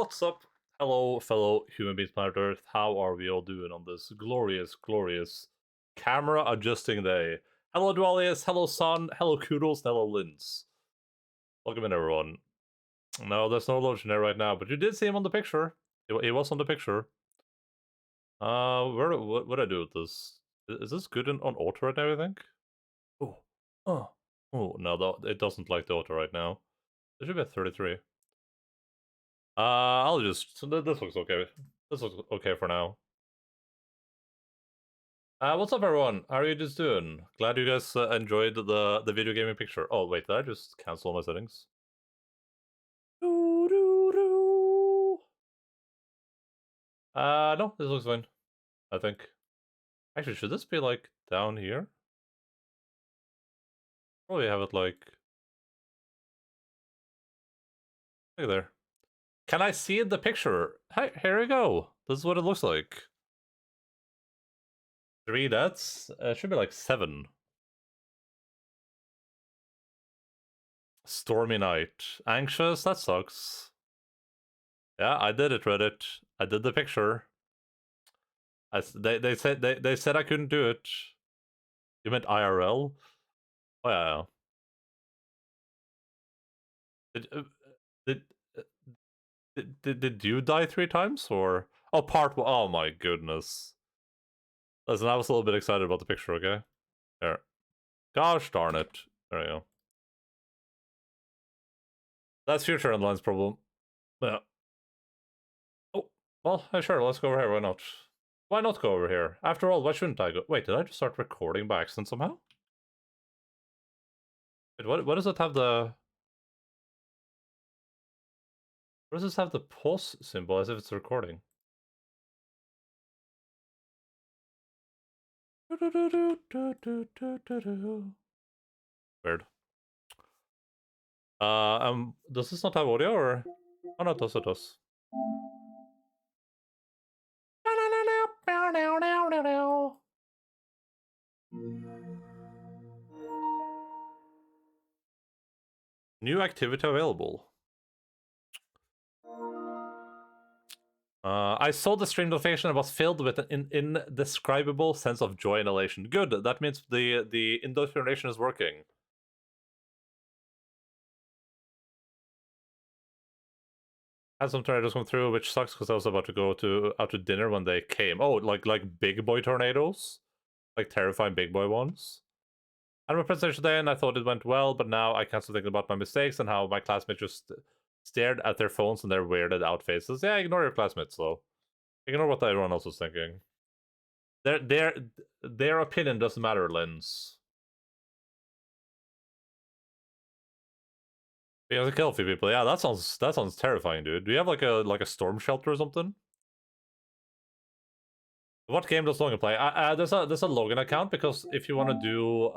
What's up? Hello, fellow human beings, planet Earth. How are we all doing on this glorious, glorious camera adjusting day? Hello, Dwalius. Hello, Sun. Hello, Kudos. Hello, Linz. Welcome in, everyone. No, there's no legendary right now, but you did see him on the picture. He was on the picture. What I do with this? Is this good on auto right now, I think? Oh, no, it doesn't like the auto right now. It should be at 33. I'll just... This looks okay. This looks okay for now. What's up, everyone? How are you just doing? Glad you guys enjoyed the video gaming picture. Oh, wait, did I just cancel my settings? No, this looks fine, I think. Actually, should this be, like, down here? Probably have it, like... Look there. Can I see the picture? Hey, here we go. This is what it looks like. 3 deaths? It should be, like, 7. Stormy night. Anxious? That sucks. Yeah, I did it, Reddit. I did the picture. They said I couldn't do it. You meant IRL? Oh yeah. Did uh, did, did you die 3 times or? Oh, part 1. Oh my goodness. Listen, I was a little bit excited about the picture. Okay, there. Gosh darn it. There you go. That's future Endline's problem. Yeah. Oh well, sure. Let's go over here. Why not? Why not go over here? After all, why shouldn't I go? Wait, did I just start recording by accident somehow? Wait, what does it have the... What does this have the pause symbol as if it's recording? Weird. Does this not have audio or? Oh no, it does, it does. New activity available. I saw the stream notification and was filled with an indescribable sense of joy and elation. Good, that means the indoctrination is working. Had some tornadoes come through, which sucks because I was about to go out to dinner when they came. Oh, like big boy tornadoes? Like terrifying big boy ones? I had my presentation today and I thought it went well, but now I can't stop thinking about my mistakes and how my classmates just stared at their phones and their weirded out faces. Yeah, ignore your classmates, though. Ignore what everyone else was thinking. Their opinion doesn't matter, Lens. You have to kill a few people. Yeah, that sounds terrifying, dude. Do you have like a storm shelter or something? What game does Logan play? There's a Logan account because if you want to do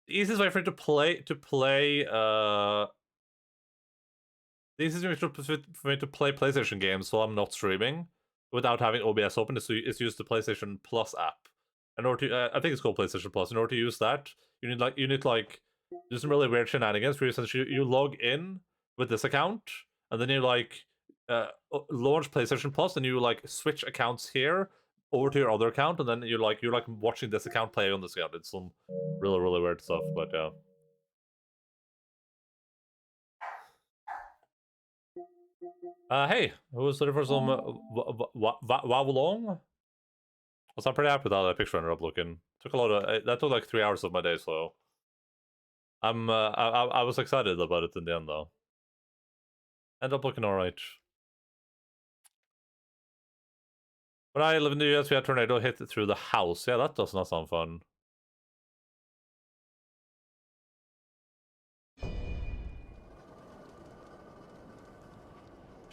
the easiest way for you to play the easiest way for me to play PlayStation games while I'm not streaming without having OBS open is to use the PlayStation Plus app. In order to, I think it's called PlayStation Plus. In order to use that, you need to do some really weird shenanigans where you log in with this account and then you like launch PlayStation Plus and you like switch accounts here over to your other account and then you're like watching this account play on this account. It's some really weird stuff, but yeah. Hey, who was looking for some wow long? I'm pretty happy with how that picture ended up looking. Took a lot of that took like 3 hours of my day, so I was excited about it in the end though. Ended up looking alright. When I live in the US, we had a tornado hit through the house. Yeah, that does not sound fun.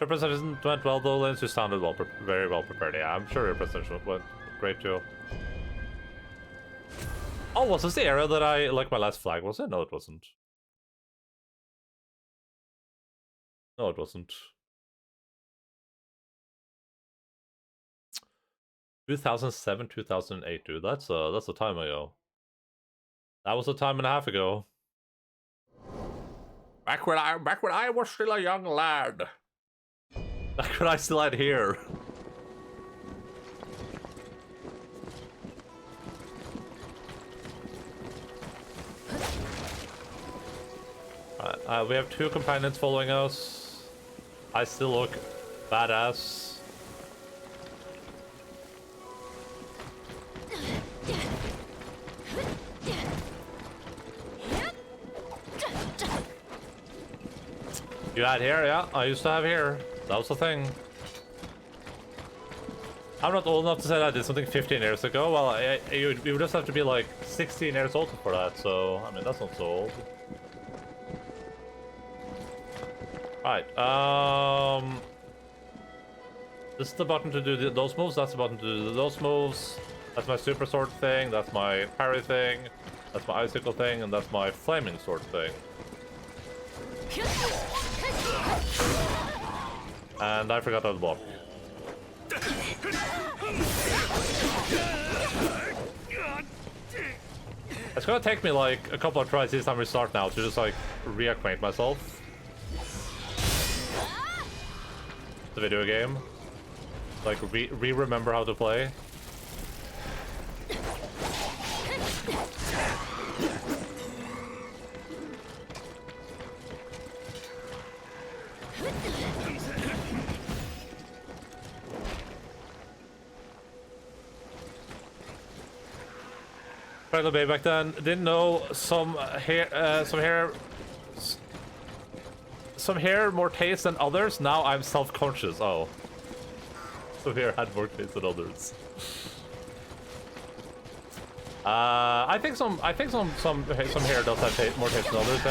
Your presentation went well though, Lance. You sounded very well prepared. Yeah, I'm sure your presentation went great too. Oh, was this the area that my last flag was in? No, it wasn't. No, it wasn't. 2007, 2008, dude. That's a time ago. That was a time and a half ago. Back when I was still a young lad. Back when I still had hair. We have 2 companions following us. I still look badass. You had hair, yeah? I used to have hair. That was the thing. I'm not old enough to say that I did something 15 years ago. Well, you would just have to be like 16 years old for that, so I mean that's not so old. Alright, this is the button to do those moves, that's the button to do those moves. That's my super sword thing, that's my parry thing, that's my icicle thing, and that's my flaming sword thing. And I forgot how to block. It's gonna take me like a couple of tries each time we start now to just like reacquaint myself. The video game. Like remember how to play. Tried to be back then. Didn't know some hair more taste than others. Now I'm self-conscious. Oh, some hair had more taste than others. I think some hair does have more taste than others.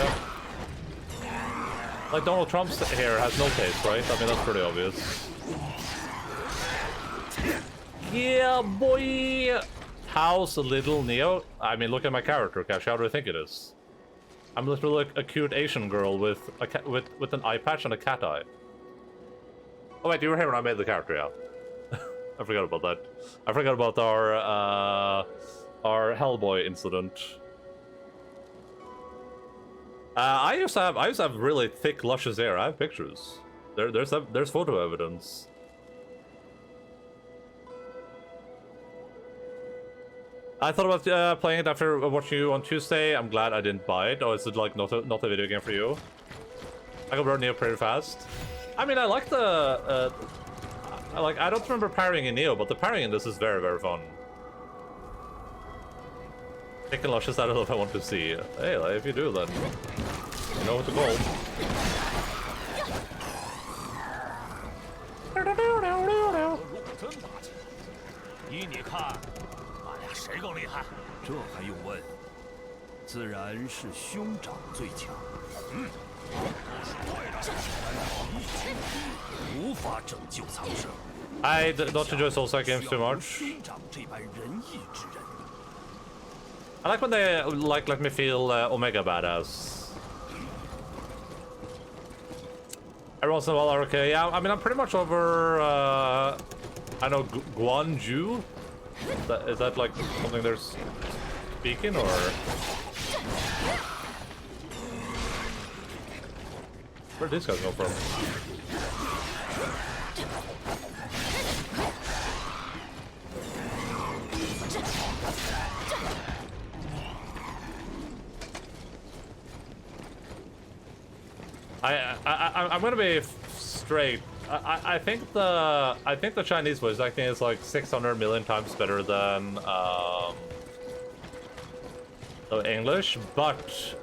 Yeah. Like Donald Trump's hair has no taste, right? I mean that's pretty obvious. Yeah, boy. How's little Neo? I mean, look at my character, Cash. How do you think it is? I'm literally like a cute Asian girl with with an eye patch and a cat eye. Oh wait, you were here when I made the character, yeah. I forgot about that. I forgot about our Hellboy incident. I used to have really thick, luscious hair. I have pictures. There's photo evidence. I thought about playing it after watching you on Tuesday. I'm glad I didn't buy it. Or is it like not a video game for you? I got burned Neo pretty fast. I mean, I like the I don't remember parrying in Neo, but the parrying in this is very, very fun. Thick and luscious, I don't know if I want to see. Hey, like, if you do, then you know what to call. 谁更厉害？这还用问？自然是兄长最强。无法拯救苍生。I don't enjoy Souls-like games too much. 兄长这般仁义之人。I like when they let me feel Omega badass. Every once in a while, okay. Yeah, I mean, I'm pretty much over. I know Guanju. Is that like something they're speaking, or? Where'd these guys go from? I'm gonna be straight. I think the Chinese voice acting is like 600 million times better than the English, but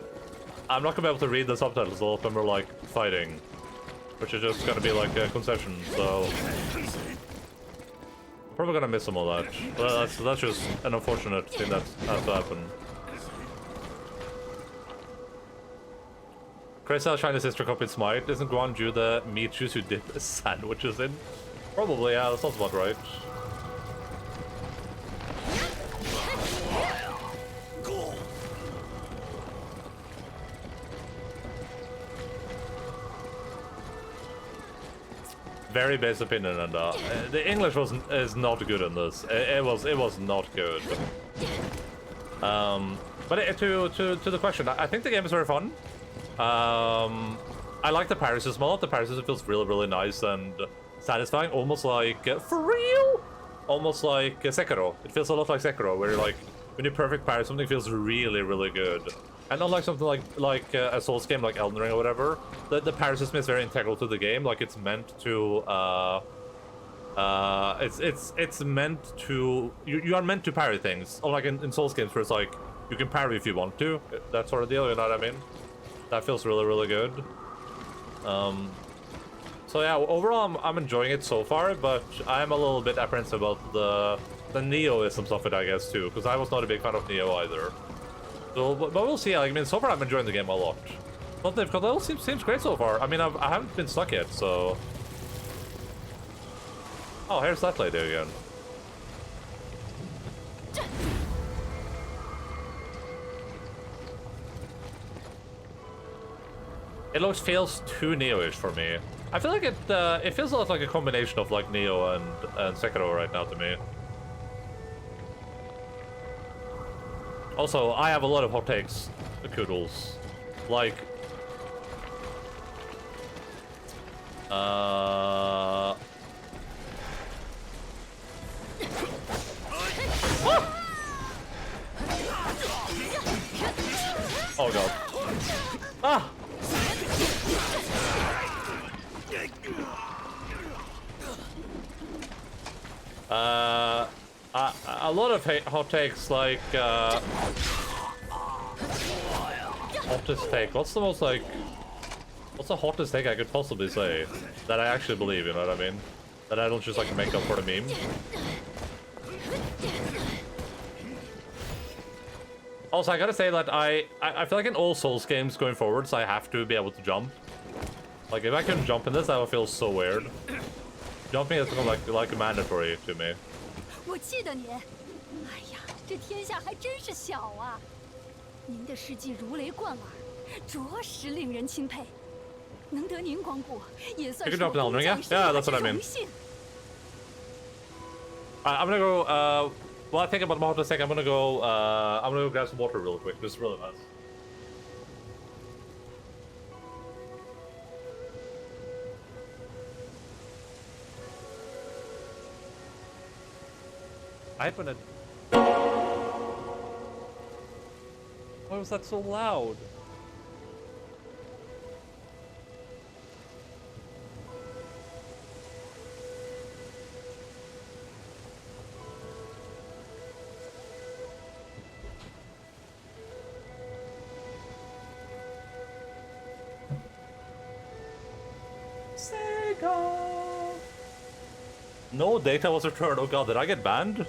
I'm not gonna be able to read the subtitles all of them are like fighting, which is just gonna be like a concession. So I'm probably gonna miss some of that. But that's just an unfortunate thing that has to happen. Crazy how China's sister copied Smite. Isn't Guanju the meat juice you dip sandwiches in? Probably, yeah, that sounds about right. Very base opinion, and the English is not good in this. It was not good. But to the question, I think the game is very fun. I like the parry system a lot. The parry system feels really, really nice and satisfying, almost like for real, almost like Sekiro. It feels a lot like Sekiro, where like when you perfect parry, something feels really, really good. And unlike something like a Souls game like Elden Ring or whatever, the parry system is very integral to the game. Like it's meant to it's meant to you are meant to parry things. Unlike in Souls games where it's like you can parry if you want to, that sort of deal. You know what I mean? That feels really, really good. So yeah, overall I'm enjoying it so far, but I'm a little bit apprehensive about the Neoism stuff, I guess, too, because I was not a big fan of Neo either. So, but we'll see. Like, I mean, so far I'm enjoying the game a lot. Not difficult. It all seems great so far. I mean, I haven't been stuck yet, so. Oh, here's that lady again. It feels too Neo-ish for me. I feel like it feels a lot like a combination of like Neo and Sekiro right now to me. Also, I have a lot of hot takes, Koodles. Like, ah! Oh god. Ah! A lot of hot takes, like, hottest take. What's the most, like, what's the hottest take I could possibly say that I actually believe, you know what I mean? That I don't just, like, make up for the meme? Also, I gotta say that I feel like in all Souls games going forwards, I have to be able to jump. Like, if I couldn't jump in this, that would feel so weird. Jumping has become like mandatory to me. 我记得您，哎呀，这天下还真是小啊！您的事迹如雷贯耳，着实令人钦佩。能得您光顾，也算是我工匠生涯之荣幸。I'm gonna go. While I think about my hot take, I'm gonna go grab some water real quick. This is really nice. I opened it. Why was that so loud? Sega! No data was returned. Oh god, did I get banned?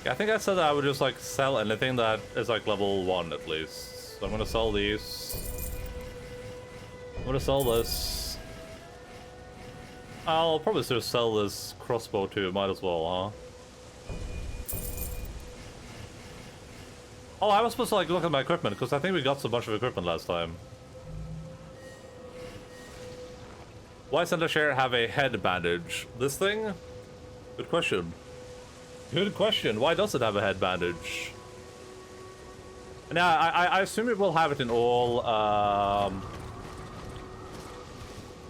I think I said that I would just like sell anything that is like level 1 at least. So I'm gonna sell these. I'm gonna sell this. I'll probably just sell this crossbow too, might as well, huh? Oh, I was supposed to like look at my equipment, because I think we got a bunch of equipment last time. Why does Share have a head bandage? This thing? Good question. Good question. Why does it have a head bandage? Now, I assume it will have it in all. I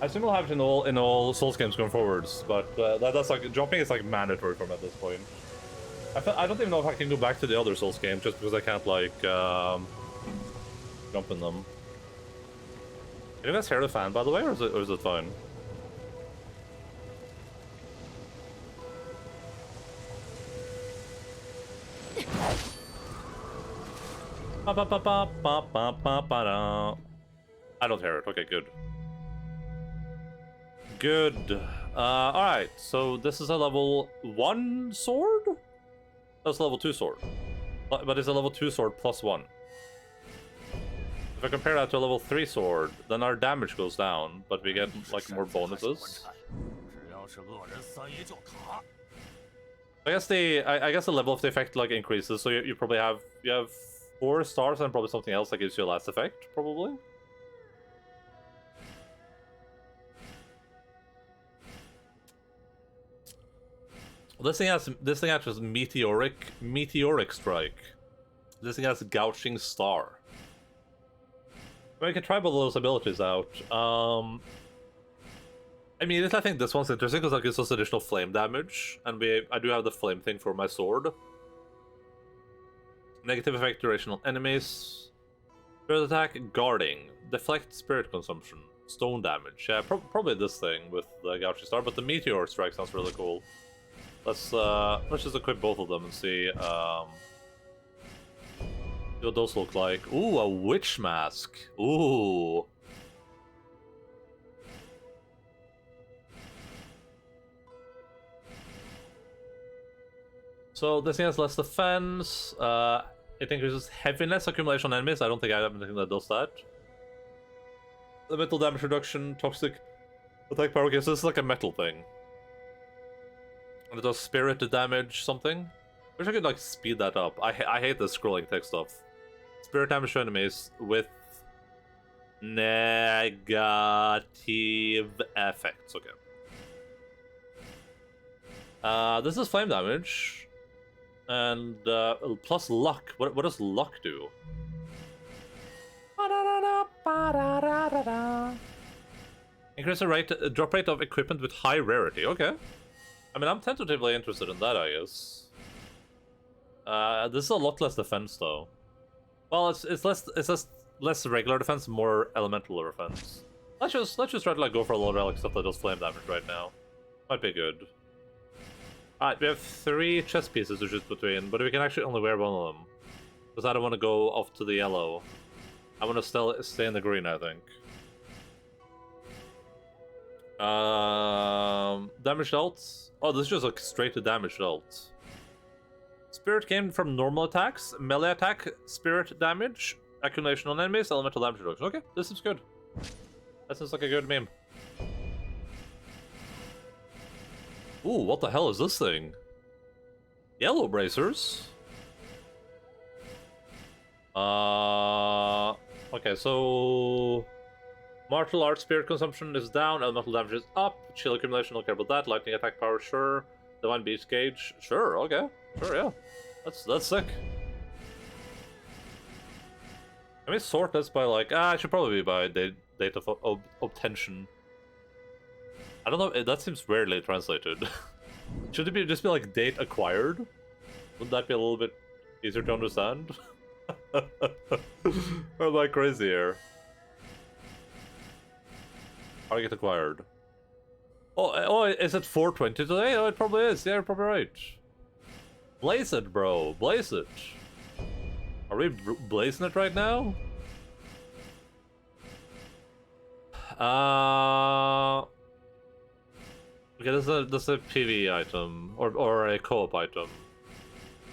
assume we'll have it in all Souls games going forwards. But that's like jumping is like mandatory for me at this point. I don't even know if I can go back to the other Souls games just because I can't like jump in them. Can you guys hear the fan, by the way, or is it fine? I don't hear it. Okay, good. Good. Alright, so this is a level 1 sword? That's a level 2 sword. But it's a level 2 sword plus 1. If I compare that to a level 3 sword, then our damage goes down, but we get like more bonuses. I guess the level of the effect like increases, so you probably have 4 stars and probably something else that gives you a last effect, probably. This thing has meteoric strike. This thing has gouging star. We can try both of those abilities out. I mean, I think this one's interesting because it gives us additional flame damage, and I do have the flame thing for my sword. Negative effect duration on enemies. Spirit attack, guarding, deflect spirit consumption, stone damage. Yeah, probably this thing with the gouging star, but the meteor strike sounds really cool. Let's just equip both of them and see what those look like. Ooh, a witch mask. Ooh. So this thing has less defense. It increases heaviness accumulation on enemies. I don't think I have anything that does that. The metal damage reduction, toxic attack power. Okay, so this is like a metal thing. And it does spirit damage something. Wish I could like speed that up. I hate the scrolling text stuff. Spirit damage to enemies with negative effects. Okay. This is flame damage. And plus luck. What does luck do? Increase the drop rate of equipment with high rarity. Okay. I mean, I'm tentatively interested in that, I guess. This is a lot less defense, though. Well, it's less regular defense, more elemental defense. Let's just try to like go for a lot of relic stuff that does flame damage right now. Might be good. Alright, we have 3 chest pieces to choose between, but we can actually only wear one of them. Because I don't want to go off to the yellow. I want to stay in the green, I think. Damage dealt. Oh, this is just like straight to damage dealt. Spirit came from normal attacks, melee attack, spirit damage, accumulation on enemies, elemental damage reduction. Okay, this seems good. That seems like a good meme. Ooh, what the hell is this thing? Yellow bracers? Okay, so... Martial arts spirit consumption is down, elemental damage is up, chill accumulation, don't care about that, lightning attack power, sure. Divine beast gauge, sure, okay. Sure, yeah. That's sick. Let me sort this by like, I should probably be by date of obtention. I don't know, that seems weirdly translated. Should it just be like date acquired? Wouldn't that be a little bit easier to understand? Or am I crazy here? Target acquired. Oh, is it 420 today? Oh, it probably is. Yeah, you're probably right. Blaze it, bro. Blaze it. Are we blazing it right now? Okay, this is a PvE item or a co-op item.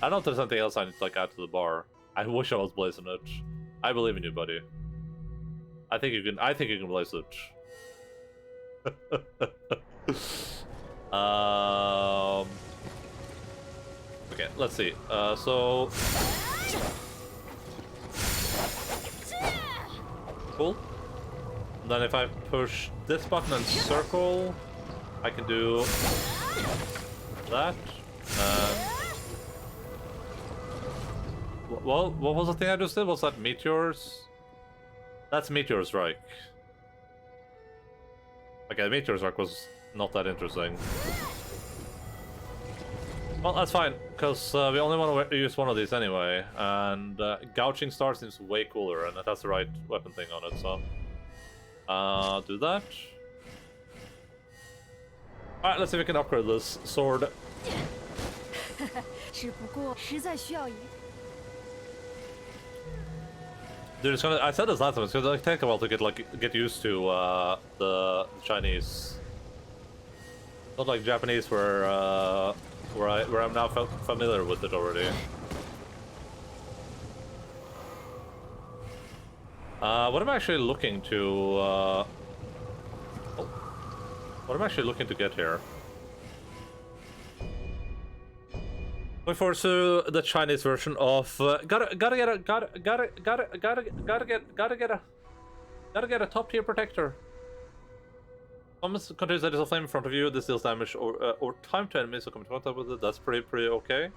I don't know if there's anything else I need to like add to the bar. I wish I was blazing it. I believe in you, buddy. I think you can blaze it. Okay, let's see. So cool. And then if I push this button and circle, I can do that. Well, what was the thing I just did? Was that meteors? That's meteor strike. Okay, meteor strike was not that interesting. Well, that's fine, because we only want to use one of these anyway, and Gouging Star seems way cooler, and it has the right weapon thing on it, so... do that. Alright, let's see if we can upgrade this sword. Dude, it's gonna... I said this last time, it's gonna like, take a while to get used to the Chinese. Not like Japanese where I'm now familiar with it already. What am I actually looking to what am I actually looking to get here? Looking forward to the Chinese version of gotta get a top tier protector. Comments contains that is a flame in front of you. This deals damage or time to enemies who come in contact with it. That's pretty okay.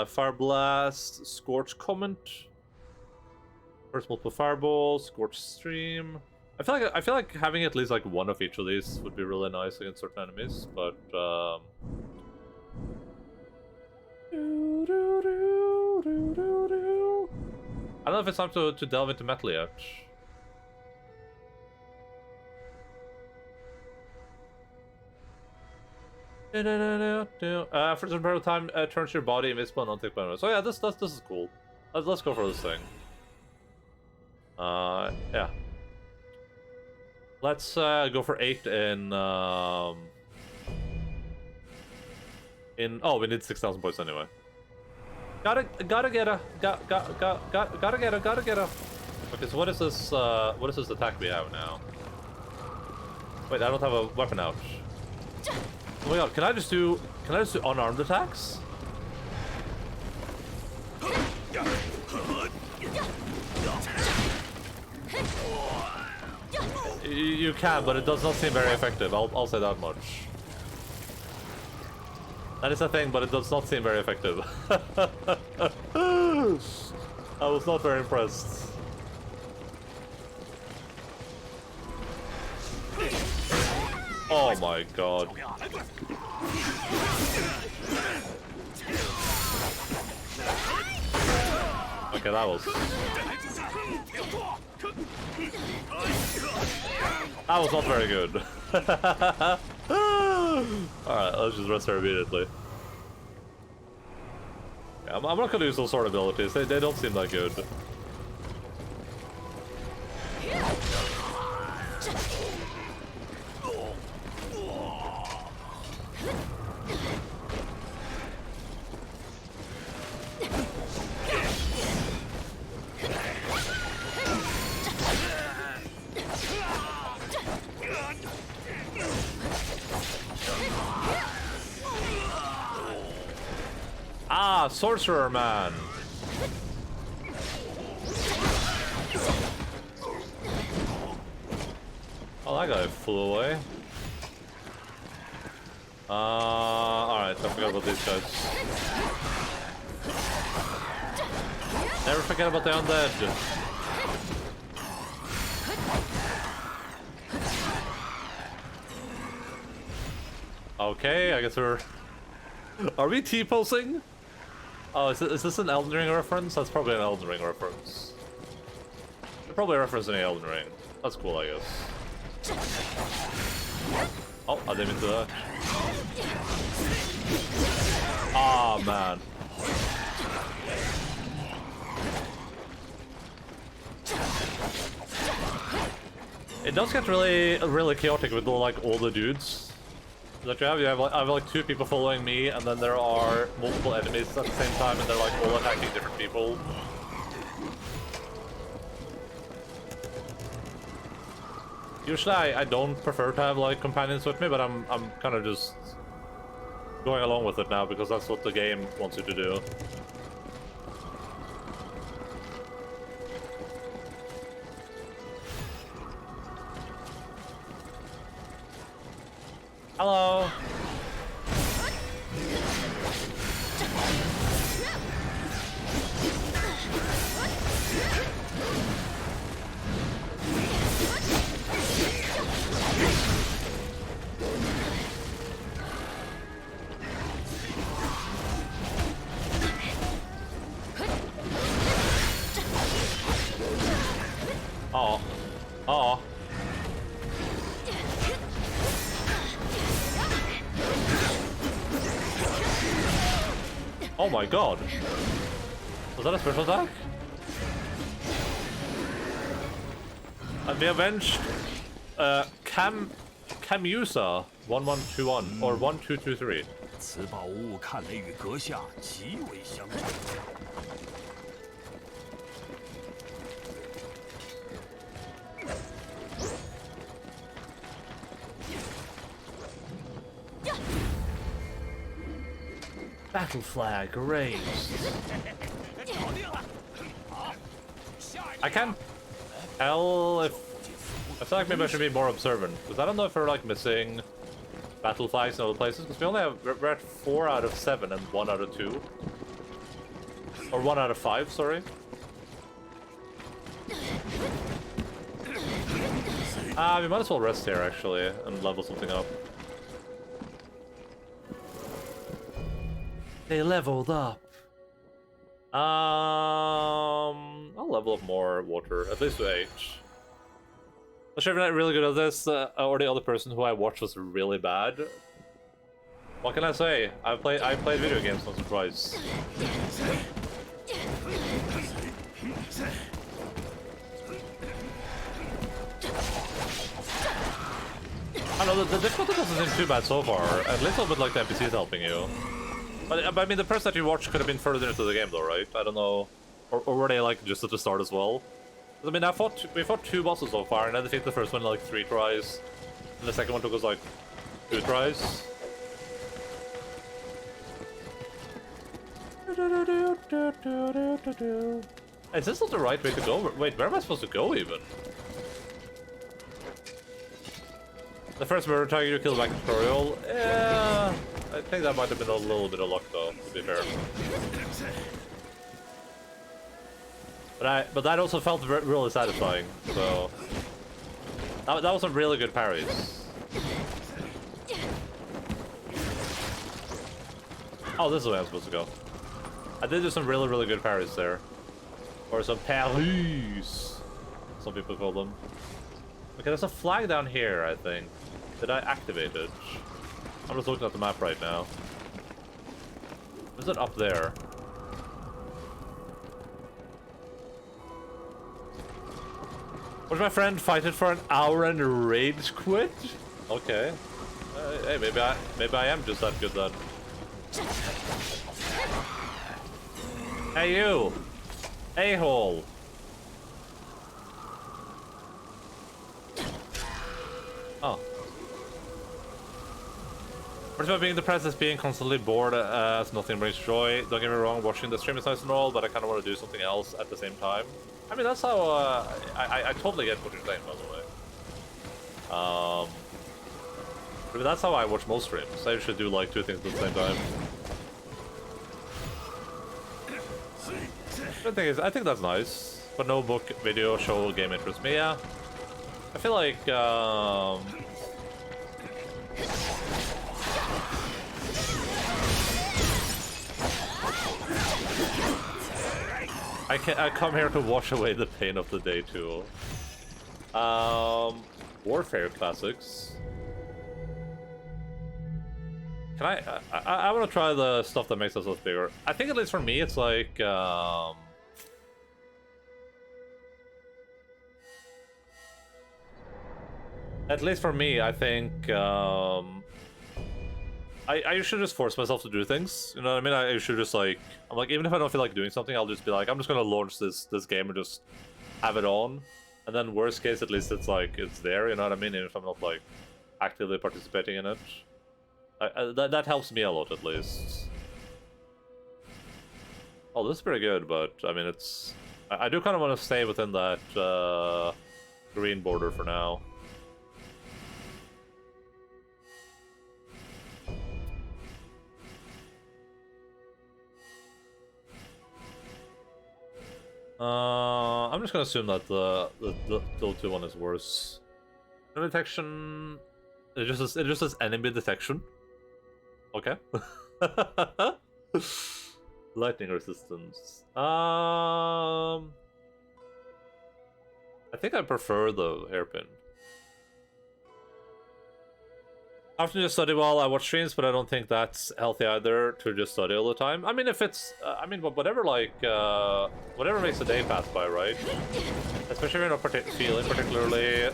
Fire blast, scorch comment. First multiple fireball, scorch stream. I feel like having at least like one of each of these would be really nice against certain enemies, but I don't know if it's time to delve into metal yet. For some period of time, turns your body invisible and untick by. So yeah, this is cool. Let's go for this thing. Yeah. Let's go for 8 in oh, we need 6,000 points anyway. Gotta get her. Gotta get her. Okay, so what is this attack we have now? Wait, I don't have a weapon out. Oh my god, can I just do unarmed attacks? You can, but it does not seem very effective. I'll say that much. That is a thing, but it does not seem very effective. I was not very impressed. Oh my god. Okay, that was not very good. Alright, let's just rest her immediately. Yeah, I'm not gonna use those sword abilities, they don't seem that good. Ah, sorcerer man. Oh, that guy flew away. Alright, don't forget about these guys. Never forget about the undead. Okay, I guess we're... Are we T-posing? Oh, is this an Elden Ring reference? That's probably an Elden Ring reference. They're probably referencing Elden Ring. That's cool, I guess. Oh, I didn't mean to do that. Ah, man. It does get really chaotic with like all the dudes that you have. I have like 2 people following me, and then there are multiple enemies at the same time, and they're like all attacking different people. Usually I don't prefer to have like companions with me, but I'm kind of just going along with it now because that's what the game wants you to do. Hello. Oh. Oh. Oh my god. Was that a special attack? And we avenged Camusa 1121 or 1223. 此宝物看来与阁下极为相似。 Battle flag raised. I can't tell if I feel like maybe I should be more observant, because I don't know if we're like missing battle flags in other places, because we only have, we're at 4 out of 7 and 1 out of 2. Or 1 out of 5, sorry. We might as well rest here actually, and level something up. They leveled up. I'll level up more water, at least to H. I'm sure if you're not really good at this, or the other person who I watched was really bad. What can I say? I played video games once or twice. I don't know, the difficulty doesn't seem too bad so far. At least a little bit like the NPCs helping you. But I mean, the person that you watched could have been further into the game though, right? I don't know. Or were they like just at the start as well? I mean, we fought 2 bosses so far, and I defeated the first one in like 3 tries. And the second one took us like 2 tries. Is this not the right way to go? Wait, where am I supposed to go even? The first murder target you killed back in tutorial? Yeah, I think that might have been a little bit of luck though, to be fair. But that also felt really satisfying, so... That was some really good parries. Oh, this is the way I'm supposed to go. I did do some really good parries there. Or some parries, some people call them. Okay, there's a flag down here, I think. Did I activate it? I'm just looking at the map right now. Is it up there? Watch my friend fight it for an hour and rage quit? Okay. Hey, maybe I am just that good then. Hey you! A-hole! Oh. What about being depressed as being constantly bored as nothing brings joy? Don't get me wrong, watching the stream is nice and all, but I kind of want to do something else at the same time. I mean, that's how, I totally get what you're saying, by the way. But that's how I watch most streams. I should do like 2 things at the same time. The thing is, I think that's nice, but no book, video, show, game interests me. Yeah, I feel like I come here to wash away the pain of the day too. Warfare classics. Can I want to try the stuff that makes us bigger. I think at least for me, it's like at least for me, I think I should just force myself to do things. You know what I mean? I should just like, I'm like, even if I don't feel like doing something, I'll just be like, I'm just gonna launch this game and just have it on. And then worst case, at least it's like, it's there, you know what I mean? Even if I'm not like actively participating in it. That helps me a lot, at least. Oh, this is pretty good, but I mean, it's... I do kind of want to stay within that green border for now. I'm just gonna assume that the O2 one is worse. No detection. It just says enemy detection. Okay. Lightning resistance. I think I prefer the hairpin. I often just study while I watch streams, but I don't think that's healthy either to just study all the time. I mean, if it's, I mean, whatever, like, whatever makes the day pass by, right? Especially if you're not feeling particularly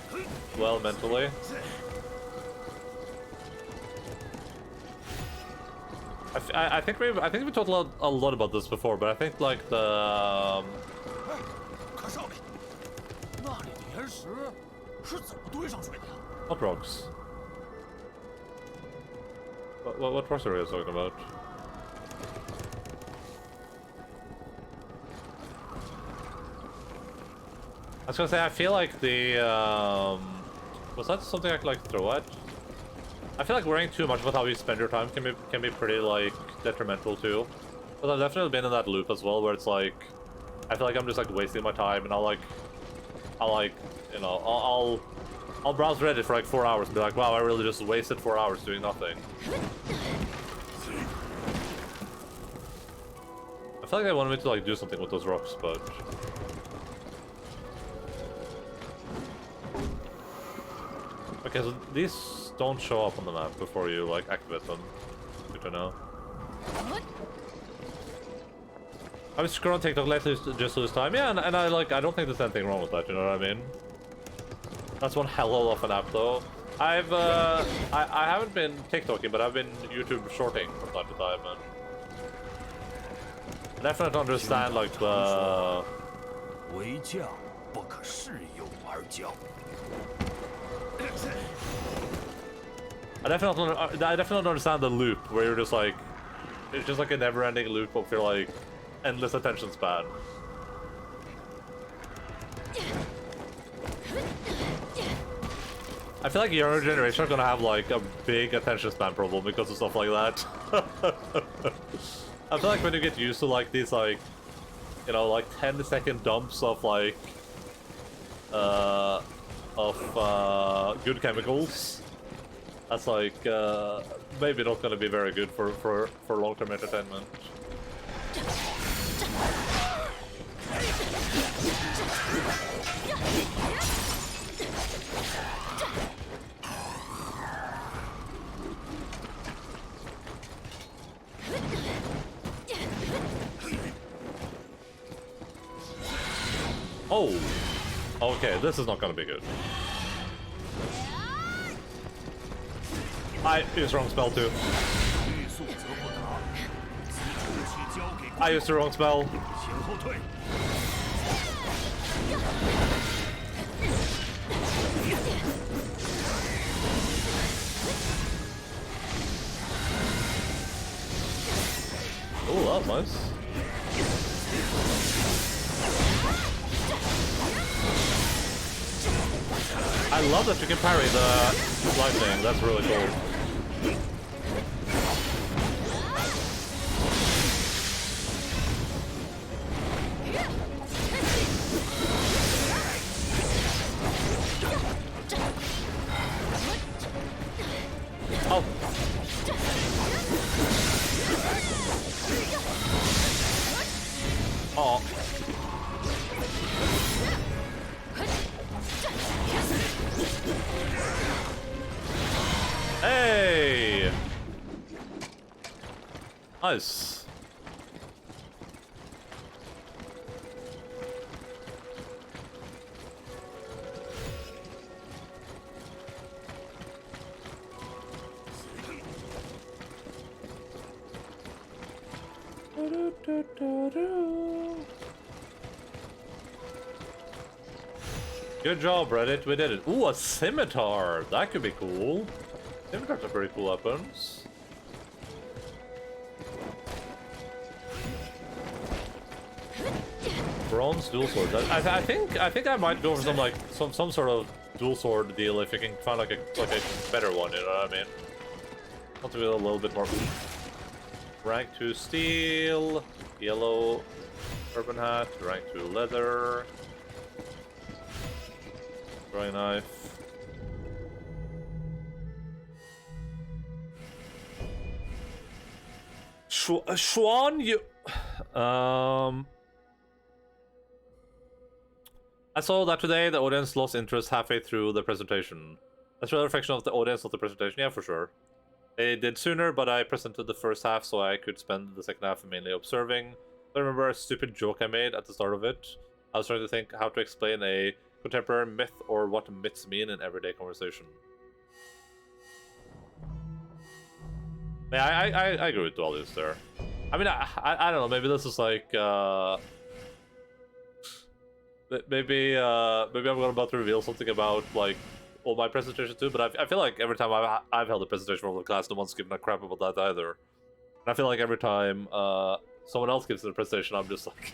well mentally. I think we talked a lot about this before, but I think like the what rocks? What rocks are you talking about? I was gonna say I feel like the Was that something I could like throw at? I feel like worrying too much about how you spend your time can be pretty like detrimental too. But I've definitely been in that loop as well, where it's like I feel like I'm just like wasting my time, and I'll you know, I'll browse Reddit for like 4 hours and be like, wow, I really just wasted 4 hours doing nothing. I feel like they wanted me to like do something with those rocks, but okay, so these don't show up on the map before you like activate them. Good to know. I was scrolling TikTok lately just lose time. Yeah, and I don't think there's anything wrong with that, you know what I mean? That's one hell of an app though. I haven't been TikToking, but I've been YouTube shorting from time to time, and I definitely understand like the 为将不可恃勇而骄。 I definitely don't understand the loop where you're just like, it's just like a never-ending loop of your like endless attention span. I feel like younger generation are gonna have like a big attention span problem because of stuff like that. I feel like when you get used to like these like, you know, like 10-second dumps of like good chemicals, that's like maybe not gonna be very good for long-term entertainment. Oh, okay, this is not gonna be good. I used the wrong spell too. I used the wrong spell. Oh, that was nice. I love that you can parry the lightning. That's really cool. Oh. Oh. Hey! Nice. Good job, Reddit. We did it. Ooh, a scimitar. That could be cool. Scimitars are pretty cool weapons. Bronze dual sword. I think I might go for some like some sort of dual sword deal if you can find like a better one. You know what I mean? Want to be a little bit more. Rank 2 steel, yellow urban hat, rank 2 leather, throwing knife. Schwan, you. I saw that today the audience lost interest halfway through the presentation. That's a reflection of the audience, not the presentation. Yeah, for sure. They did sooner, but I presented the first half so I could spend the second half mainly observing. I remember a stupid joke I made at the start of it. I was trying to think how to explain a contemporary myth or what myths mean in everyday conversation. Yeah, I agree with Dwellius there. I mean, I don't know, maybe this is like, maybe I'm about to reveal something about, like, all my presentations too, but I feel like every time I've held a presentation for the class, no one's given a crap about that either. And I feel like every time someone else gives a presentation, I'm just like,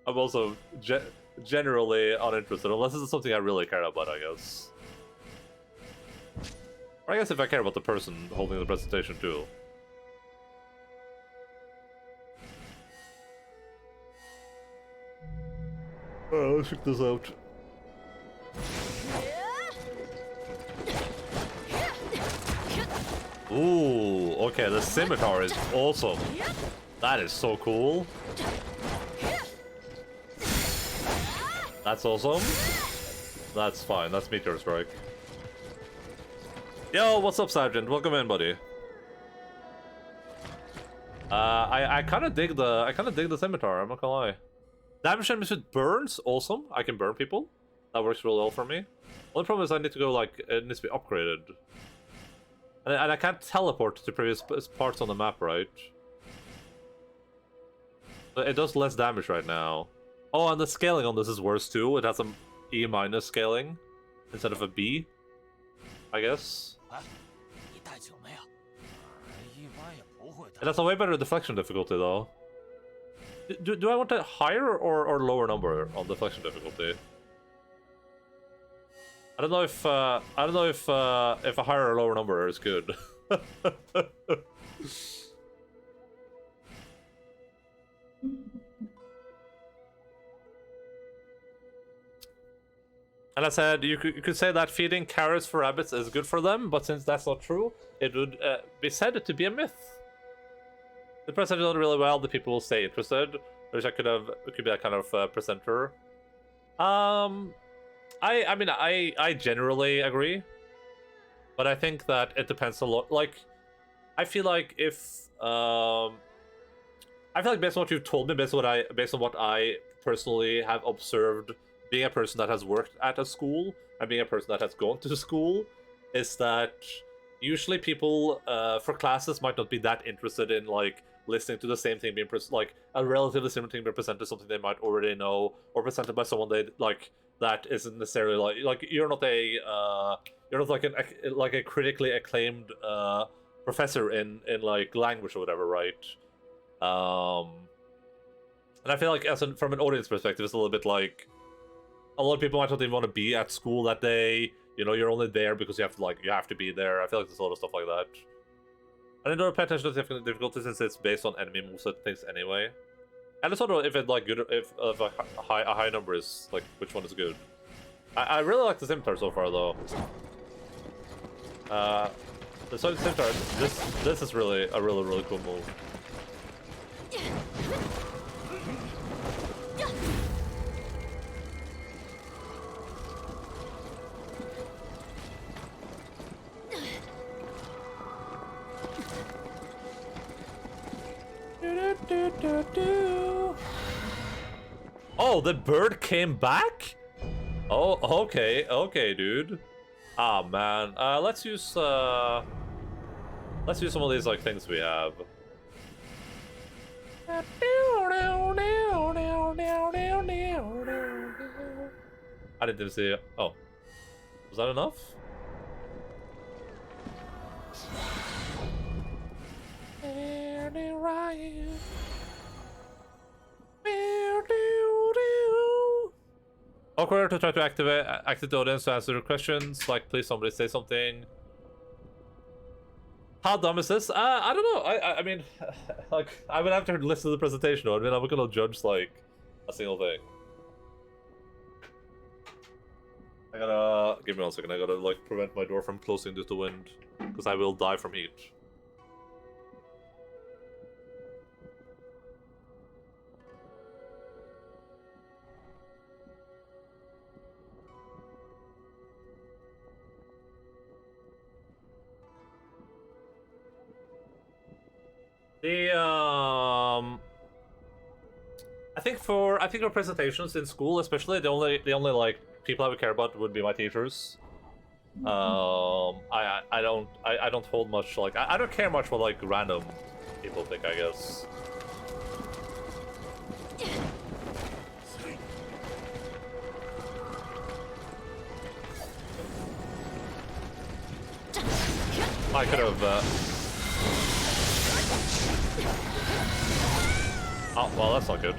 I'm also generally uninterested, unless it's something I really care about, I guess. Or I guess if I care about the person holding the presentation too. Let's check this out. Ooh, okay, the scimitar is awesome. That is so cool. That's awesome. That's fine, that's Meteor Strike. Yo, what's up, Sergeant? Welcome in, buddy. I kinda dig the scimitar, I'm not gonna lie. Damage enemies with burns, awesome. I can burn people. That works really well for me. Only problem is I need to go, like, it needs to be upgraded. And I can't teleport to previous parts on the map, right? But it does less damage right now. Oh, and the scaling on this is worse too. It has an E- scaling instead of a B, I guess. It has a way better deflection difficulty though. Do I want a higher or lower number on deflection difficulty? I don't know if a higher or lower number is good. And I said you could say that feeding carrots for rabbits is good for them, but since that's not true, it would be said to be a myth. The presenter done really well. The people will stay interested. I wish I could be that kind of presenter. I mean, I generally agree, but I think that it depends a lot. Like, I feel like if I feel like based on what you've told me, based on what I personally have observed, being a person that has worked at a school and being a person that has gone to school, is that usually people for classes might not be that interested in like listening to the same thing being like a relatively similar thing being presented, something they might already know, or presented by someone they like that isn't necessarily like you're not like a critically acclaimed professor in like language or whatever, right? And I feel like from an audience perspective, it's a little bit like a lot of people might not even want to be at school that day. You know, you're only there because you have to be there. I feel like there's a lot of stuff like that. And I don't pay attention to difficulty since it's based on enemy moveset things anyway. And it's also if it like good if a high number is like which one is good. I really like the scimitar so far though. The scimitar this is really a really cool move. Oh, the bird came back? Oh, okay, dude. Ah, man. Let's use some of these like things we have. I didn't see it. Oh, was that enough? Awkward to try to activate the audience to answer your questions. Like, please, somebody say something. How dumb is this? I don't know. I mean, like, I would have to listen to the presentation. I mean, I'm not gonna judge like a single thing. I gotta give me 1 second. I gotta like prevent my door from closing due to wind, because I will die from heat. I think for presentations in school, especially the only like people I would care about would be my teachers. I don't hold much like I don't care much what like random people think, I guess. I could have oh, well, that's not good.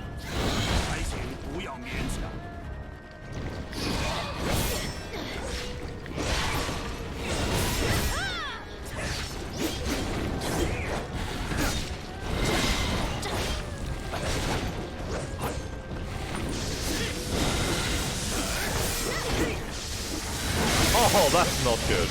Oh, that's not good.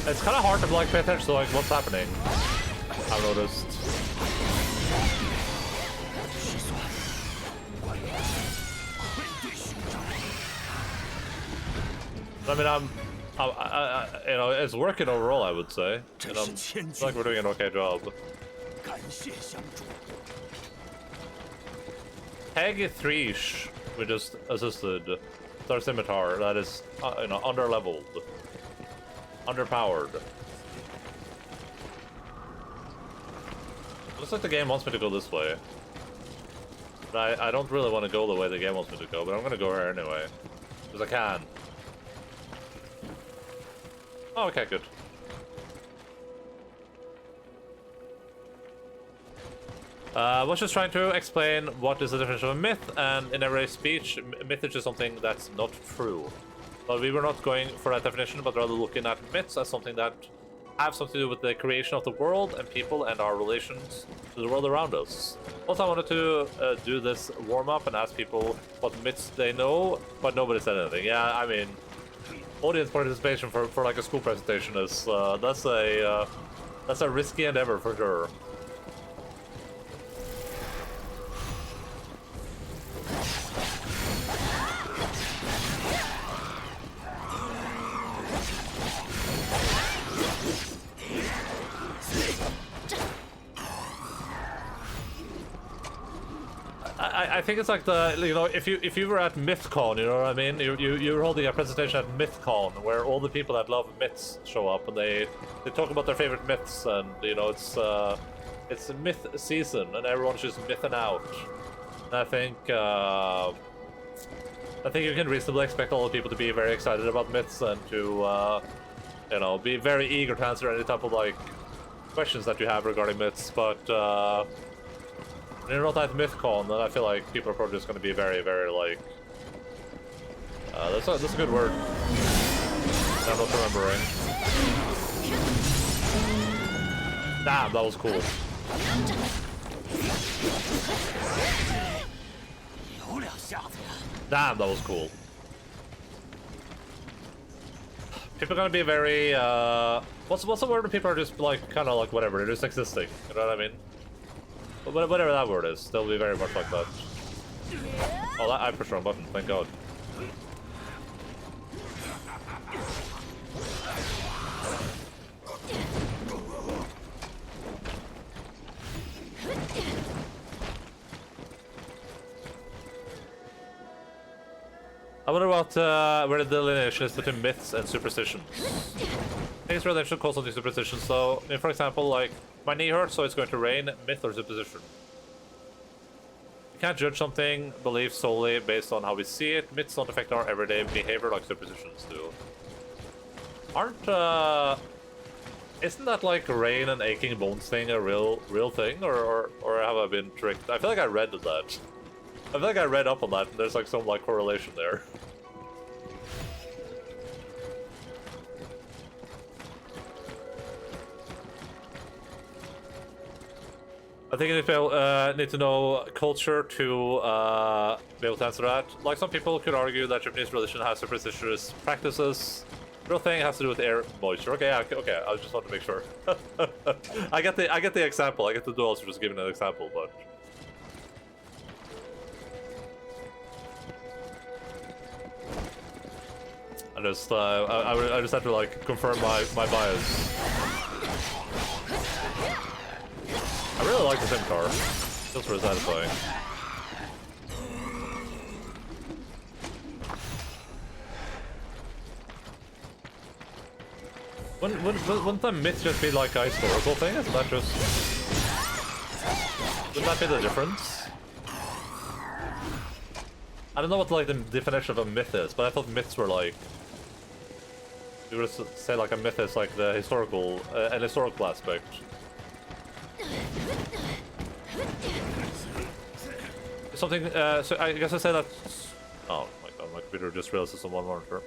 It's kind of hard to like pay attention to like what's happening. I've noticed. I mean, you know, it's working overall, I would say. And I feel like we're doing an okay job. Peg 3-ish, we just assisted. It's our scimitar that is, you know, under-leveled. Underpowered. Looks like the game wants me to go this way. But I don't really want to go the way the game wants me to go, but I'm gonna go here anyway. Because I can. Oh, okay, good. I was just trying to explain what is the definition of a myth, and in every speech, myth is just something that's not true. But we were not going for that definition, but rather looking at myths as something that have something to do with the creation of the world and people and our relations to the world around us. Also, I wanted to do this warm-up and ask people what myths they know, but nobody said anything. Yeah, I mean, audience participation for like a school presentation is that's a risky endeavor for sure. I think it's like the, you know, if you were at MythCon, you know what I mean? You're holding a presentation at MythCon where all the people that love myths show up and they talk about their favorite myths, and you know it's a myth season and everyone's just mything out. And I think you can reasonably expect all the people to be very excited about myths and to you know, be very eager to answer any type of like questions that you have regarding myths, but when you're not at MythCon, then I feel like people are probably just going to be very, very like that's a good word. I'm not remembering. Damn, that was cool. Damn, that was cool. People are gonna be very what's the word when people are just like kind of like whatever, they're just existing, you know what I mean? But whatever that word is, they'll be very much like that. Oh, I pushed the wrong button, thank God. I wonder what where the delineation is between myths and superstitions. I think it's rather should call something superstitions. So, for example, like my knee hurts, so it's going to rain. Myth or superstition? You can't judge something belief solely based on how we see it. Myths don't affect our everyday behavior like superstitions do. Aren't isn't that like rain and aching bones thing a real thing, or have I been tricked? I feel like I read that. I feel like I read up on that, and there's like some like correlation there. I think you need to know culture to be able to answer that. Like some people could argue that Japanese religion has superstitious practices. Real thing has to do with air moisture. Okay, yeah, okay. I just want to make sure. I get the example. I get the duels for just giving an example, but. I just have to like confirm my bias. I really like the scimitar. Feels really satisfying. Wouldn't the myth just be like a historical thing? Isn't that just... Wouldn't that be the difference? I don't know what like the definition of a myth is, but I thought myths were like... You would say like a myth is like the historical, an historical aspect. Something, so I guess I say that... Oh my god, my computer just realized it's on one monitor.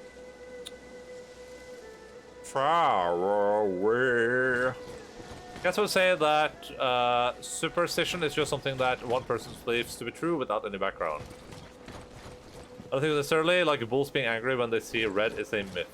Far away. I guess I would say that superstition is just something that one person believes to be true without any background. I don't think necessarily like bulls being angry when they see red is a myth.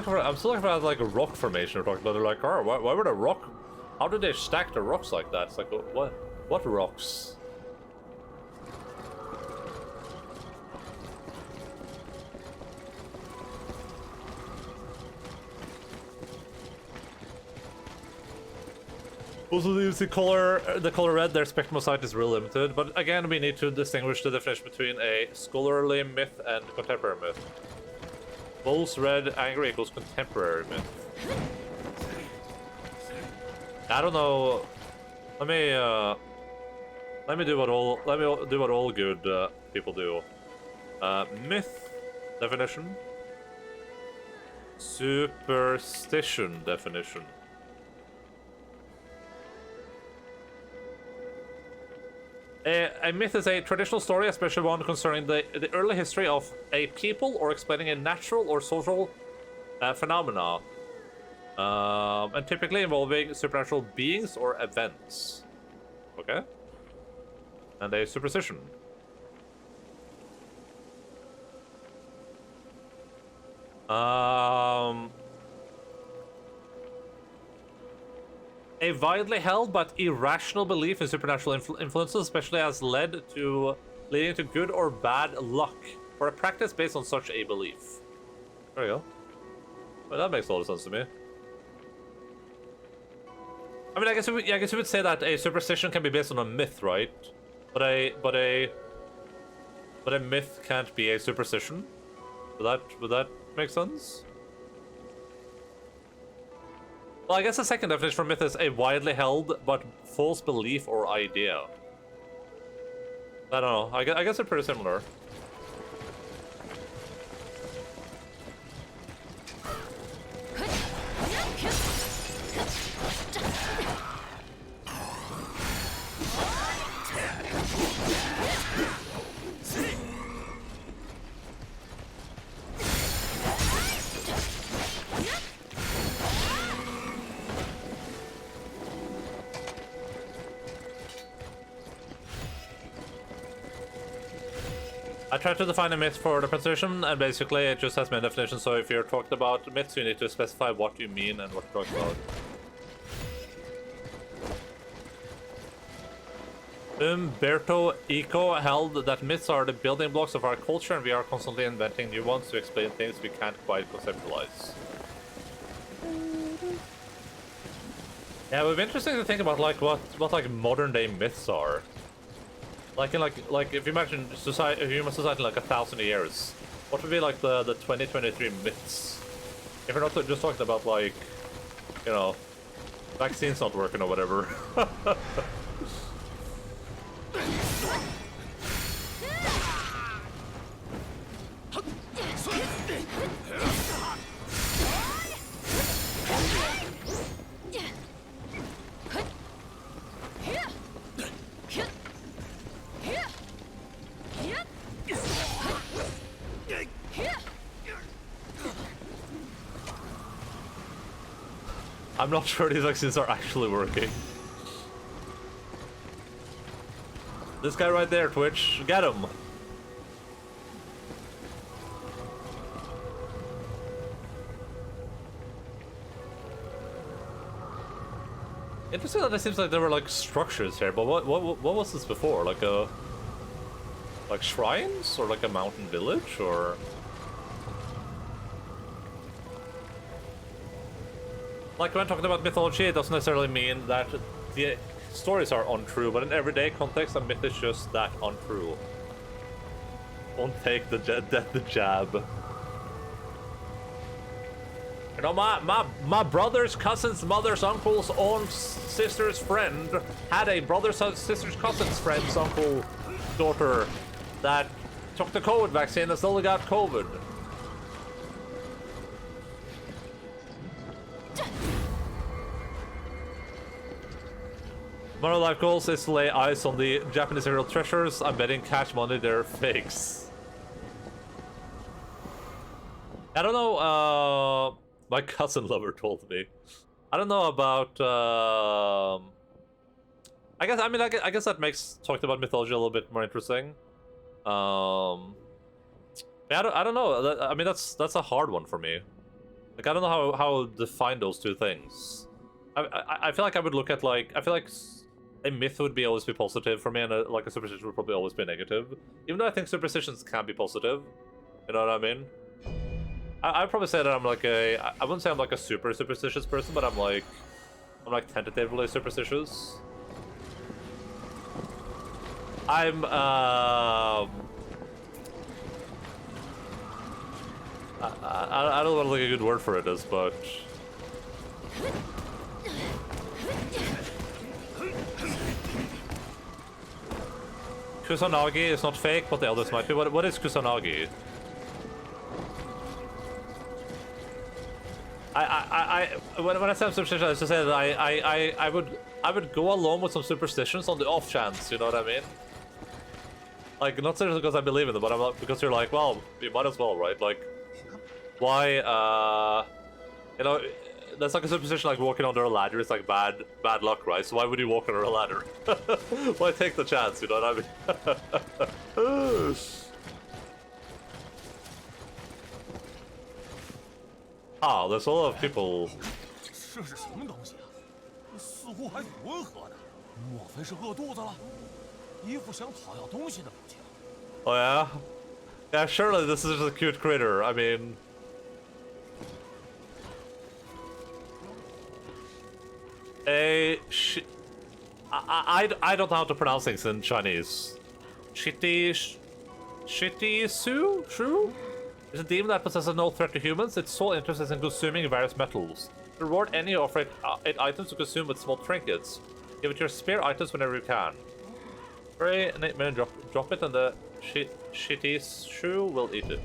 I'm still looking for like a rock formation. We're talking about. They're like, oh, why would a rock? How did they stack the rocks like that? It's like, what rocks? Also, the color red, their spectrum of sight is real limited. But again, we need to distinguish the definition between a scholarly myth and contemporary myth. Bulls red angry equals contemporary myth. I don't know. Let me do what all good people do. Myth definition. Superstition definition. A myth is a traditional story, especially one concerning the early history of a people or explaining a natural or social phenomena, and typically involving supernatural beings or events. Okay? And a superstition. A widely held but irrational belief in supernatural influences, especially as leading to good or bad luck, or a practice based on such a belief. There we go. Well, that makes a lot of sense to me. I mean, I guess you would say that a superstition can be based on a myth, right? But a myth can't be a superstition. Would that make sense? Well, I guess the second definition for myth is a widely held but false belief or idea. I don't know. I guess they're pretty similar. I tried to define a myth for the presentation, and basically it just has many definitions, so if you're talking about myths, you need to specify what you mean and what you're talking about. Umberto Eco held that myths are the building blocks of our culture, and we are constantly inventing new ones to explain things we can't quite conceptualize. Yeah, it would be interesting to think about like what like modern day myths are. Like in like if you imagine society, human society like 1,000 years, what would be like the 2023 myths? If you're not just talking about like, you know, vaccines not working or whatever. I'm not sure these vaccines are actually working. This guy right there, Twitch, get him! Interesting that it seems like there were like structures here, but what was this before? Like shrines or like a mountain village or? Like when talking about mythology, it doesn't necessarily mean that the stories are untrue, but in everyday context, a myth is just that untrue. Don't take the jab. You know, my brother's cousin's mother's uncle's own sister's friend had a brother's sister's cousin's friend's uncle daughter that took the COVID vaccine and still got COVID. One of life goals is to lay eyes on the Japanese real treasures. I'm betting cash money they're fakes. I don't know, my cousin lover told me. I don't know about, I guess that makes talking about mythology a little bit more interesting. Yeah, I don't know. I mean, that's a hard one for me. Like, I don't know how to define those two things. I feel like I would look at, like, I feel like a myth would always be positive for me, and like a superstition would probably always be negative. Even though I think superstitions can be positive. You know what I mean? I'd probably say that I'm like I wouldn't say I'm like a super superstitious person, but I'm like tentatively superstitious. I don't know what like a good word for it is, but Kusanagi is not fake, but the others might be. What is Kusanagi? When I say I'm superstitious, I just say that I would go along with some superstitions on the off chance. You know what I mean? Like, not seriously because I believe in them, but I'm not, because you're like, well, you might as well, right? Like, why? You know, that's like a superstition, like walking under a ladder is like bad luck, right? So why would you walk under a ladder? Why take the chance? You know what I mean? Ah, there's a lot of people. 这是什么东西啊？似乎还挺温和的，莫非是饿肚子了？一副想讨要东西的表情。Oh yeah? Yeah, surely this is just a cute critter. I mean, I don't know how to pronounce things in Chinese. Shitty Su? Is a demon that possesses no threat to humans. Its sole interest is in consuming various metals. Reward any or offer it items to consume with small trinkets. Give it your spare items whenever you can. Pray and drop it, and the shitty shoe will eat it.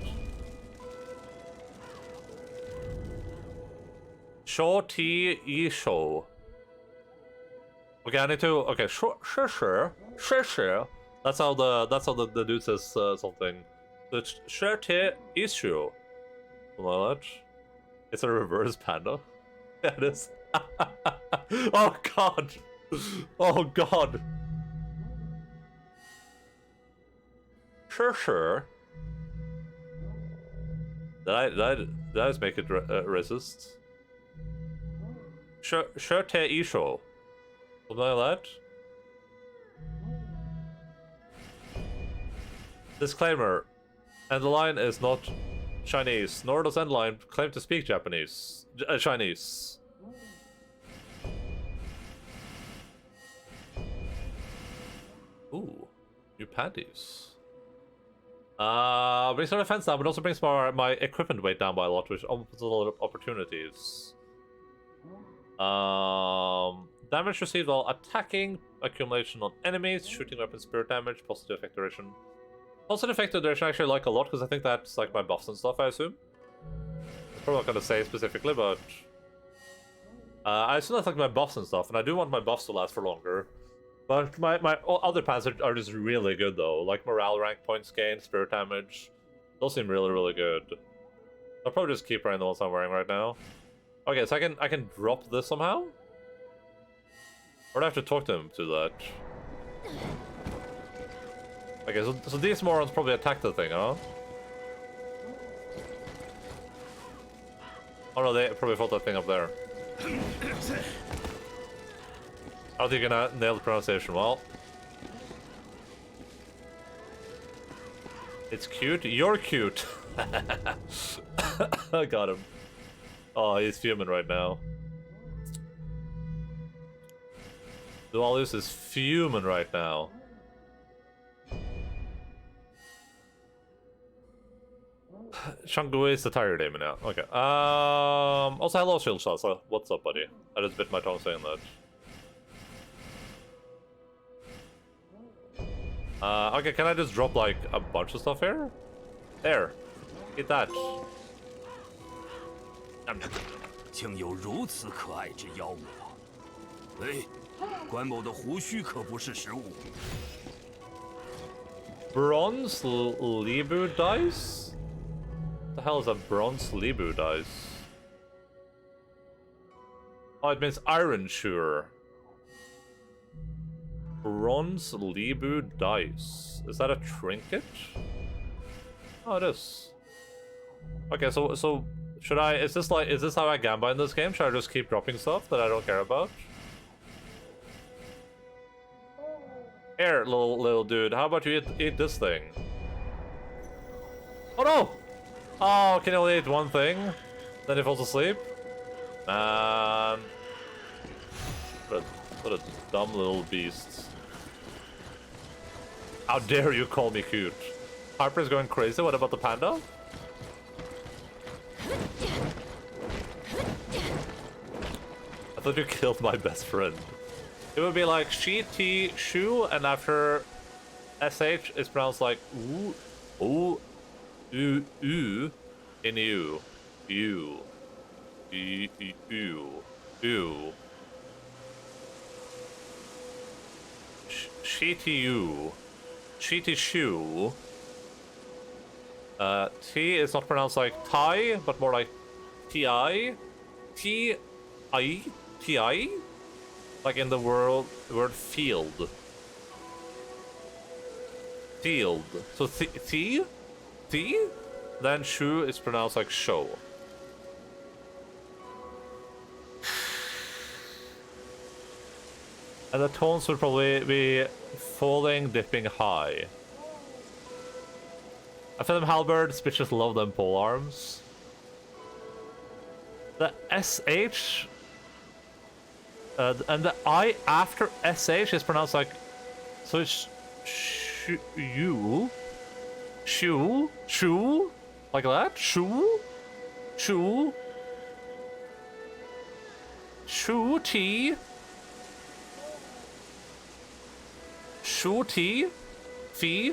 Shou Ti Yi Shou. Okay, I need to. Okay, sure. That's how the dude says something. The Sherte issue. What? It's a reverse panda. Yeah, it is. Oh god. Oh god. Sure. Did I just make it resist? Sherte issue. Something like that. Disclaimer. Endaline is not Chinese, nor does Endaline claim to speak Japanese. Chinese. Ooh, new panties. Brings our defense down, but also brings my equipment weight down by a lot, which opens a lot of opportunities. Damage received while attacking, accumulation on enemies, shooting weapon spirit damage, positive effect duration. Positive effect duration I actually like a lot because I think that's like my buffs and stuff, I assume. I'm probably not gonna say specifically, but I assume that's like my buffs and stuff, and I do want my buffs to last for longer. But my other pants are just really good though, like morale rank points gained, spirit damage. Those seem really good. I'll probably just keep wearing the ones I'm wearing right now. Okay, so I can drop this somehow? Or do I have to talk to him to that? Okay, so these morons probably attacked the thing, huh? Oh no, they probably fought that thing up there. How are you gonna nail the pronunciation? Well, it's cute. You're cute. I got him. Oh, he's fuming right now. Dualius is fuming right now. Shangui is the tired demon now. Okay. Also, hello, Shield Shot. So, what's up, buddy? I just bit my tongue saying that. Okay, can I just drop like a bunch of stuff here? There. Eat that. 竟有如此可爱之妖魔。喂，关某的胡须可不是食物。 Bronze Libu dice? What the hell is a bronze Libu dice? Oh, it means iron sure. Bronze Libu dice. Is that a trinket? Oh, it is. Okay, so should I? Is this how I gamba in this game? Should I just keep dropping stuff that I don't care about? Here, little dude. How about you eat this thing? Oh no! Oh, can you only eat one thing? Then he falls asleep? Man. What a dumb little beast. How dare you call me cute? Harper's going crazy. What about the panda? I thought you killed my best friend. It would be like she, T, shu, and after SH is pronounced like ooh, ooh, ooh, ooh, in you, you, you, you. She, T, you, she, T, shu. T is not pronounced like Thai, but more like T-I. T-I? T-I? Like in the word field. Field. So T? T? Then shu is pronounced like show. And the tones would probably be falling, dipping high. I feel them halberds, bitches love them pole arms. The SH and the I after SH is pronounced like, so it's you, shu, like that, shu, T, fee,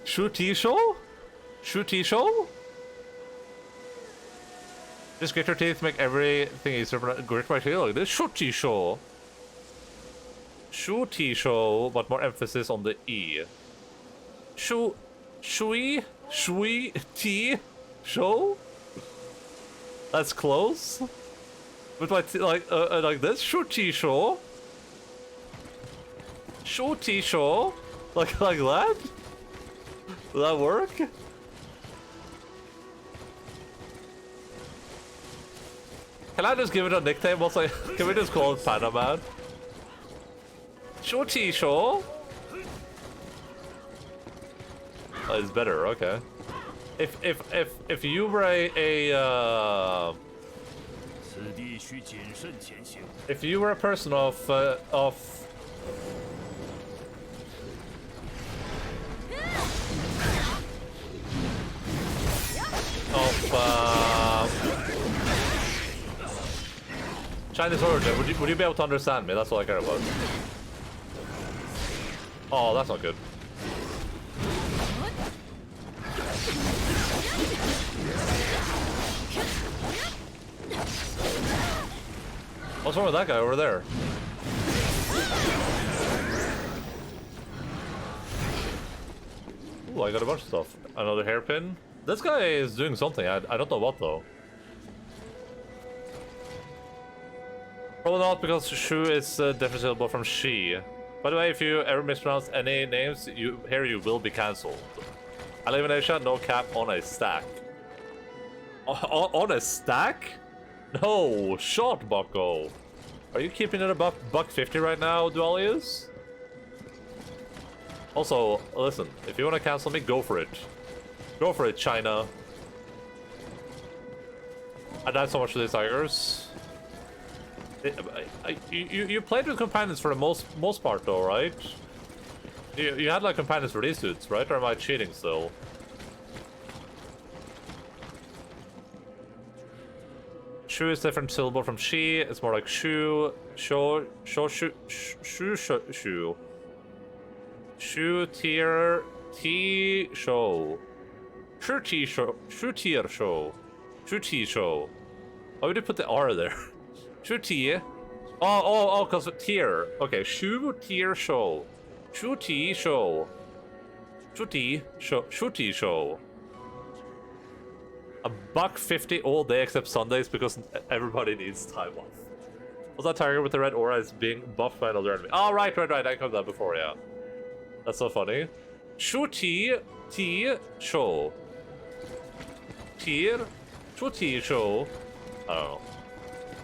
shuti show. Just grit your teeth, make everything easier. Grit my teeth like this. Shuti show, but more emphasis on the E. Shui, T, show. That's close. With my like this. Shuti show. Like that. Will that work? Can I just give it a nickname? Also, can we just call it Panda Man? Shorty Shaw? Oh, it's better, okay. If you were if you were a person of Chinese origin, would you be able to understand me? That's all I care about. Oh, that's not good. What's wrong with that guy over there? Ooh, I got a bunch of stuff. Another hairpin. This guy is doing something. I don't know what though. Probably not, because shu is differentiable from she. By the way, if you ever mispronounce any names, you will be cancelled. I live in Asia, no cap on a stack. On a stack? No, shot, bucko. Are you keeping it above $1.50 right now, Dualius? Also, listen, if you want to cancel me, go for it. Go for it, China. I died so much to these tigers. You played with companions for the most part though, right? You had like companions for these dudes, right? Or am I cheating still? Shu is different syllable from she. It's more like shu, shu, shu. Shu tier T show. Shu T show. Shu tier show. Shu T show. Why would you put the R there? Shu T. Oh, cause tier. Okay, Shu tier show. Shu T show. Shu T show. Shu T show. $1.50 all day except Sundays because everybody needs time off. Was that tiger with the red aura is being buffed by another enemy? Oh, right. I covered that before, yeah. That's so funny. Shu T show. Tier? Shu T show. I don't know.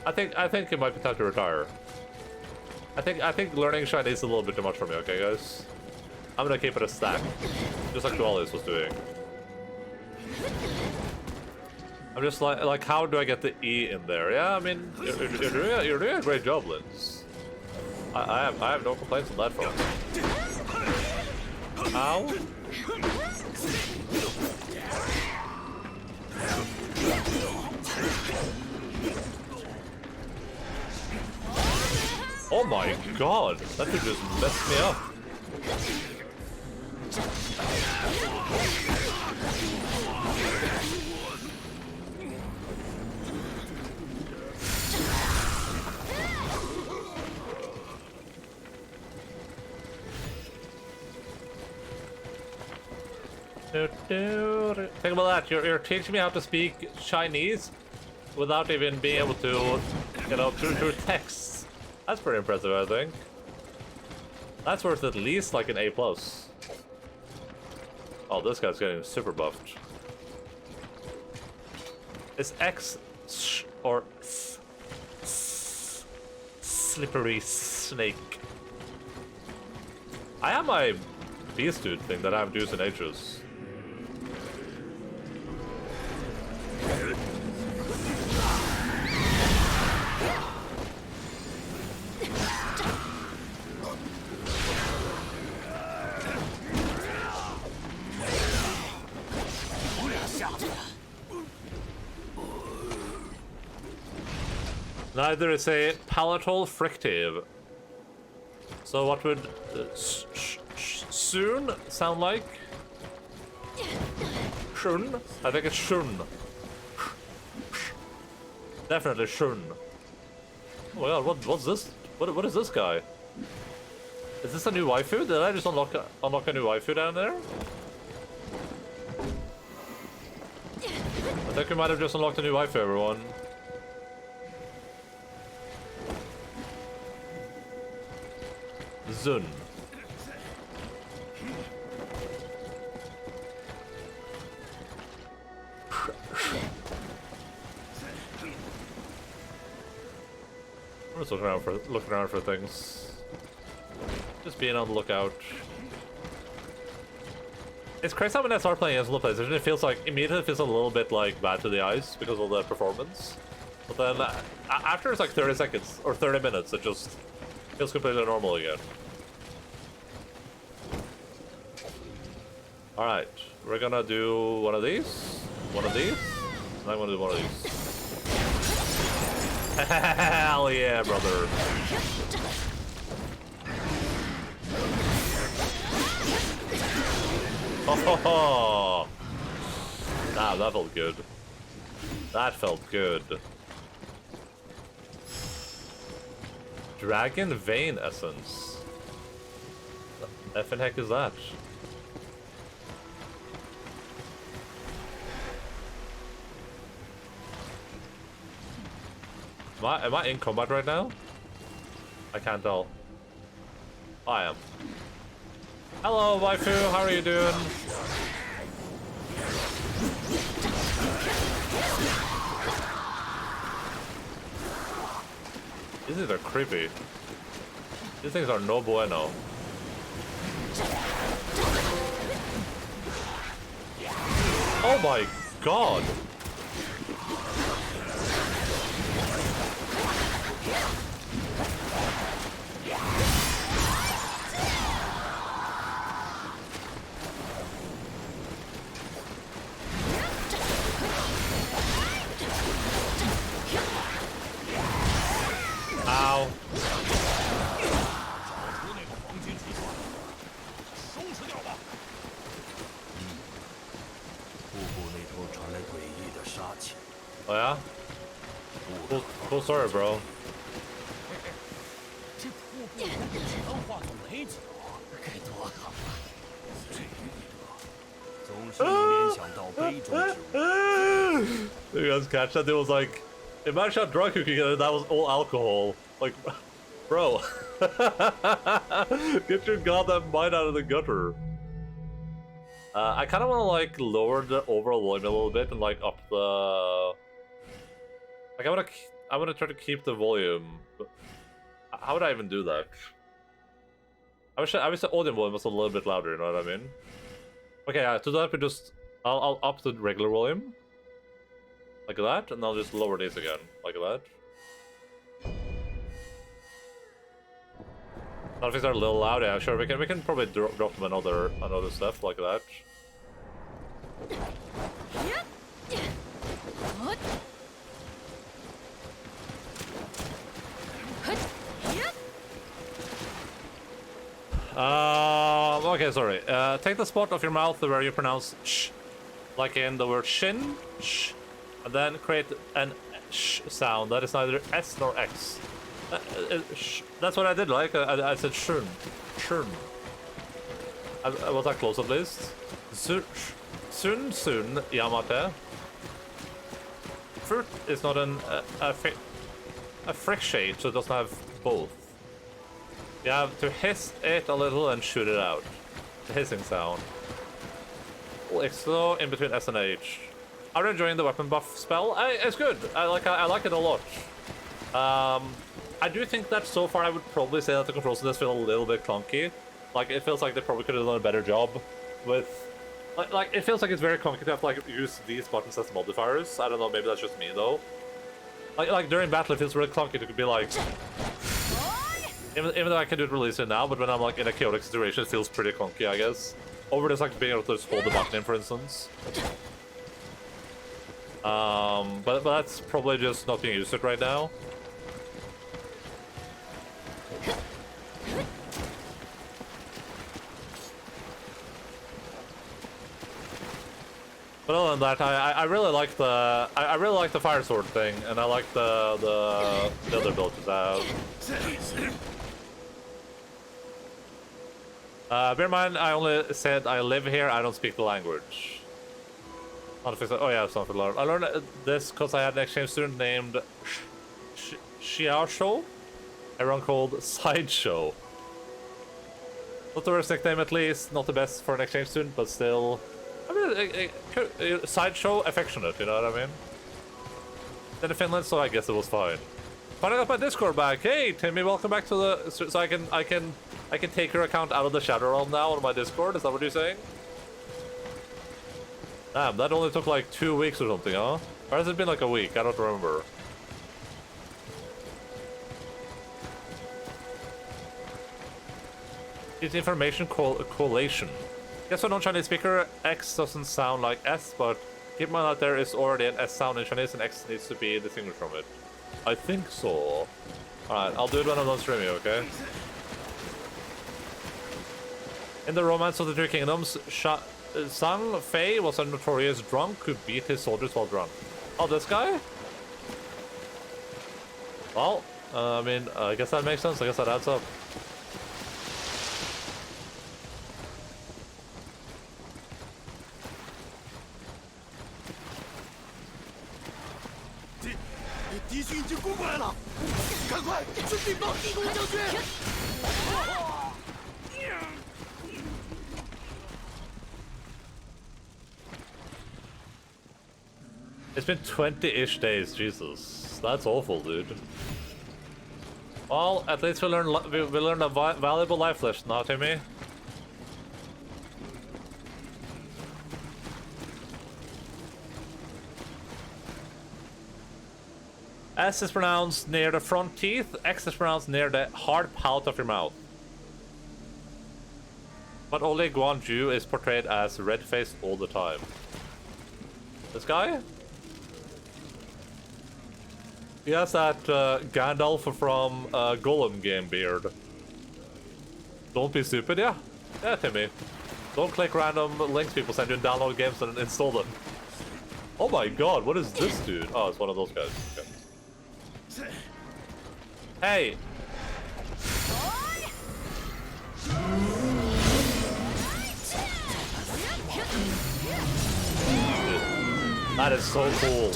I think it might be time to retire. I think learning Chinese is a little bit too much for me, okay guys? I'm gonna keep it a stack. Just like Dualis was doing. I'm just like, how do I get the E in there? Yeah, I mean, you're doing a great job, Linz. I have no complaints on that front. Ow. Oh my god, that dude just messed me up. Think about that. You're teaching me how to speak Chinese without even being able to, you know, through texts. That's pretty impressive, I think. That's worth at least like an A+. Oh, this guy's getting super buffed. Is X or slippery snake? I have my beast dude thing that I haven't used in ages. Neither is a palatal frictive. So what would soon sound like? Shun? I think it's shun. Definitely shun. Oh my god, what's this? What is this guy? Is this a new waifu? Did I just unlock a new waifu down there? I think we might have just unlocked a new waifu, everyone. Zun. I'm just looking around for things. Just being on the lookout. It's crazy how when I start playing as the PlayStation, it feels like immediately feels a little bit like bad to the eyes because of the performance. But then after it's like 30 seconds or 30 minutes, it just feels completely normal again. Alright, we're gonna do one of these, and I'm gonna do one of these. Hell yeah, brother. Oh, nah, that felt good. That felt good. Dragon Vein Essence. What the heck is that? Am I in combat right now? I can't tell. I am. Hello, waifu. How are you doing? These things are creepy. These things are no bueno. Oh my god! Oh yeah? Cool story, bro. 这瀑布能化作美酒，该多好啊！这个总是能联想到杯中之物。 You guys catch that? It was like, imagine how drunk you could get, and that was all alcohol. Like, bro, get your goddamn mind out of the gutter. I kind of want to like lower the overall volume a little bit and like up the. Like I wanna try to keep the volume. But how would I even do that? I wish the audio volume was a little bit louder. You know what I mean? Okay, yeah. To that we just I'll up the regular volume. Like that, and I'll just lower these again, like that. Now if these are a little loud, yeah, sure, we can probably drop them another step like that. Okay, sorry. Take the spot of your mouth where you pronounce sh, like in the word shin, sh. And then create an sh sound that is neither S nor X. That's what I did, like, I said shun. Shun. Was that close at least? Sun Yamate. Fruit is not a frick shade, so it doesn't have both. You have to hiss it a little and shoot it out. The hissing sound. It's slow in between S and H. Are you enjoying the weapon buff spell? It's good. I like it a lot. I do think that so far I would probably say that the controls in this feel a little bit clunky. Like it feels like they probably could have done a better job with. Like it feels like it's very clunky to have to like use these buttons as modifiers. I don't know. Maybe that's just me though. Like during battle it feels really clunky. It could be like. Even though I can do it really easily now, but when I'm like in a chaotic situation, it feels pretty clunky, I guess. Over just like being able to just hold the button in, for instance. But that's probably just not being used to it right now. But other than that, I really like the I really like the fire sword thing, and I like the other abilities I have. Bear in mind, I only said I live here. I don't speak the language. Oh yeah, it's not for learn. I learned this because I had an exchange student named Xiaosho, everyone called Sideshow. Not the worst nickname, at least. Not the best for an exchange student, but still. I mean, Sideshow affectionate. You know what I mean? Then in Finland, so I guess it was fine. Finally got my Discord back. Hey, Timmy, welcome back to the. So I can take your account out of the Shadow Realm now on my Discord. Is that what you're saying? Damn, that only took like 2 weeks or something, huh? Or has it been like a week? I don't remember. It's information collation. Guess for non-Chinese speaker, X doesn't sound like S, but keep in mind that there is already an S sound in Chinese and X needs to be distinguished from it. I think so. Alright, I'll do it when I'm done streaming, okay? In the Romance of the Three Kingdoms, Zhang Fei was a notorious drunk who beat his soldiers while drunk. Oh, this guy? Well, I mean, I guess that makes sense. I guess that adds up. It's been 20-ish days, Jesus. That's awful, dude. Well, at least we learned a valuable life lesson now, Timmy. S is pronounced near the front teeth, X is pronounced near the hard palate of your mouth. But only Guanju is portrayed as red-faced all the time. This guy? He has that Gandalf from Gollum game beard. Don't be stupid, yeah? Yeah, Timmy. Don't click random links people send you and download games and install them. Oh my god, what is this dude? Oh, it's one of those guys. Okay. Hey! Dude, that is so cool.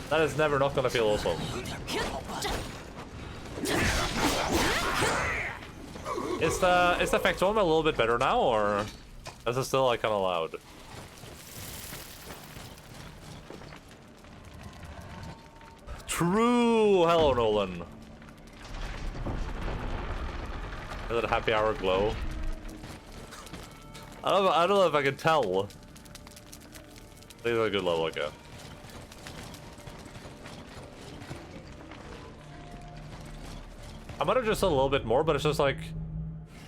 That is never not gonna feel awesome. Is the Factome a little bit better now, or is it still like kind of loud? True. Hello, Nolan. Is it a happy hour glow? I don't know if I can tell. These are a good level, okay. I might have just a little bit more, but it's just like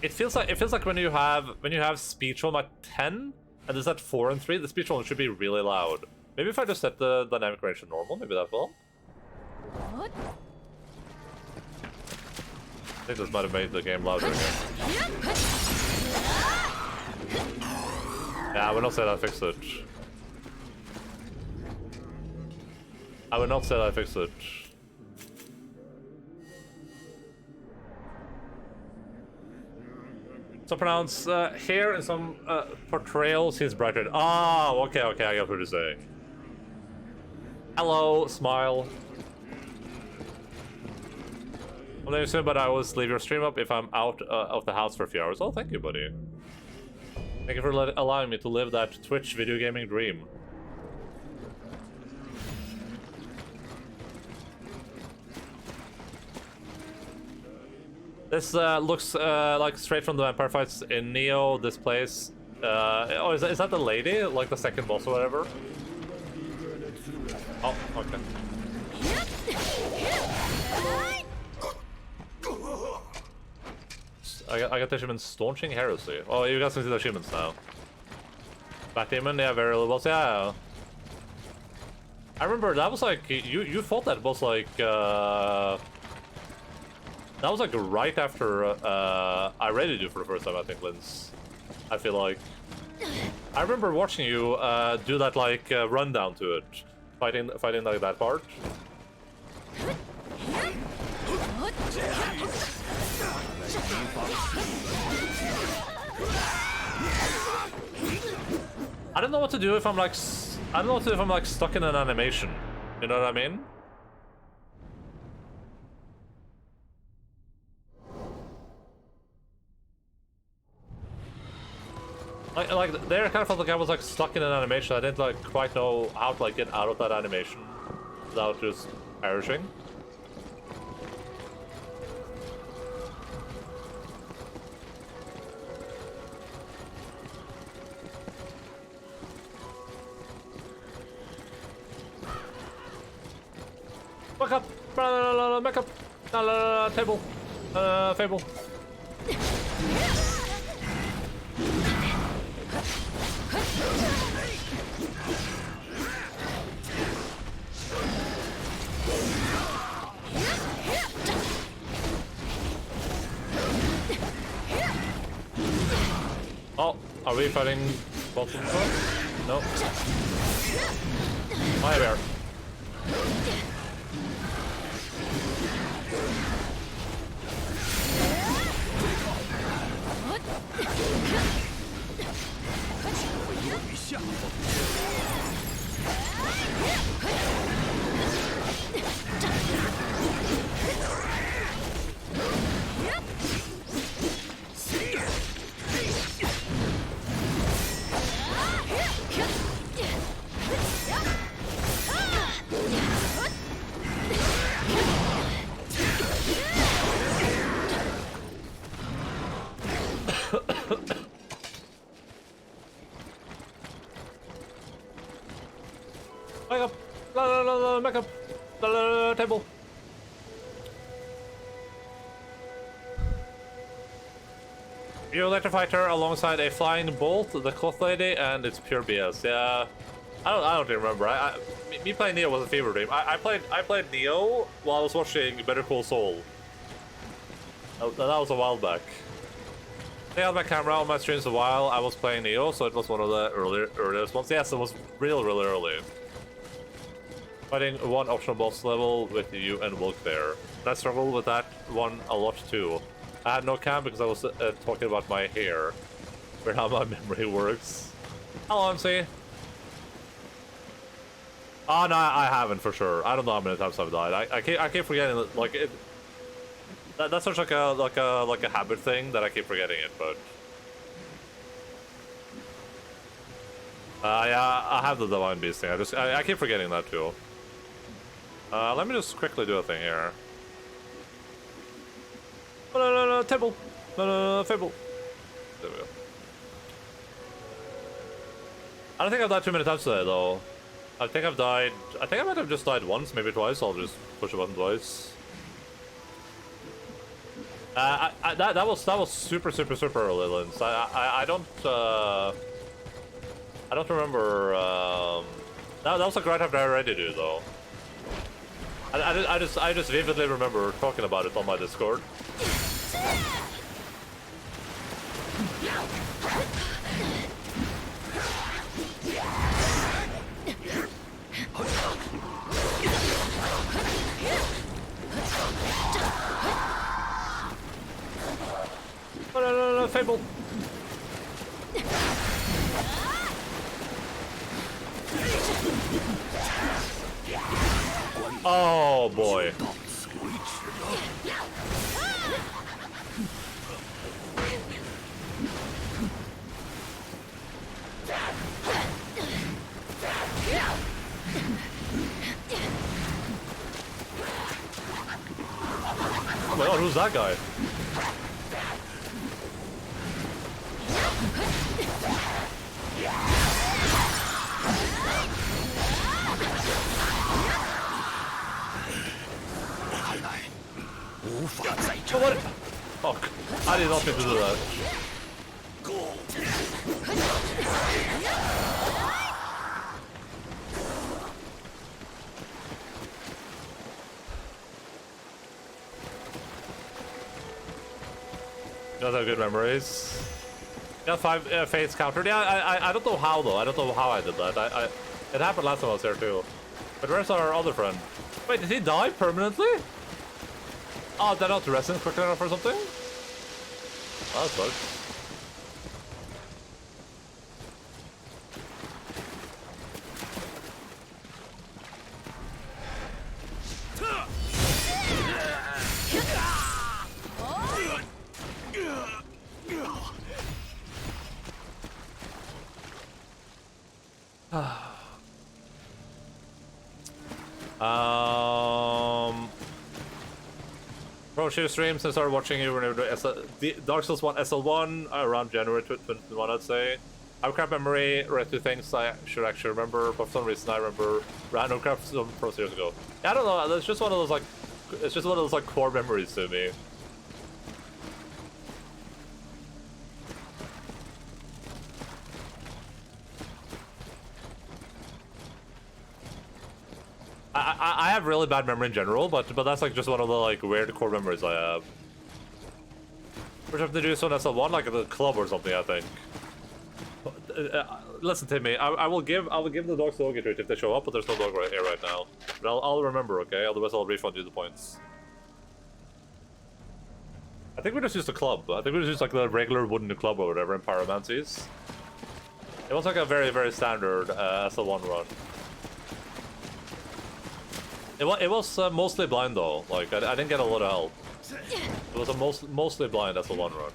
it feels like when you have speech on at 10 and there's at 4 and 3, the speech on should be really loud. Maybe if I just set the dynamic range to normal, maybe that will. What? I think this might have made the game louder again. Yeah, I would not say that I fixed it. I would not say that I fixed it. So pronounce here in some portrayals he's brighter. Oh, okay, I got what you're saying. Hello, smile. Well, then soon, but I always leave your stream up if I'm out of the house for a few hours. Oh, thank you, buddy. Thank you for allowing me to live that Twitch video gaming dream. This looks like straight from the vampire fights in Neo, this place. Oh, is that the lady? Like the second boss or whatever? Oh, okay. I got the achievement Staunching Heresy. Oh, you guys can see the achievements now. Bat Demon, yeah, very little boss, yeah. I remember that was like, you fought that boss like, that was like right after I raided you for the first time, I think, Linz. I feel like. I remember watching you do that like rundown to it. Fighting like that part. I don't know what to do if I'm like stuck in an animation. You know what I mean? Like there, I kind of felt like I was like stuck in an animation. I didn't like quite know how to like get out of that animation without just perishing. Back up! Back up! Table! Fable! Oh, are we fighting both of them? No. Hi, bear. Back up! Back up! Table! You let her fight her alongside a flying bolt, the cloth lady, and it's pure BS. Yeah, I don't remember. Me playing Neo was a fever dream. I played Neo while I was watching Better Call Saul. That was a while back. I had my camera on my streams a while. I was playing Neo, so it was one of the earliest ones. Yes, it was really early. Fighting one optional boss level with you and Wolk there. And I struggled with that one a lot too. I had no cam because I was talking about my hair, or how my memory works. Hello, MC. Oh no, I haven't for sure. I don't know how many times I've died. I keep forgetting that, like it. That's such like a habit thing that I keep forgetting it, but yeah, I have the Divine Beast thing. I keep forgetting that too. Let me just quickly do a thing here. No, temple. No, fable. There we go. I don't think I've died too many times today though. I think I might have just died once, maybe twice. I'll just push a button twice. That was super early, Linz. I don't remember. That was a grind I already do though. I just vividly remember talking about it on my Discord. No, Fable. Oh boy. Oh my god, who's that guy? Oh, what? Fuck. I did not mean to do that. Those are good memories. Yeah, 5 fates countered. Yeah, I don't know how though. I don't know how I did that. It happened last time I was here too. But where's our other friend? Wait, did he die permanently? Oh, they're not resting quickly enough or something? Oh, that sucks. Approach your streams and start watching you when you do Dark Souls 1 SL1 around January 2021, I'd say. I have crap memory, read through things I should actually remember, but for some reason I remember random crap from years ago. Yeah, I don't know, it's just one of those like, core memories to me. I have really bad memory in general, but that's like just one of the like weird core memories I have. Which I have to do so on SL1, like at the club or something, I think. Listen to me. I will give the dogs the dog treat if they show up, but there's no dog right here right now. But I'll remember, okay? Otherwise I'll refund you the points. I think we just used the club. I think we just used like the regular wooden club or whatever in Pyromancies. It was like a very standard SL1 run. It was mostly blind though. Like I didn't get a lot of help. It was a mostly blind SL1 run.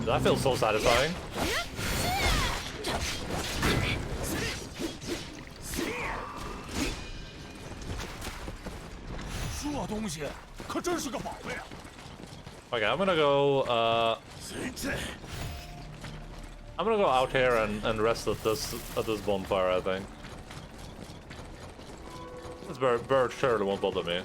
That feels so satisfying. 这东西可真是个宝贝啊！ Okay, I'm gonna go out here and rest at this bonfire, I think. This bird surely won't bother me.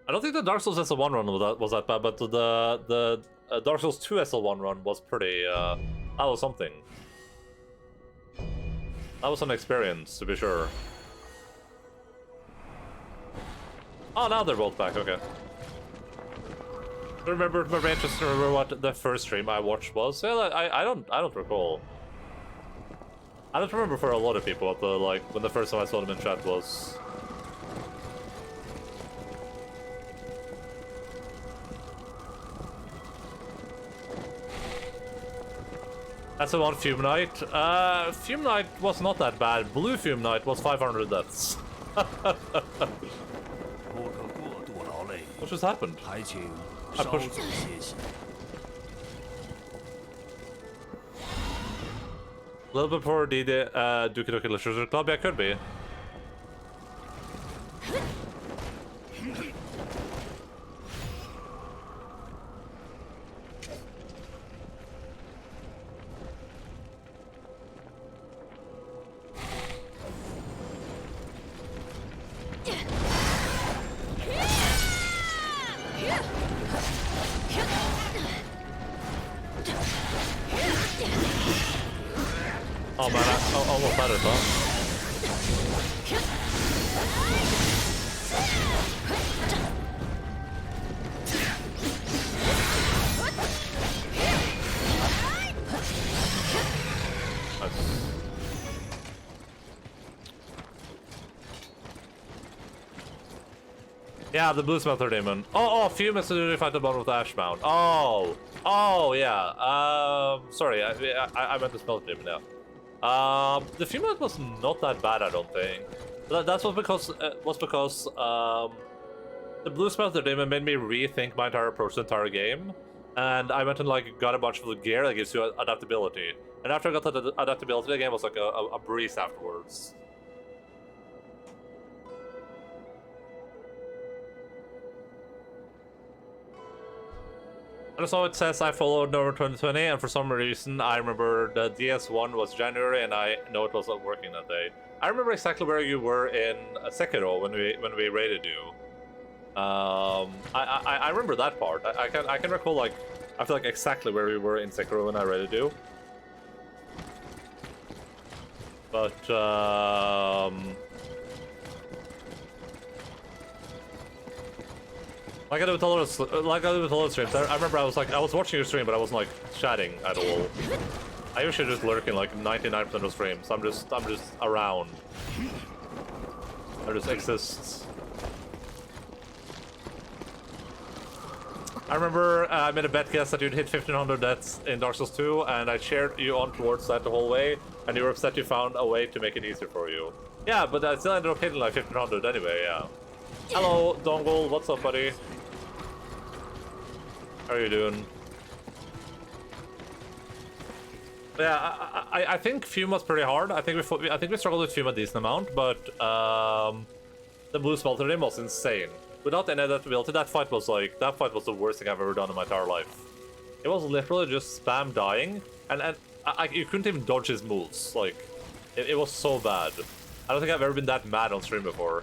I don't think the Dark Souls SL1 run was that bad, but the Dark Souls 2 SL1 run was pretty, that was something. That was an experience, to be sure. Oh, now they're both back, okay. Remember, very interesting to remember what the first stream I watched was. Yeah, I don't recall. I don't remember for a lot of people what the, like, when the first time I saw them in chat was. That's the one Fume Knight. Fume Knight was not that bad. Blue Fume Knight was 500 deaths. What just happened? I pushed. A little bit before the Duke Nukem Literature Club, yeah, could be. Oh man, I almost had it though. Yeah, the Blue Smelter Demon. Oh, Fume is to fight the bottom of the Ash Mount. Oh, yeah. Sorry, I meant the Smelter Demon, yeah. The Fume Mount was not that bad, I don't think. That's because the Blue Smelter Demon made me rethink my entire approach to the entire game, and I went and like got a bunch of the gear that gives you adaptability. And after I got the adaptability, the game was like a breeze afterwards. And so it says I followed November 2020, and for some reason I remember the DS1 was January, and I know it wasn't working that day. I remember exactly where you were in Sekiro when we raided you. I remember that part. I can recall like I feel like exactly where we were in Sekiro when I raided you. But like I do with all the streams, I remember I was watching your stream, but I wasn't like chatting at all. I usually just lurk in like 99% of streams. I'm just around. I just exist. I remember I made a bet guess that you'd hit 1500 deaths in Dark Souls 2, and I cheered you on towards that the whole way, and you were upset you found a way to make it easier for you. Yeah, but I still ended up hitting like 1500 anyway, yeah. Hello, Dongle, what's up, buddy? How are you doing? Yeah, I think Fume was pretty hard. I think we struggled with Fume a decent amount, but the Blue Smelter Demon was insane. Without any adaptability, that fight was the worst thing I've ever done in my entire life. It was literally just spam dying, and you couldn't even dodge his moves. Like, it was so bad. I don't think I've ever been that mad on stream before.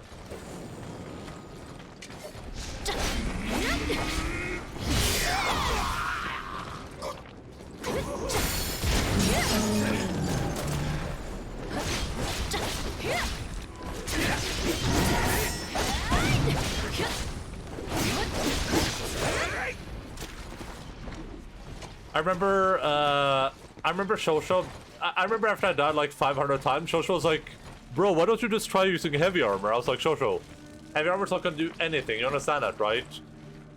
I remember Shosho. I remember after I died like 500 times, Shosho was like, "Bro, why don't you just try using heavy armor?" I was like, "Shosho, heavy armor's not gonna do anything. You understand that, right?"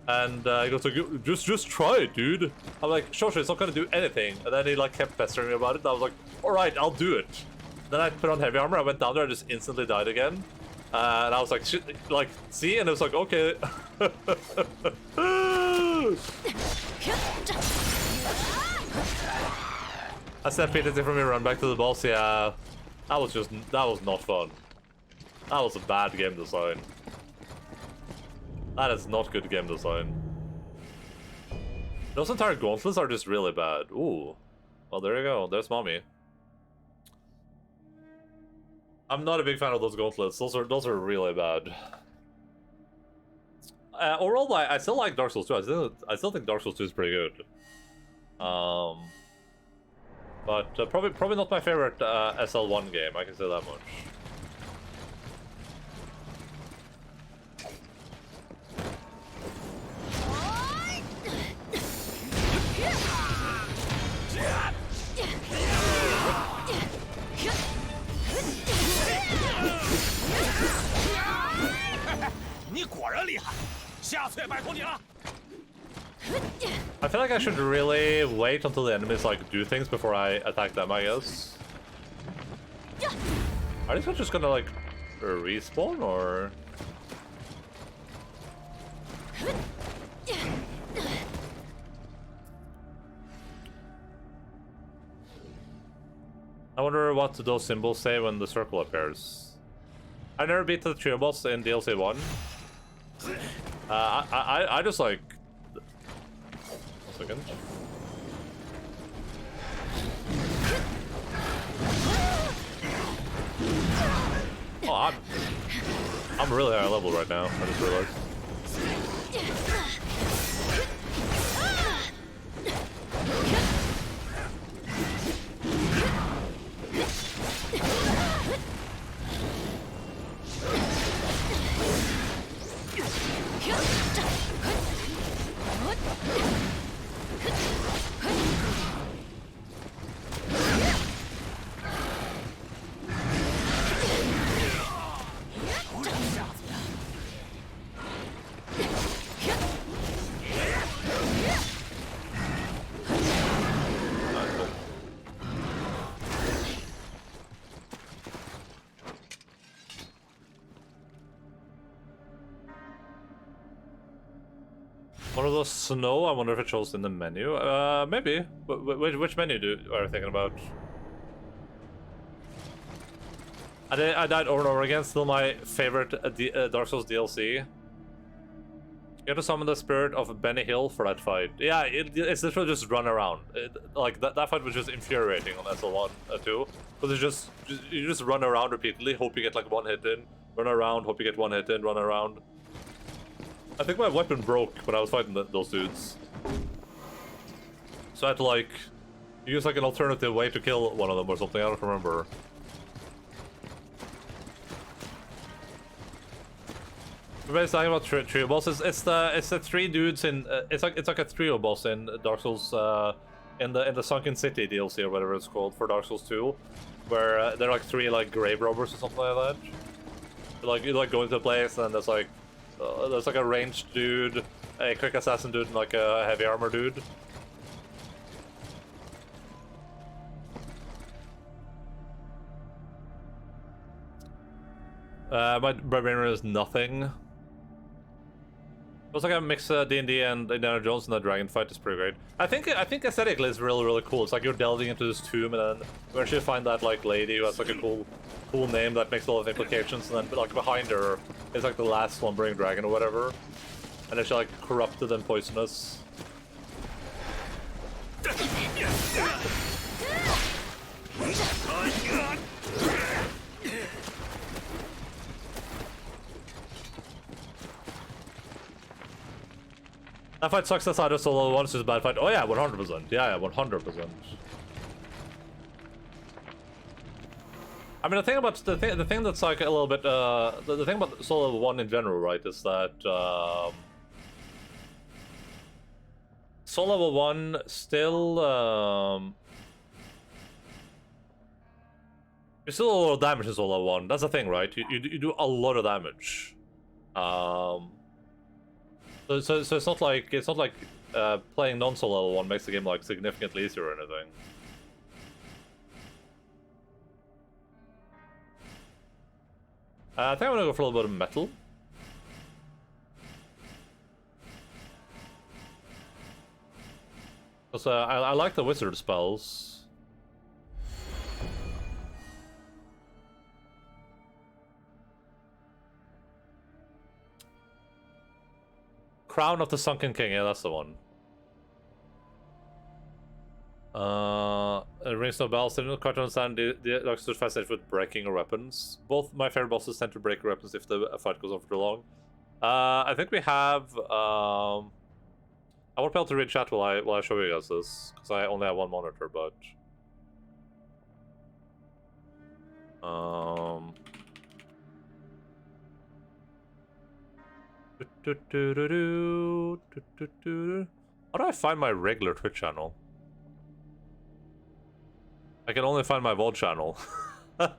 And he goes like, "Just try it, dude." I'm like, "Shosho, it's not gonna do anything." And then he like kept pestering me about it. And I was like, "All right, I'll do it." Then I put on heavy armor. I went down there. I just instantly died again. And I was like, "Shit, like, see?" And it was like, "Okay." I said Peter from me run back to the boss. Yeah, that was not fun. That was a bad game design. That is not good game design. Those entire gauntlets are just really bad. Ooh. Well, there you go. There's mommy. I'm not a big fan of those gauntlets. Those are really bad. Overall, I still like Dark Souls 2. I still think Dark Souls 2 is pretty good. But probably not my favorite SL1 game. I can say that much. I feel like I should really wait until the enemies like do things before I attack them, I guess. Are these just gonna like respawn or? I wonder what those symbols say when the circle appears. I never beat the trio boss in DLC 1. I just like... 1 second. Oh, I'm really high level right now, I just realized. One of those snow, I wonder if it shows in the menu. Maybe. Which menu are you thinking about? I died over and over again, still my favorite Dark Souls DLC. You have to summon the spirit of Benny Hill for that fight. Yeah, it's literally just run around. Like, that fight was just infuriating on SL1 too. Because you just run around repeatedly, hope you get like one hit in, run around, hope you get one hit in, run around. I think my weapon broke when I was fighting those dudes. So I had to like use like an alternative way to kill one of them or something, I don't remember. Everybody's talking about trio bosses. It's the 3 dudes in it's like a trio boss in Dark Souls in the Sunken City DLC or whatever it's called for Dark Souls 2, where they're like 3 like grave robbers or something like that. You go into a place and there's like a ranged dude, a quick assassin dude, and like a heavy armor dude. My barbarian is nothing. It was like a mix of D&D and Indiana Jones, and the dragon fight is pretty great. I think aesthetically it's really cool. It's like you're delving into this tomb, and then you actually find that like lady who has like a cool name that makes a lot of implications, and then like behind her is like the last slumbering dragon or whatever, and it's like corrupted and poisonous. That fight sucks aside of solo 1, so it's a bad fight. Oh yeah, 100%. Yeah, 100%. I mean, the thing that's like a little bit the thing about solo 1 in general, right, is that solo 1 still you still do a lot of damage in solo 1. That's the thing, right? You do a lot of damage. So it's not like playing non-solo 1 makes the game like significantly easier or anything. I think I'm gonna go for a little bit of metal. Because I like the wizard spells. Crown of the Sunken King, yeah, that's the one. It rings no bells. I didn't quite understand the Dark Souls fascinated with breaking weapons. Both my favorite bosses tend to break weapons if the fight goes on for too long. I think we have. I won't be able to read chat while I show you guys this because I only have one monitor, but. How do I find my regular Twitch channel? I can only find my VOD channel. I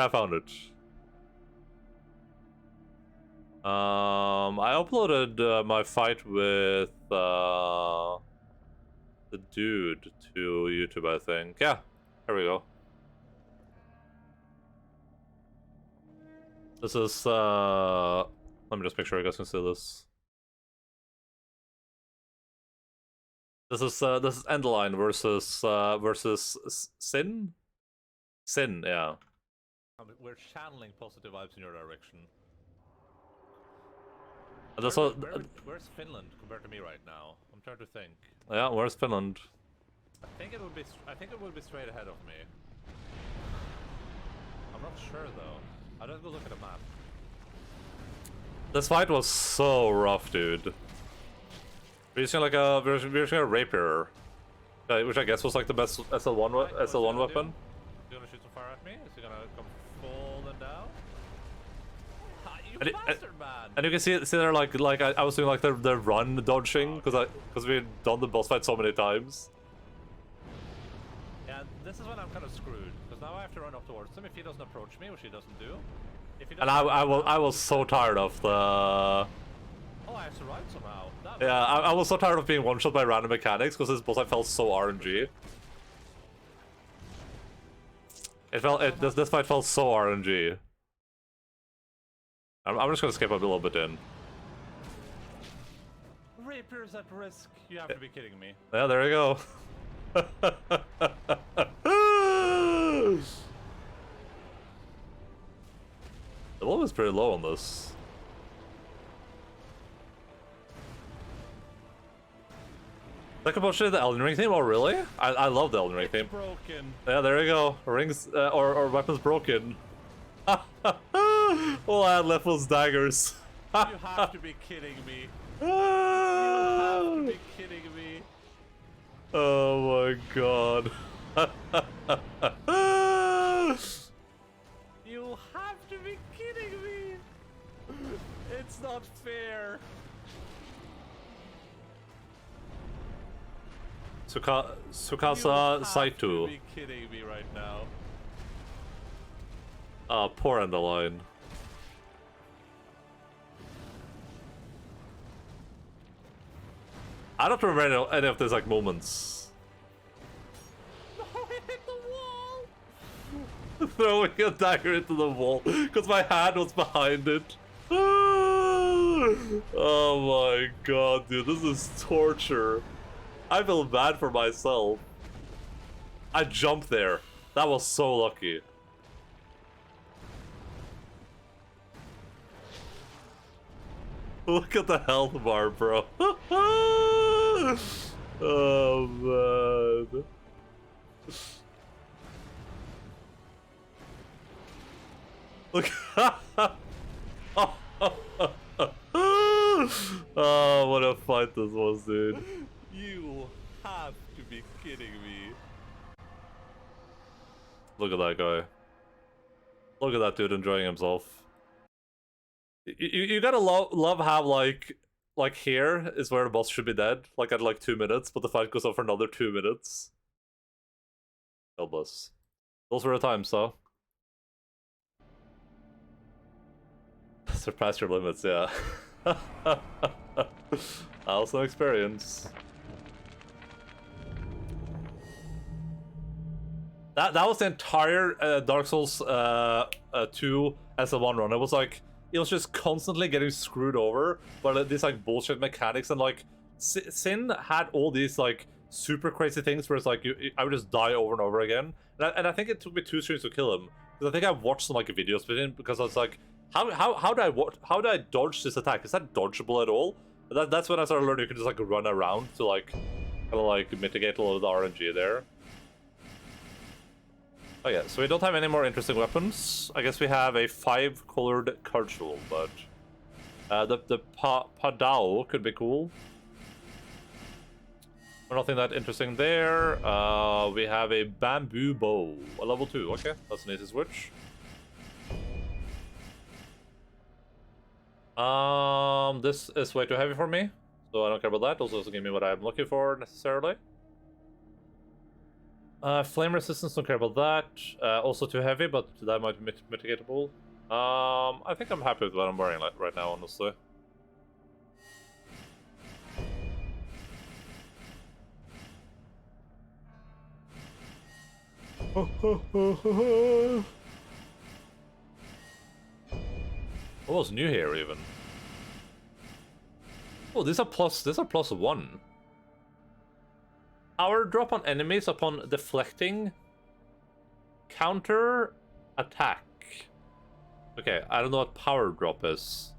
found it. I uploaded my fight with the dude to YouTube, I think. Yeah, here we go. This is let me just make sure you guys can see this. This is Endaline versus Sin? Sin, yeah. We're channeling positive vibes in your direction. And that's where's Finland compared to me right now? I'm trying to think. Yeah, where's Finland? I think it would be straight ahead of me. I'm not sure though. I'll just go look at the map. This fight was so rough, dude. We're using like a rapier, which I guess was like the best SL1 weapon. Is he gonna shoot so far at me? Is he gonna come falling down? You bastard, man! And you can see there like I was doing like the run dodging because we've done the boss fight so many times. Yeah, this is when I'm kind of screwed because now I have to run up towards him if he doesn't approach me, which he doesn't do. And I was so tired of the. Oh, I survived somehow. Yeah, I was so tired of being one-shot by random mechanics because this boss fight felt so RNG. This fight felt so RNG. I'm just gonna skip a little bit in. Rapier's at risk. You have to be kidding me. Yeah, there you go. The level is pretty low on this. Like about shit, the Elden Ring theme? Oh really? I love the Elden Ring theme. Broken. Yeah, there you go. Rings or weapons broken. All I had left was daggers. You have to be kidding me. You have to be kidding me. Oh my god. You have to be kidding me. It's not fair. Tsukasa Saito. You have to be kidding me right now. Poor Endaline. I don't remember any of these like moments. No, it hit the wall! Throwing a dagger into the wall because my hand was behind it. Oh my god, dude, this is torture. I feel bad for myself. I jumped there. That was so lucky. Look at the health bar, bro. Oh, man. Look. Oh, what a fight this was, dude. You have to be kidding me. Look at that guy. Look at that dude enjoying himself. You gotta love how like here is where the boss should be dead, like at like 2 minutes, but the fight goes on for another 2 minutes. Helpless. Those were the times, though. Surpass your limits, yeah. Also experience. That was the entire Dark Souls 2 SL1 run. It was like it was just constantly getting screwed over by these like bullshit mechanics, and like Sin had all these like super crazy things where it's like I would just die over and over again, and I think it took me 2 streams to kill him because I think I watched some like videos with him because I was like, how do I dodge this attack? Is that dodgeable at all? That's when I started learning you can just like run around to like kind of like mitigate a little of the RNG there. Okay, so we don't have any more interesting weapons. I guess we have a 5-colored cudgel, but the Padao could be cool. But nothing that interesting there. We have a bamboo bow, a level 2. Okay, that's an easy switch. This is way too heavy for me, so I don't care about that. Also doesn't give me what I'm looking for necessarily. Flame resistance, don't care about that. Also too heavy, but that might be mitigatable. I think I'm happy with what I'm wearing right now, honestly. What was new here even? Oh, these are +1. Power drop on enemies upon deflecting. Counter attack. Okay, I don't know what power drop is.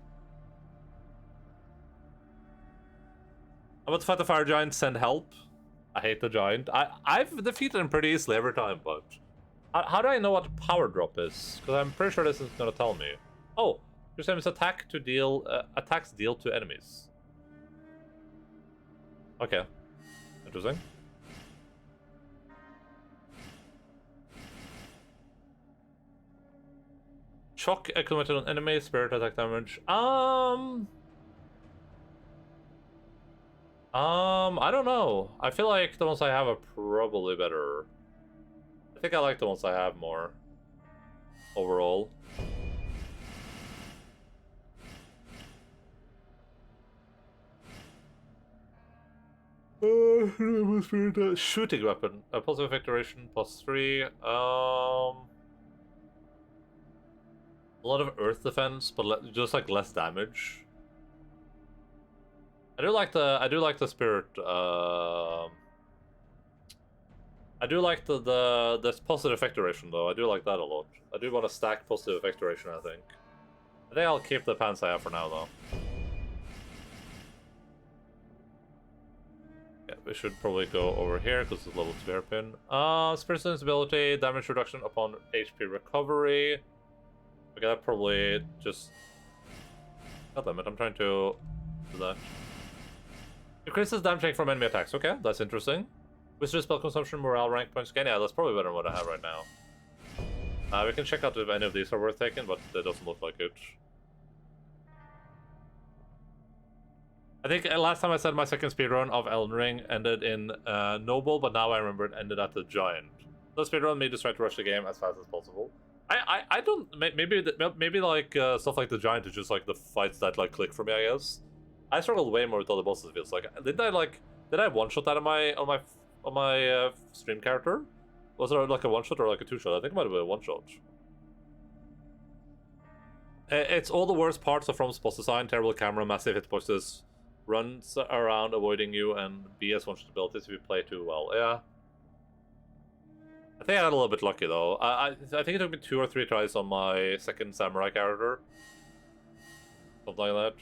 I'm about to fight the fire giant, send help. I hate the giant. I've defeated him pretty easily every time, but how do I know what power drop is? Because I'm pretty sure this is gonna tell me. Oh, your enemy's attack to deal attacks deal to enemies. Okay, interesting. Shock accumulated on enemy, spirit attack damage. I don't know. I feel like the ones I have are probably better. I think I like the ones I have more overall. Shooting weapon. A positive effect duration +3. A lot of earth defense, but just like less damage. I do like the spirit. I do like the positive effect duration though. I do like that a lot. I do want to stack positive effect duration. I think I'll keep the pants I have for now though. Yeah, we should probably go over here because it's level 2 hairpin. Spirit invincibility, damage reduction upon HP recovery. Okay, that probably just... God damn it, I'm trying to do that. Increases damage taken from enemy attacks. Okay, that's interesting. Wizard spell consumption, morale, rank points again. Yeah, that's probably better than what I have right now. We can check out if any of these are worth taking, but it doesn't look like it. I think last time I said my second speedrun of Elden Ring ended in Noble, but now I remember it ended at the Giant. The speedrun made us try to rush the game as fast as possible. I don't, maybe like stuff like the Giant is just like the fights that like click for me, I guess. I struggled way more with other bosses, it feels like. Did I one-shot that on my stream character? Was it like a one-shot or like a two-shot? I think it might have been a one-shot. It's all the worst parts of From's boss design, terrible camera, massive hitboxes, runs around avoiding you, and BS one-shot abilities if you play too well. Yeah. I think I got a little bit lucky though. I think it took me 2 or 3 tries on my second samurai character. Something like that.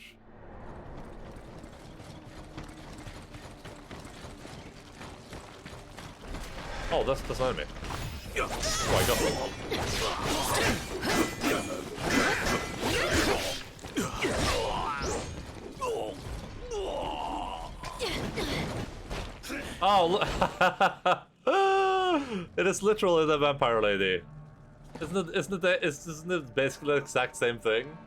Oh, that's an enemy. Oh, I got one. Oh, look. It is literally the vampire lady. Isn't it basically the exact same thing?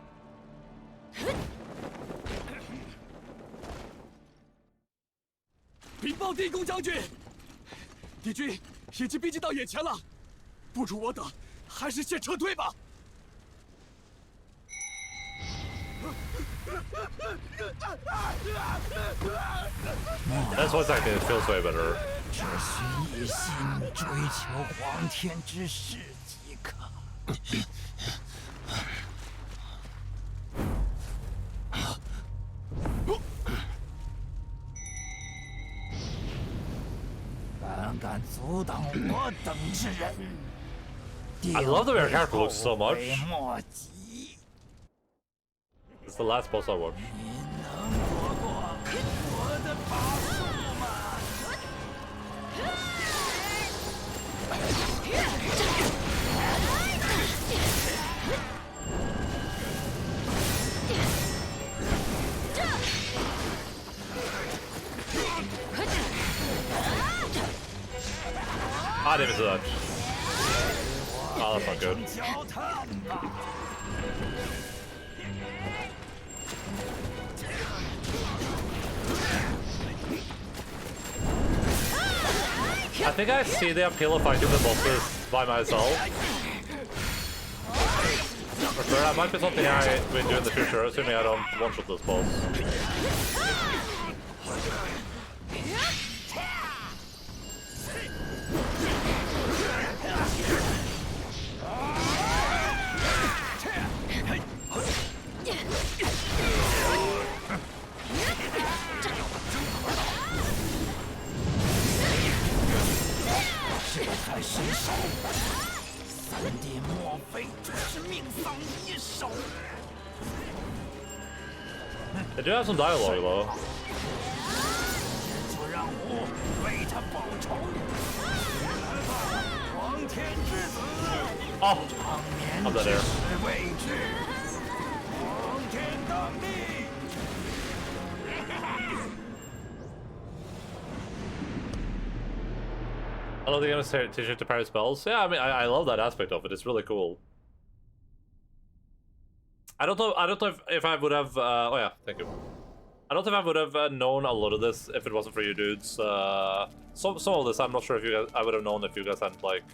禀报地宫将军，敌军已经逼近到眼前了，不如我等，还是先撤退吧。 That's what's acting. It feels way better. 只需一心追求皇天之事即可。敢阻挡我等之人， I love the way her character looks so much. 莫及。 It's the last boss I watched. 你能躲过我的法术吗？ I didn't even do that. Oh, that's not good. I think I see the appeal of fighting the bosses by myself. For sure, that might be something I will do in the future, assuming I don't one-shot this boss. They do have some dialogue though. Oh! I'm dead there. I love the game to teach you to parry spells. Yeah, I mean, I love that aspect of it. It's really cool. I don't know if I would have. Oh yeah, thank you. I don't think I would have known a lot of this if it wasn't for you dudes. Some of this I'm not sure if you guys. I would have known if you guys hadn't like,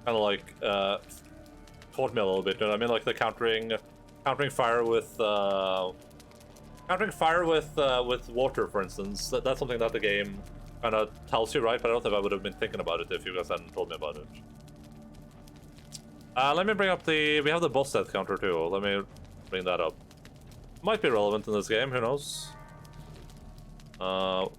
kind of like taught me a little bit. You know what I mean? Like the countering fire with with water, for instance. That's something that the game kind of tells you, right? But I don't think I would have been thinking about it if you guys hadn't told me about it. Let me bring up the. We have the boss death counter too. Let me bring that up. Might be relevant in this game. Who knows? Oh.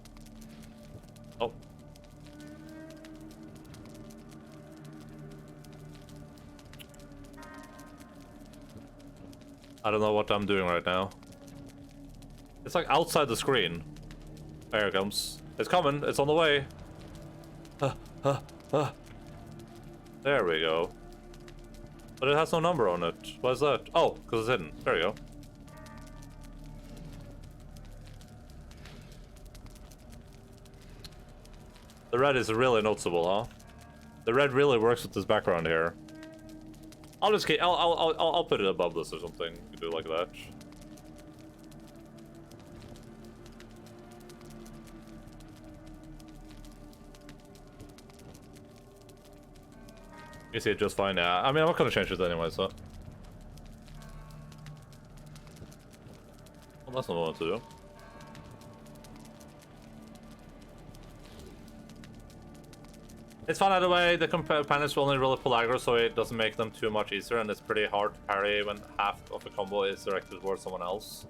I don't know what I'm doing right now. It's like outside the screen. There it comes. It's coming. It's on the way. There we go. But it has no number on it. What is that? Oh, because it's hidden. There we go. The red is really noticeable, huh? The red really works with this background here. I'll just keep. I'll put it above this or something. You can do like that. You see it just fine now. I mean, I'm not gonna change it anyway, so. Well, that's not what I want to do. It's fun either way. The companions will only really pull aggro, so it doesn't make them too much easier, and it's pretty hard to parry when half of a combo is directed towards someone else.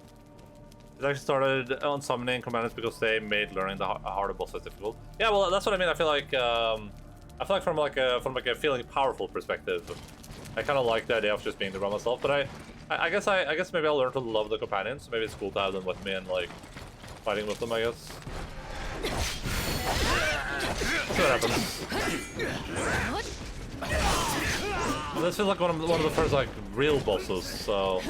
It actually started on summoning companions because they made learning the harder bosses difficult. Yeah, well, that's what I mean. I feel like from like a feeling powerful perspective, I kind of like the idea of just being the run myself. But I guess maybe I'll learn to love the companions. Maybe it's cool to have them with me and like fighting with them, I guess. See what happens. This feels like one of the first like real bosses, so.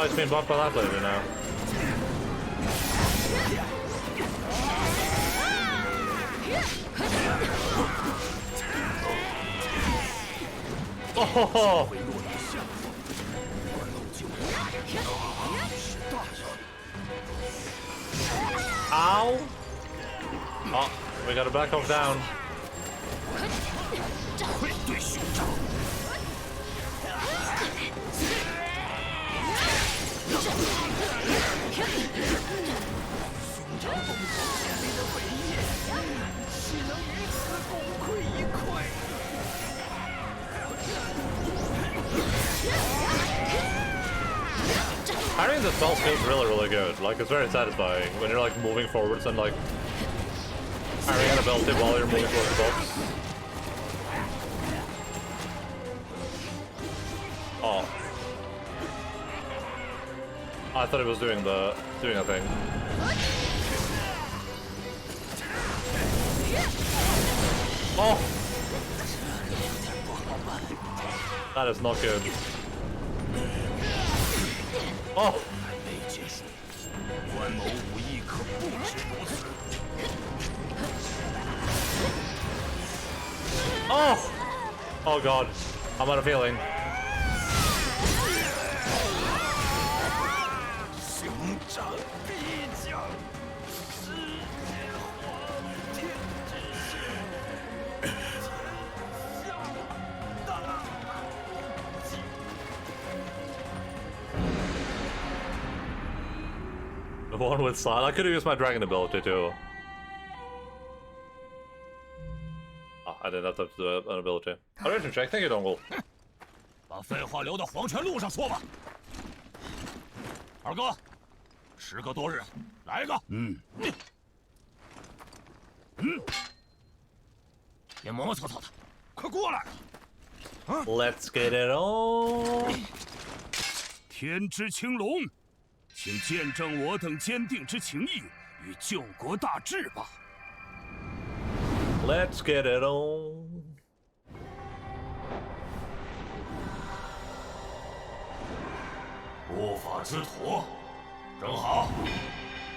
Oh, it's being blocked by that lady now. Oh! Ow! Oh, we gotta back off down. Parrying the spell feels really good. Like, it's very satisfying when you're like moving forwards and like parrying an ability while you're moving towards the box. Oh. I thought it was doing a thing. Oh! That is not good. Oh! Oh! Oh god. I'm out of feeling. The one with slide. I could have used my dragon ability too. Oh, I didn't have to do an ability. Iteration check. Thank you, Dongle. 把废话留到黄泉路上说吧。二哥，10个多日，来一个。别磨磨蹭蹭的，快过来！ Let's get it on. 天之青龙，请见证我等坚定之情谊与救国大志吧。 Let's get it on. 不法之徒，正好，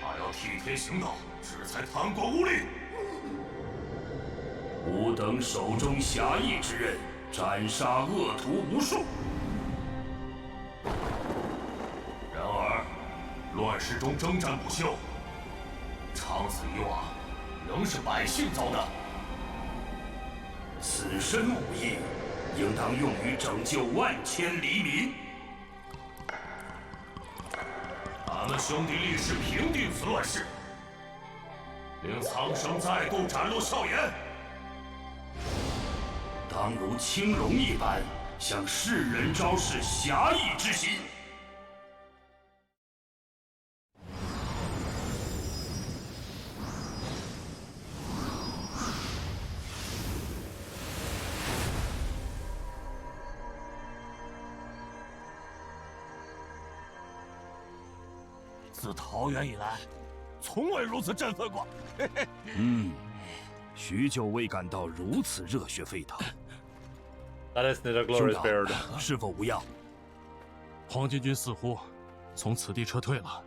他要替天行道，制裁贪国污吏。吾等手中侠义之刃，斩杀恶徒无数。然而，乱世中征战不休，长此以往，仍是百姓遭难。此身武艺，应当用于拯救万千黎民。 咱们兄弟立誓平定此乱世，令苍生再度展露笑颜。当如青龙一般，向世人昭示侠义之心。自桃园以来，从未如此振奋过。许久未感到如此热血沸腾。 That is the glorious beard. 是否无恙？黄巾军似乎从此地撤退了，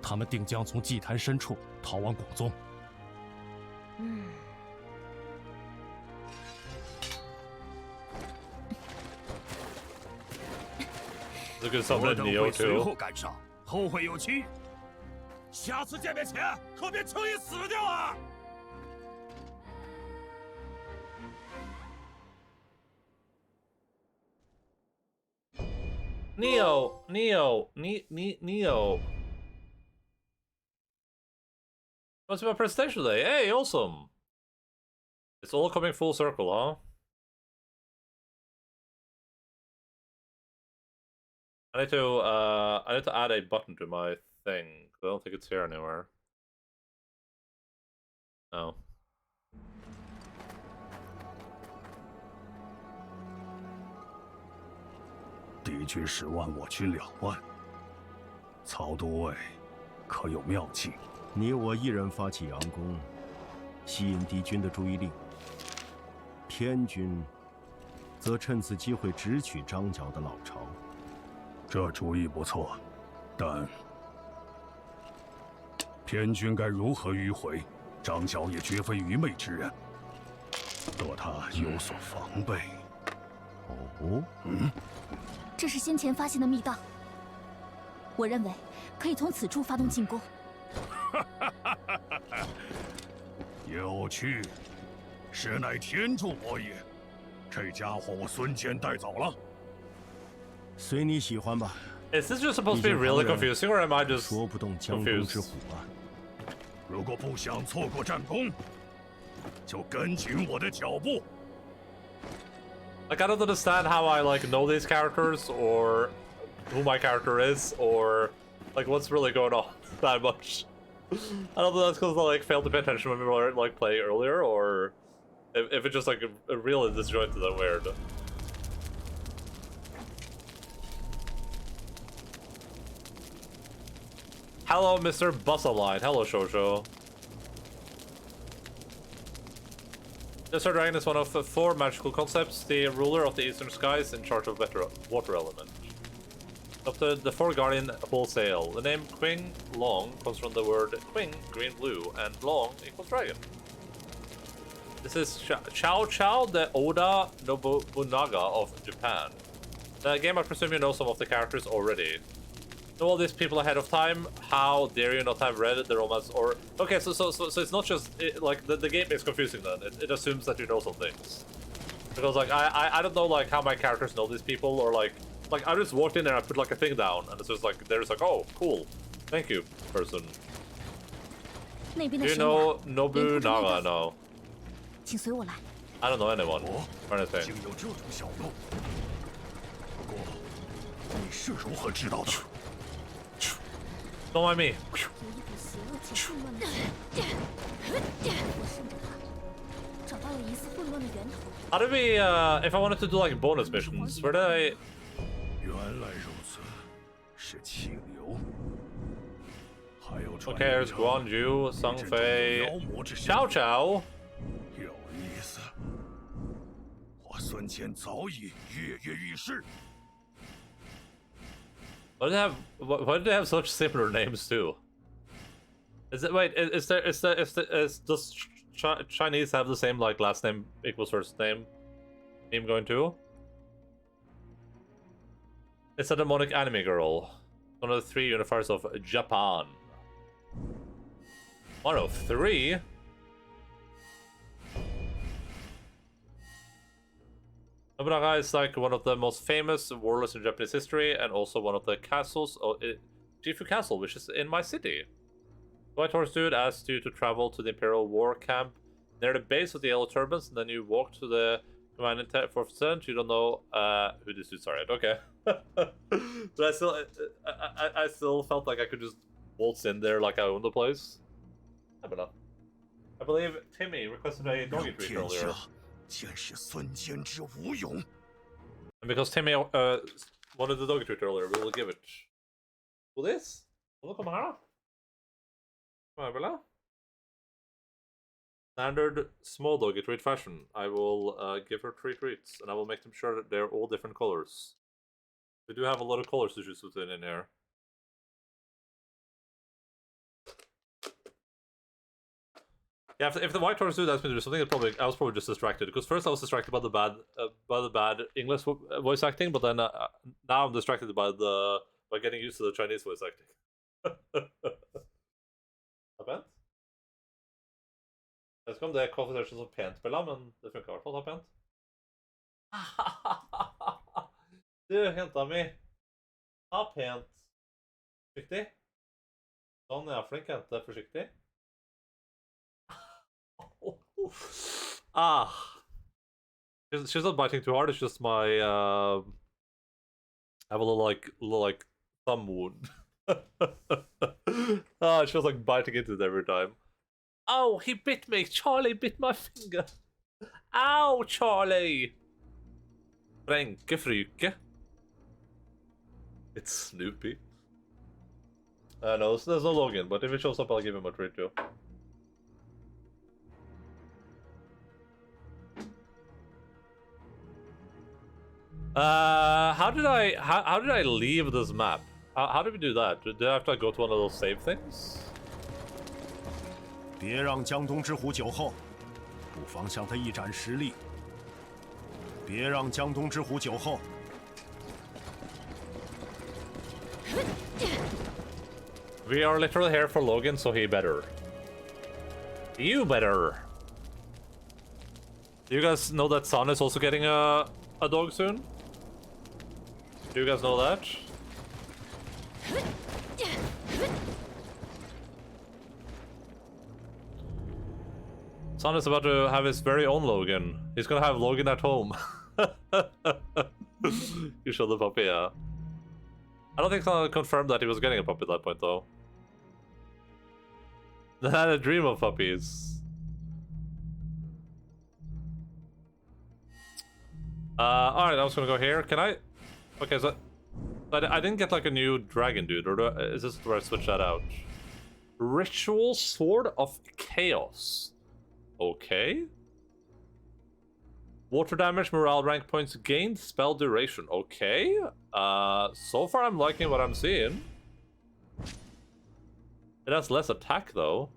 他们定将从祭坛深处逃往广宗。It's a good summon 我等 Neo 会随 too. 后赶上，后会有期。下次见面前可别轻易死掉啊！ Neo. What's my presentation today? Hey, awesome. It's all coming full circle, huh? I need to add a button to my thing. I don't think it's here anywhere. No. 敌军10万，我军2万。曹都尉可有妙计？你我一人发起佯攻，吸引敌军的注意力；偏军则趁此机会直取张角的老巢。这主意不错，但偏君该如何迂回？张角也绝非愚昧之人，若他有所防备。哦，这是先前发现的密道，我认为可以从此处发动进攻。有趣，实乃天助我也。这家伙我孙坚带走了。随你喜欢吧。 Is this just supposed to be really confusing, or am I just 说不动江东之虎啊！如果不想错过战功，就跟紧我的脚步。 Like, I don't understand how I like know these characters, or who my character is, or like what's really going on that much. I don't know if that's because I like failed to pay attention when we were like playing earlier, or if it's just like a really disjointed and weird. Hello, Mr. Bussaline. Hello, Shosho. Mr. Dragon is one of 4 magical concepts, the ruler of the eastern skies in charge of water element. Up to the 4 guardian wholesale. The name Qing Long comes from the word Qing, green blue, and Long equals dragon. This is Chao Chao, the Oda Nobunaga of Japan. The game, I presume you know some of the characters already. Know all these people ahead of time. How dare you not have read the romance or... Okay, so it's not just... like, the game is confusing then. It assumes that you know some things. Because, like, I don't know, like, how my characters know these people, or, like, I just walked in there and I put, like, a thing down, and it's just, like, they're just like, oh, cool. Thank you, person. Do you know Nobunaga? No. 请随我来。 I don't know anyone or anything. 竟有这种小路。不过，你是如何知道的？ Don't mind me. 有一股邪恶且混乱的气。我顺着它，找到了疑似混乱的源头。 How do we, if I wanted to do, like, bonus missions, where did I... 原来如此，是气流。还有传 Okay, there's Guanju, Sangfei, Chao Chao. 有意思，我孙坚早已跃跃欲试。 Why do they have such similar names too? Is it wait? Does Chinese have the same like last name equals first name? Name going too? It's a demonic anime girl, one of the 3 unifiers of Japan. 1 of 3. Nobunaga is like one of the most famous warlords in Japanese history, and also one of the castles of Jifu Castle, which is in my city. The White Horse Dude asked you to travel to the Imperial War Camp near the base of the Yellow Turbans, and then you walk to the commanding 4th. You don't know who these dudes are yet. Okay. But I still felt like I could just waltz in there like I own the place. I don't know. I believe Timmy requested a doggy treat earlier. 见识孙坚之无勇。 And because Timmy wanted the doggy treat earlier, we will give it. Will this? Will come here? Standard small doggy treat fashion. I will give her 3 treats, and I will make them sure that they're all different colors. We do have a lot of colors to choose between in here. Yeah, if the White Horse Dude asked me to do something, I was probably just distracted. Because first I was distracted by the bad English voice acting, but then now I'm distracted by getting used to the Chinese voice acting. Har pent? Jeg vet ikke om det er kvalifikasjon som pent spiller, men det funker I hvert fall. Ha pent. Du, jenta mi. Ha pent. Forsiktig. Sånn, ja, flink jente. Forsiktig. She's not biting too hard. It's just my I have a little like thumb wound. She was like biting into it every time. Oh, he bit me. Charlie bit my finger. Ow, Charlie. Frenkefryke. It's Snoopy. No, there's no login, but if it shows up, I'll give him a treat too. How did I leave this map? How did we do that? Did I have to go to one of those save things? 别让江东之虎久候，不妨向他一展实力。别让江东之虎久候。 We are literally here for Logan, so he better. You better. Do you guys know that Son is also getting a dog soon? Do you guys know that? Son is about to have his very own Logan. He's gonna have Logan at home. You showed the puppy, yeah. I don't think Son confirmed that he was getting a puppy at that point, though. They had a dream of puppies. Alright, I was gonna go here. Can I... Okay, so... I didn't get like a new dragon dude, or is this where I switch that out? Ritual Sword of Chaos. Okay. Water damage, morale, rank points gained, spell duration. Okay. So far I'm liking what I'm seeing. It has less attack though.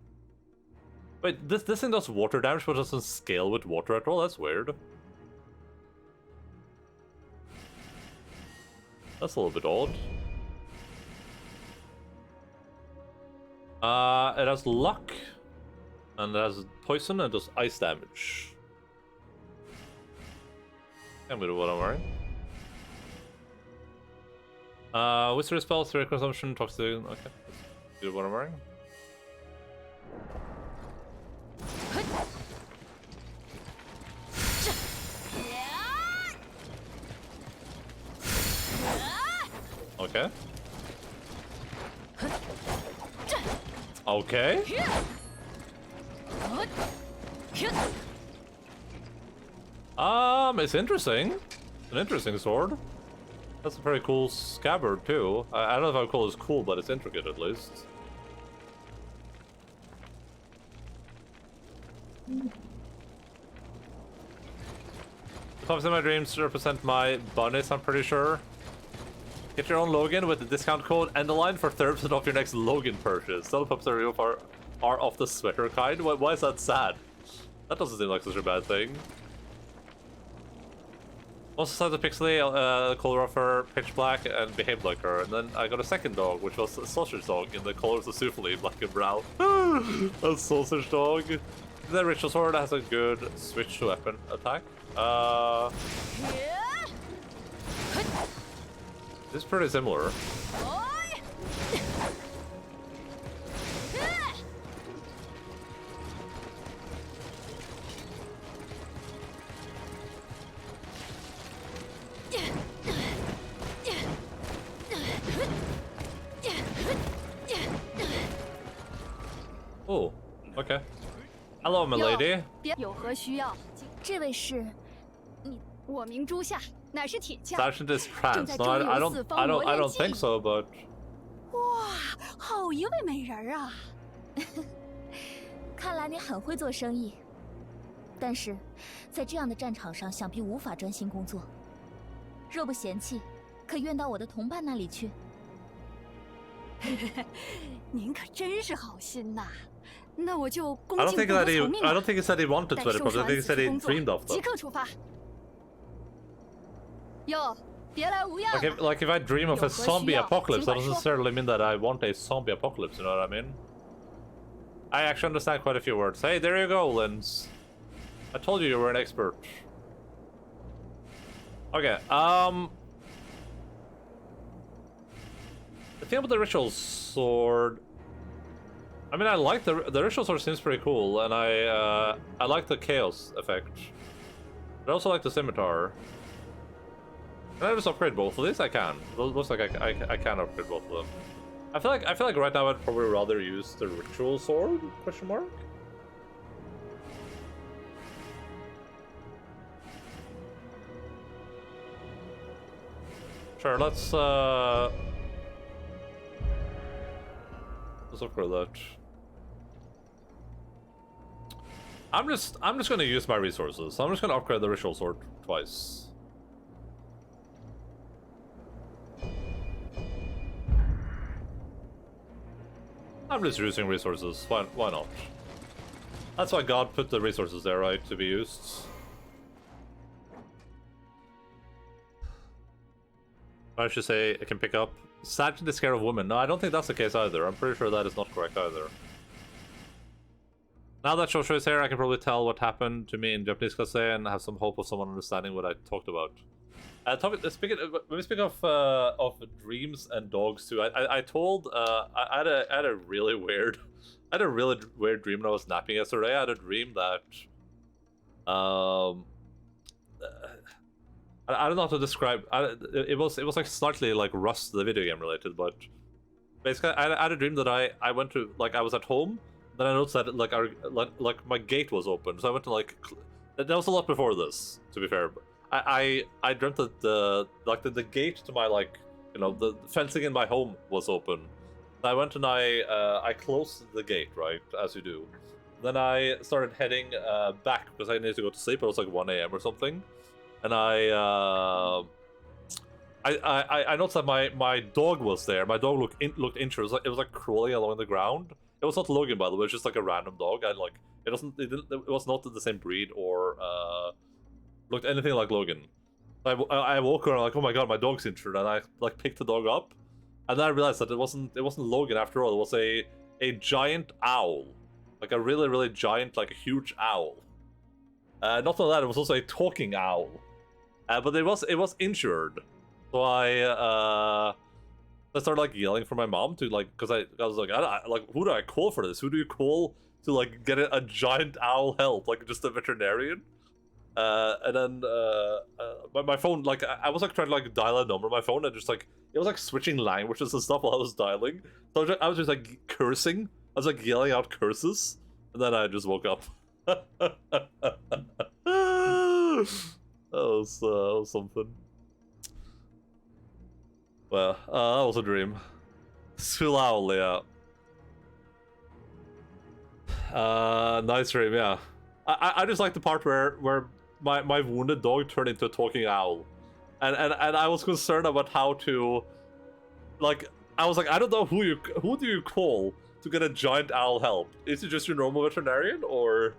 Wait, this thing does water damage but doesn't scale with water at all? That's weird. That's a little bit odd. It has luck. And it has poison and does ice damage. I'm gonna do what I'm wearing. Wizard spell, spirit consumption, toxic. Okay, let's do what I'm wearing. Okay. Okay. It's interesting. An interesting sword. That's a very cool scabbard too. I don't know if I would call this cool, but it's intricate at least. The pups in my dreams represent my bunnies, I'm pretty sure. Get your own Logan with the discount code Endaline for 30% off your next Logan purchase. Some pups are of the sweater kind. Why is that sad? That doesn't seem like such a bad thing. Also saw the Pixely, color of her pitch black and behaved like her. And then I got a second dog, which was a sausage dog in the colors of Souffle, black and brown. A sausage dog. The Ritual Sword has a good switch to weapon attack. This is pretty similar. Oh, okay. Hello, my lady. 有何需要？这位是，我名朱夏，乃是铁匠。 Station is trans. No, I don't think so, but. 哇，好一位美人儿啊！看来你很会做生意，但是在这样的战场上，想必无法专心工作。若不嫌弃，可愿到我的同伴那里去？您可真是好心呐！那我就恭 I 敬 don't 不 think 如 that he. 从命 I 吧。 don't think he said he wanted to 待 edit, 收 but 拾 I 完 think he 此 said he 工作， dreamed of 即 them. 刻出发。哟，别来无恙。 Like if I dream of a 有何需 zombie 要， apocalypse, 尽 that 管 doesn't 说。 necessarily mean that I want a zombie apocalypse. You know what I mean? I actually understand quite a few words. Hey, there you go, Linz. I told you were an expert. Okay. The thing about the ritual sword. I mean, I like the ritual sword. Seems pretty cool, and I like the chaos effect. But I also like the scimitar. Can I just upgrade both of these? I can. Looks like I can upgrade both of them. I feel like right now I'd probably rather use the ritual sword? Question mark. Sure, let's upgrade that. I'm just gonna use my resources. So I'm just gonna upgrade the ritual sword twice. I'm just using resources. Why not? That's why God put the resources there, right? To be used. I should say I can pick up. Sadly, is scared of women. No, I don't think that's the case either. I'm pretty sure that is not correct either. Now that Shosho is here, I can probably tell what happened to me in Japanese class and have some hope of someone understanding what I talked about. When we speak of dreams and dogs too, I told I had a really weird dream when I was napping yesterday. I had a dream that I don't know how to describe. It was like slightly like Rust, the video game related, but basically I had a dream that I went to, like, I was at home, then I noticed that like my gate was open, so I went to like that was a lot before this, to be fair. I dreamt that the gate to my, like, you know, the fencing in my home was open. I went and I closed the gate, right, as you do. Then I started heading back because I needed to go to sleep. It was like 1 a.m. or something. And I noticed that my dog was there. My dog looked injured. It was like crawling along the ground. It was not Logan, by the way. It was just like a random dog. And like it was not the same breed or looked anything like Logan. I woke up like, oh my god, my dog's injured, and I like picked the dog up, and then I realized that it wasn't Logan after all. It was a giant owl, like a really giant, like a huge owl. Not only that, it was also a talking owl. But it was injured, so I started like yelling for my mom to, like, because I was like, like, who do I call for this? Who do you call to like get a giant owl help? Like just a veterinarian? And then my phone, like, I was like trying to like dial a number on my phone, and just like it was like switching languages and stuff while I was dialing. So I was just like cursing. I was like yelling out curses, and then I just woke up. That was something. Well, that was a dream. Still owl, yeah. Nice dream, yeah. I just like the part where my wounded dog turned into a talking owl, and I was concerned about how to, like, I was like, I don't know who do you call to get a giant owl help? Is it just your normal veterinarian, or?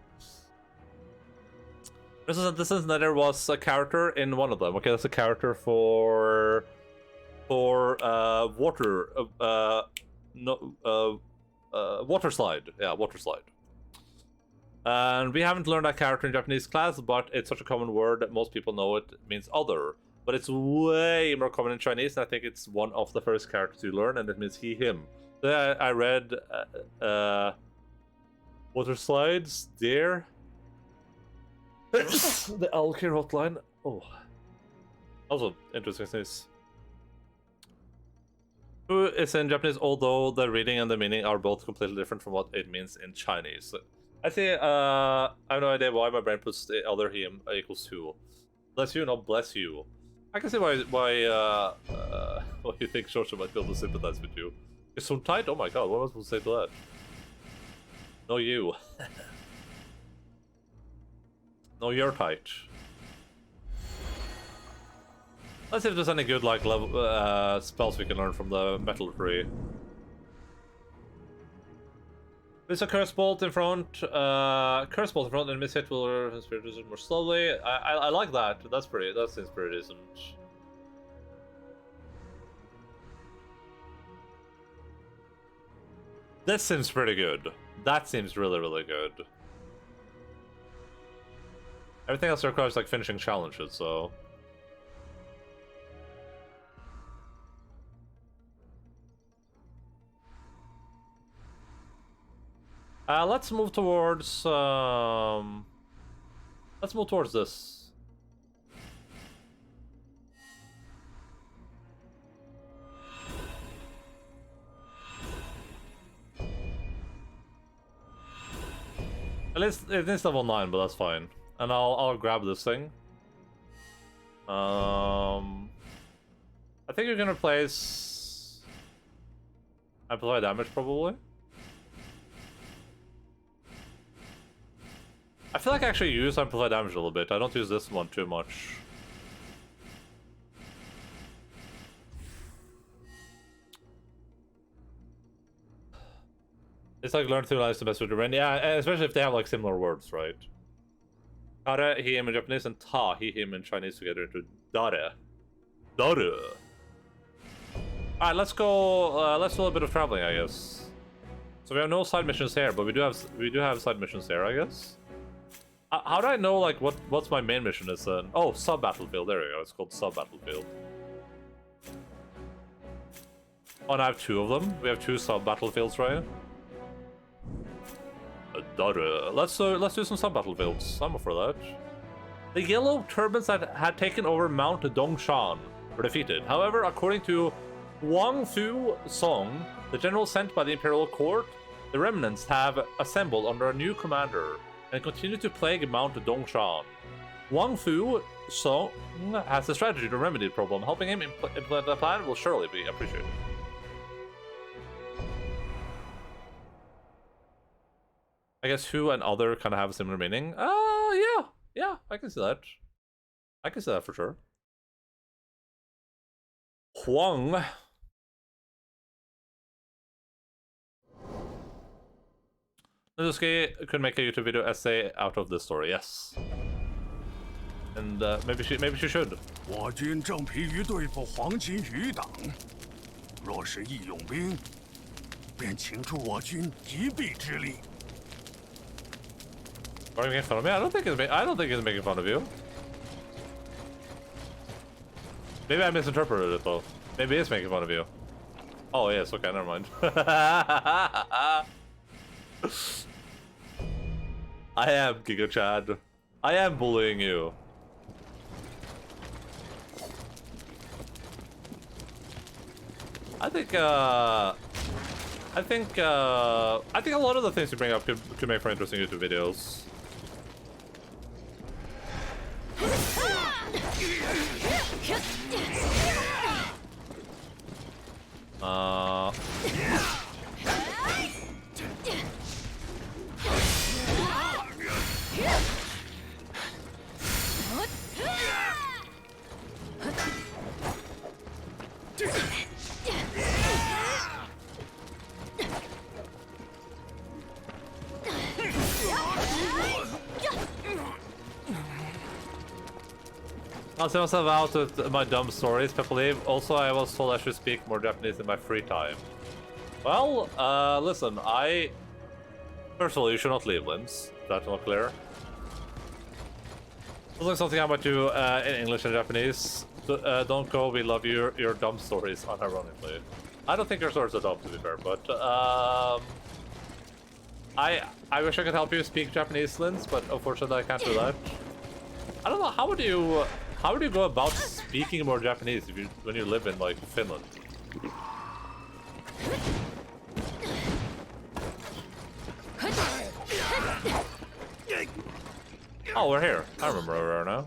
This is that there was a character in one of them. Okay, that's a character for water water slide. Yeah, water slide. And we haven't learned that character in Japanese class, but it's such a common word that most people know it means other. But it's way more common in Chinese, and I think it's one of the first characters you learn, and it means he, him. So I read water slides, deer. The owl care hotline. Oh, also interesting things. Who is in Japanese, although the reading and the meaning are both completely different from what it means in Chinese. I say, I have no idea why my brain puts the other him equals who. Bless you, not bless you. I can see why you think Shosho might be able to sympathize with you. It's so tight. Oh my god, what am I supposed to say to that? No, you. No, you're tight. Let's see if there's any good like level spells we can learn from the metal tree. There's a curse bolt in front. Curse bolt in front, and miss hit will spiritualism more slowly. I like that. That seems pretty decent. This seems pretty good. That seems really good. Everything else requires like finishing challenges, so. Let's move towards this. At least it is level 9, but that's fine. And I'll grab this thing. I think you're gonna place amplify damage probably. I feel like I actually use amplify damage a little bit. I don't use this one too much. It's like learn two lines to mess with your brain. Yeah, especially if they have like similar words, right? Kare, he, him in Japanese, and ta, he, him in Chinese together into dare. Dare. Alright, let's go. Let's do a bit of traveling, I guess. So we have no side missions here, but we do have side missions here, I guess. How do I know like what's my main mission is then? Oh, sub battlefield. There we go. It's called sub battlefield. Oh, and I have two of them. We have two sub battlefields, right? Let's do some sub battlefields. I'm up for that. The yellow turbans that had taken over Mount Dongshan were defeated. However, according to Wang Fu Song, the general sent by the imperial court, the remnants have assembled under a new commander and continue to plague Mount Dongshan. Wang Fu Song has a strategy to remedy the problem. Helping him implement the plan will surely be appreciated. I guess who and other kind of have a similar meaning. Yeah, I can see that. I can see that for sure. Huang. Nizuki could make a YouTube video essay out of this story, yes. And maybe she should. 我军正疲于对付黄巾余党，若是义勇兵，便请助我军一臂之力。 Are you making fun of me? I don't think it's making fun of you. Maybe I misinterpreted it though. Maybe it's making fun of you. Oh yes, okay, never mind. I am Giga Chad. I am bullying you. I think a lot of the things you bring up could make for interesting YouTube videos. I'll say myself out with my dumb stories, I believe. Also, I was told I should speak more Japanese in my free time. Well, listen, first of all, you should not leave limbs. That's not clear. Looks like something I might do in English and Japanese. Don't go, we love your dumb stories, unironically. I don't think your stories are dumb, to be fair, but I wish I could help you speak Japanese, Linz, but unfortunately I can't do that. I don't know, how would you go about speaking more Japanese when you live in like Finland? Oh, we're here. I remember where we are now.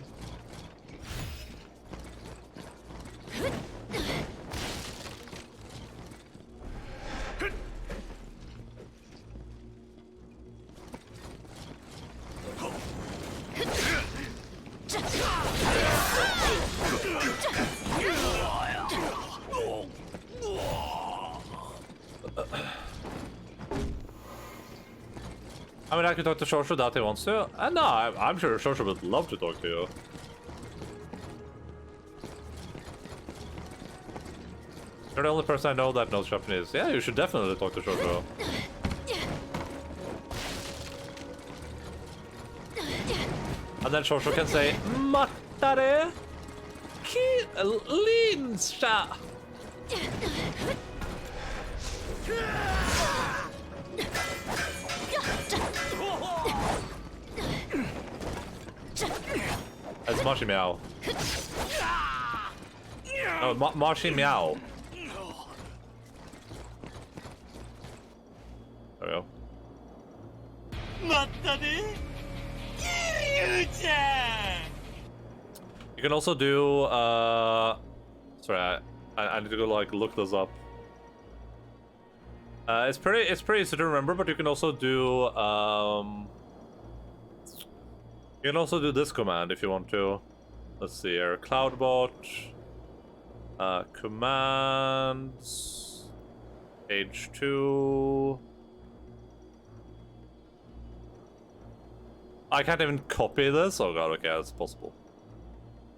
I mean, I could talk to Shoshu that he wants to. No, I'm sure Shoshu would love to talk to you. You're the only person I know that knows Japanese. Yeah, you should definitely talk to Shoshu. And then Shoshu can say, Matare ki linsha. That's Mashi Meow. No, Mashi Meow. There we go. You can also do sorry, I need to go like look this up. It's pretty easy to remember, but you can also do this command if you want to. Let's see here. Cloudbot commands H2 I can't even copy this? Oh god, okay, that's possible.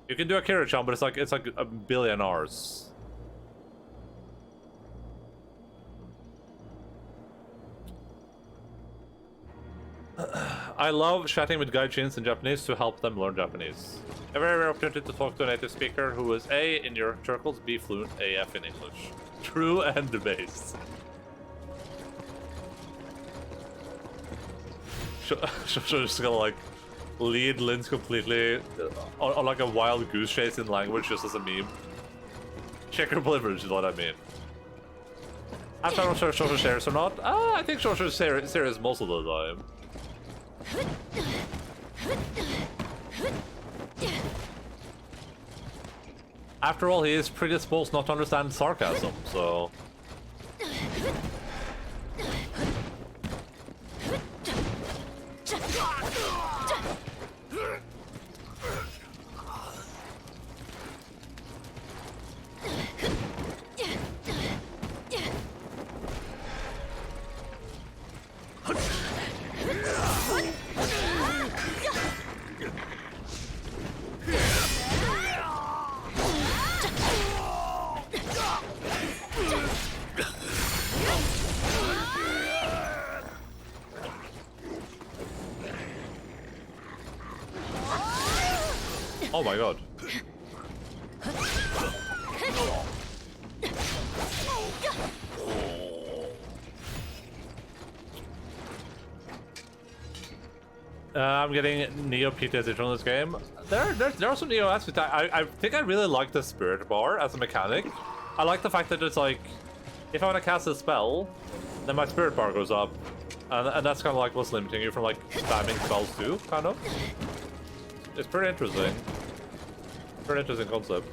You can do a carry jump, but it's like a billion R's. I love chatting with gaijins in Japanese to help them learn Japanese. A very rare opportunity to talk to a native speaker who is A in your circles, B fluent AF in English. True and debased. Just gonna like lead Linz completely on like a wild goose chase in language just as a meme. Checker privilege is what I mean. I'm not sure if Shoshu serious or not. I think Shoshu is serious most of the time. After all, he is predisposed not to understand sarcasm, so... Oh my god. I'm getting Neo PTSD from this game. There are some Neo aspects. I think I really like the Spirit Bar as a mechanic. I like the fact that it's like, if I want to cast a spell, then my Spirit Bar goes up. And that's kind of like what's limiting you from like spamming spells too, kind of. It's pretty interesting. Pretty interesting concept.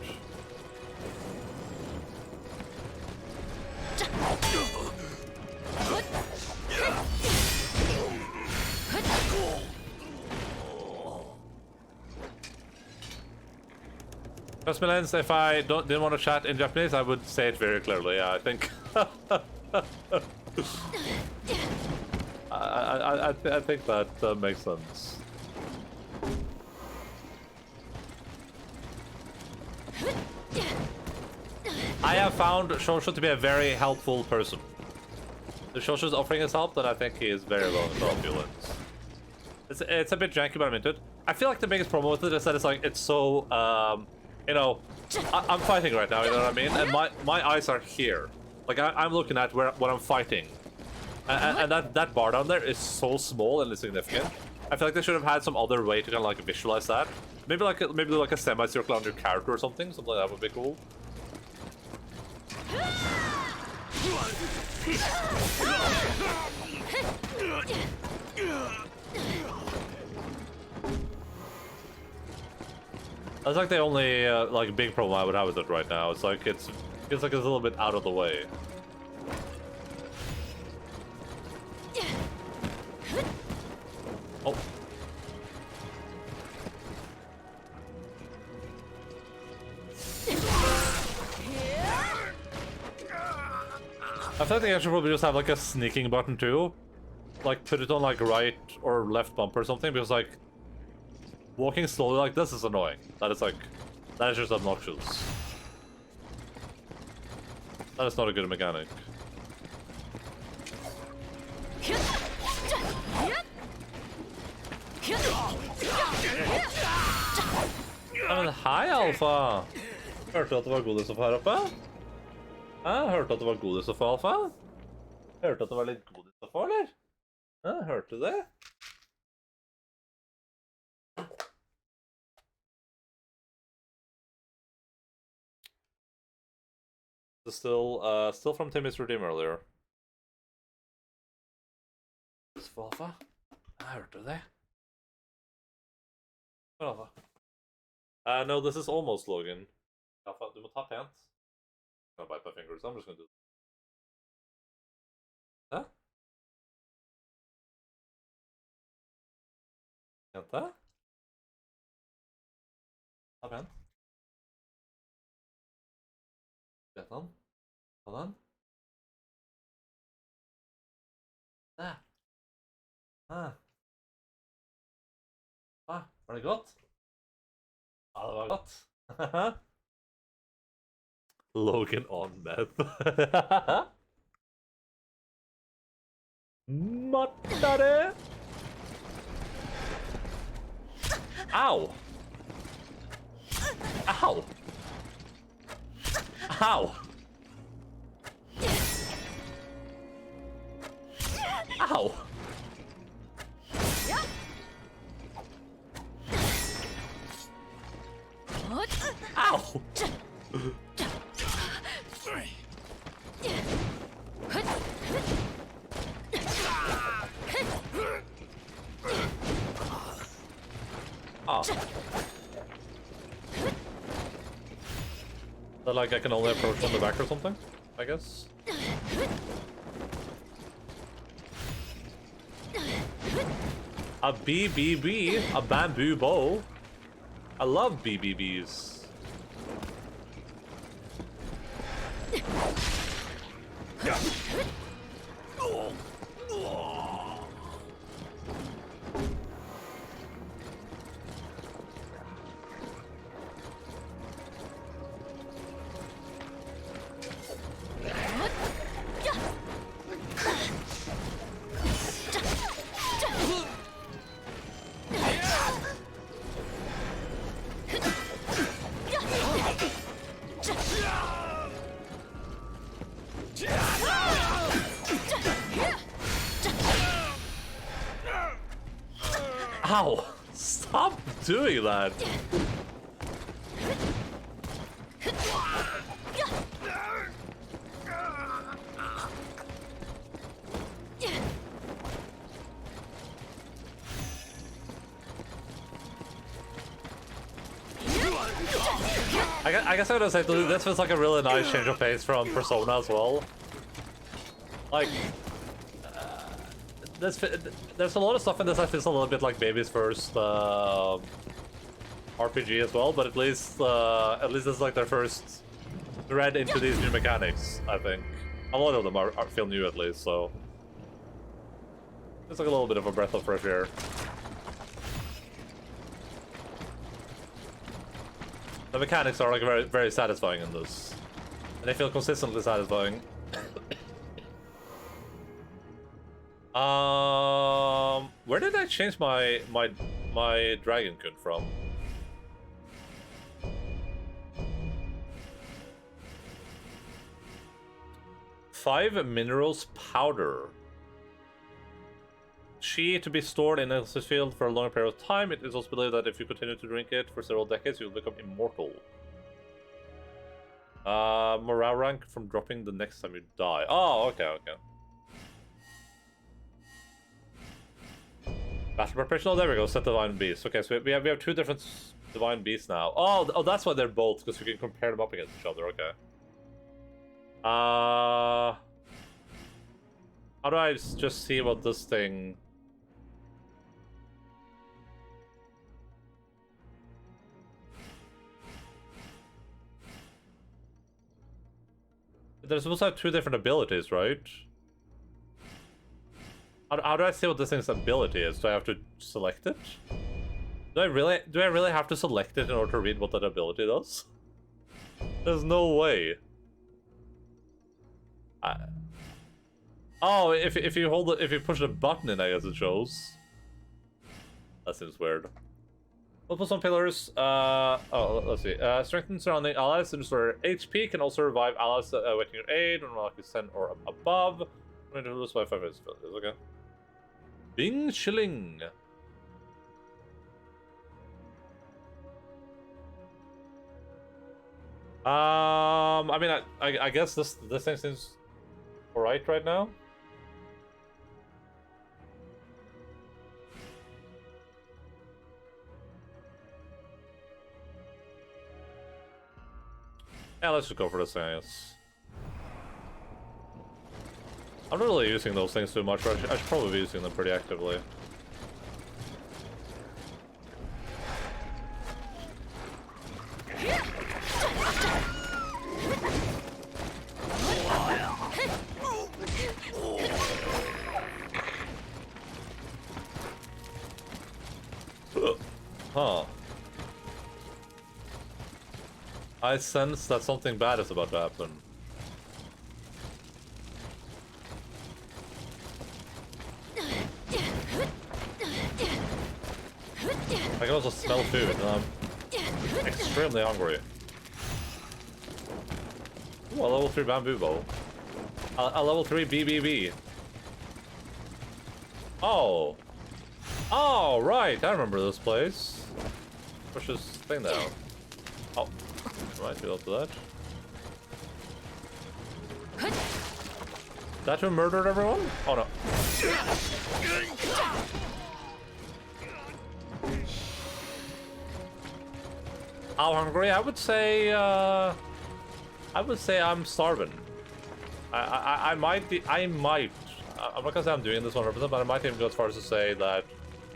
Trust me, Lens, if I didn't want to chat in Japanese, I would say it very clearly. Yeah, I think. I think that makes sense. I have found Shoshu to be a very helpful person. If Shoshu is offering his help, then I think he is very willing to help you, Lens. It's a bit janky, but I'm into it. I feel like the biggest problem with it is that it's so, you know, I'm fighting right now, you know what I mean? And my eyes are here. Like, I'm looking at what I'm fighting. And that bar down there is so small and insignificant. I feel like they should have had some other way to kind of like visualize that. Maybe like a semicircle on your character or something. Something like that would be cool. That's like the only like big problem I would have with it right now. It's like it's a little bit out of the way. Oh. I feel like I should probably just have like a sneaking button too. Like put it on like right or left bumper or something, because like walking slowly like this is annoying. That is just obnoxious. That is not a good mechanic. Men hei, Alfa! Hørte du at det var godis å få her oppe? Hørte du at det var godis å få, Alfa? Hørte du at det var litt godis å få, eller? Hørte du det? It's still from Timmy's Redeem earlier. Godis for Alfa? Hørte du det? Alfa. No, this is almost Logan. Alpha, du må ta pent. I'm gonna bite my fingers. I'm just gonna do this. Huh? Jente? Ta pent. Vet han? Ta den. Der. Har det gått? Ja, det var godt. Logan on meth. Mattare! Ow! Ow! Ow! Ow! Ow! Oh. So like I can only approach from the back or something, I guess. A BBB, a bamboo bow. I love BBBs. Ow! Stop doing that! I guess I would say this feels like a really nice change of pace from Persona as well. Like, there's a lot of stuff in this that feels a little bit like Baby's first RPG as well, but at least this is like their first thread into these new mechanics. I think a lot of them feel new at least, so it's like a little bit of a breath of fresh air. The mechanics are like very, very satisfying in this, and they feel consistently satisfying. Where did I change my dragon kun from? Five minerals powder. Chi to be stored in a field for a long period of time. It is also believed that if you continue to drink it for several decades, you will become immortal. Morale rank from dropping the next time you die. Oh, okay, okay. Battle preparation. Oh, there we go. Set divine beasts. Okay, so we have two different divine beasts now. Oh, that's why they're both, because we can compare them up against each other. Okay. How do I just see what this thing? They're supposed to have two different abilities, right? How do I see what this thing's ability is? Do I have to select it? Do I really have to select it in order to read what that ability does? There's no way. Oh, if you hold it, if you push the button in, I guess it shows. That seems weird. We'll put some pillars. Oh, let's see. Strengthen surrounding allies to restore HP. Can also revive allies awaiting your aid when like 10 or above. I'm going to lose by 5 minutes. Okay. Bing Shilling. I mean, I guess this thing seems alright right now. Yeah, let's just go for this thing, I guess. I'm not really using those things too much, but I should probably be using them pretty actively. Huh. I sense that something bad is about to happen. I can also smell food, and I'm extremely hungry. Ooh, a level 3 bamboo bow. A level 3 BBB. Oh. Oh, right. I remember this place. Push this thing down. Oh. Right, we go to that. That who murdered everyone? Oh no. How hungry? I would say I'm starving. I might be, I'm not gonna say I'm doing this 100%, but I might even go as far as to say that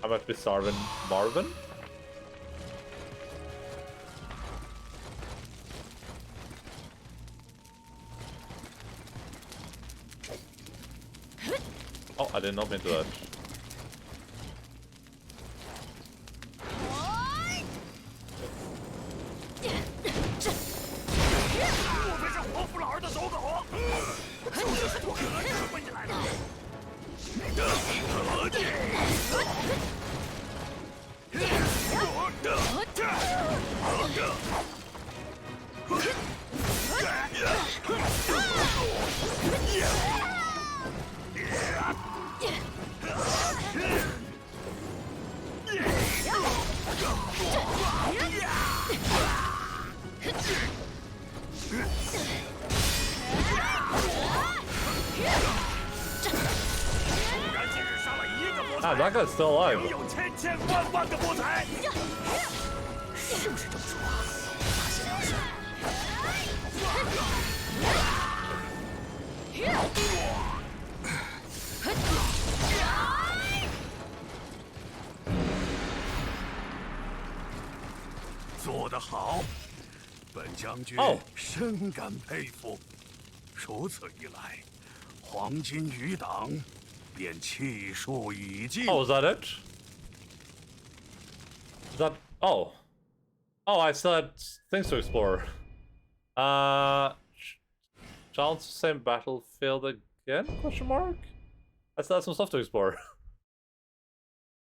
I might be starving Marvin. Oh, I did not mean to that. Ah, that guy's still alive. Oh. 深感佩服。如此一来，黄金余党便气数已尽。 Oh, is that it? Is that... Oh. Oh, I still had things to explore. Challenge the same battlefield again? Question mark? I still have some stuff to explore.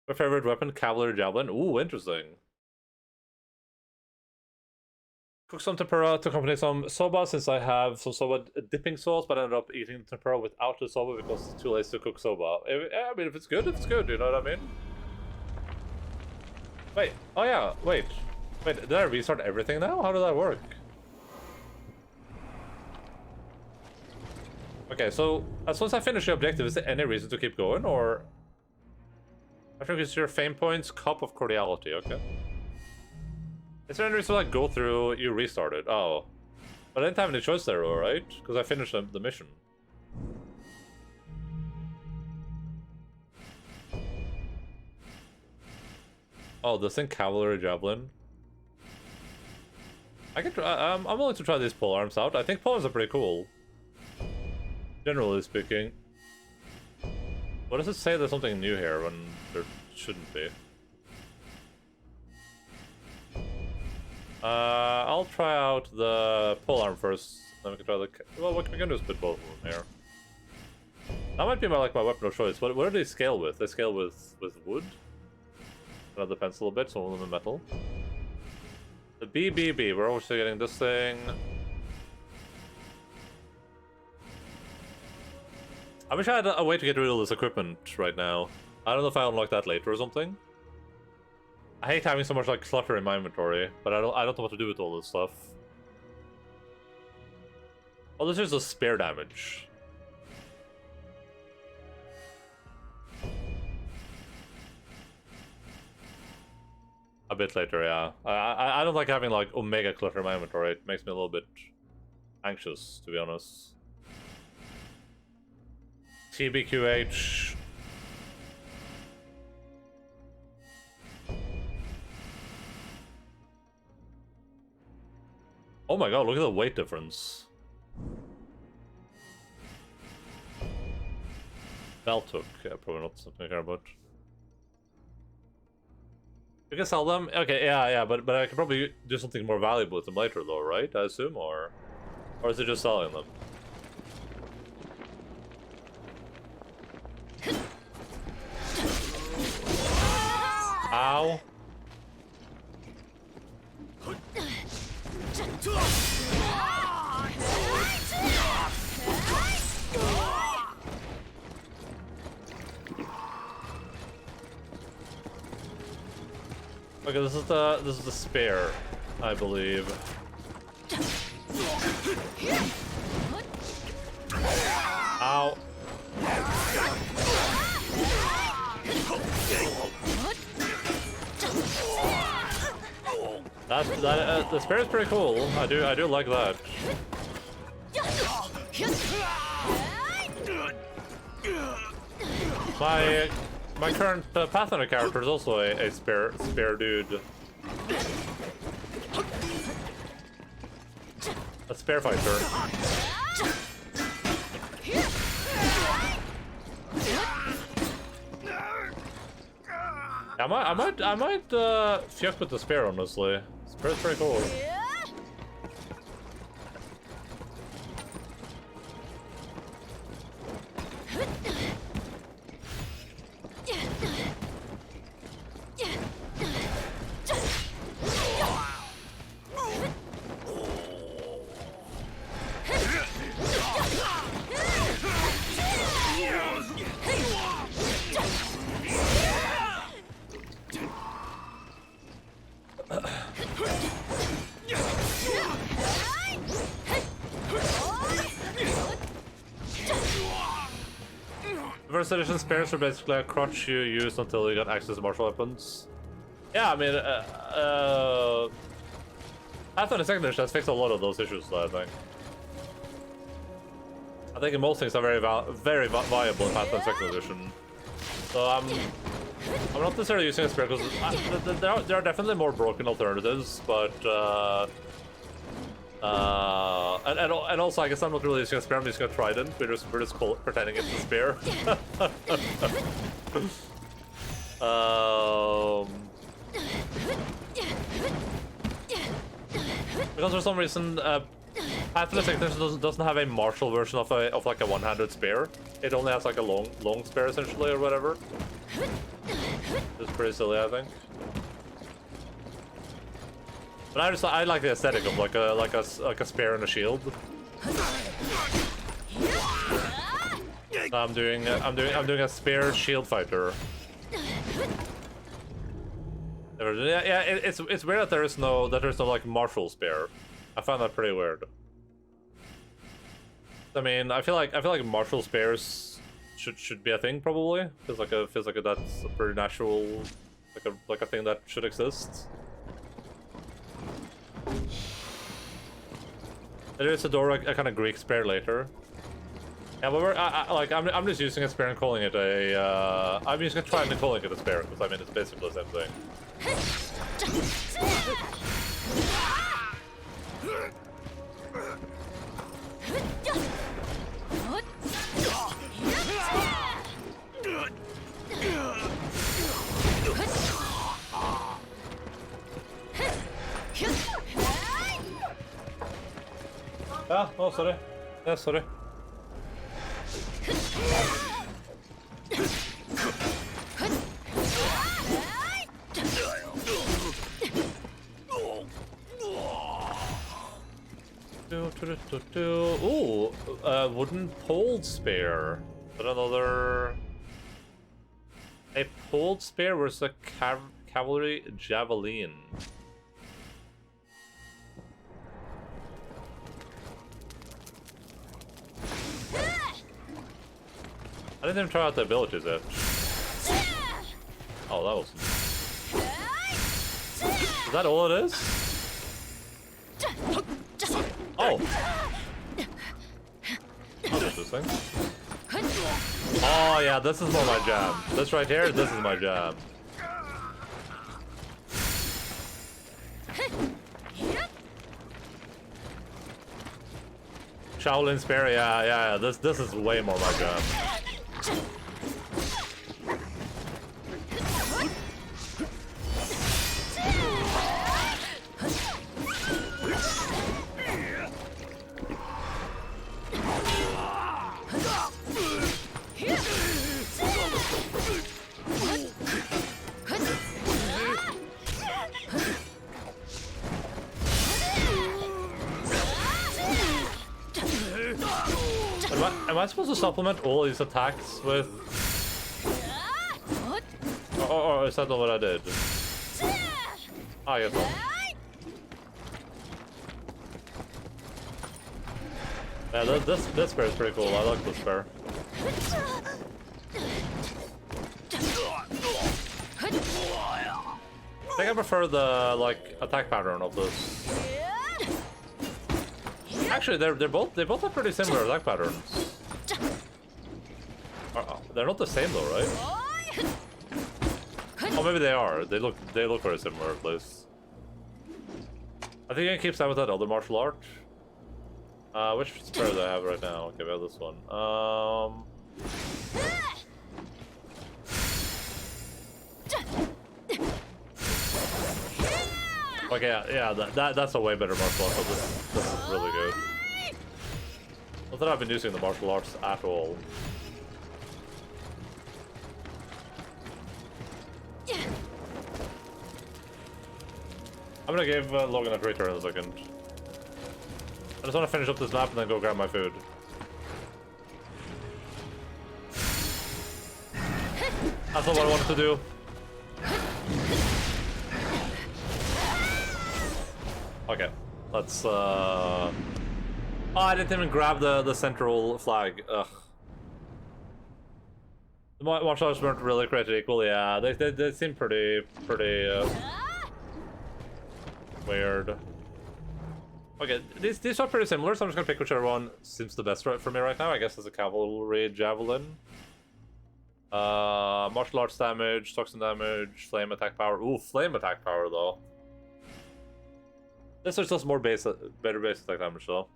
My favorite weapon, cavalry javelin. Ooh, interesting. Cook some tempura to accompany some soba, since I have some soba dipping sauce, but I ended up eating the tempura without the soba because it's too lazy to cook soba. I mean, if it's good, you know what I mean? Wait, oh yeah, wait. Wait, did I restart everything now? How did that work? Okay, so as soon as I finish the objective, is there any reason to keep going, or... I think it's your fame points, cup of cordiality, okay. Is there any reason to like go through, you restarted? Oh. But I didn't have any choice there, right? Because I finished the mission. Oh, this thing, cavalry javelin. I can try, I'm willing to try these polearms out. I think polearms are pretty cool. Generally speaking. What does it say there's something new here when there shouldn't be? I'll try out the polearm first, then we can try the... Well, what we can do is put both of them here. That might be my weapon of choice. What do they scale with? They scale with wood? Another pencil a bit, some of them in metal. The BBB, we're also getting this thing. I wish I had a way to get rid of this equipment right now. I don't know if I unlock that later or something. I hate having so much like clutter in my inventory, but I don't know what to do with all this stuff. Oh, this is a spare damage. A bit later, yeah. I don't like having like omega clutter in my inventory. It makes me a little bit anxious, to be honest. TBQH. Oh my god, look at the weight difference. Belt hook, yeah, probably not something I care about. You can sell them? Okay, yeah, but I could probably do something more valuable with them later though, right? I assume, or is it just selling them? Ow. Okay, this is the spare, I believe. Ow. The spare is pretty cool. I do like that. My current Pathfinder character is also a spare dude. A spare fighter. I might fuck with the spare, honestly. Spare's pretty cool. First edition spares are basically a crutch you use until you get access to martial weapons. Yeah, I mean, Pathfinder second edition has fixed a lot of those issues, I think. I think most things are very viable in Pathfinder second edition. So I'm not necessarily using a spare because there are definitely more broken alternatives, but and also I guess I'm not really using a spare. I'm using a trident. We're just pretending it's a spare. Because for some reason, Pathfinder second edition doesn't have a martial version of like a one-handed spear. It only has like a long spear essentially or whatever. It's pretty silly, I think. But I like the aesthetic of like a spear and a shield. So I'm doing a spear shield fighter. Yeah, it's weird that there's no like martial spear. I find that pretty weird. I mean, I feel like martial spears should be a thing probably. Feels like that's a pretty natural, like a thing that should exist. There is a kind of Greek spear later. Yeah, but I'm just using a spear and calling it a. I'm using a trident and calling it a spear because I mean it's basically the same thing. Ah, oh, sorry. Yeah, sorry. Ooh, wooden poled spear. But another. A poled spear versus a cavalry javelin. I didn't even try out the abilities yet. Oh, that was... Is that all it is? Oh! That's interesting. Oh yeah, this is more my jam. This right here, this is my jam. Shaolin spear, yeah. This is way more my jam. Am I supposed to supplement all these attacks with... Or is that not what I did? Ah, yes. Yeah, this spear is pretty cool. I like this spear. I think I prefer the like attack pattern of this. Actually, they both have pretty similar attack patterns. They're not the same though, right? Oh, maybe they are. They look very similar at least. I think I can keep that with that other martial art. Which spear do I have right now? Okay, we have this one. Okay, yeah, that's a way better martial art. This is really good. Not that I've been using the martial arts at all. I'm gonna give Logan a traitor in a second. I just want to finish up this map and then go grab my food. That's not what I wanted to do. Okay, let's Oh, I didn't even grab the central flag. Ugh. The martial arts weren't really created equal. Yeah, they seem pretty weird. Okay, these are pretty similar, so I'm just gonna pick whichever one seems the best for me right now. I guess it's a cavalry javelin. Martial arts damage, toxin damage, flame attack power. Ooh, flame attack power though. This is just more better base attack damage though.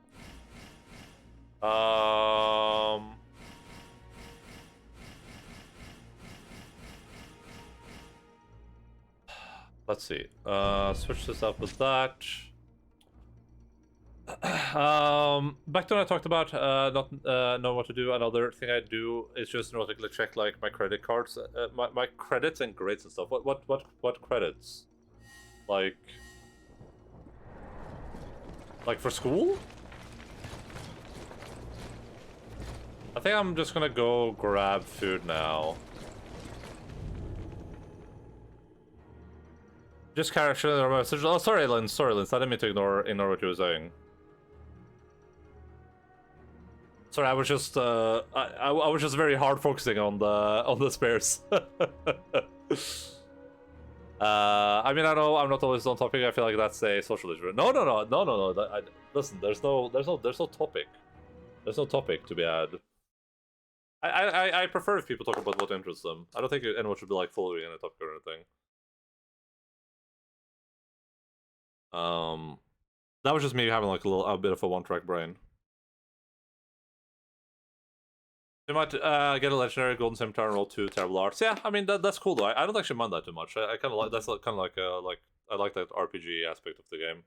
Let's see. Switch this up with that. Back to what I talked about, not know what to do. Another thing I do is just check like my credit cards, my credits and grades and stuff. What credits? Like for school? I think I'm just gonna go grab food now. Just character message. Oh, sorry, Lynn. Sorry, Lynn. I didn't mean to ignore what you were saying. Sorry, I was just I was just very hard focusing on the spares. I mean, I know I'm not always on topic. I feel like that's a social issue. No. Listen, there's no topic. There's no topic to be had. I prefer if people talk about what interests them. I don't think anyone should be like following any topic or anything. That was just me having like a bit of a one-track brain. You might get a legendary golden scimitar and roll 2 terrible arts. Yeah, I mean that's cool though. I don't actually mind that too much. I kind of like that's kind of like I like that RPG aspect of the game.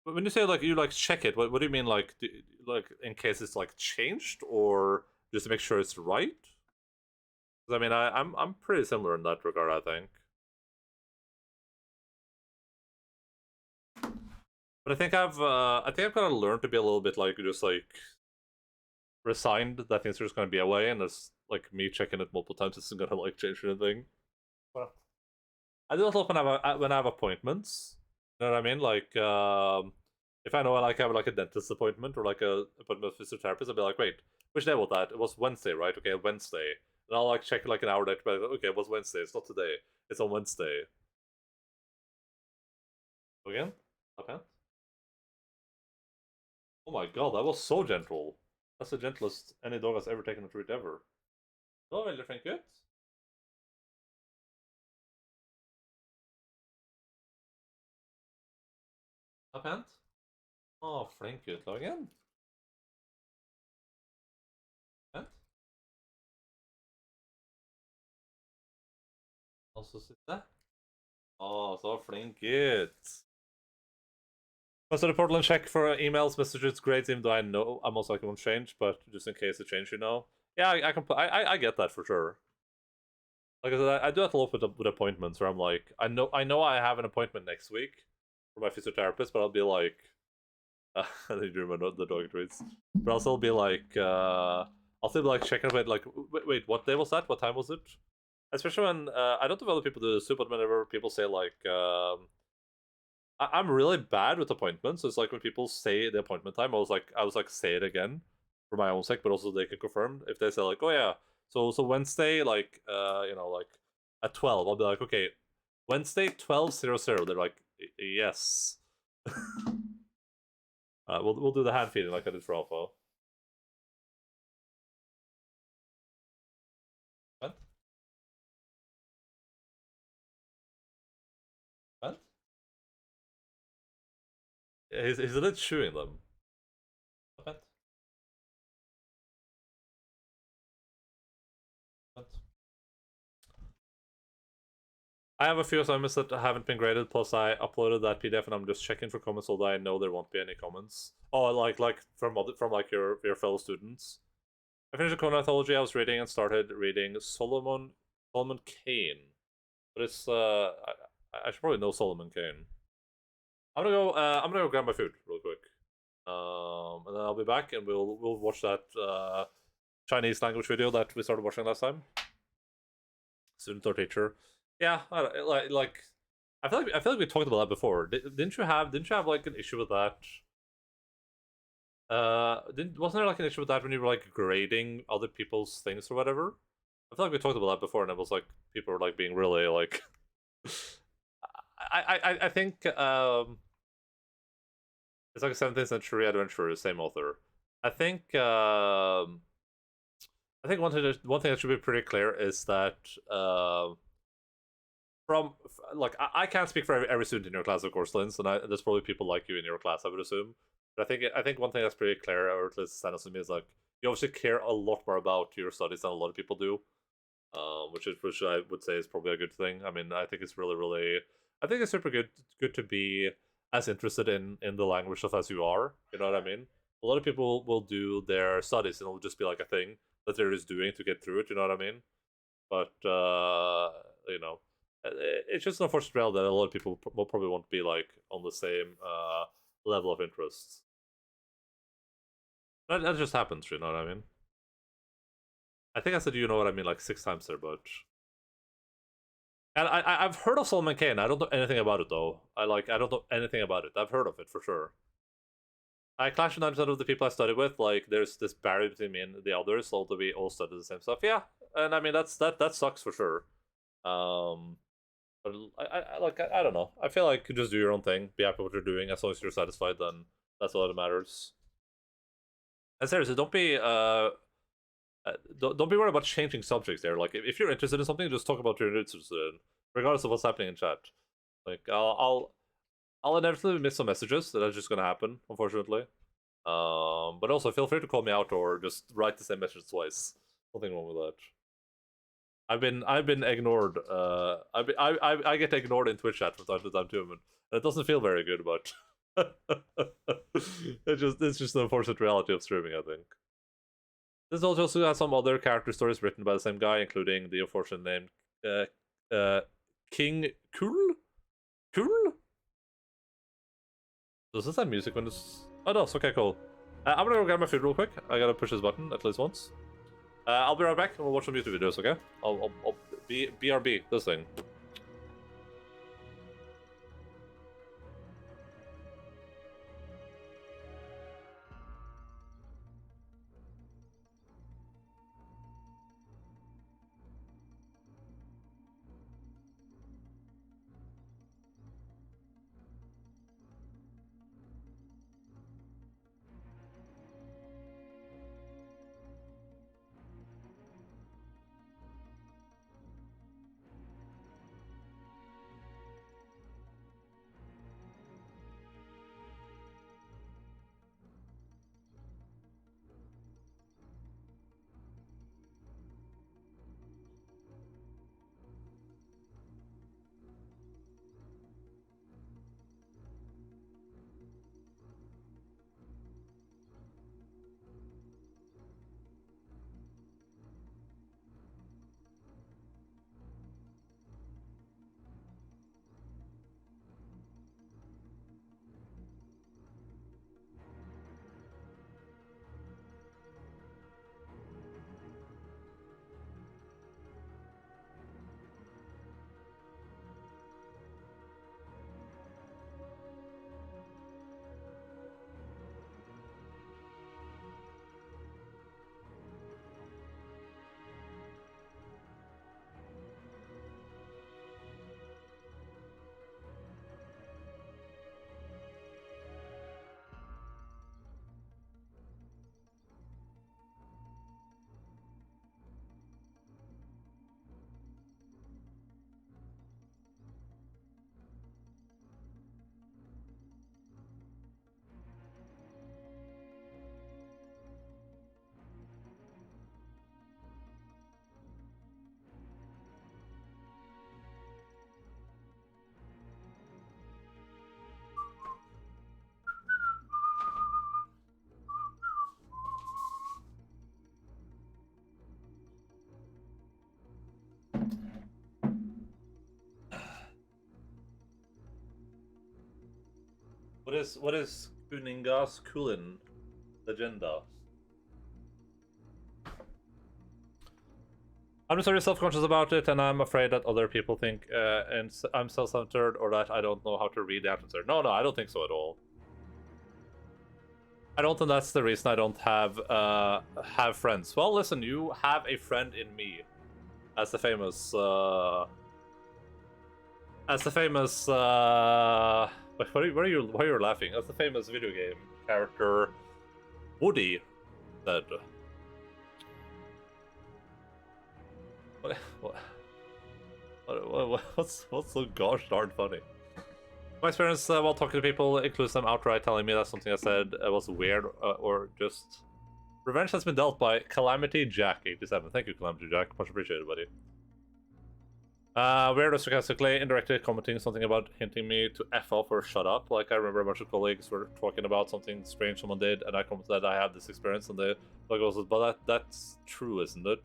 But when you say like you like check it, what do you mean like in case it's like changed or just to make sure it's right? Because I mean I'm pretty similar in that regard, I think. But I think I've kind of learned to be a little bit like just like resigned that things are just gonna be away, and it's like me checking it multiple times isn't gonna like change anything. But I do also when I have appointments. You know what I mean? Like if I know I like have like a dentist appointment or like a appointment with a physiotherapist, I'll be like, wait, which day was that? It was Wednesday, right? Okay, Wednesday. And I'll like check like an hour later, but okay, it was Wednesday. It's not today. It's on Wednesday. Again? Okay. Oh my god, that was so gentle. That's the gentlest any dog has ever taken a treat ever. Det var väldigt fint. Hva pent? Å, flink utlagen. Pent. Og så sitte. Å, så flink ut. So the portal and check for emails, messages, grades, even though I know I most likely won't change, but just in case it changes, you know. Yeah, I get that for sure. Like I said, I do that a lot with appointments where I'm like, I know I have an appointment next week for my physiotherapist, but I'll be like, And you dream the dog tweets. But I'll still be like, I'll still be like checking it. Like, wait, what day was that? What time was it? Especially when I don't know if other people do this too, but whenever people say like, I'm really bad with appointments. So it's like when people say the appointment time, I was like, say it again for my own sake, but also they can confirm if they say like, oh yeah, so Wednesday, like, like at 12, I'll be like, okay, Wednesday 12:00. They're like, yes. We'll do the hand feeding like I did for Alpha. What? What? He's a bit chewing them. What? What? I have a few assignments that haven't been graded, plus I uploaded that PDF and I'm just checking for comments, although I know there won't be any comments. Oh, like from like your fellow students. I finished a Conan anthology I was reading and started reading Solomon Kane. But it's I should probably know Solomon Kane. I'm gonna go grab my food real quick. And then I'll be back and we'll watch that Chinese language video that we started watching last time. Student or teacher. Yeah, like I feel like we talked about that before. Didn't you have like an issue with that? Wasn't there like an issue with that when you were like grading other people's things or whatever? I feel like we talked about that before, and it was like people were like being really like. I think it's like a 17th century adventure, same author. I think one thing that should be pretty clear is that from like I can't speak for every student in your class, of course, Linz, and there's probably people like you in your class, I would assume. But I think one thing that's pretty clear, or at least stands to me, is like you obviously care a lot more about your studies than a lot of people do, which I would say is probably a good thing. I mean, I think it's really I think it's super good to be as interested in the language stuff as you are. You know what I mean? A lot of people will do their studies and it'll just be like a thing that they're just doing to get through it. You know what I mean? But you know, it's just an unfortunate reality that a lot of people probably won't be like on the same level of interest. That just happens, you know what I mean? I think I said you know what I mean like 6 times there, but... And I've heard of Solomon Kane. I don't know anything about it, though. I don't know anything about it. I've heard of it, for sure. I clash with 90% of the people I study with. Like, there's this barrier between me and the others, although we all study the same stuff. Yeah, and I mean, that sucks, for sure. But I don't know. I feel like you just do your own thing. Be happy with what you're doing. As long as you're satisfied, then that's all that matters. And seriously, don't be worried about changing subjects there. Like, if you're interested in something, just talk about what you're interested in, regardless of what's happening in chat. Like, I'll inevitably miss some messages. That's just gonna happen, unfortunately. But also feel free to call me out or just write the same message twice. Nothing wrong with that. I've been ignored. I get ignored in Twitch chat from time to time too, and it doesn't feel very good. But it's just the unfortunate reality of streaming, I think. This also has some other character stories written by the same guy, including the unfortunate name King Cool. Does this have music when it's... Oh, it does. Okay, cool. I'm gonna go grab my food real quick. I gotta push this button at least once. I'll be right back and we'll watch some YouTube videos, okay? I'll BRB, this thing. What is Kuninga's Kulin Legenda? I'm just very self-conscious about it, and I'm afraid that other people think and I'm self-centered, or that I don't know how to read the answer. No, I don't think so at all. I don't think that's the reason I don't have friends. Well, listen, you have a friend in me, as the famous why are you laughing? As the famous video game character Woody said. What's so gosh darn funny? My experience while talking to people includes them outright telling me that something I said was weird or just... Revenge has been dealt by Calamity Jack 87. Thank you, Calamity Jack. Much appreciated, buddy. Weird or sarcastically, indirectly commenting something about hinting me to F off or shut up. Like, I remember a bunch of colleagues were talking about something strange someone did, and I commented that I have this experience, and they like also, but that's true, isn't it?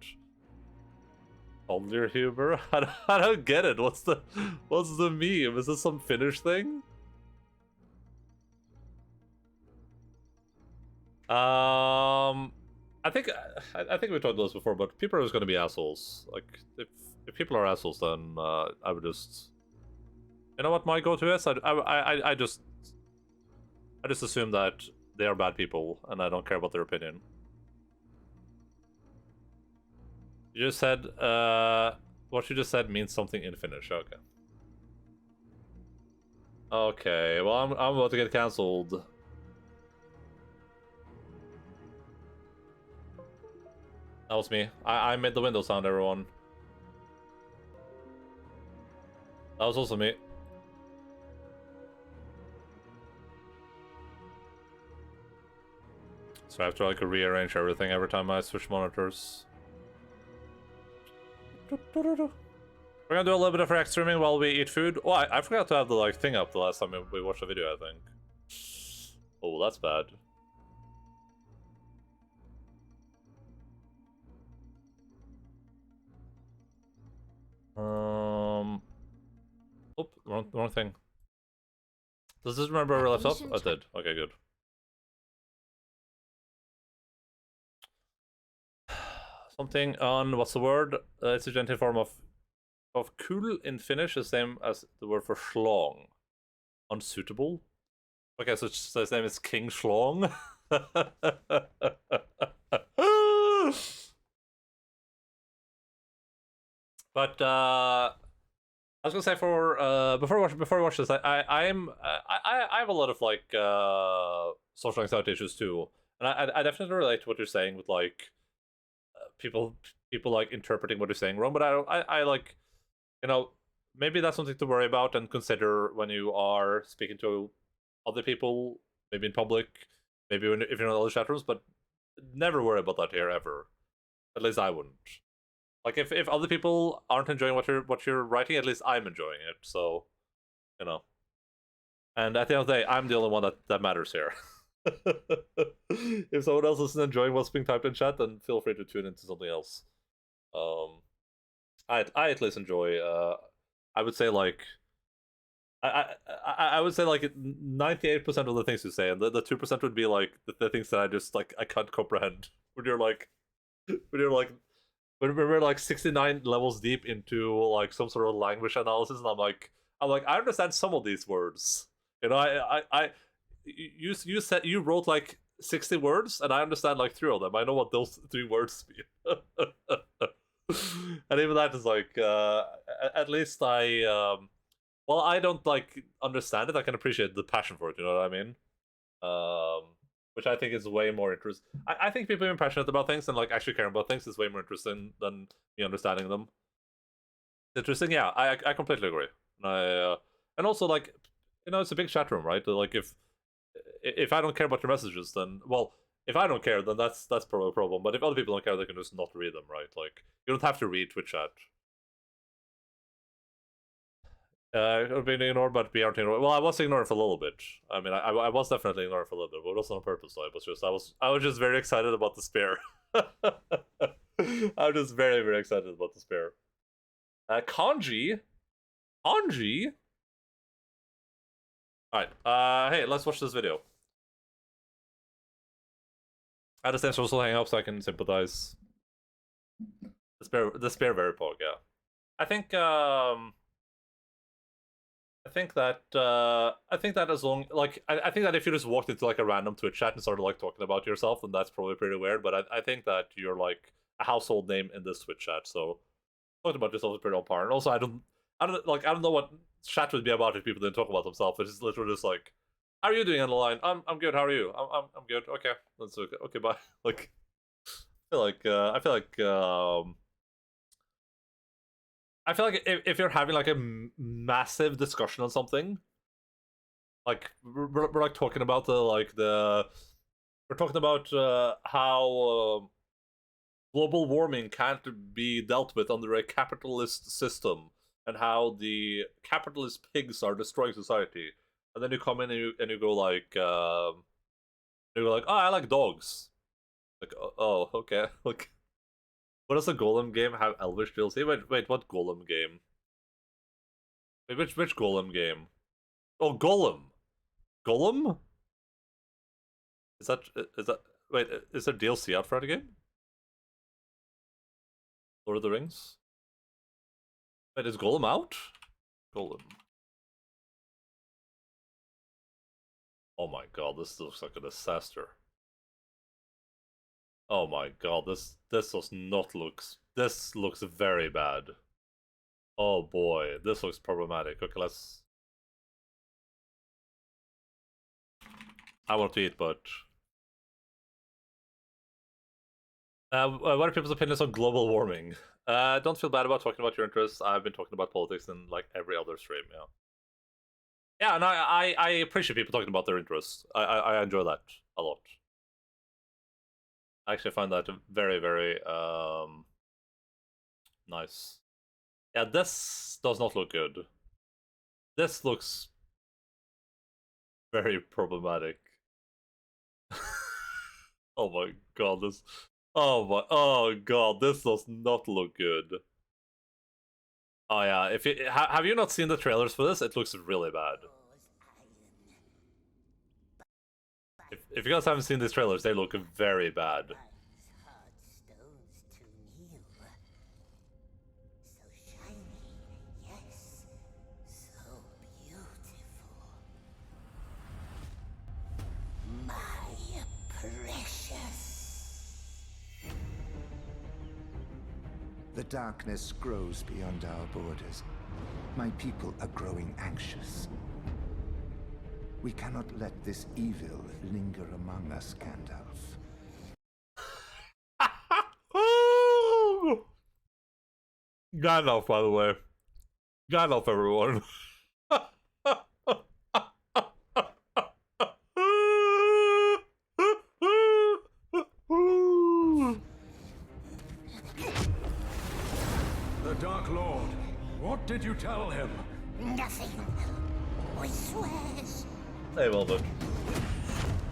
All your humor? I don't get it. What's the meme? Is this some Finnish thing? I think we talked about this before, but people are just gonna be assholes. Like, if people are assholes, then I would just, you know what my go-to is? I just assume that they are bad people, and I don't care about their opinion. You just said, what you just said means something in Finnish. Okay. Okay, well, I'm about to get cancelled. That was me. I made the window sound, everyone. That was also me. So I have to, like, rearrange everything every time I switch monitors. We're gonna do a little bit of react streaming while we eat food. Oh, I forgot to have the like thing up the last time we watched a video, I think. Oh, that's bad. Oh, wrong thing. Does this remember where we left off? I did. Okay, good. Something on, what's the word? It's a gentle form of cool in Finnish, the same as the word for schlong. Unsuitable? Okay, so his name is King Schlong. But I was gonna say before we watch this, I have a lot of like social anxiety issues too, and I definitely relate to what you're saying with like people like interpreting what you're saying wrong. But I like, you know, maybe that's something to worry about and consider when you are speaking to other people, maybe in public, maybe if you're in other chat rooms. But never worry about that here ever. At least I wouldn't. Like if other people aren't enjoying what you're writing, at least I'm enjoying it. So, you know. And at the end of the day, I'm the only one that matters here. If someone else isn't enjoying what's being typed in chat, then feel free to tune into something else. I at least enjoy. I would say like. I would say like 98% of the things you say, and the 2% would be like the things that I just like I can't comprehend. When you're like, when we're like 69 levels deep into like some sort of language analysis, and I'm like I understand some of these words. You know, you said you wrote like 60 words, and I understand like 3 of them. I know what those 3 words mean. And even that is like, at least well, I don't like understand it. I can appreciate the passion for it. You know what I mean? Which I think is way more interesting. I think people being passionate about things and like actually caring about things is way more interesting than me understanding them. Interesting, yeah. I completely agree. And also like, you know, it's a big chat room, right? Like if I don't care about your messages, then well, if I don't care, then that's probably a problem. But if other people don't care, they can just not read them, right? Like you don't have to read Twitch chat. Being ignored, but we aren't ignored. Well, I was ignored for a little bit. I mean, I was definitely ignored for a little bit, but it wasn't on purpose. Though. It was just I was just very excited about the spear. I'm just very, very excited about the spear. Kanji. Alright, hey, let's watch this video. I understand social hang up so I can sympathize. The spare very pog, yeah. I think that as long I think that if you just walked into like a random Twitch chat and started like talking about yourself, then that's probably pretty weird. But I think that you're like a household name in this Twitch chat, so talking about yourself is pretty on par. And also I don't know what chat would be about if people didn't talk about themselves. It's just literally just like, how are you doing, Endaline? I'm good. How are you? I'm good. Okay, that's okay. Okay, bye. Like, I feel like if you're having like a massive discussion on something, like we're like talking about we're talking about how global warming can't be dealt with under a capitalist system, and how the capitalist pigs are destroying society, and then you come in and you go like, oh, I like dogs. Like, oh, okay. Like, what does the Golem game have Elvish DLC? Wait, what Golem game? Wait, which Golem game? Oh, Golem. Golem? Is that wait, is there DLC out for that game? Lord of the Rings? Wait, is Golem out? Golem. Oh my god, this looks like a disaster. Oh my god, this does not this looks very bad. Oh boy, this looks problematic. Okay, let's... I want to eat, but... what are people's opinions on global warming? Don't feel bad about talking about your interests. I've been talking about politics in like every other stream, yeah. Yeah, and I appreciate people talking about their interests. I enjoy that a lot. I actually find that very, very nice. Yeah, this does not look good. This looks very problematic. Oh my god, this... Oh god, this does not look good. Oh yeah, if you have you not seen the trailers for this? It looks really bad. If you guys haven't seen these trailers, they look very bad. The darkness grows beyond our borders. My people are growing anxious. We cannot let this evil linger among us, Gandalf. Gandalf, by the way. Gandalf, everyone. The Dark Lord. What did you tell him? Nothing. We swears. Hey, well done.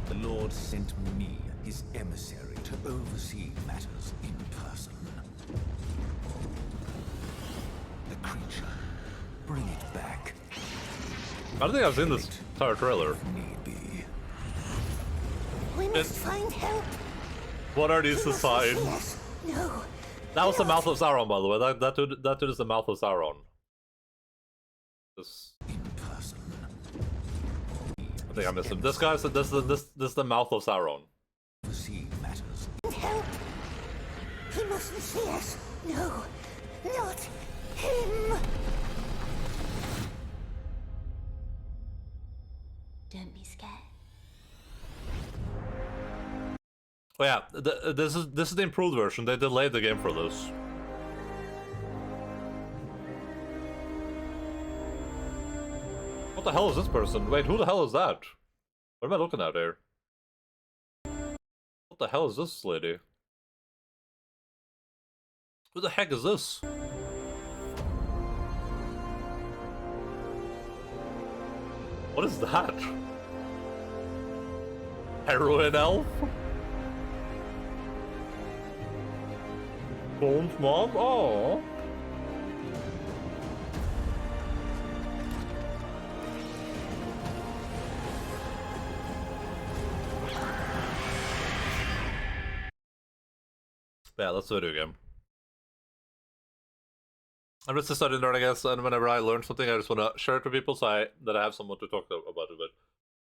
The Lord sent me, his emissary, to oversee matters in person. The creature. Bring it back. I don't think I've seen this entire trailer. Need be. We must find help. What are these signs? Yes. No. That was the mouth of Sauron, by the way. That dude is the mouth of Sauron. This... I think I missed him. This guy's this is the mouth of Sauron. See matters. Help! He mustn't see us. No, not him. Don't be scared. Oh yeah, this is the improved version. They delayed the game for this. What the hell is this person? Wait, who the hell is that? What am I looking at here? What the hell is this lady? Who the heck is this? What is that? Heroin elf? Bones mom? Oh. Yeah, that's a video game. I'm just a study nerd, I guess, and whenever I learn something, I just want to share it with people so that I have someone to talk about it with.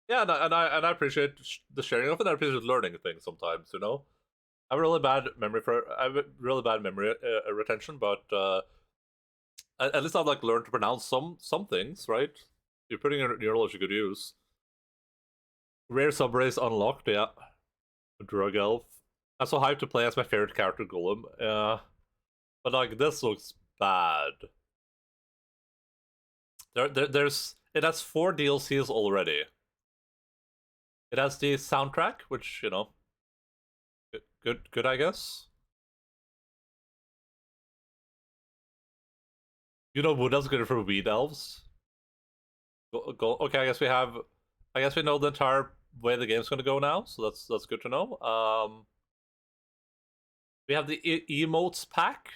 Yeah, and I appreciate the sharing of it. I appreciate learning things sometimes. You know, I have a really bad memory retention, but at least I've like learned to pronounce some things. Right? You're putting your knowledge to good use. Rare subrace unlocked. Yeah, drug elf. I'm so hyped to play as my favorite character, Golem. Yeah, but like this looks bad. It has 4 DLCs already. It has the soundtrack, which, you know, good, I guess. You know what else is good for weed elves? Okay, I guess we know the entire way the game's gonna go now, so that's good to know. We have the emotes pack.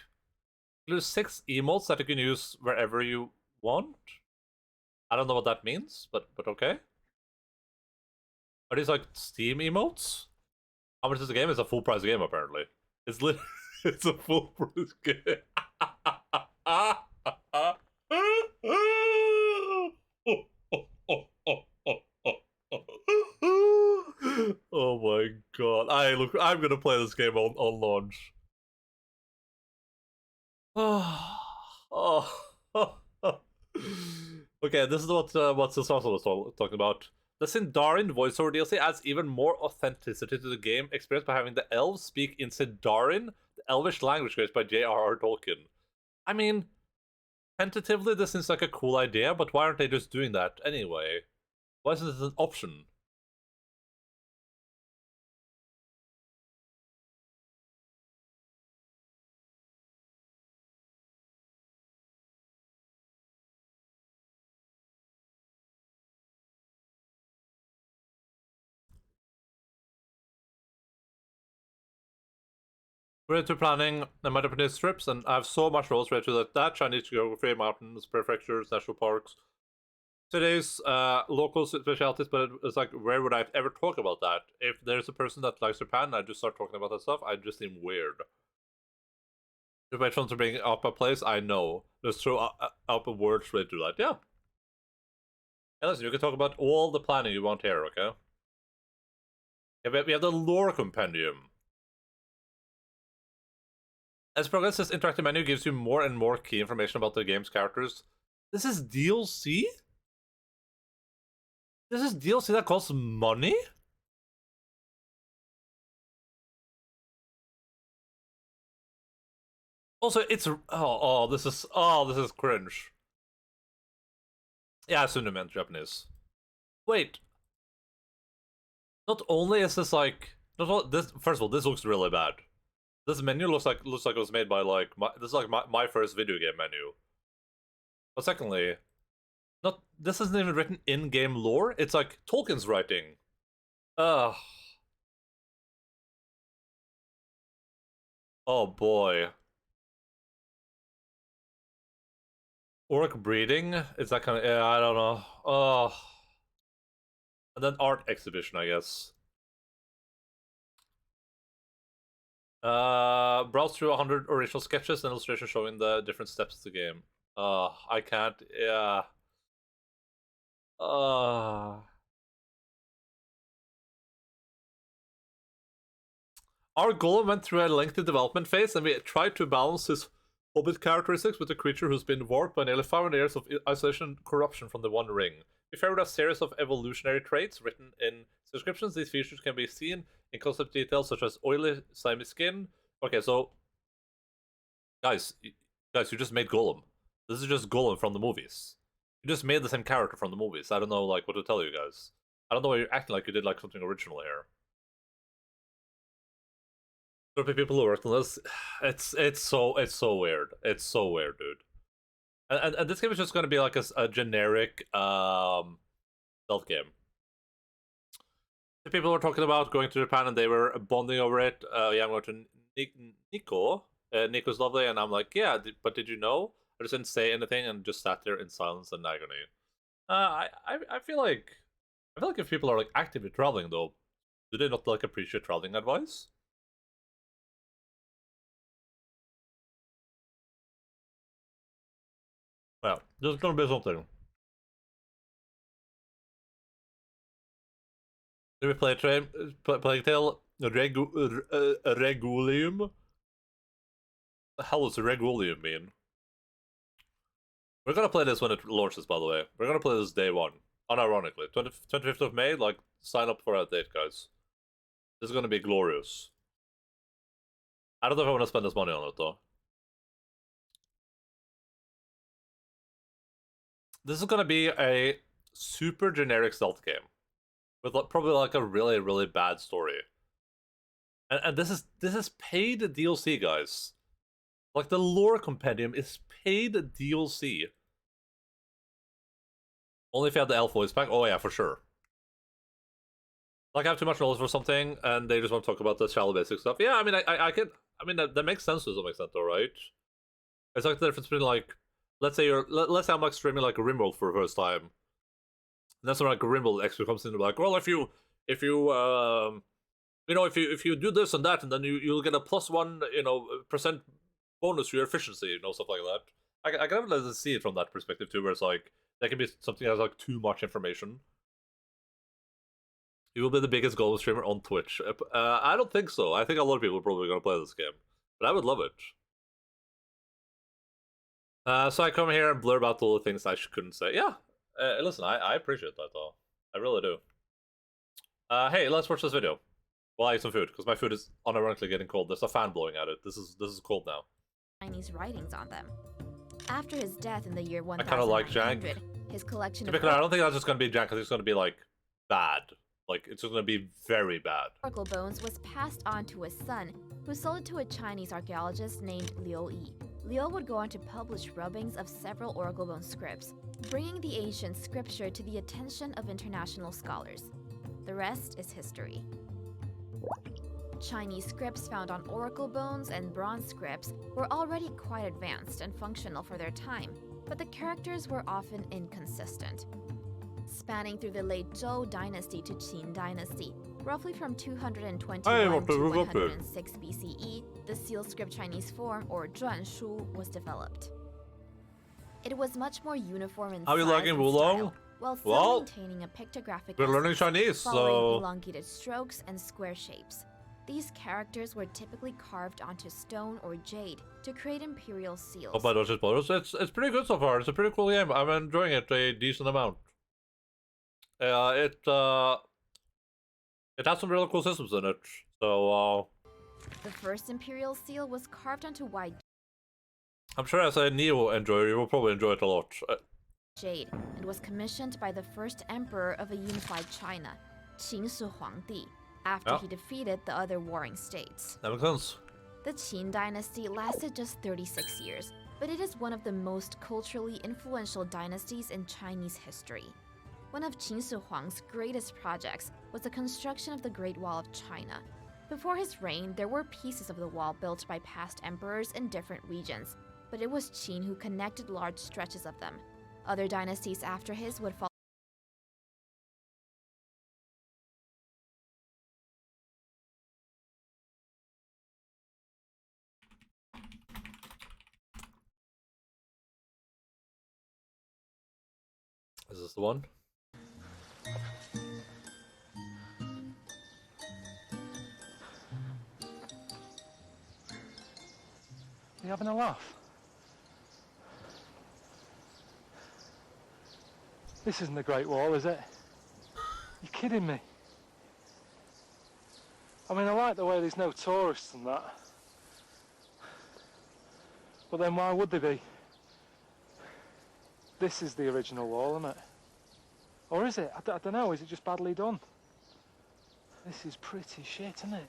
There's 6 emotes that you can use wherever you want. I don't know what that means, but okay. Are these like Steam emotes? How much is the game? It's a full price game apparently. It's it's a full price game. Oh my god. I'm gonna play this game on launch. Okay, this is what Sisasa was talking about. The Sindarin voiceover DLC adds even more authenticity to the game experience by having the elves speak in Sindarin, the elvish language created by J.R.R. Tolkien. I mean, tentatively this seems like a cool idea, but why aren't they just doing that anyway? Why isn't this an option? We're into planning the Japanese trips, and I have so much roles ready to that Chinese geography, mountains, prefectures, national parks. Today's local specialties, but it's like, where would I ever talk about that? If there's a person that likes Japan and I just start talking about that stuff, I just seem weird. If I try to bring up a place, I know. Just throw up a word straight to that. Yeah. And listen, you can talk about all the planning you want here, okay? We have the lore compendium. As progress, this interactive menu gives you more and more key information about the game's characters. This is DLC? This is DLC that costs money? Also, it's this is cringe. Yeah, I assume you meant Japanese. Wait. Not only is this like first of all, this looks really bad. This menu looks like it was made by like this is like my first video game menu. But secondly, this isn't even written in-game lore. It's like Tolkien's writing. Ugh. Oh boy. Orc breeding? Is that kind of I don't know. Oh. And then art exhibition, I guess. Browse through 100 original sketches and illustrations showing the different steps of the game. I can't. Yeah. Our golem went through a lengthy development phase, and we tried to balance his hobbit characteristics with a creature who's been warped by nearly 500 years of isolation and corruption from the One Ring. We favored a series of evolutionary traits written in descriptions. These features can be seen in concept details such as oily, slimy skin. Okay, so guys, you just made Golem. This is just Golem from the movies. You just made the same character from the movies. I don't know like what to tell you guys. I don't know why you're acting like you did like something original here. People who worked on this, it's so weird. It's so weird, dude. And this game is just going to be like a generic stealth game. The people were talking about going to Japan and they were bonding over it. Yeah, I'm going to Nico. Nico's lovely, and I'm like, yeah, but did you know? I just didn't say anything and just sat there in silence and agony. I feel like if people are like actively traveling though, do they not like appreciate traveling advice? Yeah, there's gonna be something. Did we play Plague Tale Regulium? The hell does Regulium mean? We're gonna play this when it launches, by the way. We're gonna play this day one. Unironically. 25th of May, like, sign up for that date, guys. This is gonna be glorious. I don't know if I want to spend this money on it, though. This is gonna be a super generic stealth game. With probably like a really, really bad story. And this is paid DLC, guys. Like, the lore compendium is paid DLC. Only if you have the elf voice pack. Oh yeah, for sure. Like, I have too much knowledge for something, and they just want to talk about the shallow basic stuff. Yeah, I mean, I can. I mean, that makes sense to some extent, though, right? It's like the difference between, like, let's say I'm like streaming like a Rimworld for the first time, and then someone like a Rimworld extra comes in and be like, well, if you do this and that, and then you'll get a +1 % bonus to your efficiency, stuff like that. I can definitely see it from that perspective too, where it's like that can be something that has like too much information. You will be the biggest golem streamer on Twitch. I don't think so. I think a lot of people are probably going to play this game, but I would love it. So I come here and blur about all the things I couldn't say. Yeah, listen, I appreciate that though. I really do. Hey, let's watch this video while I eat some food, because my food is unironically getting cold. There's a fan blowing at it. This is cold now. Chinese writings on them. After his death in the year 1900, I kind of like Jank. his collection To be clear, I don't think that's just going to be Jank, because it's going to be like bad. Like, it's going to be very bad. oracle bones was passed on to his son, who sold it to a Chinese archaeologist named Liu Yi. Liu would go on to publish rubbings of several oracle bone scripts, bringing the ancient scripture to the attention of international scholars. The rest is history. Chinese scripts found on oracle bones and bronze scripts were already quite advanced and functional for their time, but the characters were often inconsistent. Spanning through the late Zhou Dynasty to Qin Dynasty, roughly from 221 to 106 BCE, the seal script Chinese form, or Zhuanshu, was developed. It was much more uniform in How are you size liking and Wulong? style, while still maintaining a pictographic We're learning essence, Chinese, following so elongated strokes and square shapes. These characters were typically carved onto stone or jade to create imperial seals. Oh my gosh, it's pretty good so far. It's a pretty cool game. I'm enjoying it a decent amount. It has some really cool systems in it. So The first imperial seal was carved onto white I'm sure as a Neo enjoyer, you will probably enjoy it a lot. jade and was commissioned by the first emperor of a unified China, Qin Shi Huangdi, after he defeated the other warring states. That makes sense. The Qin dynasty lasted just 36 years, but it is one of the most culturally influential dynasties in Chinese history. One of Qin Shi Huang's greatest projects was the construction of the Great Wall of China. Before his reign, there were pieces of the wall built by past emperors in different regions, but it was Qin who connected large stretches of them. Other dynasties after his would follow. Is this the one? You having a laugh? This isn't the Great Wall, is it? You're kidding me. I mean, I like the way there's no tourists and that. But then why would there be? This is the original wall, isn't it? Or is it? I don't know, is it just badly done? This is pretty shit, isn't it?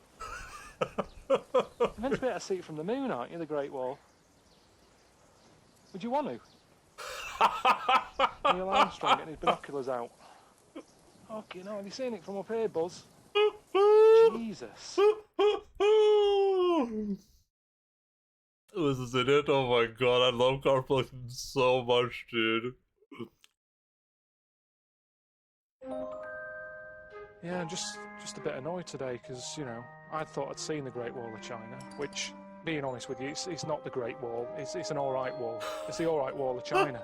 You're meant to be able to see it from the moon, aren't you, the Great Wall? Would you want to? Neil Armstrong getting his binoculars out. Okay, no, have you seen it from up here, Buzz? Jesus. This is in it? Oh my god, I love car collection so much, dude. Yeah, I'm just a bit annoyed today because, you know, I thought I'd seen the Great Wall of China, which being honest with you, it's not the Great Wall. It's an alright wall. It's the alright wall of China.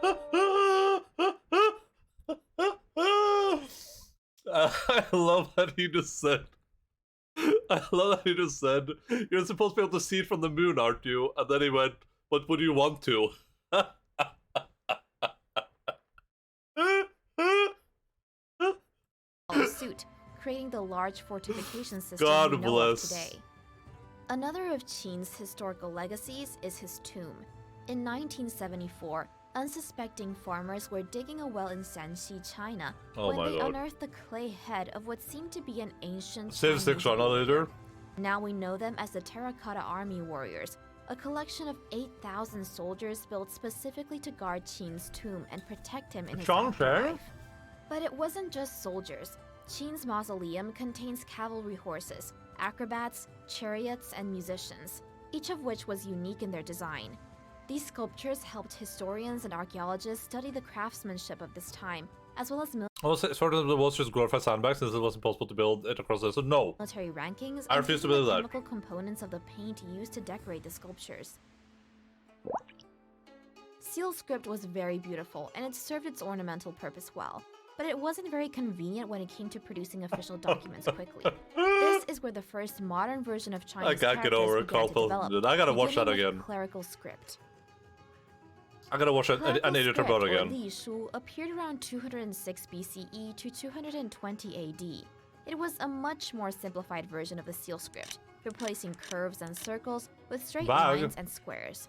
I love that he just said. I love that he just said, "You're supposed to be able to see it from the moon, aren't you?" And then he went, "But would you want to?" Suit, creating the large fortification system God we know of bless. today. Another of Qin's historical legacies is his tomb. In 1974, unsuspecting farmers were digging a well in Shanxi, China, when they unearthed the clay head of what seemed to be an ancient Save 6 on later. Now we know them as the Terracotta Army Warriors, a collection of 8,000 soldiers built specifically to guard Qin's tomb and protect him in his afterlife. But it wasn't just soldiers. Qin's mausoleum contains cavalry horses, acrobats, chariots, and musicians, each of which was unique in their design. These sculptures helped historians and archaeologists study the craftsmanship of this time, as well as Well, sort of, it was just glorified sandbags since it wasn't possible to build it across this. So no. military rankings I and refuse to even believe the that. chemical components of the paint used to decorate the sculptures. Seal script was very beautiful, and it served its ornamental purpose well, but it wasn't very convenient when it came to producing official documents quickly. This is where the first modern version of Chinese I can't get characters over it. began Carl to Pilgrim develop, did. I gotta watch that beginning with again. Clerical script. I gotta watch an idiot Clerical about script, or again. Li Shu, appeared around 206 BCE to 220 AD. It was a much more simplified version of the seal script, replacing curves and circles with straight lines and squares.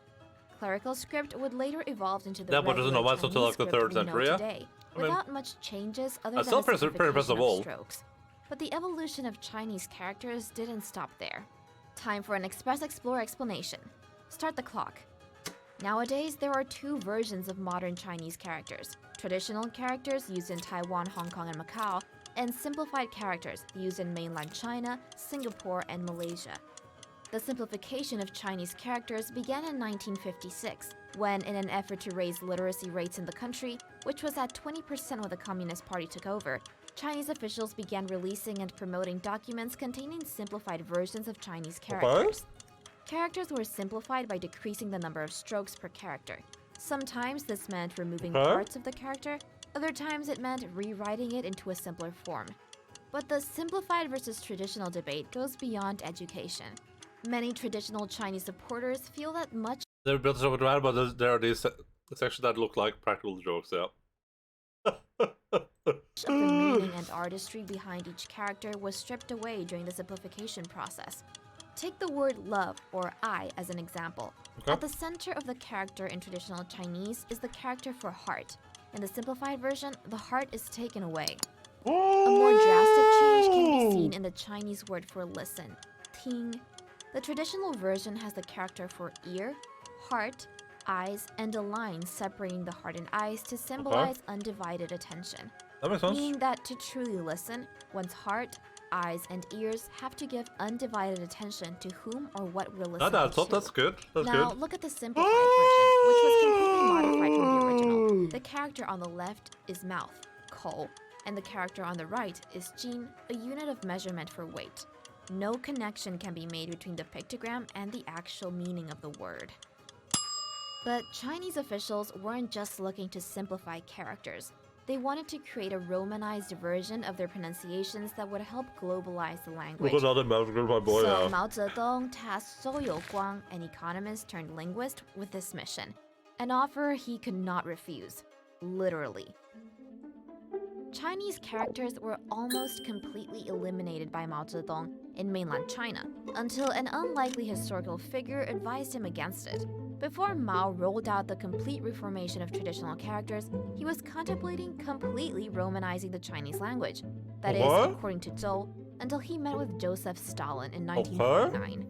Clerical script would later evolve into the Yeah, but doesn't know regular much until Chinese like the script 3rd we know century, yeah? today, I mean, without much changes other that's than still the pretty impressive simplification wall. of strokes. But the evolution of Chinese characters didn't stop there. Time for an Express Explorer explanation. Start the clock. Nowadays, there are two versions of modern Chinese characters: traditional characters used in Taiwan, Hong Kong, and Macau, and simplified characters used in mainland China, Singapore, and Malaysia. The simplification of Chinese characters began in 1956, when, in an effort to raise literacy rates in the country, which was at 20% when the Communist Party took over, Chinese officials began releasing and promoting documents containing simplified versions of Chinese characters. Characters were simplified by decreasing the number of strokes per character. Sometimes this meant removing parts of the character, other times it meant rewriting it into a simpler form. But the simplified versus traditional debate goes beyond education. Many traditional Chinese supporters feel that much They're built so bad, but there are these sections that look like practical jokes, yeah. of the meaning and artistry behind each character was stripped away during the simplification process. Take the word love, or I, as an example. Okay. At the center of the character in traditional Chinese is the character for heart. In the simplified version, the heart is taken away. A more drastic change can be seen in the Chinese word for listen, ting. The traditional version has the character for ear, heart, eyes, and a line separating the heart and eyes to symbolize undivided attention. That makes sense. Meaning that to truly listen, one's heart, eyes, and ears have to give undivided attention to whom or what we're listening to. That's good. That's Now, good. look at the simplified version, which was completely modified from the original. The character on the left is mouth, kou, and the character on the right is jin, a unit of measurement for weight. No connection can be made between the pictogram and the actual meaning of the word. But Chinese officials weren't just looking to simplify characters. They wanted to create a romanized version of their pronunciations that would help globalize the language. Look at that mouse, my boy, So yeah. Mao Zedong tasked Zhou Youguang, an economist turned linguist, with this mission. An offer he could not refuse. Literally. Chinese characters were almost completely eliminated by Mao Zedong in mainland China, until an unlikely historical figure advised him against it. Before Mao rolled out the complete reformation of traditional characters, he was contemplating completely romanizing the Chinese language. That is, according to Zhou, until he met with Joseph Stalin in 1949.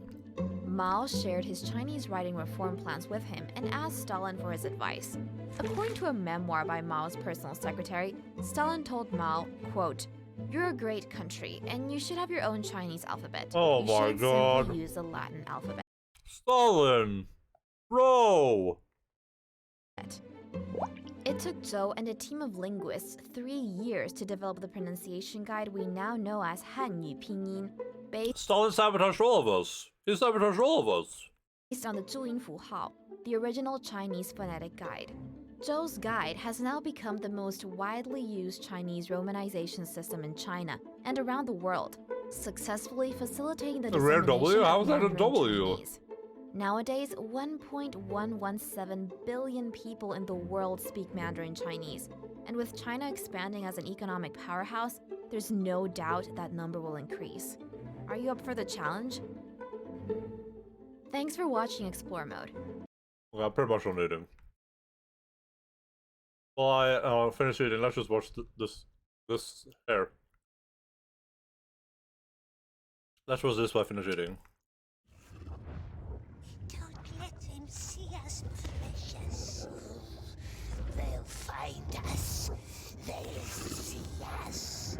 Mao shared his Chinese writing reform plans with him and asked Stalin for his advice. According to a memoir by Mao's personal secretary, Stalin told Mao, quote, "You're a great country, and you should have your own Chinese alphabet. Oh you my should God. simply use the Latin alphabet." Stalin! Bro! It took Zhou and a team of linguists 3 years to develop the pronunciation guide we now know as Hanyu Pinyin, based Stalin sabotaged all of us. He sabotaged all of us. based on the 注音符号, the original Chinese phonetic guide. Zhou's guide has now become the most widely used Chinese romanization system in China and around the world, successfully facilitating the A rare dissemination W? How of is that a Mandarin W? Chinese. Nowadays, 1.117 billion people in the world speak Mandarin Chinese, and with China expanding as an economic powerhouse, there's no doubt that number will increase. Are you up for the challenge? Thanks for watching Explore Mode. Well, I'm pretty much on reading. Well, I finished reading. Let's just watch this here. Let's watch this while I finish reading. Don't let them see us, precious. They'll find us. They'll see us.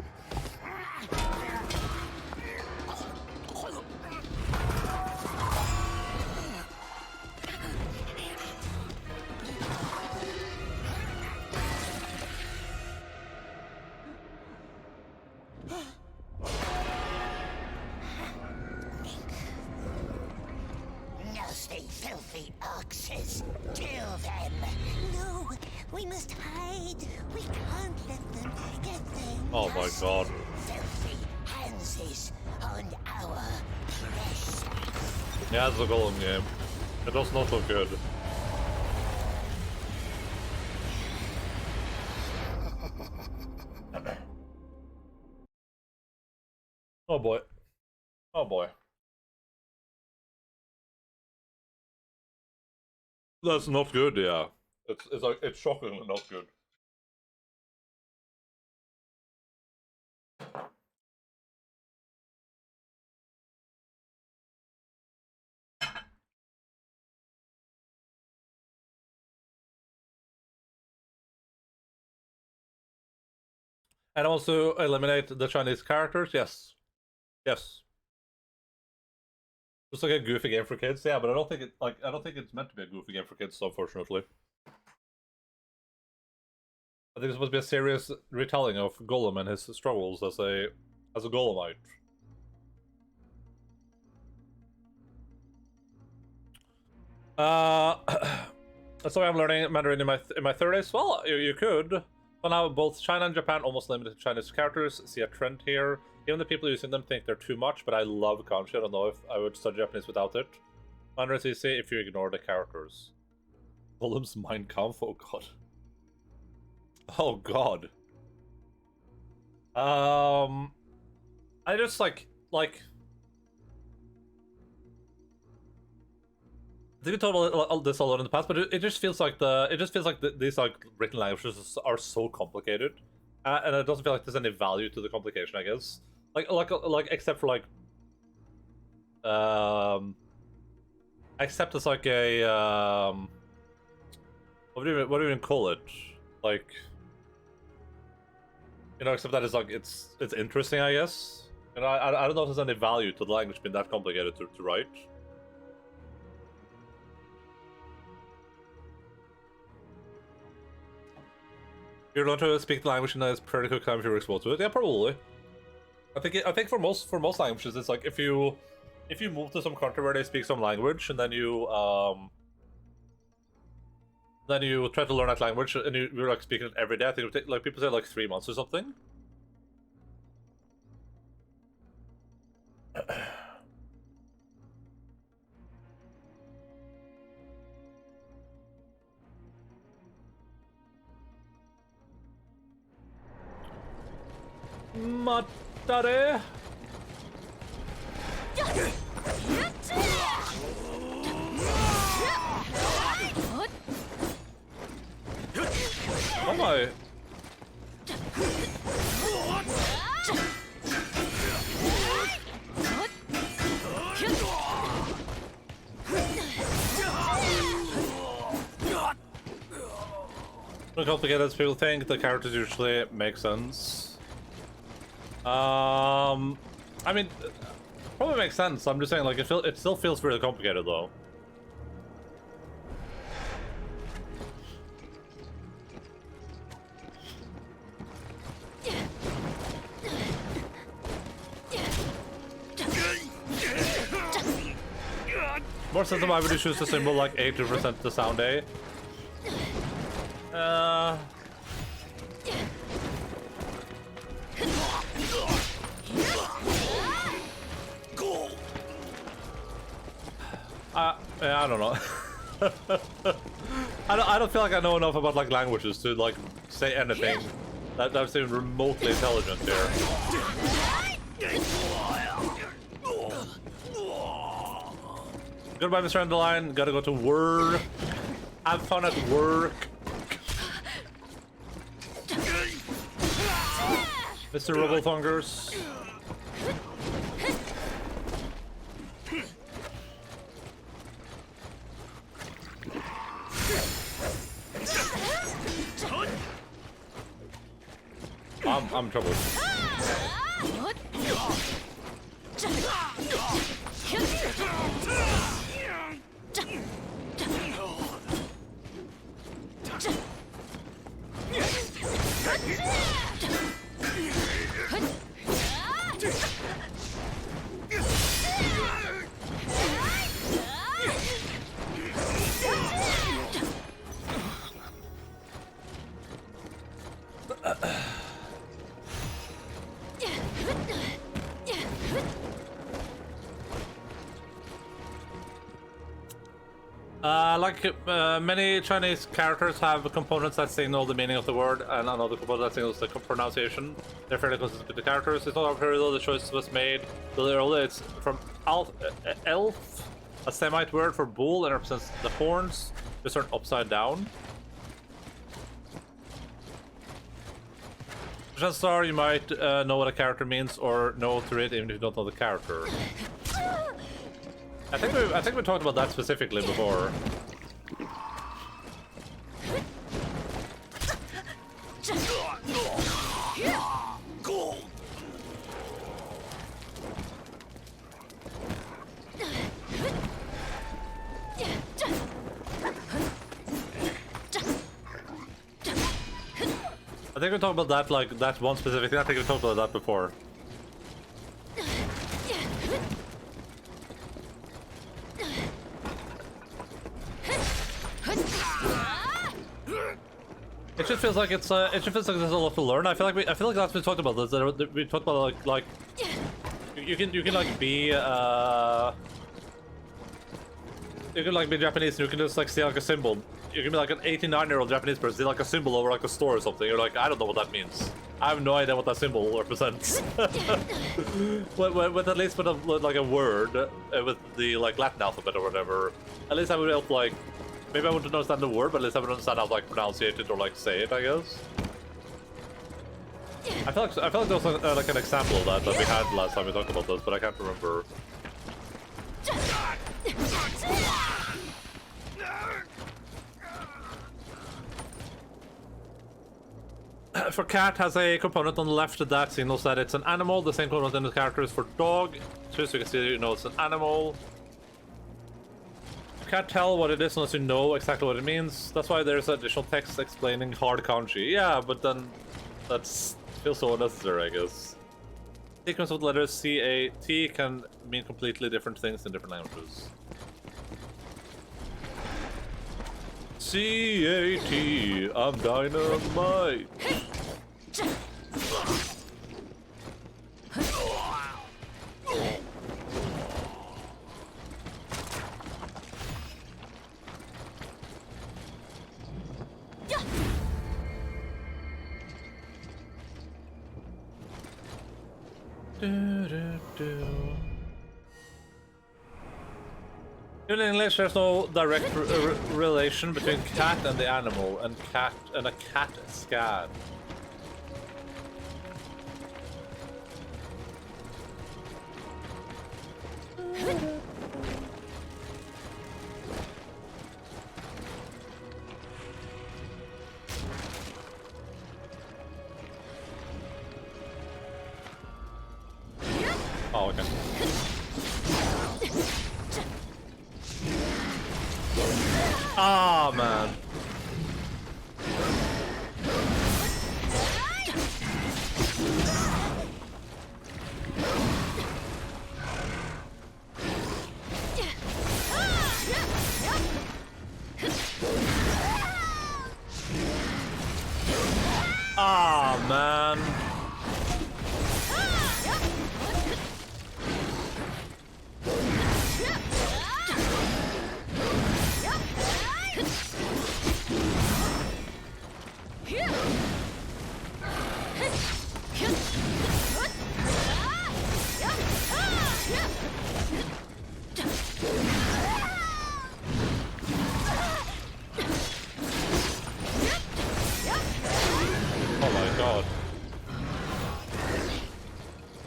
Nasty, filthy oxes. Kill them. No, we must hide. We can't let them get their Oh my god. filthy hands on our precious. Yeah, it's a golem game. It does not look good. Oh boy. Oh boy. That's not good, yeah. It's like it's shockingly not good. And also eliminate the Chinese characters, yes. Yes. Just like a goofy game for kids, yeah, but I don't think it's meant to be a goofy game for kids, unfortunately. I think it's supposed to be a serious retelling of Golem and his struggles as a Golemite. So I'm learning Mandarin in my 30s. Well, you could. But now both China and Japan almost limited Chinese characters. See a trend here. Even the people using them think they're too much, but I love kanji. I don't know if I would study Japanese without it. Mandarin is easy if you ignore the characters. Golem's Mein Kampf, oh god. Oh god. I just like I think we talked about this a lot in the past, but it just feels like these like written languages are so complicated, and it doesn't feel like there's any value to the complication. I guess like except for like except it's like a what do you even call it? Like, you know, except that it's like it's interesting, I guess. And I don't know if there's any value to the language being that complicated to write. You're going to speak the language in a pretty quick time if you're exposed to it. Yeah, probably. I think for most languages, it's like if you move to some country where they speak some language and then you try to learn that language and you're like speaking it every day. I think it would take, like people say like 3 months or something. Matare. Oh my. Not complicated as people think, the characters usually make sense. I mean, probably makes sense. I'm just saying, like, it still feels really complicated, though. More system, I would choose the symbol like 80% the sound A. Yeah, I don't know. I don't feel like I know enough about like languages to like say anything that seems remotely intelligent here. Goodbye, Mr. Endaline. Gotta go to work. Have fun at work. Mr. Rubblefungers. I'm in trouble. Many Chinese characters have components that signal the meaning of the word, and another component that signals the pronunciation. They're fairly consistent with the characters. It's not arbitrary though, the choice was made really early. It's from elf, a Semite word for bull, and represents the horns, just turned upside down. Chances are you might know what a character means or know to read even if you don't know the character. I think we talked about that specifically before. I think we talked about that, like, that one specific thing. I think we talked about that before. It just feels like it just feels like there's a lot to learn. I feel like that's we talked about this. That we talked about like you can like be you can like be Japanese and you can just like see like a symbol. You can be like an 89-year-old Japanese person, see like a symbol over like a store or something. You're like, I don't know what that means. I have no idea what that symbol represents. with at least with like a word with the like Latin alphabet or whatever. At least I would help like. Maybe I wouldn't understand the word, but at least I would understand how to like pronunciate it or like say it, I guess. I feel like there was like an example of that we had last time we talked about this, but I can't remember. For cat has a component on the left that signals that it's an animal. The same component in the character is for dog. So you can see, you know, it's an animal. Can't tell what it is unless you know exactly what it means. That's why there's additional text explaining hard kanji. Yeah, but then that feels so unnecessary, I guess. Sequence of the letters C-A-T can mean completely different things in different languages. C-A-T, I'm dynamite. In English, there's no direct relation between cat and the animal, and a cat scan. Oh, okay. Ah, oh, man. man. Oh my god.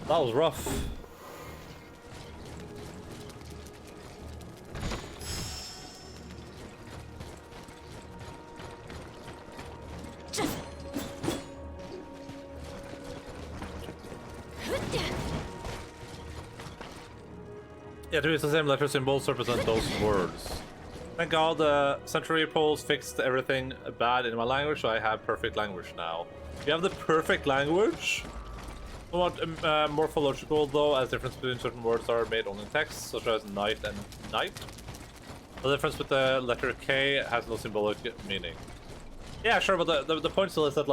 That was rough. Yeah, to use the same letter symbols to represent those words. Thank God the century polls fixed everything bad in my language, so I have perfect language now. You have the perfect language? Somewhat morphological though, as difference between certain words are made only in text, such as night and night. The difference with the letter K has no symbolic meaning. Yeah, sure, but the point still is that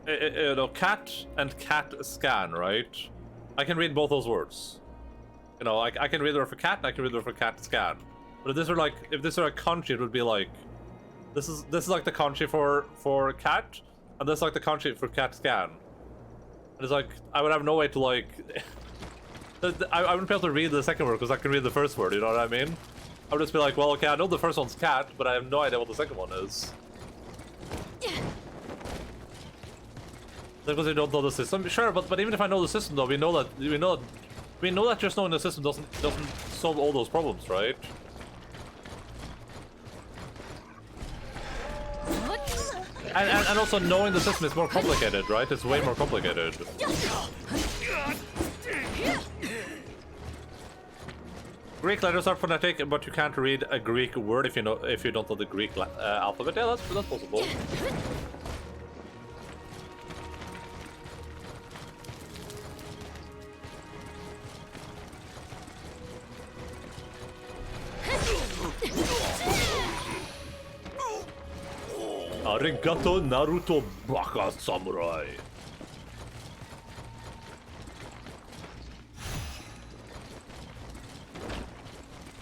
you know, cat and cat scan, right? I can read both those words. You know, I can read the word for cat and I can read the word for cat scan. But if this were like a kanji, it would be like this is like the kanji for cat, and this is like the kanji for cat scan. And it's like I would have no way to like I wouldn't be able to read the second word because I can read the first word, you know what I mean? I would just be like, well, okay, I know the first one's cat, but I have no idea what the second one is. Because we don't know the system. Sure, but even if I know the system though, we know that just knowing the system doesn't solve all those problems, right? And also knowing the system is more complicated, right? It's way more complicated. Greek letters are phonetic, but you can't read a Greek word if you don't know the Greek alphabet. Yeah, that's possible. Arigato Naruto Baka Samurai.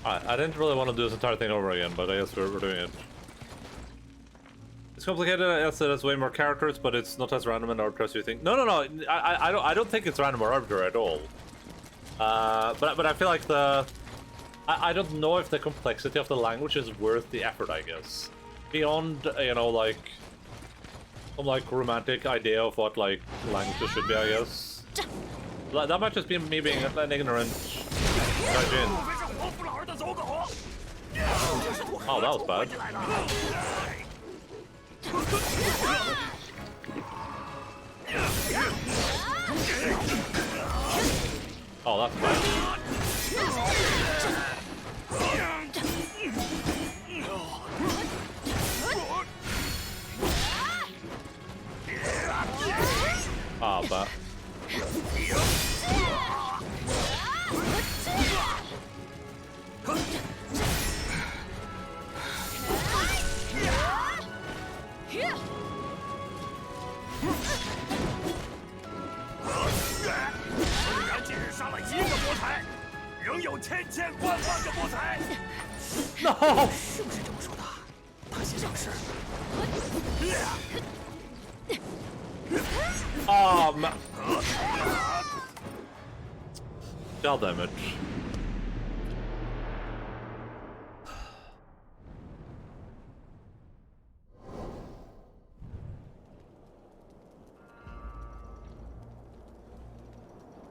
I didn't really want to do this entire thing over again, but I guess we're doing it. It's complicated. Yes, it has way more characters, but it's not as random and arbitrary as you think. No. I don't think it's random or arbitrary at all. But I feel like I don't know if the complexity of the language is worth the effort, I guess. Beyond, you know, like some like romantic idea of what like languages should be, I guess. That might just be me being an ignorant gaijin. Oh, that was bad. Oh, that's bad. Ah, but no. Oh, man. God damn it.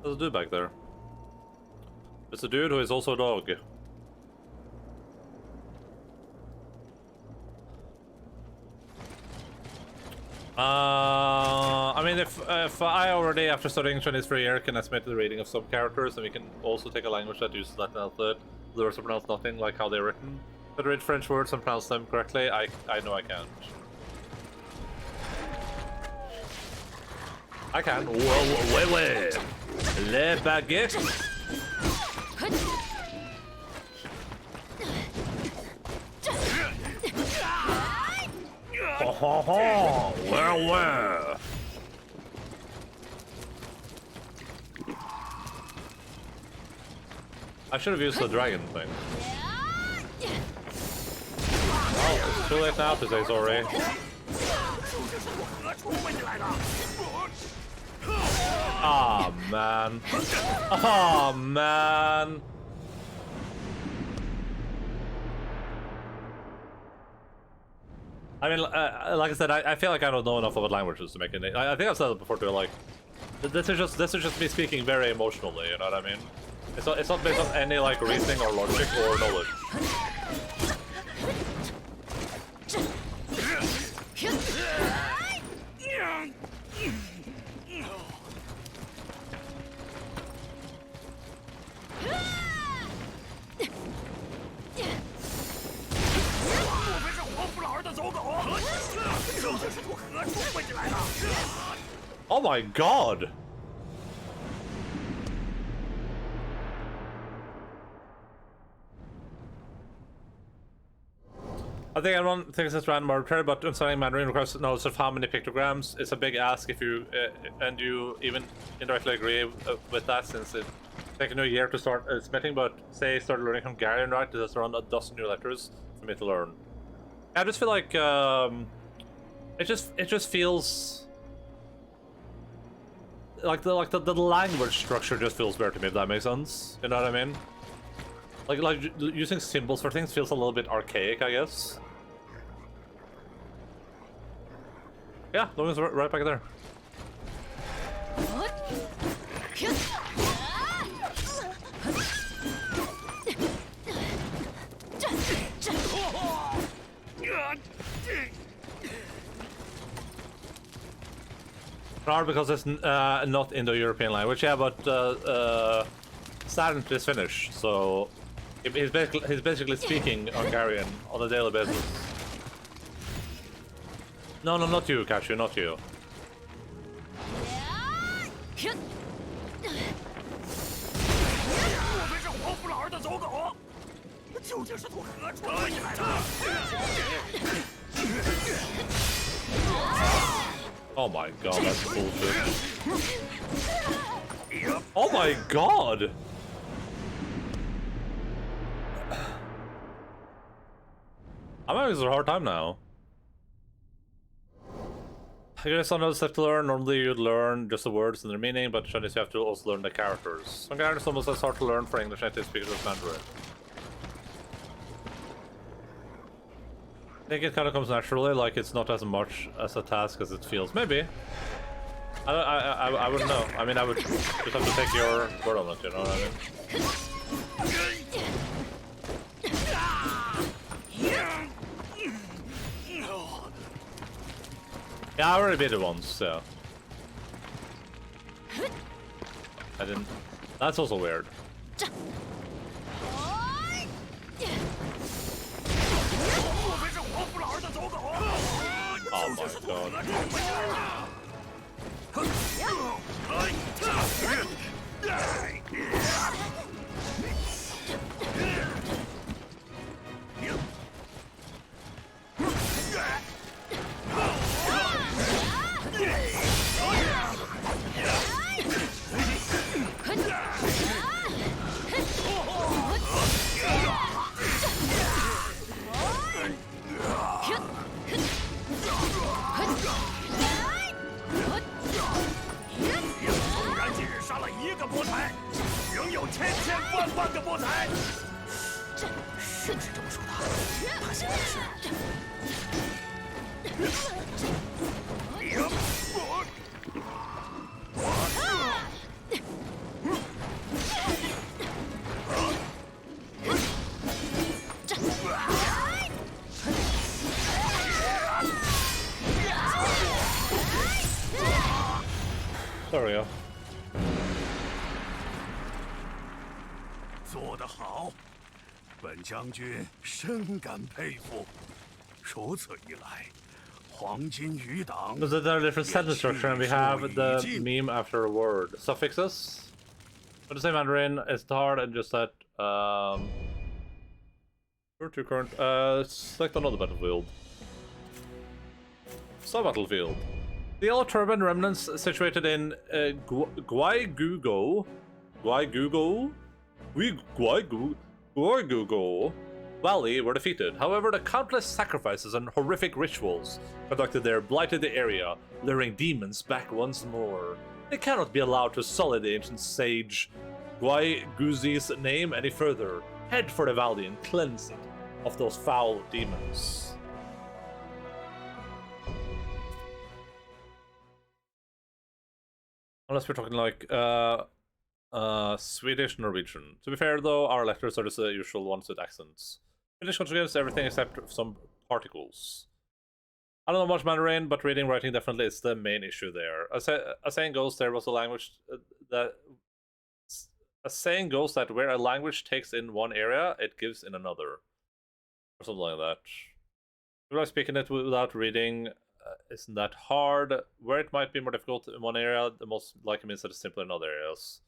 There's a dude back there. It's a dude who is also a dog. I mean, if I already, after studying Chinese for a year, can estimate the rating of some characters, and we can also take a language that uses Latin alphabet, the words are pronounced nothing like how they're written, but read French words and pronounce them correctly, I know I can't. I can. Wait. Le baguette. Oh. ho ho! Well. I should have used the dragon thing. Oh, it's too late now to say sorry. Ah, man. Oh, man. I mean, like I said, I feel like I don't know enough about languages to make it. I think I've said it before too. Like, this is just me speaking very emotionally. You know what I mean? It's not based on any like reasoning or logic or knowledge. Oh my god! I think everyone thinks it's random arbitrary, but understanding Mandarin requires knowledge of how many pictograms. It's a big ask if you, and you even indirectly agree with that, since it takes a year to start spitting, but say start learning Hungarian, right? There's around a dozen new letters for me to learn. I just feel like, it just feels like the language structure just feels weird to me, if that makes sense. You know what I mean? Like using symbols for things feels a little bit archaic, I guess. Yeah, Logan's right back there. Hard because it's not Indo-European language, yeah, but Silent is Finnish, so he's basically speaking Hungarian on a daily basis. No, not you, Cashew, not you. Oh my god, that's bullshit. Oh my god! I'm having a hard time now. I guess another stuff to learn. Normally you'd learn just the words and their meaning, but Chinese you have to also learn the characters. Hungarian is almost as hard to learn for English native speakers as Mandarin. I think it kind of comes naturally, like it's not as much as a task as it feels. Maybe. I wouldn't know. I mean, I would just have to take your word on it, you know what I mean? Yeah, I already beat it once, so. I didn't. That's also weird. Oh my god. There we go. 做得好，本将军深感佩服。如此一来，黄金余党 There's a different sentence structure, and we have the meme after a word. Suffixes. For the same Mandarin, it's hard and just that. To current. Select another battlefield. battlefield. The yellow turban remnants situated in Guaygugo Valley were defeated. However, the countless sacrifices and horrific rituals conducted there blighted the area, luring demons back once more. They cannot be allowed to sully the ancient sage Guayguzi's name any further. Head for the valley and cleanse it of those foul demons. Unless we're talking like Swedish, Norwegian. To be fair though, our letters are just the usual ones with accents. Finnish conjugates everything except some particles. I don't know much Mandarin, but reading writing definitely is the main issue there. A saying goes there was a language that where a language takes in one area, it gives in another. Or something like that. People are speaking it without reading isn't that hard. Where it might be more difficult in one area, the most likely means that it's simpler in other areas.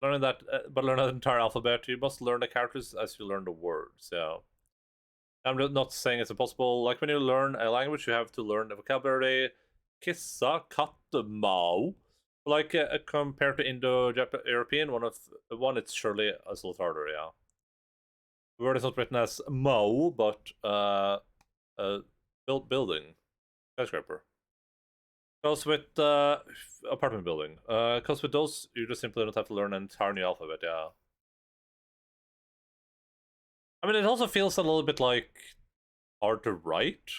Learning that, but learn the entire alphabet, you must learn the characters as you learn the words. Yeah, I'm not saying it's impossible. Like when you learn a language, you have to learn the vocabulary. Kissa, katte, mao. Like compared to Indo-European, one it's surely a little harder. Yeah, the word is not written as mao, but building. Skyscraper. Because with apartment building. Because with those, you just simply don't have to learn an entire new alphabet, yeah. I mean, it also feels a little bit like hard to write.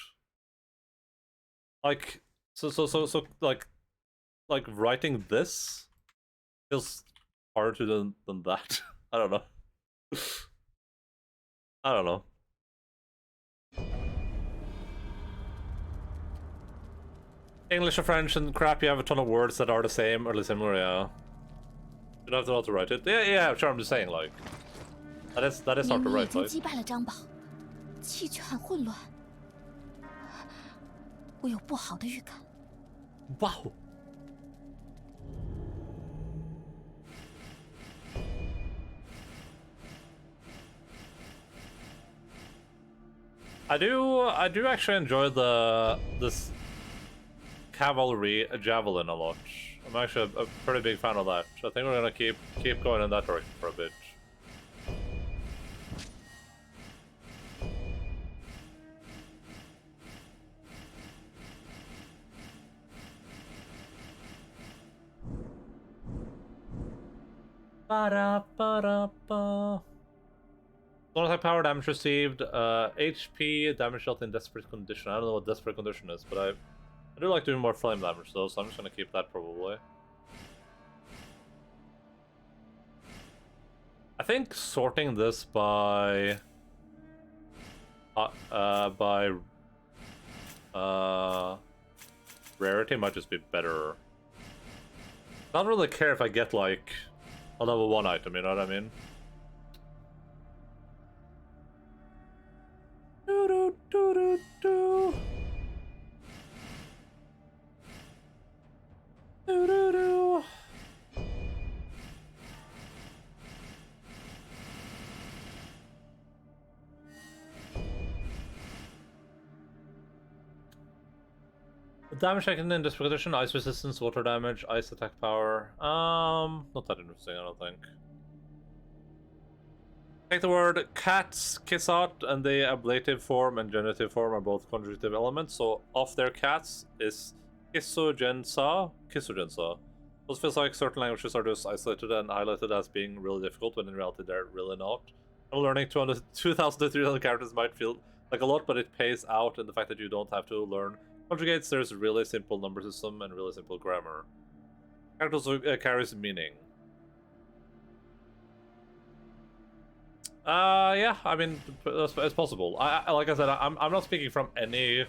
Like, so like writing this feels harder than that. I don't know. I don't know. English or French and crap, you have a ton of words that are the same or similar, yeah. You don't have to know how to write it. Yeah, sure, I'm just saying, like... That is hard to write, like... Wow! I do actually enjoy this cavalry javelin a lot. I'm actually a pretty big fan of that. I think we're gonna keep going in that direction for a bit. Ba-da-ba-da-ba. Don't attack power, damage received, HP, damage dealt in desperate condition. I don't know what desperate condition is, but I do like doing more flame damage though, so I'm just gonna keep that probably. I think sorting this by rarity might just be better. I don't really care if I get like a level 1 item, you know what I mean? Damage taken in this position, ice resistance, water damage, ice attack power. Not that interesting, I don't think. Take the word cats, kissat, and the ablative form and genitive form are both conjugative elements, so of their cats is kissogensa. It feels like certain languages are just isolated and highlighted as being really difficult, when in reality they're really not. And learning 2,000 to 300 characters might feel like a lot, but it pays out in the fact that you don't have to learn conjugates. There's a really simple number system and really simple grammar. Characters also carries meaning. Yeah, I mean, it's possible. Like I said, I'm not speaking from any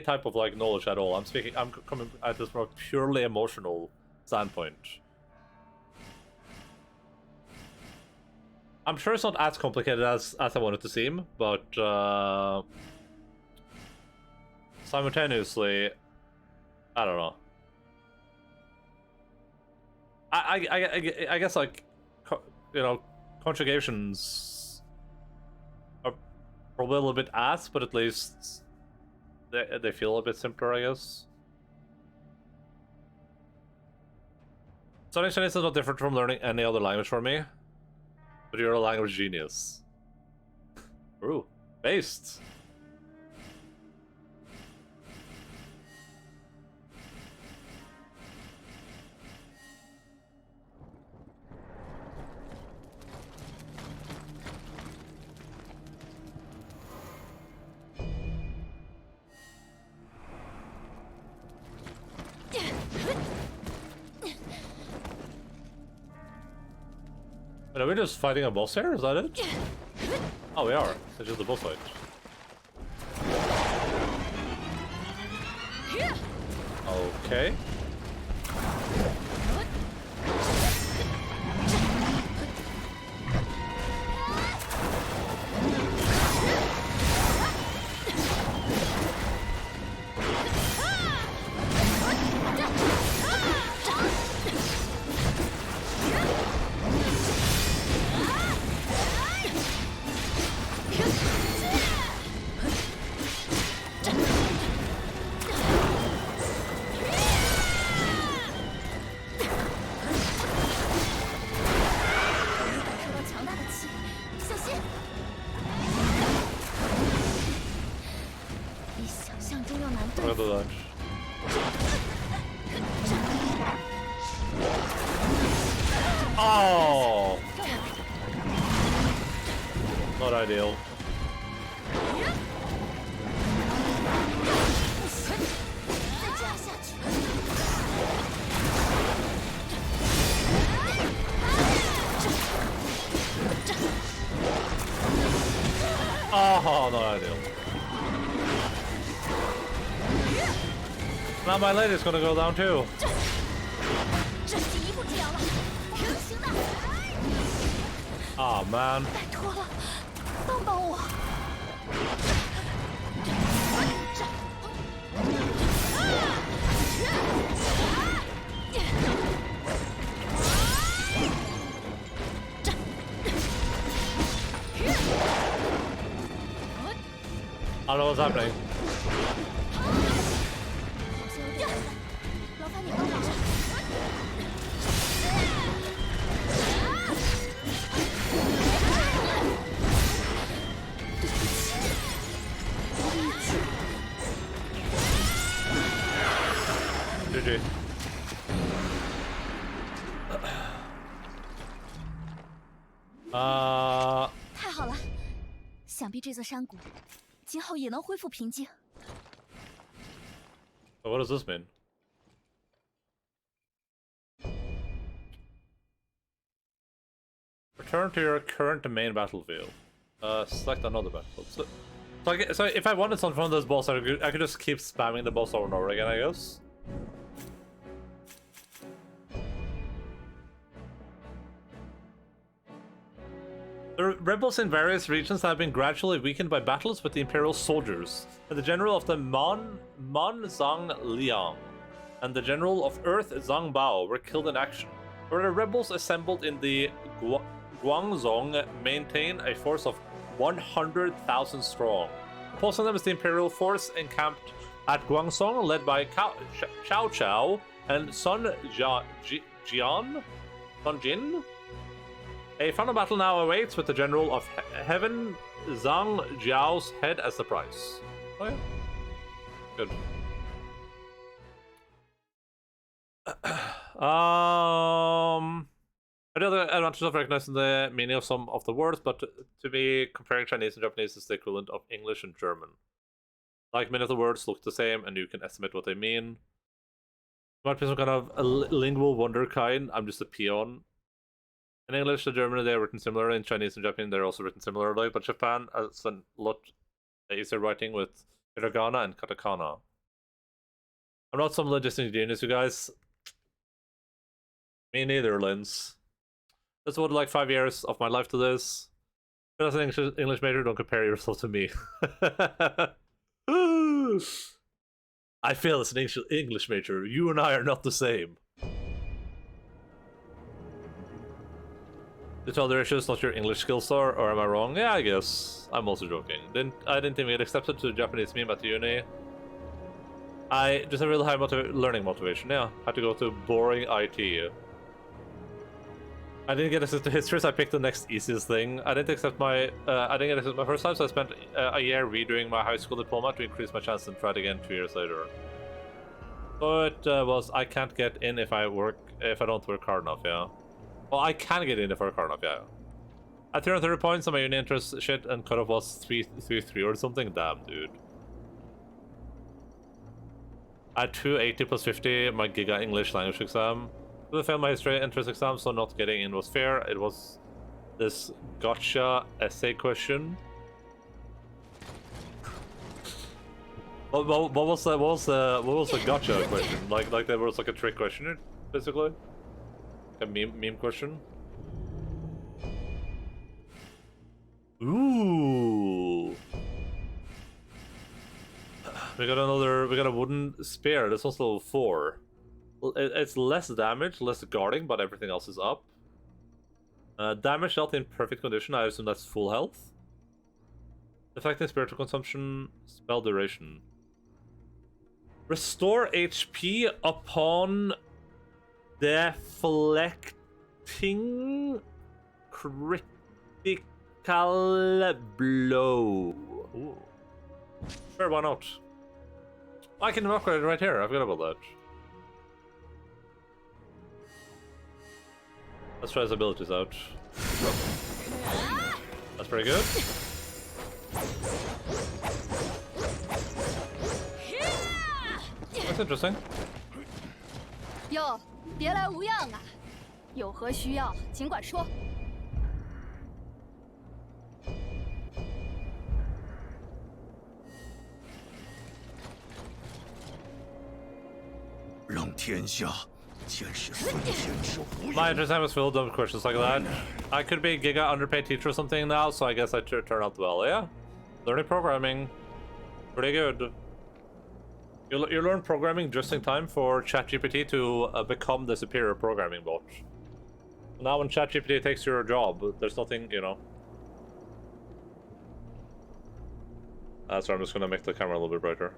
type of like knowledge at all. I'm coming at this from a purely emotional standpoint. I'm sure it's not as complicated as I want it to seem, but simultaneously, I don't know. I guess like, you know, conjugations are probably a little bit ass, but at least they feel a bit simpler, I guess. Studying Chinese is not different from learning any other language for me, but you're a language genius. Ooh, based. Are we just fighting a boss here? Is that it? Oh, we are. It's just a boss fight. Okay. Oh! Not ideal. Oh, not ideal. Now my lady's gonna go down too. Oh man. I don't know what's happening. GG. 太好了，想必这座山谷今后也能恢复平静。 What does this mean? Return to your current main battlefield. Select another battlefield. So if I wanted something from this boss, I could just keep spamming the boss over and over again, I guess. The rebels in various regions have been gradually weakened by battles with the Imperial soldiers, and the general of the Man Zhang Liang and the general of Earth Zhang Bao were killed in action, where the rebels assembled in the Guangzhong maintain a force of 100,000 strong. Opposing them is the Imperial force encamped at Guangzhong, led by Cao Cao and Sun Jin. A final battle now awaits with the General of Heaven, Zhang Jiao's head as the prize. Oh yeah. Good. Another advantage of recognizing the meaning of some of the words, but to me, comparing Chinese and Japanese is the equivalent of English and German. Like, many of the words look the same, and you can estimate what they mean. Might be some kind of a lingual wonder kind. I'm just a peon. In English and German, they are written similarly. In Chinese and Japanese, they're also written similarly. But Japan has a lot easier writing with hiragana and katakana. I'm not some logistic genius, you guys. Me neither, Linz. That's what, like 5 years of my life to this. But as an English major, don't compare yourself to me. I fail as an English major. You and I are not the same. The other issue is not your English skills or am I wrong? Yeah, I guess. I'm also joking. I didn't even get accepted to the Japanese meme at the uni. I just have really high learning motivation. Yeah, had to go to boring IT. I didn't get access to history, so I picked the next easiest thing. I didn't accept my. I didn't get access my first time, so I spent a year redoing my high school diploma to increase my chance and tried again 2 years later. So it was I can't get in if I don't work hard enough. Yeah. Well, I can get in if I work hard enough. Yeah. At 330 points on my uni interest shit, and cutoff was 333 or something. Damn, dude. At 280 plus 50, my Giga English language exam. I failed my history entrance exam, so not getting in was fair. It was this gotcha essay question. What was the gotcha question? Like there was like a trick question, basically. A meme question. Ooh. We got a wooden spear. This one's level 4. It's less damage, less guarding, but everything else is up. Damage dealt in perfect condition. I assume that's full health. Affecting spiritual consumption, spell duration. Restore HP upon deflecting critical blow. Ooh. Sure, why not? I can upgrade it right here. I forgot about that. Let's try his abilities out. That's pretty good. That's interesting. 哟，别来无恙啊！有何需要，尽管说。让天下 My interest time was filled with questions like that. I could be a Giga underpaid teacher or something now, so I guess I turn out well. Yeah, learning programming, pretty good. You learn programming just in time for ChatGPT to become the superior programming bot. Now when ChatGPT takes your job, there's nothing, you know. So I'm just gonna make the camera a little bit brighter.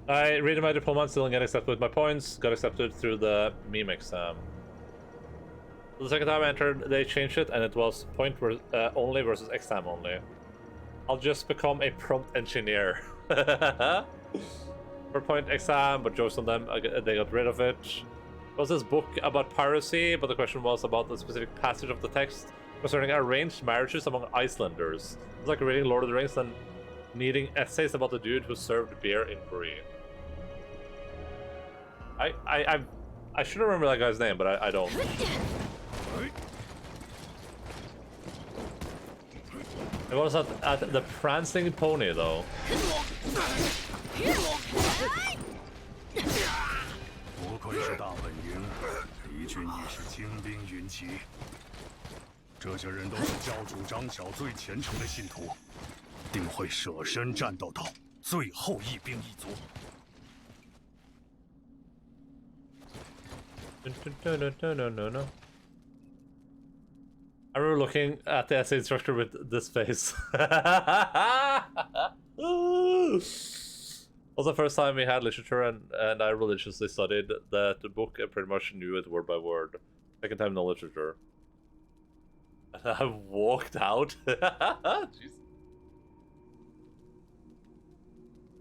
I read my diploma, still didn't get accepted with my points. Got accepted through the meme exam. The second time I entered, they changed it, and it was point only versus exam only. I'll just become a prompt engineer. For point exam, but jokes on them, they got rid of it. It was this book about piracy, but the question was about the specific passage of the text concerning arranged marriages among Icelanders. It's like reading Lord of the Rings and needing essays about the dude who served beer in Korea. I should remember that guy's name, but I don't. It was at the Prancing Pony, though. 不愧是大本营，敌军已是精兵云集。这些人都是教主长小最虔诚的信徒，定会舍身战斗到最后一兵一卒。 I remember looking at the essay instructor with this face. Was the first time we had literature, and I religiously studied that book and pretty much knew it word by word. Second time no literature. And I walked out. Jeez.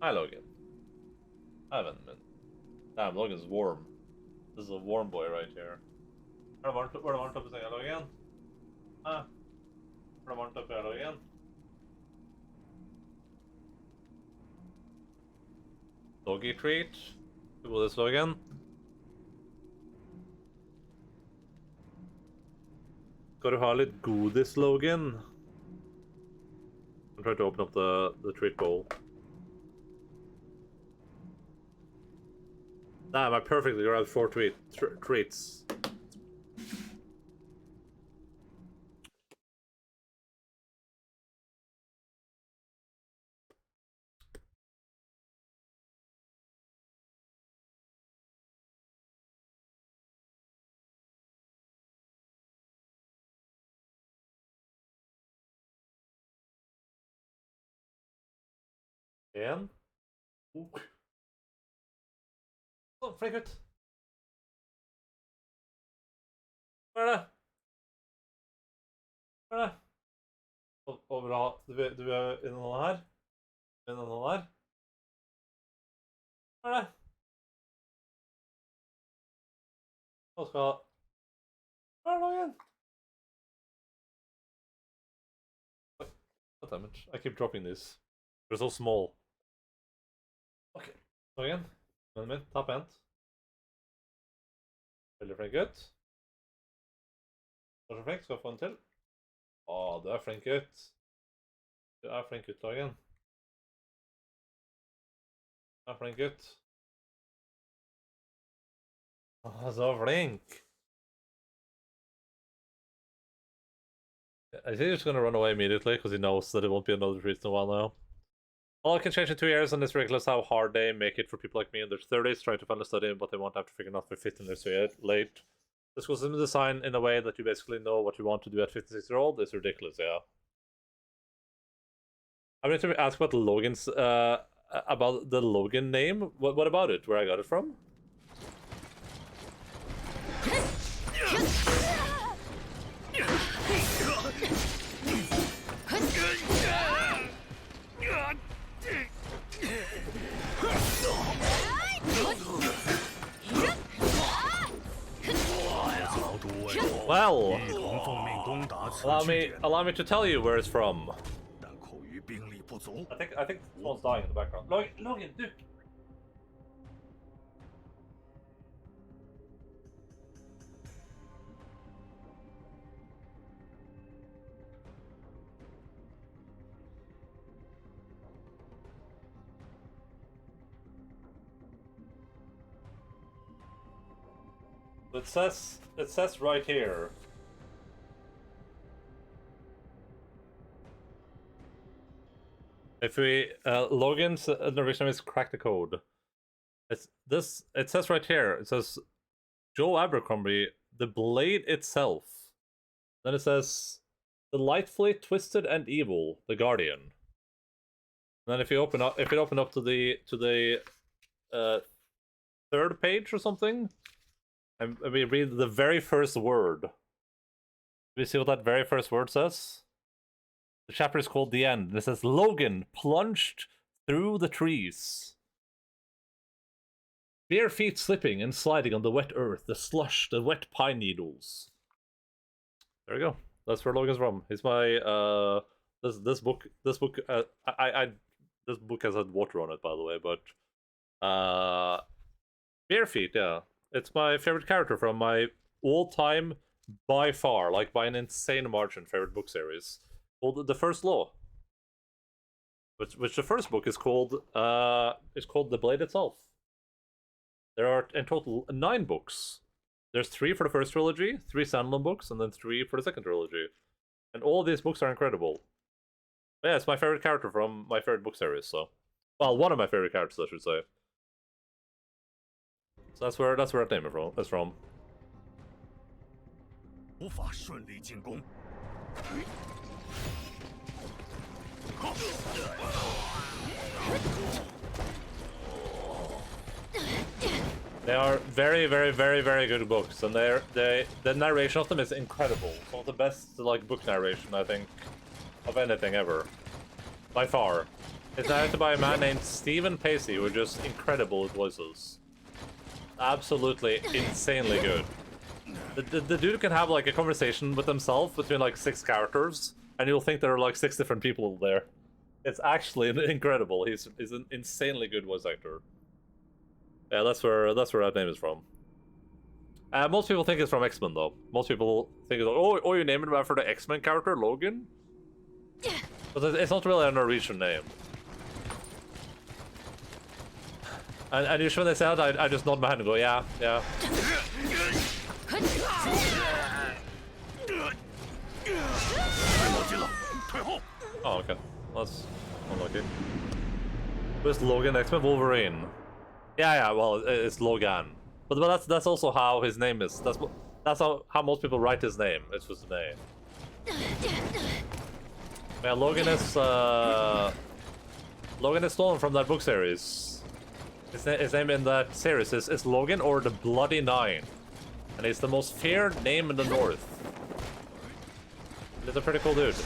Hi, Logan. I haven't been. Damn, Logan's warm. This is a warm boy right here. Har det varmt uppe i sängen, Logan? Ah. Har det varmt uppe här, Logan? Doggy treat. Hur går det, Logan? Ska du ha lite godis, Logan? I'm trying to open up the treat bowl. Damn, I perfectly grabbed 4 treats. And ooh. Oh, Frankert. Hva er det? Hva er det? Overalt. Du er inne noe her? Inne noe her? Hva er det? Nå skal... Hva er det igjen? God damn it. I keep dropping these. They're so small. Ok. Så igjen. Vennen min, ta pent. Veldig flink gutt. Du er så flink, skal jeg få den til? Åh, du er flink gutt. Du er flink gutt, Lagen. Du er flink gutt. Åh, så flink. I think he's just gonna run away immediately because he knows that it won't be another retreat in a while now. All can change in 2 years, and it's ridiculous how hard they make it for people like me in their 30s trying to find a study, but they won't have to figure out for 15 years so late. The school system design in a way that you basically know what you want to do at 56-year-old is ridiculous, yeah. I'm going to ask about the Logan's, about the Logan name. What about it? Where I got it from? Well, allow me to tell you where it's from. I think someone's dying in the background. Logan, dude. It says right here. If we Logan's narration is crack the code. It says right here. It says Joe Abercrombie, the blade itself. Then it says delightfully twisted and evil, the Guardian. And then if you open up to the third page or something, and we read the very first word. Do you see what that very first word says? The chapter is called The End, and it says, Logan plunged through the trees. Bare feet slipping and sliding on the wet earth, the slush, the wet pine needles. There we go. That's where Logan's from. He's my, this book this book has had water on it, by the way, but, Bare feet, yeah. It's my favorite character from my all-time, by far, like by an insane margin, favorite book series. Called The First Law. Which the first book is called The Blade Itself. There are in total 9 books. There's 3 for the first trilogy, 3 standalone books, and then 3 for the second trilogy. And all of these books are incredible. But yeah, it's my favorite character from my favorite book series, so. Well, one of my favorite characters, I should say. So that's where that name is from. They are very, very, very, very good books, and the narration of them is incredible. Some of the best like book narration I think of anything ever, by far. It's narrated by a man named Stephen Pacey, who are just incredible with voices. Absolutely insanely good. The dude can have like a conversation with himself between like 6 characters, and you'll think there are like 6 different people there. It's actually incredible. He's an insanely good voice actor. Yeah, that's where that name is from. Most people think it's from X-Men though. Most people think it's like, oh, you named him after the X-Men character Logan. But it's not really a Norwegian name. And usually when they say that, I just nod my head and go, yeah. Oh, okay. That's unlucky. Where's Logan X-Men? Wolverine. Yeah, well, it's Logan. But that's also how his name is. That's how most people write his name. It's just a name. Yeah, Logan is Logan is stolen from that book series. His name in that series is Logan or the Bloody Nine. And he's the most feared name in the North. He's a pretty cool dude.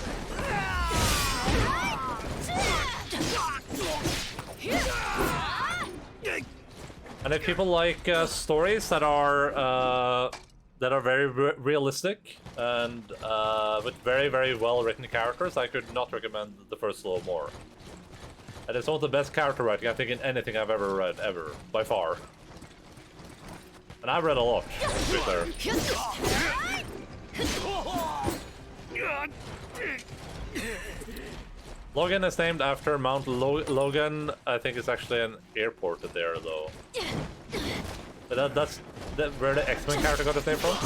And if people like stories that are very realistic and with very well written characters, I could not recommend the first Law more. And it's one of the best character writing I think in anything I've ever read, ever, by far. And I've read a lot, to be fair. Logan is named after Mount Logan. I think it's actually an airport there, though. That's where the X-Men character got his name from?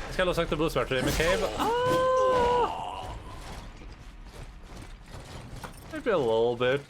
This guy looks like the Blue Smarter in the cave. Oh! Maybe a little bit.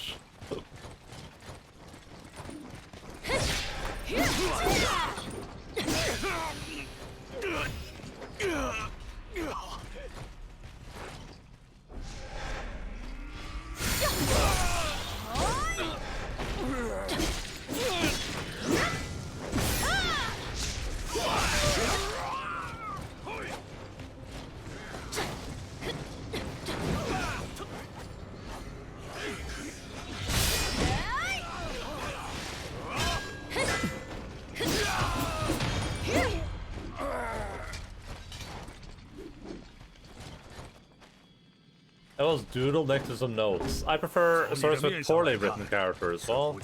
That was doodled next to some notes. I prefer stories with poorly written characters. Well,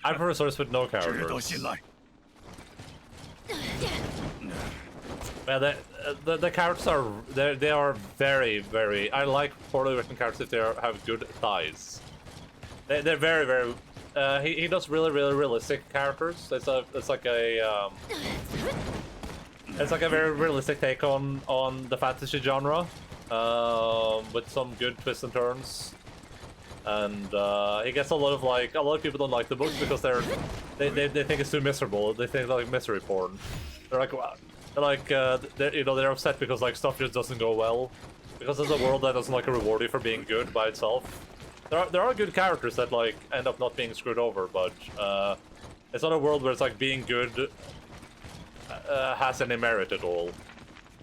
I prefer stories with no characters. Yeah, the characters are they are very. I like poorly written characters if they have good thighs. They're very. He does really realistic characters. It's like a very realistic take on the fantasy genre, with some good twists and turns. And he gets a lot of people don't like the books because they think it's too miserable. They think like misery porn. They're upset because like stuff just doesn't go well, because there's a world that doesn't like reward you for being good by itself. There are good characters that like end up not being screwed over, but it's not a world where it's like being good has any merit at all.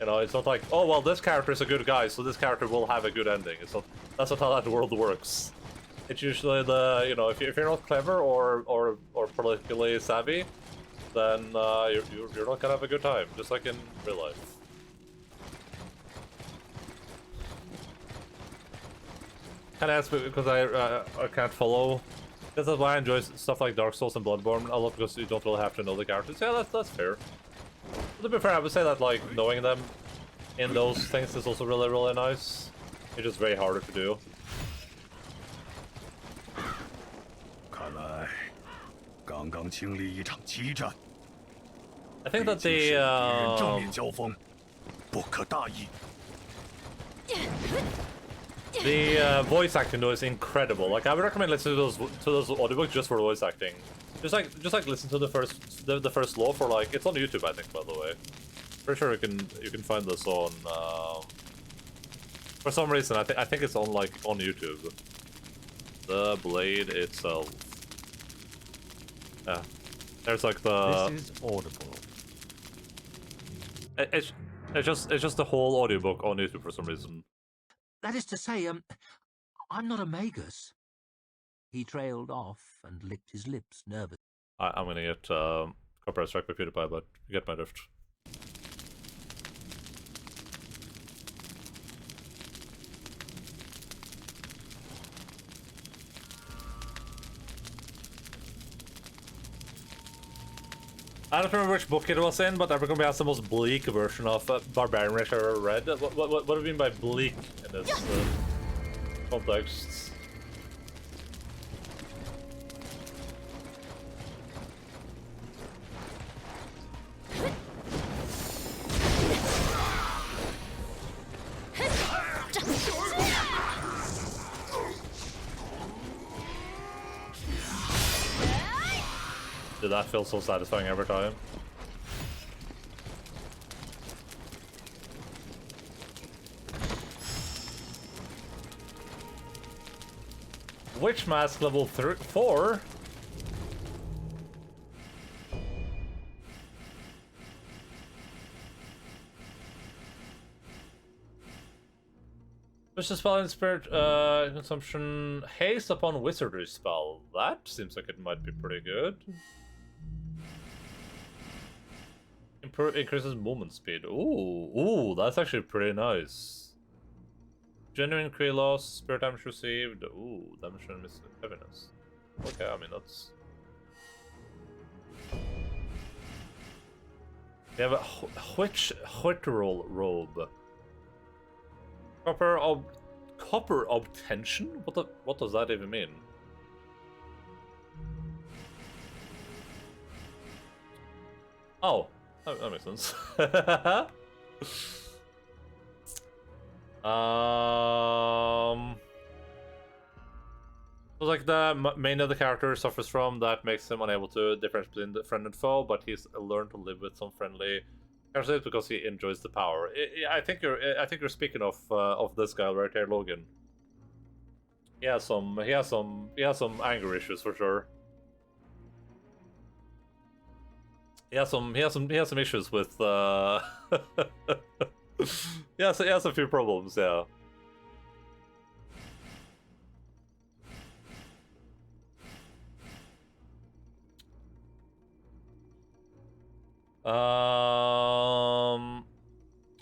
You know, it's not like, oh well, this character is a good guy, so this character will have a good ending. That's not how that world works. It's usually if you're not clever or politically savvy, then you're not gonna have a good time, just like in real life. Kind of ask because I can't follow. This is why I enjoy stuff like Dark Souls and Bloodborne a lot, because you don't really have to know the characters. Yeah, that's fair. To be fair, I would say that like knowing them in those things is also really nice. It's just very harder to do. I think that the voice acting though is incredible. Like I would recommend listening to those audiobooks just for voice acting. Just like listen to the first Law for like, it's on YouTube I think, by the way. Pretty sure you can find this on for some reason I think it's on on YouTube. The Blade itself. Yeah. There's like the This is audible. It's just the whole audiobook on YouTube for some reason. That is to say, I'm not a magus. He trailed off and licked his lips nervously. I'm gonna get copyright strike by PewDiePie, but you get my drift. I don't remember which book it was in, but Abercrombie has the most bleak version of Barbarian Rage I've ever read. What do you mean by bleak in this context? Did that feel so satisfying every time? Witch Mask level 4. Push the spell in spirit consumption. Haste upon wizardry spell. That seems like it might be pretty good. Increases movement speed. Ooh, that's actually pretty nice. Genuine Kree loss, spirit damage received. Ooh, damage and miss heaviness. Okay, I mean that's. We have a Whitterol robe. Copper obtention? What does that even mean? Oh, that makes sense. So like the main of the character suffers from that makes him unable to differentiate between the friend and foe, but he's learned to live with some friendly characters because he enjoys the power. I think you're speaking of this guy right here, Logan. He has some anger issues for sure. He has some issues with he has a few problems, yeah. I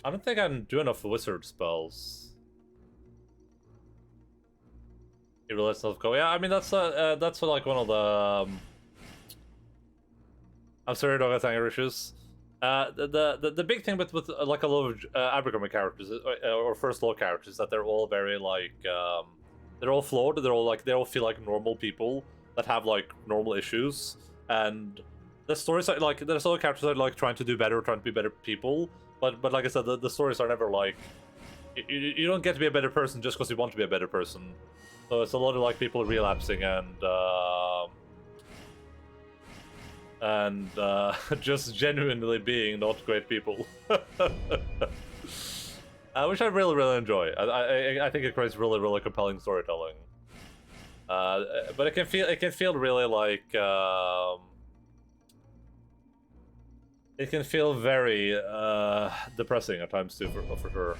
don't think I can do enough wizard spells. He lets himself go. Yeah, I mean that's like one of the. I'm sorry, dog has anger issues. The big thing with like a lot of Abercrombie characters or first law characters is that they're all very like they're all flawed. They all feel like normal people that have like normal issues, and the stories are like there's other characters that are like trying to do better, trying to be better people. But like I said, the stories are never like you don't get to be a better person just because you want to be a better person. So it's a lot of like people relapsing and just genuinely being not great people, which I really enjoy. I think it creates really compelling storytelling. But it can feel really like it can feel very depressing at times too, for sure.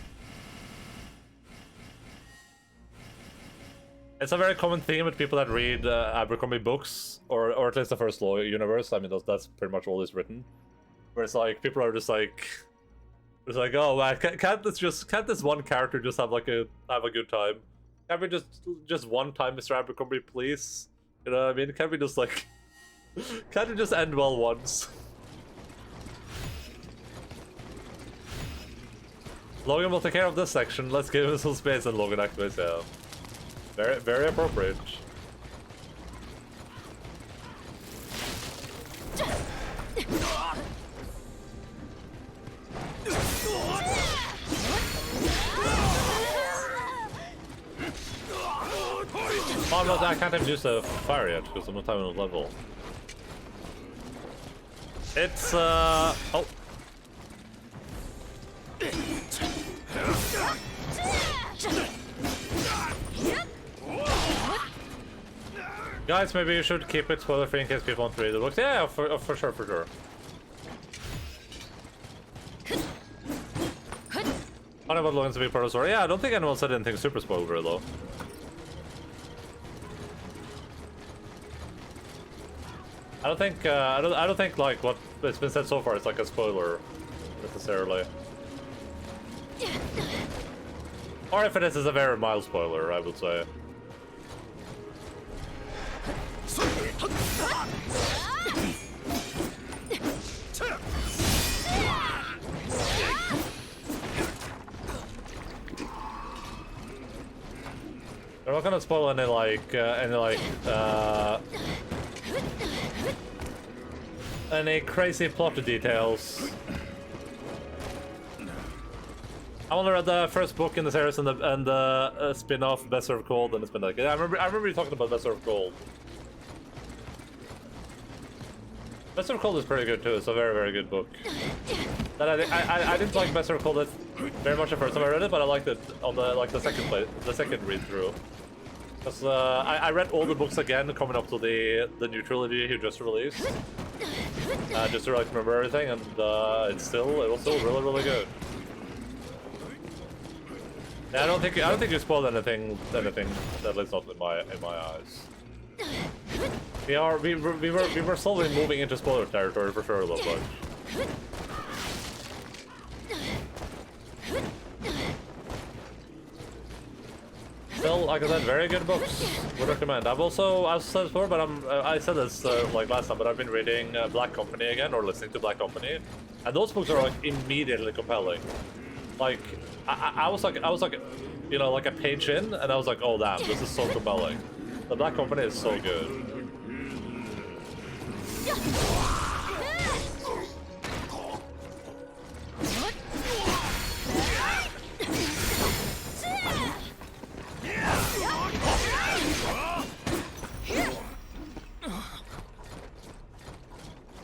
It's a very common theme with people that read Abercrombie books, or at least the First Law universe. I mean, that's pretty much all is written. Where it's like people are just like, oh man, can't this one character just have a good time? Can't we just one time, Mr. Abercrombie, please? You know what I mean? Can't we just like, can't it just end well once? Logan will take care of this section. Let's give him some space and Logan activates. Yeah. Very appropriate. Oh, I can't even use the fire yet because I'm not having a level. It's oh. Guys, maybe you should keep it spoiler free in case people want to read the books. Yeah, for sure. I don't know about Logan's big part of the story. Yeah, I don't think anyone said anything super spoilery though. I don't think like what it's been said so far is like a spoiler necessarily. Or if it is, it's a very mild spoiler, I would say. I'm not gonna spoil any crazy plot details. I only read the first book in the series and the spin-off Best Served Cold, and it's been like I remember you talking about Best Served Cold. Best Served Cold is pretty good too. It's a very good book. That I didn't like Best Served Cold very much the first time I read it, but I liked it on the second read through. Because I read all the books again coming up to the new trilogy he just released. Just to like remember everything, and it was still really good. Yeah, I don't think you spoiled anything that is not in my eyes. We were slowly moving into spoiler territory for sure, though. But still, like I said, very good books. Would recommend. I've said this before, but I said this like last time, but I've been reading Black Company again, or listening to Black Company, and those books are like immediately compelling. Like I was like, you know, like a page in, and I was like, oh damn, this is so compelling. The Black Company is so good.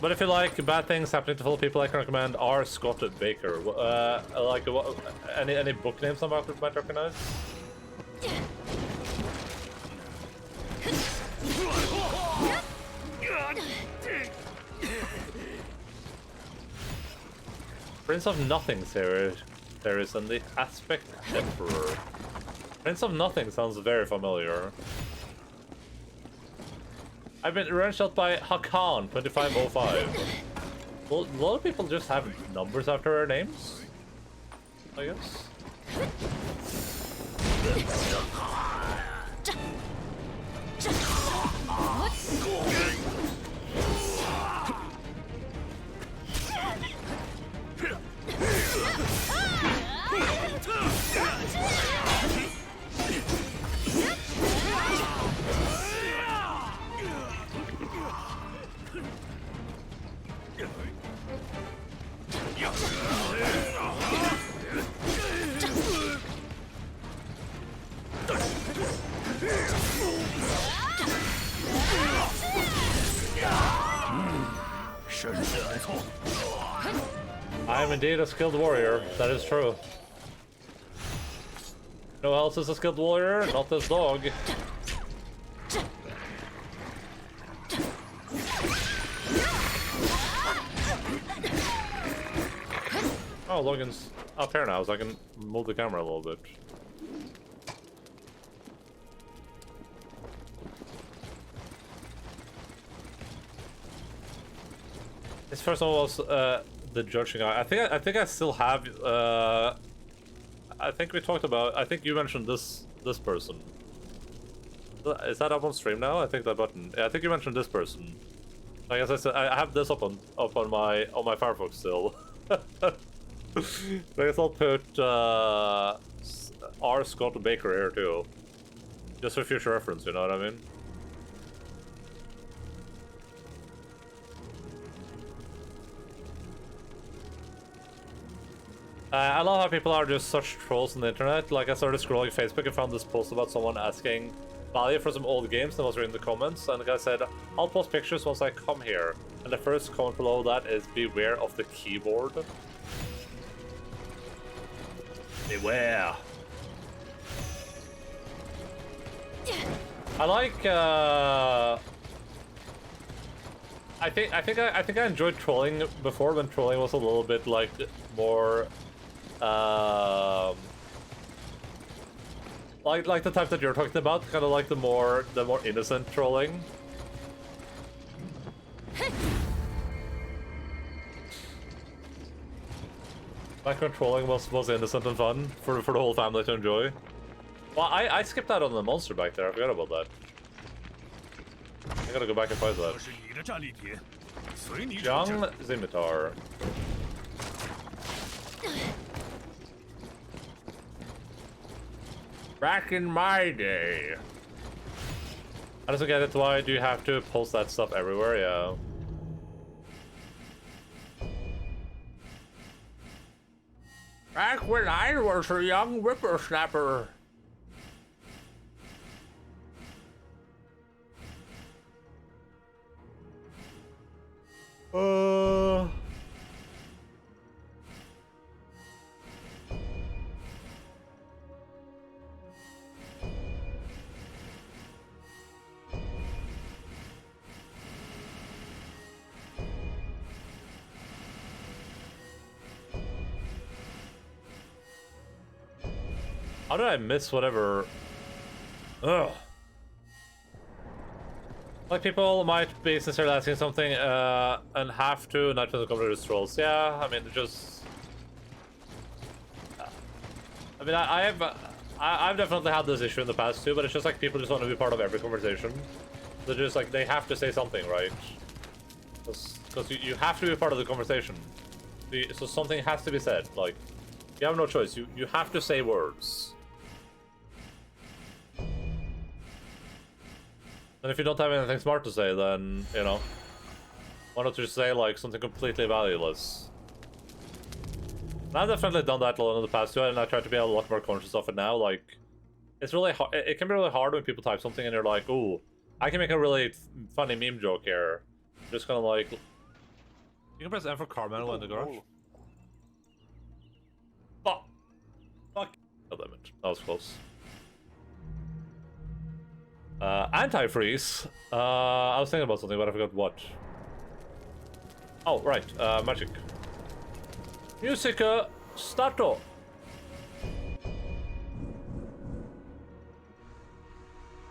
But if you like bad things happening to full people, I can recommend R. Scott Baker. Like, any book names I might recognize? Prince of Nothing series, and the Aspect Emperor. Prince of Nothing sounds very familiar. I've been run shot by Hakan 2505. Well, a lot of people just have numbers after their names, I guess. I am indeed a skilled warrior, that is true. No else is a skilled warrior, not this dog. Oh, Logan's up here now, so I can move the camera a little bit. This first one was the judging. I think I still have. I think we talked about. I think you mentioned this person. Is that up on stream now? I think that button. Yeah, I think you mentioned this person. Like as I said, I have this up on my Firefox still. I guess I'll put R. Scott Baker here too, just for future reference. You know what I mean? I love how people are just such trolls on the internet. Like, I started scrolling Facebook and found this post about someone asking value for some old games, and I was reading the comments, and the guy said, I'll post pictures once I come here. And the first comment below that is, beware of the keyboard. Beware. I like, I think I enjoyed trolling before, when trolling was a little bit like more like the type that you're talking about, kind of like the more innocent trolling. Back when trolling was innocent and fun for the whole family to enjoy. Well, I skipped out on the monster back there. I forgot about that. I gotta go back and find that. Young Zimitar. Back in my day. I just don't get it. Why do you have to post that stuff everywhere? Yeah. Back when I was a young whippersnapper. How did I miss whatever? Ugh. Like, people might be sincerely asking something and have to not to come to the trolls. Yeah, I mean, just... I mean, I've definitely had this issue in the past too, but it's just like people just want to be part of every conversation. They're just like, they have to say something, right? Because you have to be part of the conversation. So something has to be said. Like, you have no choice. You have to say words. And if you don't have anything smart to say, then, you know, why not just say, like, something completely valueless? And I've definitely done that a lot in the past too, and I try to be a lot more conscious of it now. Like, it's really hard. It can be really hard when people type something and you're like, "Ooh, I can make a really funny meme joke here." Just kind of like, you can press M for Carmelo in the garage. Fuck. Fuck. God damn it. That was close. Antifreeze. I was thinking about something, but I forgot what. Oh, right. Magic. Musica starto.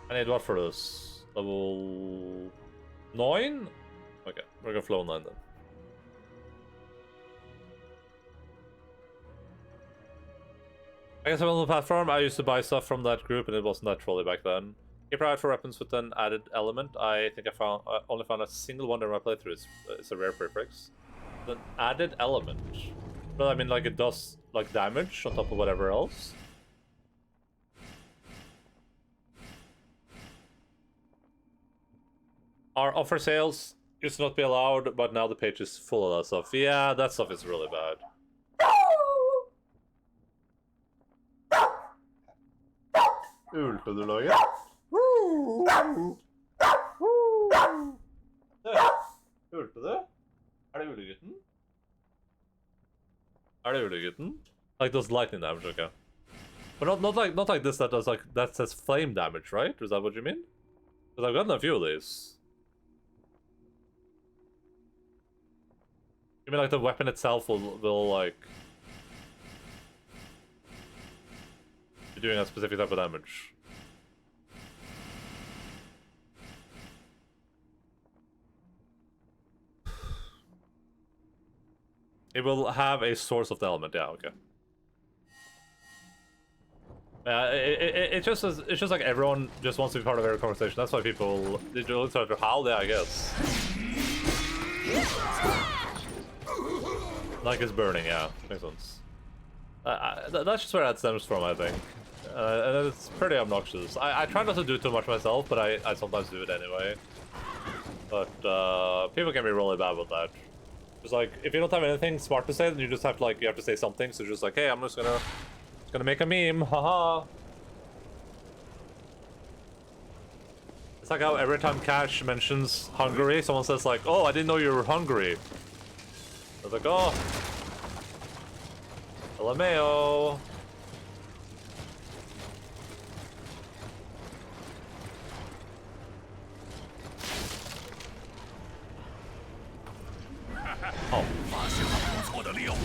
I need what for this? Level 9? Okay, we're gonna flow 9 then. I guess I'm on the platform. I used to buy stuff from that group and it wasn't that trolly back then. Keep out for weapons with an added element. I think I only found a single one in my playthrough. It's a rare prefix. An added element. But I mean, like, it does like damage on top of whatever else. Our offer sales used to not be allowed, but now the page is full of that stuff. Yeah, that stuff is really bad. Ultralaget. Hørte du? Er det ulegutten? Er det ulegutten? Like those lightning damage, okay. But not like this that does like that says flame damage, right? Is that what you mean? Because I've gotten a few of these. You mean like the weapon itself will like be doing a specific type of damage? It will have a source of the element, yeah, okay. It's just like everyone just wants to be part of every conversation. That's why people start to howl there, I guess. Like it's burning, yeah, makes sense. That's just where that stems from, I think. And it's pretty obnoxious. I try not to do too much myself, but I sometimes do it anyway. But people can be really bad with that. Just like, if you don't have anything smart to say, then you just have to like, you have to say something. So just like, hey, I'm just gonna make a meme, haha. It's like how every time Cash mentions Hungary, someone says like, oh, I didn't know you were hungry. I was like, oh, LMAO. Oh. 发现了不错的利用。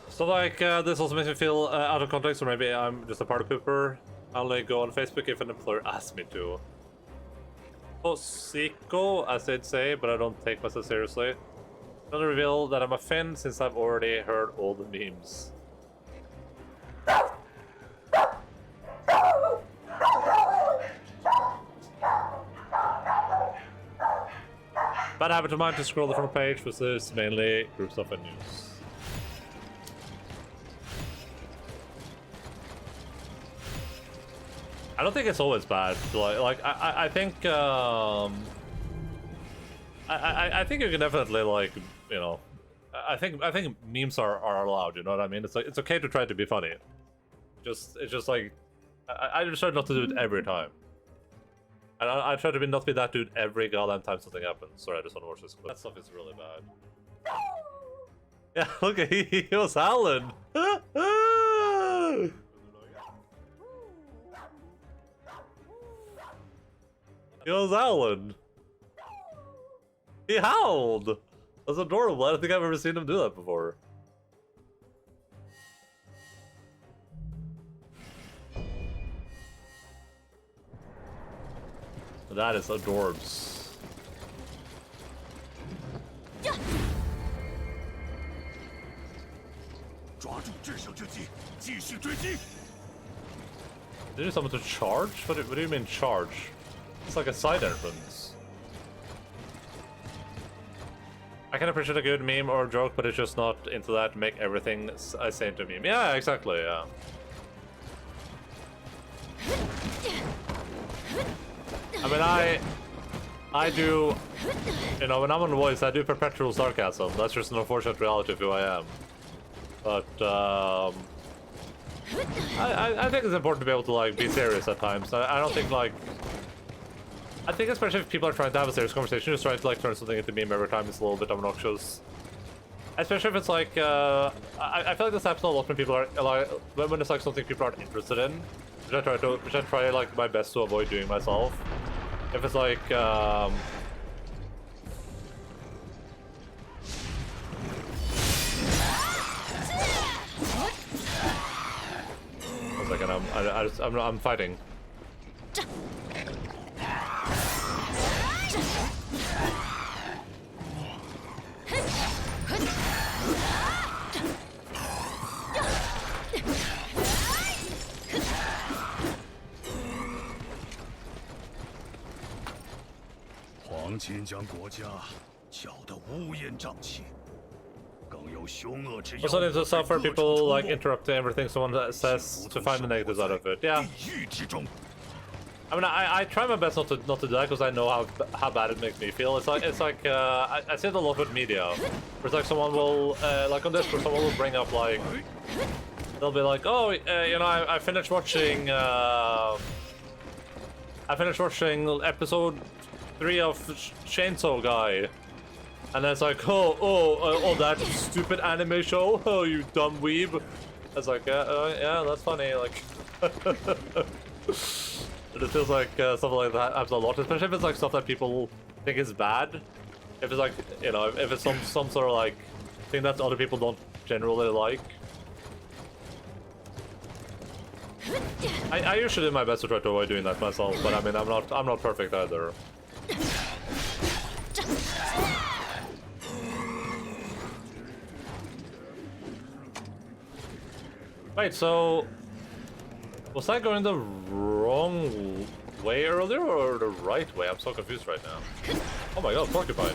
So like, this also makes me feel out of context, or maybe I'm just a party pooper. I only go on Facebook if an employer asks me to. Hocico, as they'd say, but I don't take myself seriously. Don't reveal that I'm a Finn since I've already heard all the memes. Bad habit of mine to scroll the front page, which is mainly group stuff and news. I don't think it's always bad. I think I think you can definitely, like, you know, I think memes are allowed. You know what I mean? It's like it's okay to try to be funny. It's just like I just try not to do it every time. And I try to not be that dude every goddamn time something happens. Sorry, I just want to watch this clip. That stuff is really bad. Yeah, look, he was howling. He was howling. He howled. That's adorable. I don't think I've ever seen him do that before. That is adorbs. Did you summon to charge? What do you mean charge? It's like a side entrance. I can appreciate a good meme or joke, but it's just not into that. Make everything I say into a meme. Yeah, exactly, yeah. I mean, I do, you know, when I'm on voice, I do perpetual sarcasm. That's just an unfortunate reality of who I am. But, I think it's important to be able to, like, be serious at times. I don't think, like, I think especially if people are trying to have a serious conversation, just trying to, like, turn something into meme every time is a little bit obnoxious. Especially if it's, like, I feel like this happens a lot when people are, like, when it's, like, something people aren't interested in. Which I try, like, my best to avoid doing myself. If it's, like, one second, I'm fighting. Also, need to suffer people like interrupting everything someone says to find the negatives out of it. Yeah. I mean, I try my best not to do that because I know how bad it makes me feel. It's like I see it a lot with media. Where it's like someone will like on this, where someone will bring up like they'll be like, oh, you know, I finished watching episode 3 of Chainsaw Guy. And then it's like, oh, that stupid anime show? Oh, you dumb weeb. It's like, yeah, that's funny. Like, it feels like something like that happens a lot, especially if it's like stuff that people think is bad. If it's like, you know, if it's some sort of like thing that other people don't generally like. I usually do my best to try to avoid doing that myself, but I mean, I'm not perfect either. Wait, so was I going the wrong way earlier or the right way? I'm so confused right now. Oh my god, porcupine.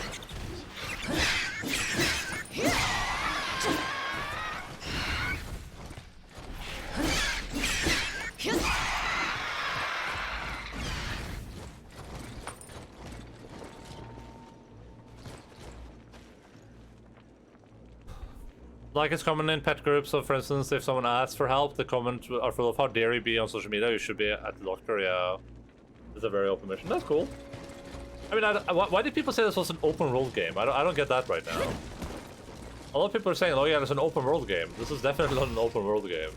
Like it's common in pet groups, so for instance, if someone asks for help, the comments are full of how dare you be on social media, you should be at the doctor, yeah. It's a very open mission. That's cool. I mean, why did people say this was an open world game? I don't get that right now. A lot of people are saying, oh yeah, it's an open world game. This is definitely not an open world game.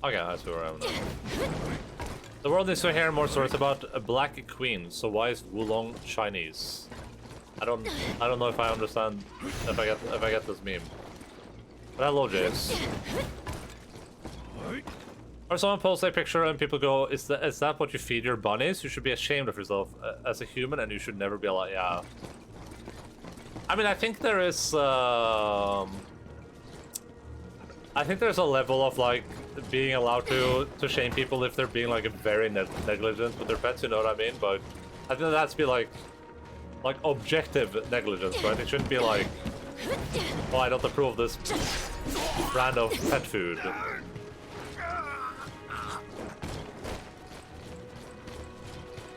Okay, that's where I am now. The world needs to hear more stories about a black queen, so why is Wulong Chinese? I don't know if I understand if I get this meme. But hello, Jace. Or someone posts a picture and people go, is that what you feed your bunnies? You should be ashamed of yourself as a human, and you should never be allowed. Yeah. I mean, I think there is. I think there's a level of like being allowed to shame people if they're being like very negligent with their pets. You know what I mean? But I think that has to be like objective negligence, right? It shouldn't be like, oh, I don't approve of this brand of pet food.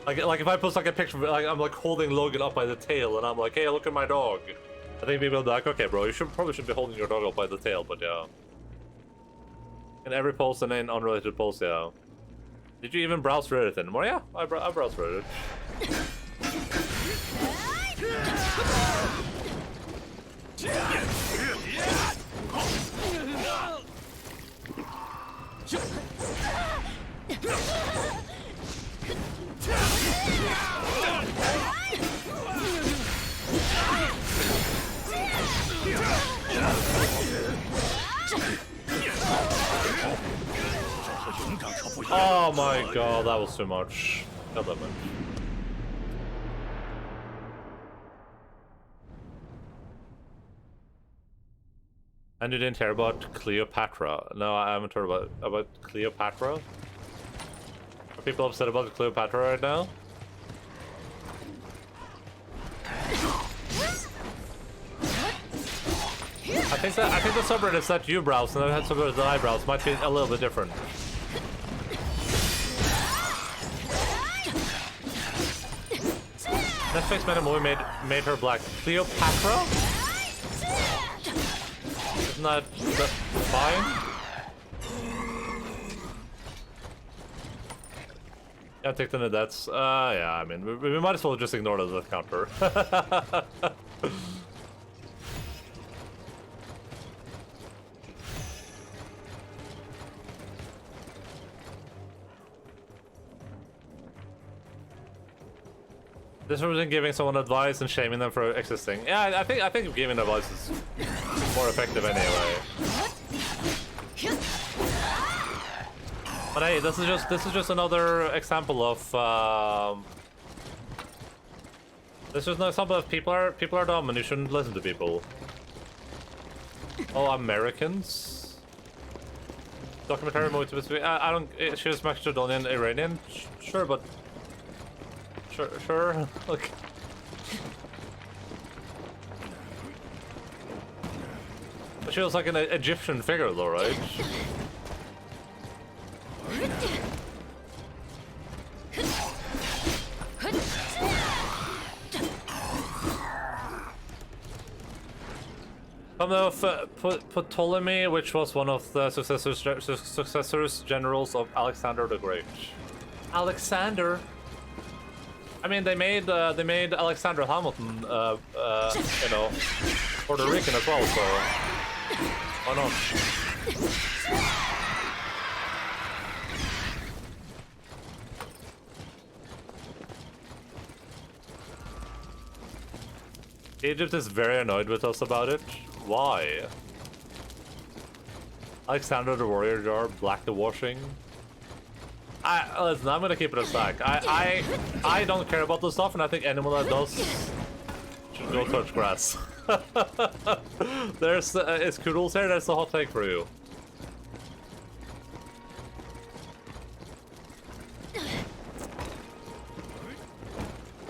Like if I post like a picture, like I'm like holding Logan up by the tail, and I'm like, hey, look at my dog. I think people will be like, okay, bro, you probably should be holding your dog up by the tail, but yeah. In every post and in unrelated post, yeah. Did you even browse Reddit anymore? Yeah, I browse Reddit. Oh my god, that was too much. God damn it. And you didn't hear about Cleopatra? No, I haven't heard about Cleopatra. Are people upset about Cleopatra right now? I think the subreddits that you browse and the subreddits that I browse might be a little bit different. Netflix made a movie made her black. Cleopatra? Isn't that fine? Yeah, take the deaths. Yeah, I mean, we might as well just ignore the death counter. This was giving someone advice and shaming them for existing. Yeah, I think giving advice is more effective anyway. But hey, this is just another example of this is an example of people are dumb and you shouldn't listen to people. Oh, Americans? Documentary movie to be. I don't. She was Macedonian, Iranian. Sure, but. Sure. Look. She was like an Egyptian figure, though, right? From the Ptolemy, which was one of the successors generals of Alexander the Great. Alexander. I mean, they made Alexander Hamilton, you know, Puerto Rican as well, so why not? Egypt is very annoyed with us about it. Why? Alexander the Warrior Jar, Black the Washing. Listen, I'm gonna keep it a stack. I don't care about this stuff, and I think anyone that does should go touch grass. There's it's Kudos here. There's a hot take for you.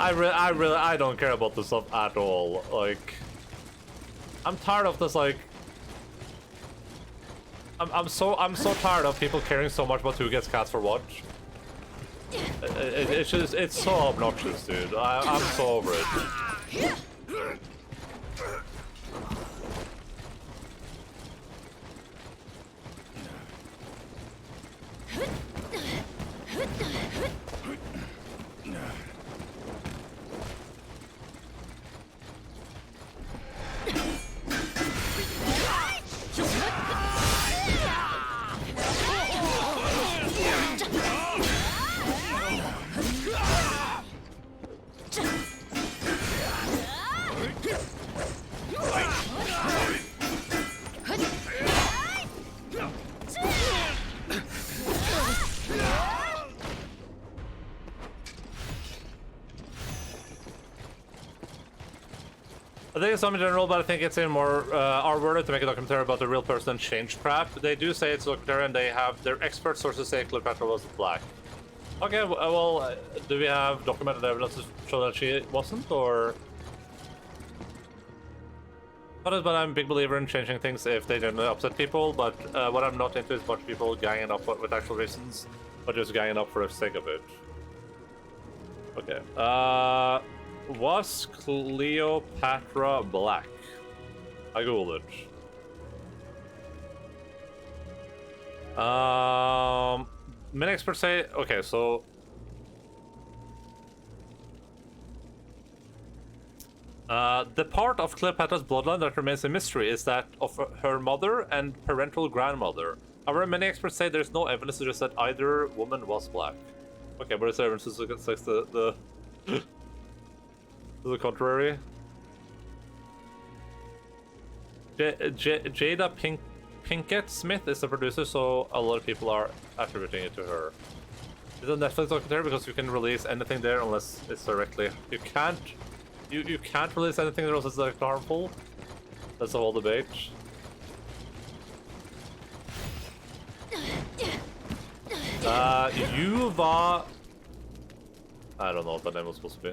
I don't care about this stuff at all. Like, I'm tired of this. Like, I'm so tired of people caring so much about who gets cats for what. It's so obnoxious, dude. I'm so over it. I think it's some in general, but I think it's in more R-worded to make a documentary about the real person and change crap. They do say it's a documentary, and they have their expert sources say Cleopatra was black. Okay, well, do we have documented evidence to show that she wasn't, or? But I'm a big believer in changing things if they generally upset people, but what I'm not into is a bunch of people ganging up with actual reasons, but just ganging up for the sake of it. Okay. Was Cleopatra black? I googled it. Many experts say, okay, so the part of Cleopatra's bloodline that remains a mystery is that of her mother and parental grandmother. However, many experts say there's no evidence to suggest that either woman was black. Okay, but is there evidence to suggest the to the contrary? Jada Pinkett Smith is the producer, so a lot of people are attributing it to her. It's a Netflix documentary because you can release anything there unless it's directly. You can't release anything there unless it's directly harmful. That's the whole debate. Yuva. I don't know what that name was supposed to be.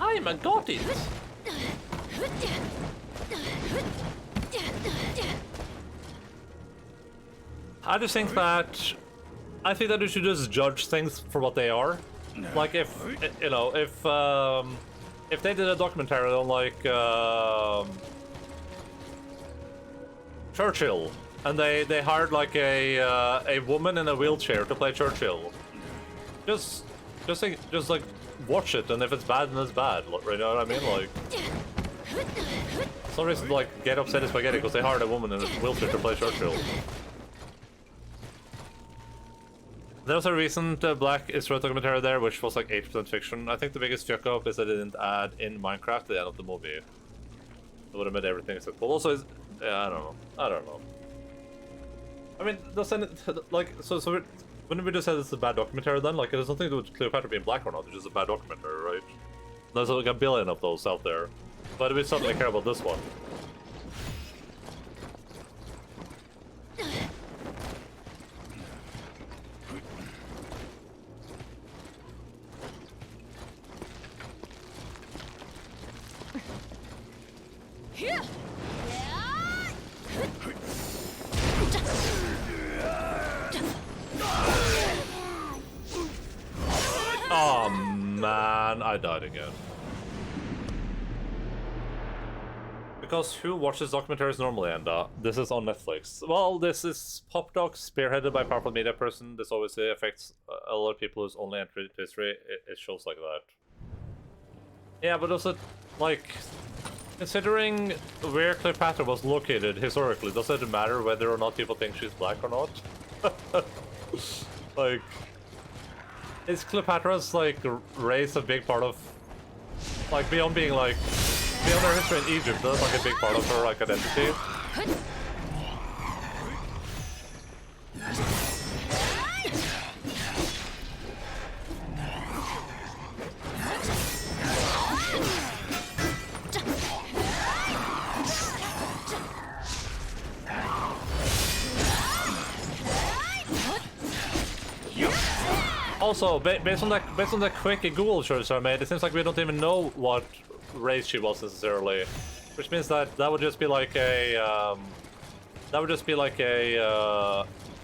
I'm a got it. I just think that you should just judge things for what they are. Like if you know if they did a documentary on like Churchill, and they hired like a woman in a wheelchair to play Churchill, just like watch it, and if it's bad, then it's bad. You know what I mean? Like, some reason to like get upset at spaghetti because they hired a woman in a wheelchair to play Churchill. There was a recent Black Israel documentary there, which was like 80% fiction. I think the biggest fuck up is that they didn't add in Minecraft at the end of the movie. It would have made everything acceptable. Also, yeah, I don't know. I mean, like, so wouldn't we just say it's a bad documentary then? Like, it has nothing to do with Cleopatra being black or not. It's just a bad documentary, right? There's like a billion of those out there, but we certainly care about this one. Oh man, I died again. Because who watches documentaries normally, Enda? This is on Netflix. Well, this is Pop Doc, spearheaded by a powerful media person. This obviously affects a lot of people who's only entered into history. It shows like that. Yeah, but also, like, considering where Cleopatra was located historically, does it matter whether or not people think she's black or not? Like, is Cleopatra's, like, race a big part of, like, beyond being, like, beyond her history in Egypt, that's, like, a big part of her, like, identity? Also, based on the quick Google search I made, it seems like we don't even know what race she was necessarily, which means that would just be like a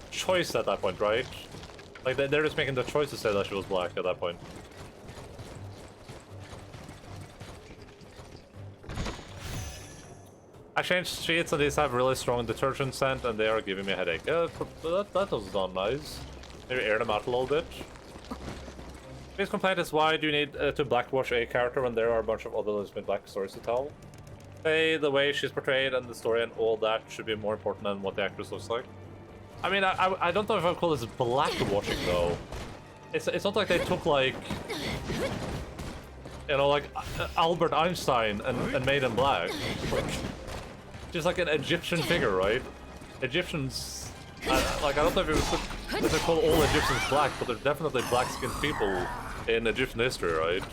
choice at that point, right? Like they're just making the choice to say that she was black at that point. I changed sheets and these have really strong detergent scent and they are giving me a headache. Yeah, that does sound nice. Maybe air them out a little bit. His complaint is, why do you need to blackwash a character when there are a bunch of other legitimate black stories to tell? Say the way she's portrayed and the story and all that should be more important than what the actress looks like. I mean, I don't know if I would call this blackwashing though. It's not like they took like, you know, like Albert Einstein and made him black. Just like an Egyptian figure, right? Egyptians. I don't know if it was call all Egyptians black, but they're definitely black-skinned people in Egyptian history, right?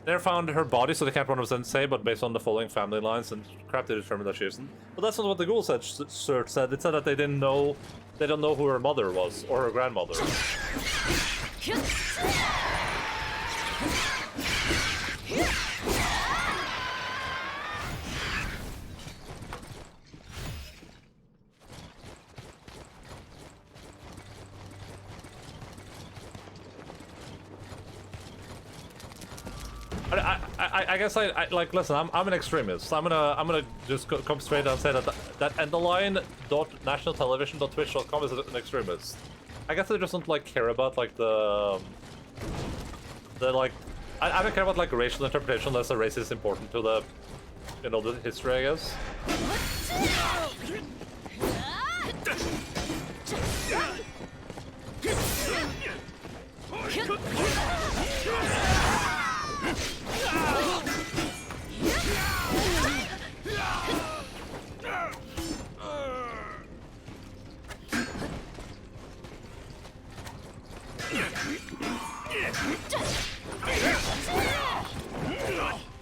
They found her body, so they can't 100% say, but based on the following family lines and crap, they determined that she isn't. But that's not what the Google search said. It said that they don't know who her mother was or her grandmother. I guess I like listen. I'm an extremist. I'm gonna just come straight out and say that Endaline.nationaltelevision.twitch.com is an extremist. I guess I just don't like care about like the like I don't care about like racial interpretation unless the race is important to the the history, I guess.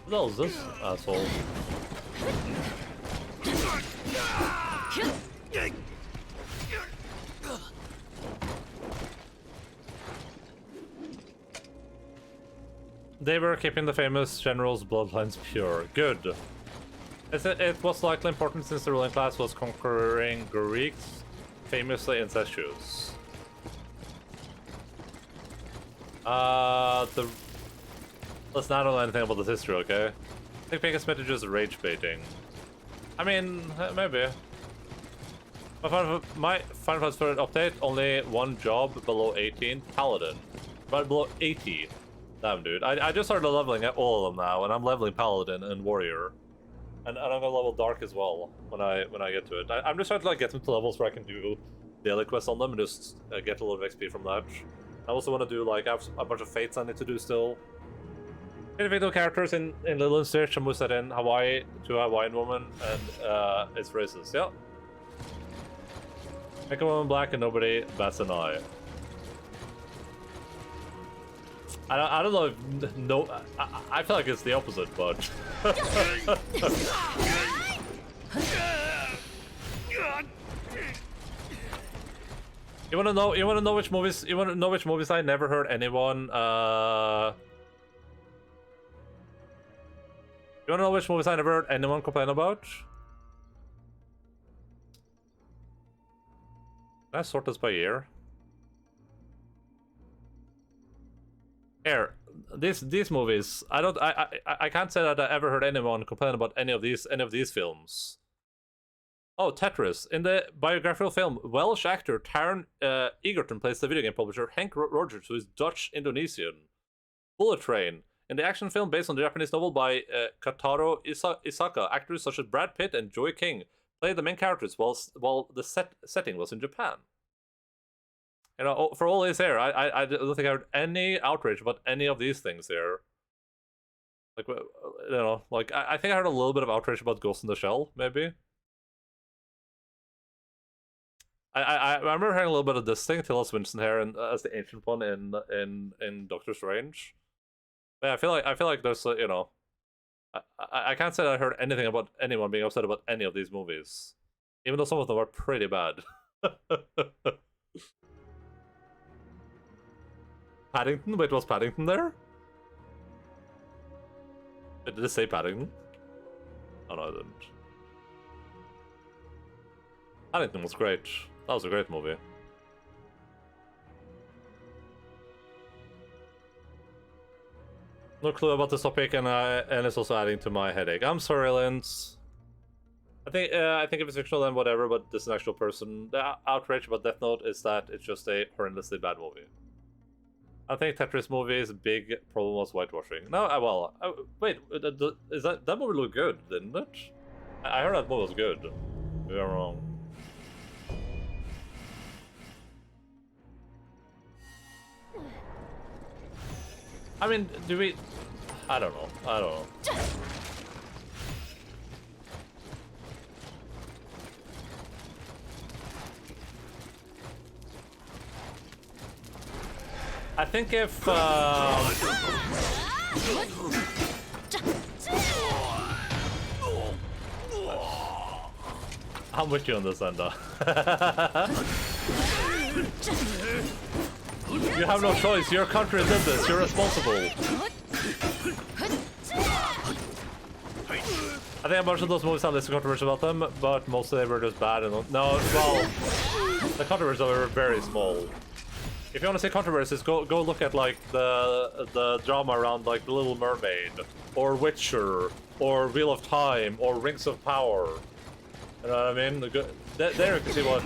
What the hell is this asshole? They were keeping the famous general's bloodlines pure. Good. It was likely important since the ruling class was conquering Greeks, famously incestuous. Let's not know anything about this history, okay? I think Pegasus message is rage baiting. I mean, maybe. My Final Fantasy for an update, only one job below 18, Paladin. Right below 80. Damn, dude. I just started leveling at all of them now, and I'm leveling Paladin and Warrior. And I'm gonna level Dark as well when I get to it. I'm just trying to like get them to levels where I can do daily quests on them and just get a little bit of XP from that. I also want to do like I have a bunch of fates I need to do still. Individual characters in Lilo and Stitch, and set in Hawaii to a Hawaiian woman, and it's racist. Yeah. Make a woman black and nobody bats an eye. I don't know if no. I feel like it's the opposite, but. You wanna know which movies? You wanna know which movies I never heard anyone? You wanna know which movies I never heard anyone complain about? Can I sort this by year? Here, these movies. I can't say that I ever heard anyone complain about any of these films. Oh, Tetris. In the biographical film, Welsh actor Taron Egerton plays the video game publisher Henk Rogers, who is Dutch-Indonesian. Bullet Train. In the action film based on the Japanese novel by Kataro Isaka, actors such as Brad Pitt and Joy King played the main characters while the setting was in Japan. You know, for all this here, I don't think I heard any outrage about any of these things here. Like, you know, like I think I heard a little bit of outrage about Ghost in the Shell, maybe. I remember hearing a little bit of this thing, Tilda Swinton here, and as the ancient one in Doctor Strange. But yeah, I feel like there's you know, I can't say that I heard anything about anyone being upset about any of these movies, even though some of them are pretty bad. Paddington? Wait, was Paddington there? Did it say Paddington? Oh no, it didn't. Paddington was great. That was a great movie. No clue about this topic, and it's also adding to my headache. I'm sorry, Linz. I think if it's fictional, then whatever. But this is an actual person. The outrage about Death Note is that it's just a horrendously bad movie. I think Tetris movie's big problem was whitewashing. No, well, wait, is that movie looked good, didn't it? I heard that movie was good. Maybe I'm wrong. I mean, do we? I don't know. I don't know. I think if I'm with you on this, Enda. You have no choice. Your country is in this. You're responsible. I think a bunch of those movies had this controversy about them, but mostly they were just bad. And no, well, the controversies are very small. If you want to say controversies, go look at like the drama around like The Little Mermaid, or Witcher, or Wheel of Time, or Rings of Power. You know what I mean? There you can see what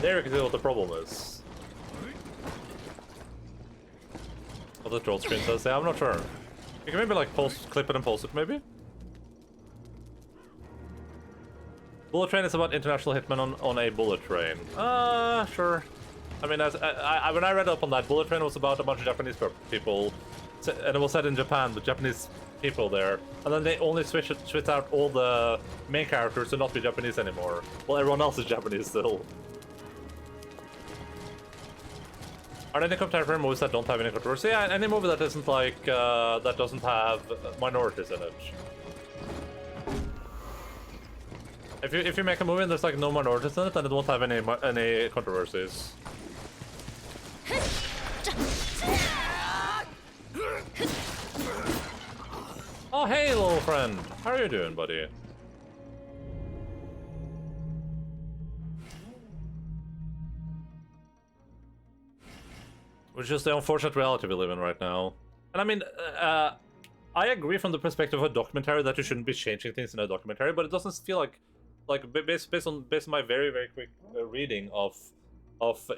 There you can see what the problem is. What the troll screen says? Yeah, I'm not sure. You can maybe like clip it and post it, maybe. Bullet Train is about international hitmen on a bullet train. Sure. I mean, when I read up on that, Bullet Train was about a bunch of Japanese people, and it was set in Japan with Japanese people there, and then they only switch out all the main characters to not be Japanese anymore. Well, everyone else is Japanese still. Are there any contemporary movies that don't have any controversy? Yeah, any movie that isn't like that doesn't have minorities in it. If you make a movie and there's like no minorities in it, then it won't have any controversies. Oh hey, little friend, how are you doing, buddy? Which is the unfortunate reality we live in right now. And I mean, I agree from the perspective of a documentary that you shouldn't be changing things in a documentary, but it doesn't feel like based on my very quick reading of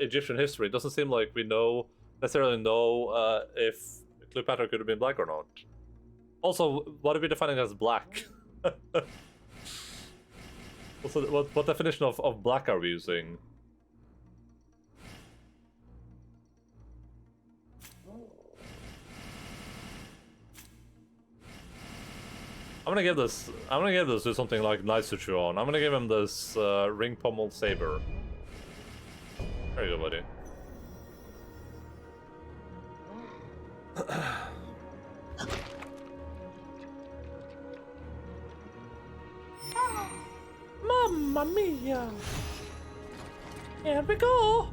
Egyptian history, it doesn't seem like we necessarily know if Cleopatra could have been black or not. Also, what are we defining as black? Also, what definition of black are we using? I'm gonna give this to something like nice to chew on. I'm gonna give him this ring pommel saber. There you go, buddy. Mamma mia! Here we go!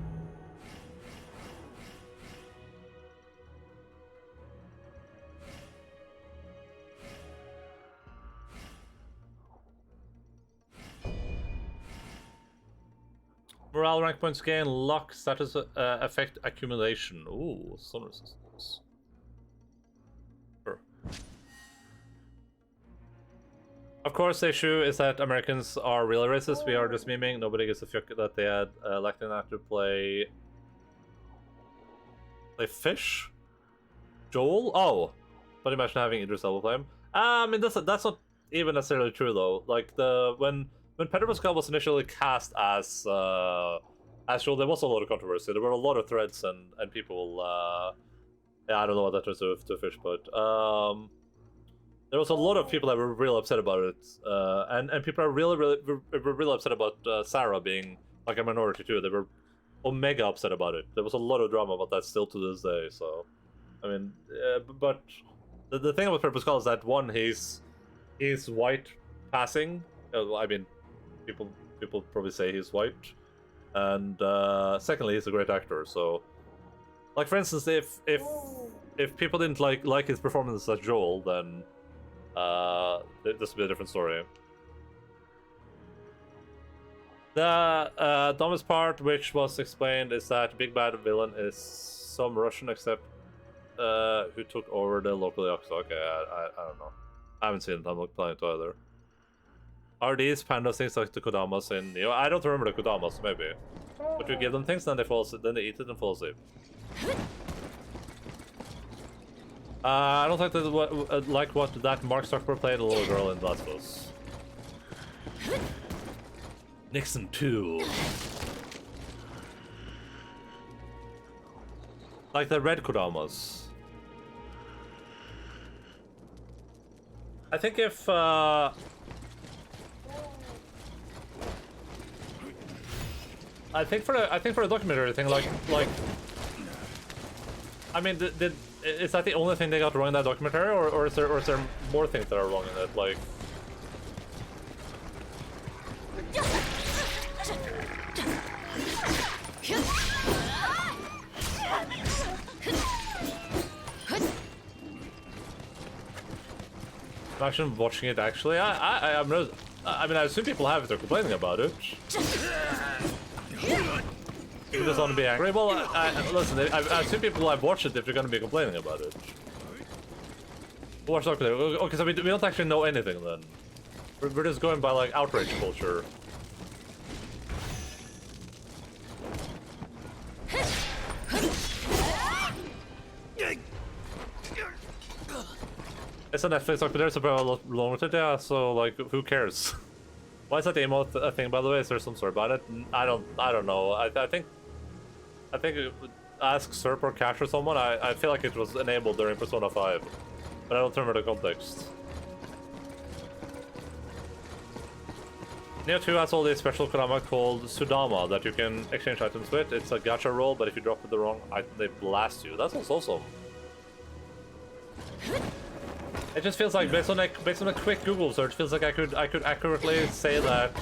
Morale rank points gain, luck, status effect accumulation. Ooh, sun resistance. Sure. Of course, the issue is that Americans are really racist. We are just memeing. Nobody gives a fuck that they had elected an actor play Fish? Joel? Oh, but imagine having Idris Elba play him. I mean, that's not even necessarily true though. Like when Pedro Pascal was initially cast as Joel, there was a lot of controversy. There were a lot of threads and people. Yeah, I don't know what that turns to Fish, but there was a lot of people that were really upset about it, and people are really upset about Sarah being like a minority too. They were mega upset about it. There was a lot of drama about that still to this day. So, I mean, but the thing about Pedro Pascal is that one, he's white passing. I mean, people probably say he's white, and secondly, he's a great actor. So, like for instance, if people didn't like his performance as Joel, then this would be a different story. The dumbest part, which was explained, is that big bad villain is some Russian, except who took over the local Yakuza. Okay, I don't know. I haven't seen it. I'm not planning to either. Are these panda things like the Kodamas in Neo? I don't remember the Kodamas, maybe. But you give them things, then they fall asleep, then they eat it and fall asleep. I don't like what that Mark Zuckerberg played a little girl in Last of Us. Nixon 2. Like the red Kodamas. I think if I think for a documentary thing, like I mean, is that the only thing they got wrong in that documentary, or is there more things that are wrong in it? Like, I'm actually watching it. Actually, I mean, I assume people have if they're complaining about it. You just want to be angry. Well, listen, I assume people have watched it if they're going to be complaining about it. Watch documentary. Okay, so we don't actually know anything then. We're just going by like outrage culture. It's a Netflix documentary, so probably a lot wrong with it, yeah, so like, who cares? Why is that the emote a thing, by the way? Is there some story about it? I don't know. I think ask Serp or Cash or someone. I feel like it was enabled during Persona 5, but I don't remember the context. Neo 2 has all these special Kodama called Sudama that you can exchange items with. It's a gacha roll, but if you drop the wrong item, they blast you. That's also awesome. It just feels like, based on a quick Google search, feels like I could accurately say that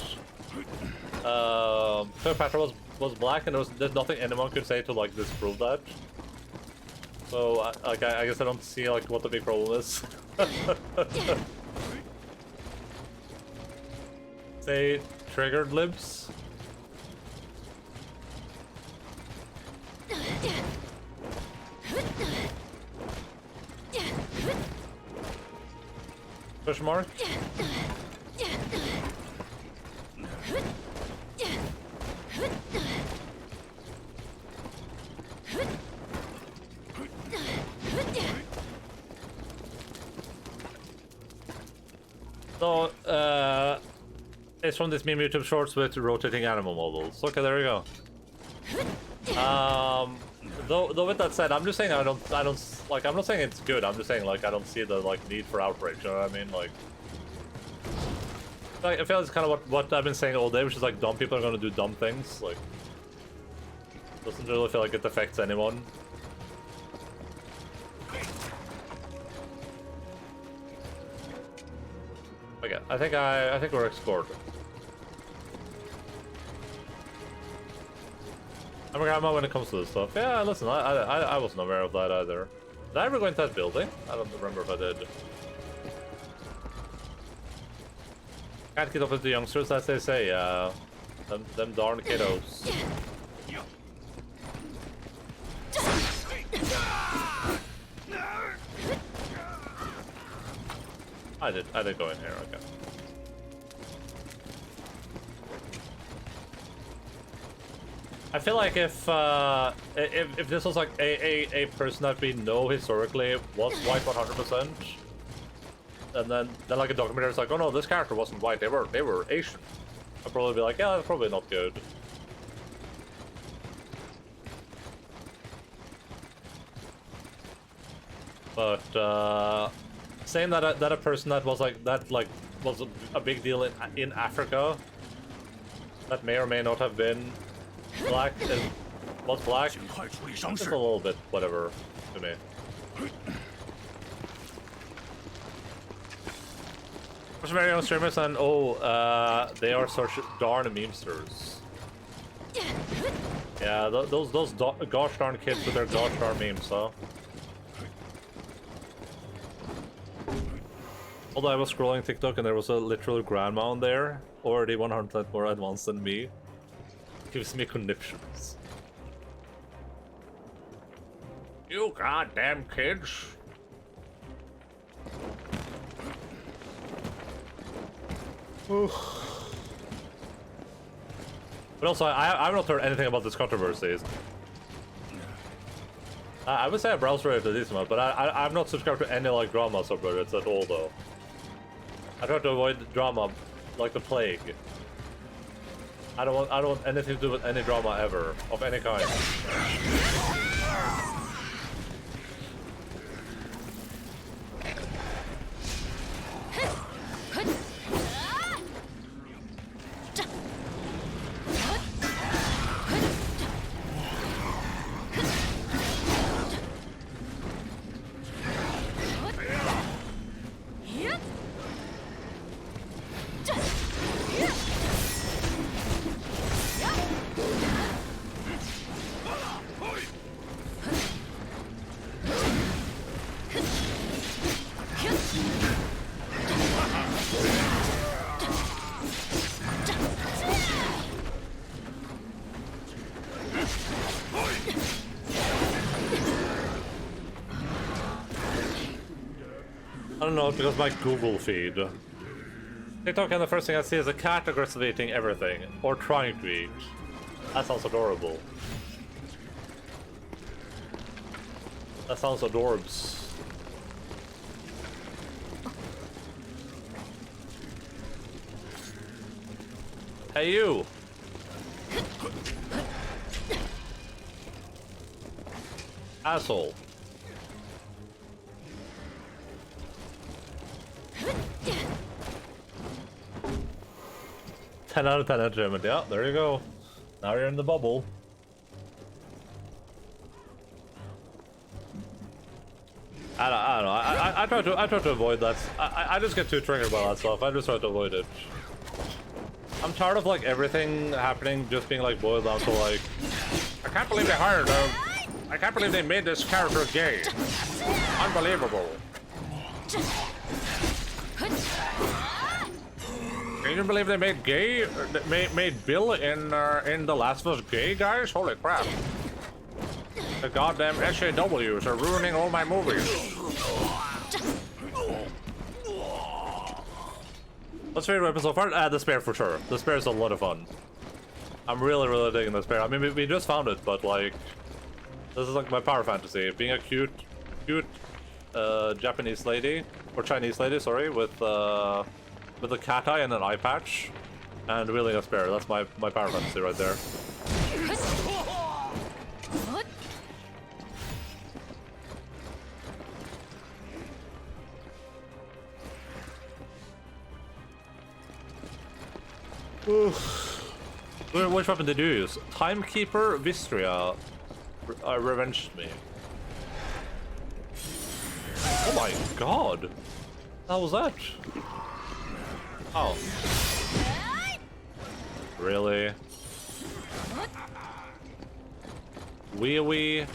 Cleopatra was black, and there's nothing anyone could say to like disprove that. So I guess I don't see like what the big problem is. Say triggered libs. Question mark? So, it's from this meme YouTube shorts with rotating animal models. Okay, there we go. Though with that said, I'm just saying I'm not saying it's good. I'm just saying like I don't see the like need for outrage. You know what I mean? Like I feel it's kind of what I've been saying all day, which is like dumb people are gonna do dumb things. Like doesn't really feel like it affects anyone. Okay, I think we're explored. I'm a grandma when it comes to this stuff. Yeah, listen, I wasn't aware of that either. Did I ever go into that building? I don't remember if I did. Can't get up with the youngsters, as they say. Them darn kiddos. I did go in here. Okay. I feel like if this was like a person that we know historically was white 100%, and then like a documentary is like, oh no, this character wasn't white, they were Asian, I'd probably be like, yeah, that's probably not good. But saying that a person that was like was a big deal in Africa, that may or may not have been black, was black, just a little bit whatever to me. There's very young streamers and they are such darn memesters. Yeah, those gosh darn kids with their gosh darn memes, huh? Although I was scrolling TikTok and there was a literal grandma on there, already 100% more advanced than me. Gives me conniptions. You goddamn kids. But also, I've not heard anything about this controversy. I would say I browse Reddit a decent amount, but I'm not subscribed to any like drama subreddits at all though. I try to avoid drama like the plague. I don't want anything to do with any drama ever, of any kind. don't know, because my Google feed. TikTok, and the first thing I see is a cat aggressively eating everything, or trying to eat. That sounds adorable. That sounds adorbs. Hey, you! Asshole. 10 out of 10 achievement. Yeah, there you go. Now you're in the bubble. I don't know. I try to avoid that. I just get too triggered by that stuff. I just try to avoid it. I'm tired of like everything happening just being like boiled down to like, I can't believe they hired him. I can't believe they made this character gay. Unbelievable. Can you believe they made gay? Made Bill in The Last of Us gay, guys? Holy crap! The goddamn SJWs are ruining all my movies. What's your favorite weapon so far? The spear for sure. The spear is a lot of fun. I'm really digging the spear. I mean, we just found it, but like, this is like my power fantasy. Being a cute Japanese lady or Chinese lady, sorry, with a cat eye and an eye patch, and wielding a spear. That's my power fantasy right there. Which weapon did you use? Timekeeper Vistria revenged me. Oh my god! How was that? Oh. Really? Wee.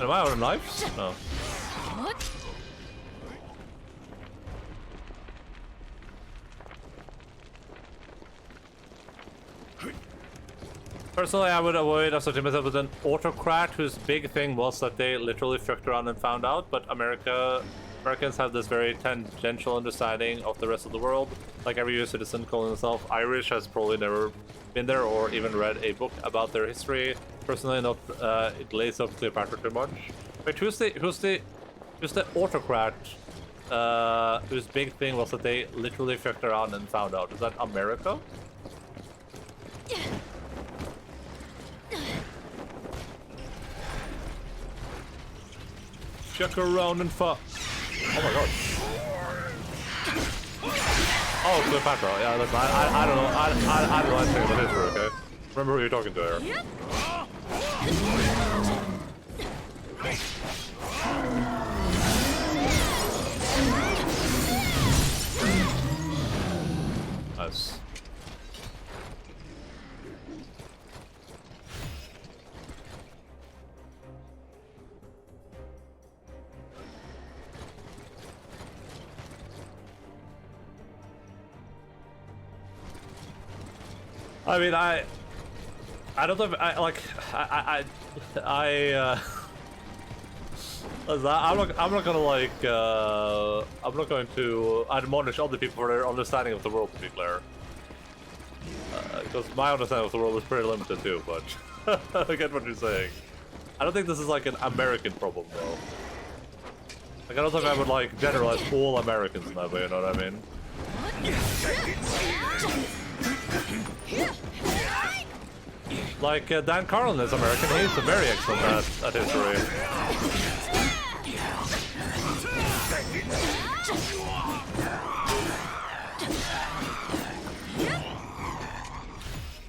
Am I out of knives? No. Personally, I would avoid associating myself with an autocrat whose big thing was that they literally fucked around and found out, but Americans have this very tangential understanding of the rest of the world. Like every US citizen calling himself Irish has probably never been there or even read a book about their history. Personally, not it lays up Cleopatra too much. Wait, who's the autocrat whose big thing was that they literally fucked around and found out? Is that America? Check around and fuck. Oh my god. Oh, Cleopatra. Yeah, listen, I don't know. I don't know anything about history, okay? Remember who you're talking to here. Nice. I mean, I don't know if I'm not gonna like, I'm not going to admonish other people for their understanding of the world, to be clear. Because my understanding of the world is pretty limited too, but I get what you're saying. I don't think this is like an American problem, though. Like, I don't think I would like generalize all Americans in that way, you know what I mean? Like, Dan Carlin is American, he's very excellent at history.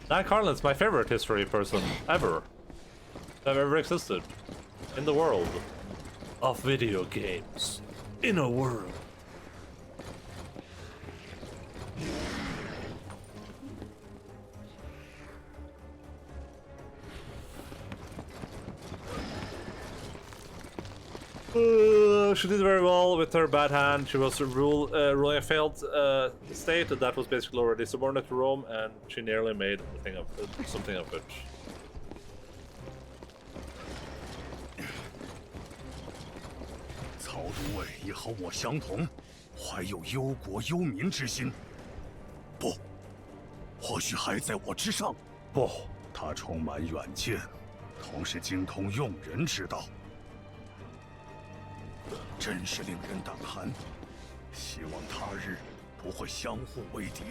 Dan Carlin's my favorite history person ever that ever existed in the world of video games. In a world. She did very well with her bad hand. She was ruling a failed state that was basically already subordinate to Rome, and she nearly made something of it. 诸位也和我相同，怀有忧国忧民之心。不，或许还在我之上。不，他充满远见，同时精通用人之道，真是令人胆寒。希望他日不会相互为敌。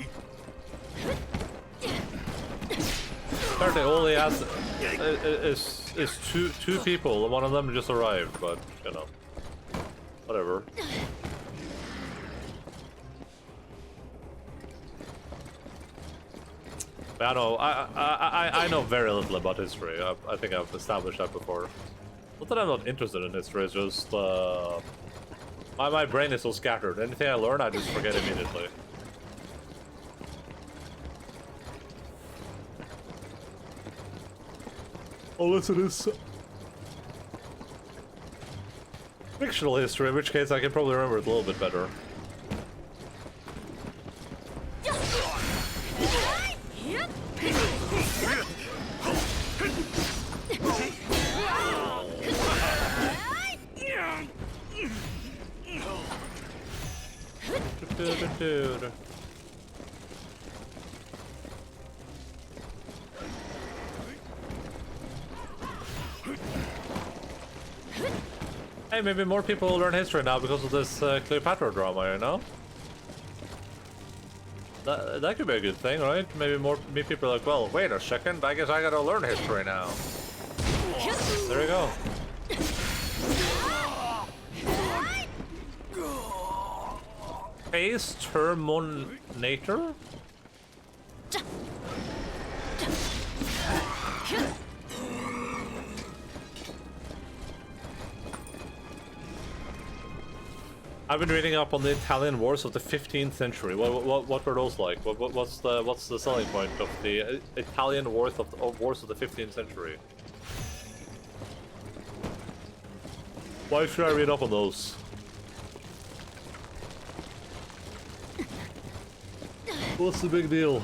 Apparently, all he has is two people. One of them just arrived, but you know, whatever. But I know very little about history. I think I've established that before. Not that I'm not interested in history. It's just my brain is so scattered. Anything I learn, I just forget immediately. Unless it is fictional history, in which case I can probably remember it a little bit better. Hey, maybe more people will learn history now because of this Cleopatra drama, you know? That could be a good thing, right? Maybe people are like, well, wait a second, I guess I gotta learn history now. There you go. Ace Terminator? I've been reading up on the Italian wars of the 15th century. What were those like? What's the selling point of the Italian wars of the 15th century? Why should I read up on those? What's the big deal?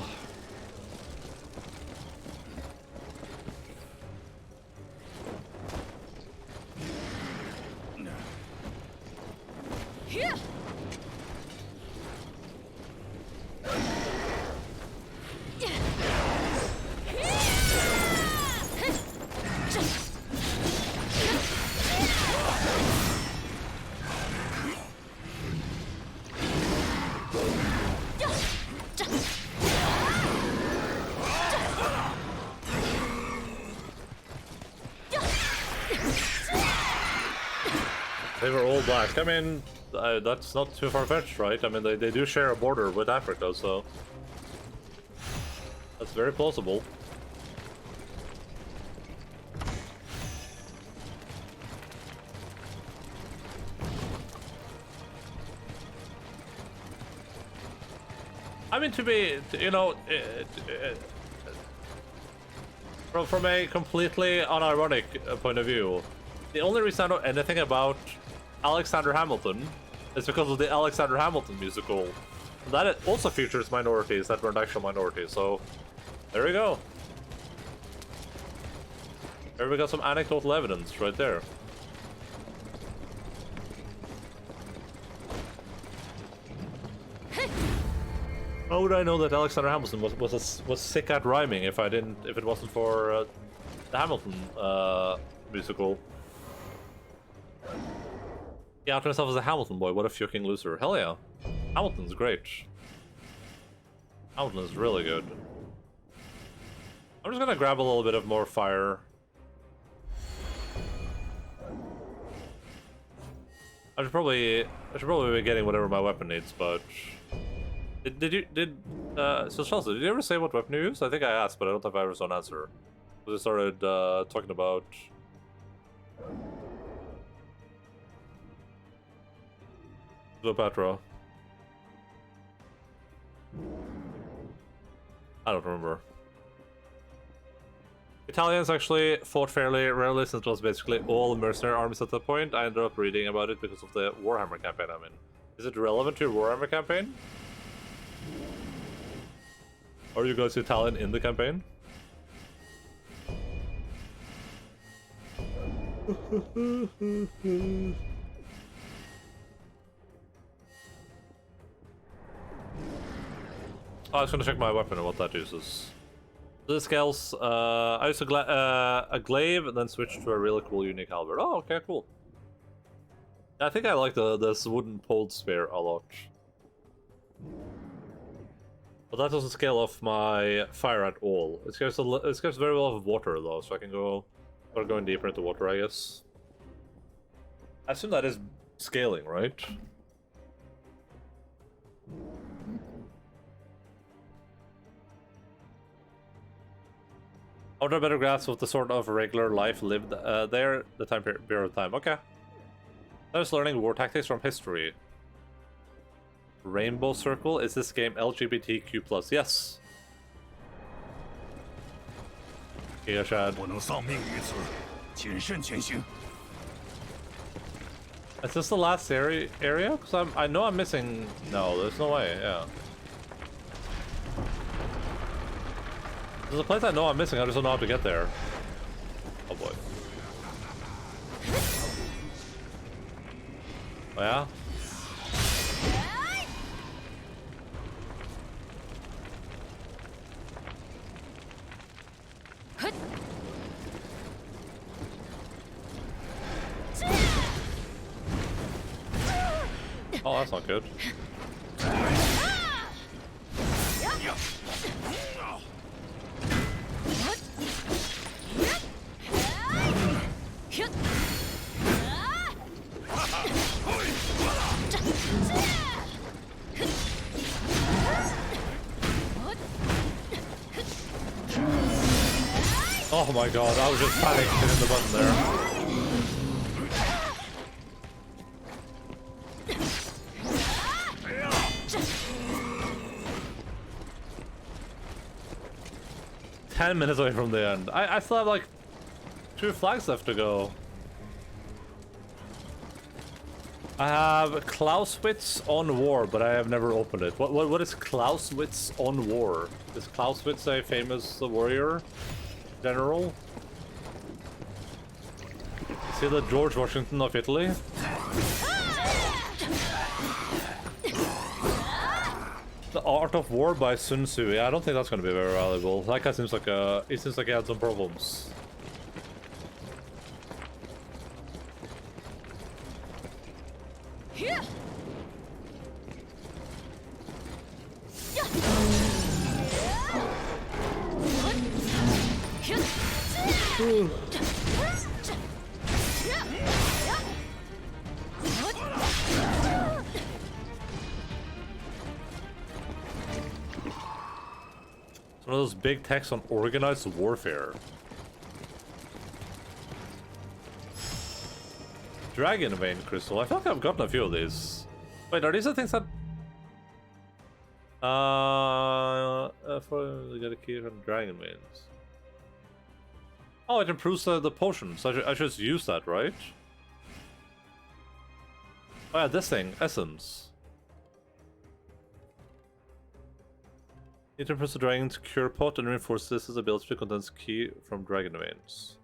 They were all black. I mean, that's not too far-fetched, right? I mean, they do share a border with Africa, so that's very plausible. I mean, you know, from a completely unironic point of view, the only reason I know anything about Alexander Hamilton is because of the Alexander Hamilton musical. And that it also features minorities that weren't actual minorities, so there we go. There we got some anecdotal evidence right there. How would I know that Alexander Hamilton was sick at rhyming if it wasn't for the Hamilton musical? He outed himself as a Hamilton boy. What a fucking loser! Hell yeah, Hamilton's great. Hamilton is really good. I'm just gonna grab a little bit of more fire. I should probably be getting whatever my weapon needs, but so Chelsea, did you ever say what weapon you use? I think I asked, but I don't know if I ever saw an answer. We started talking about Cleopatra. I don't remember. Italians actually fought fairly rarely since it was basically all mercenary armies at that point. I ended up reading about it because of the Warhammer campaign I'm in. Is it relevant to your Warhammer campaign? Are you guys Italian in the campaign? I was gonna check my weapon and what that uses. This scales. I used a glaive and then switched to a really cool unique halberd. Oh, okay, cool. I think I like this wooden poled spear a lot. But that doesn't scale off my fire at all. It scales very well with water though, so I can start going deeper into water, I guess. I assume that is scaling, right? I want a better grasp of the sort of regular life lived there, the period of time. Okay. I was learning war tactics from history. Rainbow Circle, is this game LGBTQ+? Yes. Yeah, Chad. Is this the last area? Because I know I'm missing... No, there's no way, yeah. There's a place I know I'm missing, I just don't know how to get there. Oh boy. Oh yeah? Oh, that's not good. Oh my god, I was just panicking hitting the button there. 10 minutes away from the end. I still have like 2 flags left to go. I have Clausewitz on War, but I have never opened it. What is Clausewitz on War? Is Clausewitz a famous warrior? General? Is he the George Washington of Italy? The Art of War by Sun Tzu. Yeah, I don't think that's going to be very valuable. That guy seems like he seems like he had some problems. One of those big texts on organized warfare. Dragon Vein Crystal. I feel like I've gotten a few of these. Wait, are these the things that... for get a key from Dragon Veins. Oh, it improves the potions. I should just use that, right? Oh yeah, this thing. Essence. It improves the dragon's cure pot and reinforces his ability to condense key from Dragon Veins.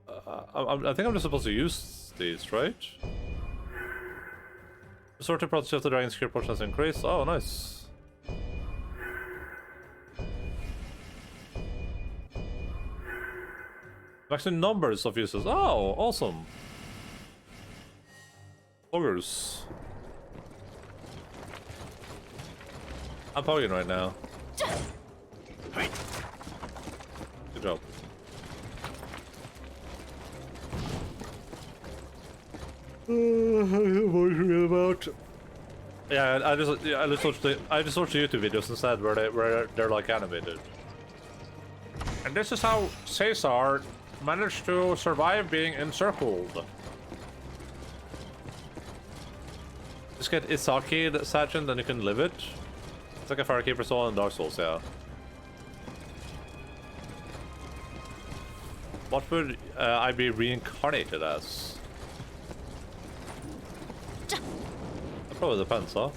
I think I'm just supposed to use these, right? The sorting process of the dragon's cure pot has increased. Oh, nice. Actually, numbers of uses. Oh, awesome. Ogres. I'm pogging right now. Good job. About. Yeah, I just watched YouTube videos instead where they're like animated. And this is how Caesar managed to survive being encircled. Just get Isaki Sergeant and you can live it. It's like a Firekeeper soul in Dark Souls, yeah. What would I be reincarnated as? That probably depends, huh?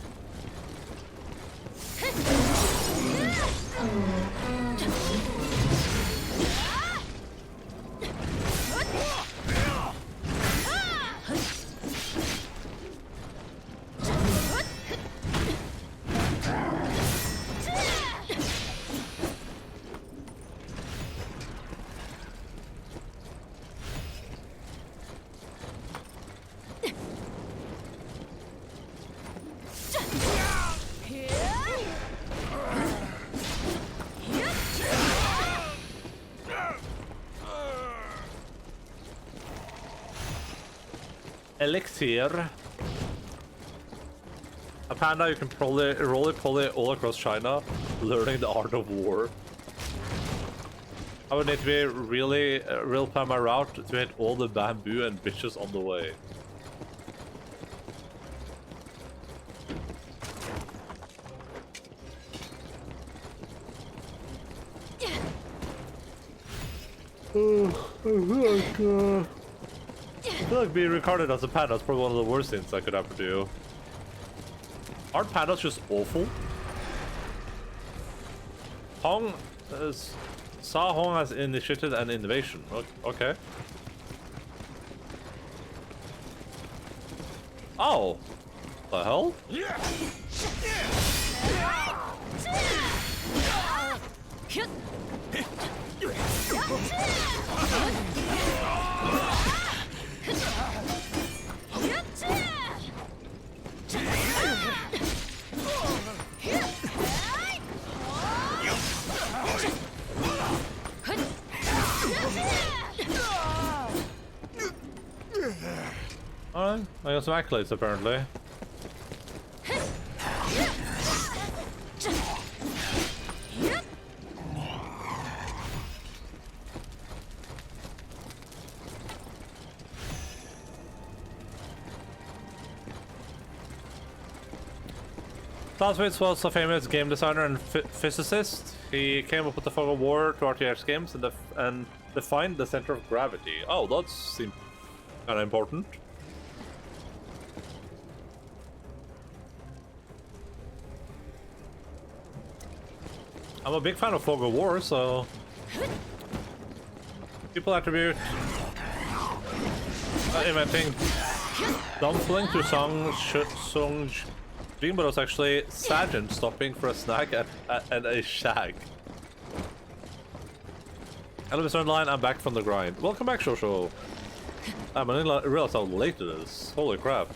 elixir. A panda you can probably roly-poly all across China, learning the art of war. I would need to be really real plan my route to hit all the bamboo and bitches on the way. I feel like being regarded as a panda is probably one of the worst things I could ever do. Aren't pandas just awful? Sa Hong has initiated an invasion. Okay. Oh! The hell? Alright, I got some accolades apparently. Clausewitz was a famous game designer and physicist. He came up with the fog of war to RTX games and defined the center of gravity. Oh, that seems kind of important. I'm a big fan of fog of war, so people attribute inventing dumpling to Song Jing, but it was actually Sergeant stopping for a snack at a shag. Hello, Mr. Endaline, I'm back from the grind. Welcome back, Shosho. I didn't realize how late it is. Holy crap.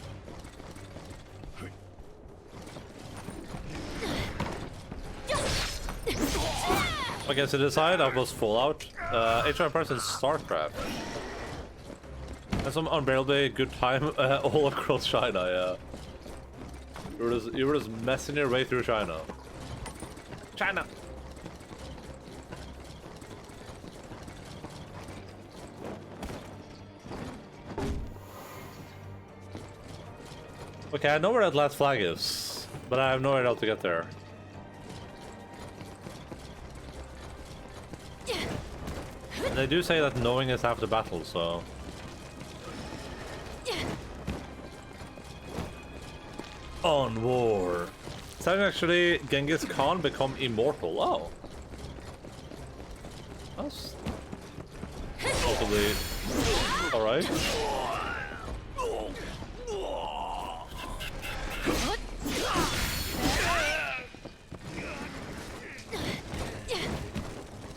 Okay, so the side up was Fallout, Age of Empires and StarCraft. And some unbearably good time all across China, yeah. You were just messing your way through China. China! Okay, I know where that last flag is, but I have no idea how to get there. And they do say that knowing is half the battle, so... On war. It's having actually Genghis Khan become immortal. Oh. That's... possibly... alright.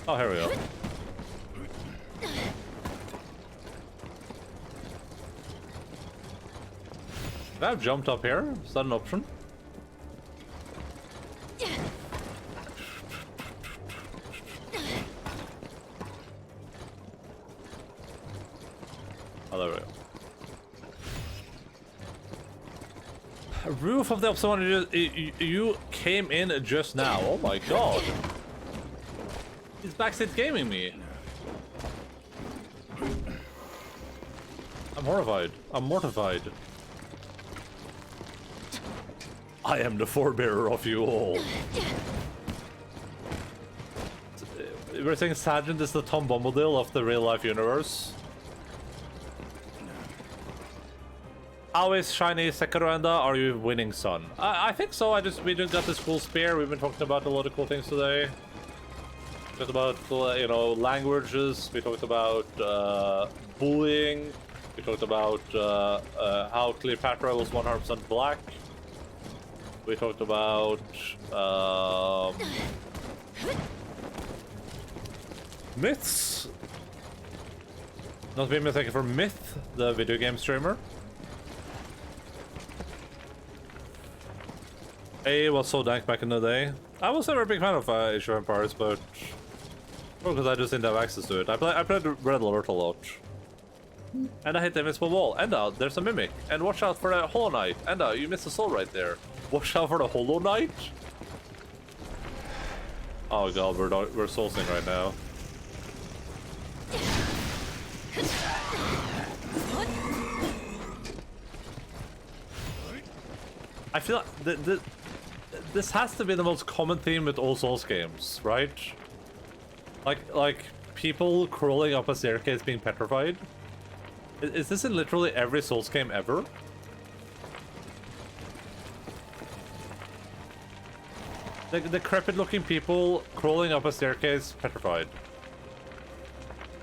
Oh, here we go. Could I have jumped up here? Is that an option? Oh, there we go. Roof of the observatory. You came in just now. Oh my god. He's backseat gaming me. I'm horrified. I'm mortified. I am the forebearer of you all. We're saying Sergeant is the Tom Bombadil of the real-life universe. How is shiny Sekiro Enda? Are you winning, son? I think so. We just got this cool spear. We've been talking about a lot of cool things today. We talked about, you know, languages. We talked about bullying. We talked about how Cleopatra was 100% black. We talked about myths. Not being mistaken for Myth, the video game streamer. A was so dank back in the day. I was never a big fan of Age of Empires, but because I just didn't have access to it. I played Red Alert a lot. And I hit the invincible wall. Enda, there's a mimic. And watch out for the Hollow Knight. Enda, you missed a soul right there. Watch out for the Hollow Knight. Oh god, we're soulsing right now. I feel like this has to be the most common theme with all Souls games, right? Like people crawling up a staircase being petrified. Is this in literally every Souls game ever? The decrepit-looking people crawling up a staircase petrified.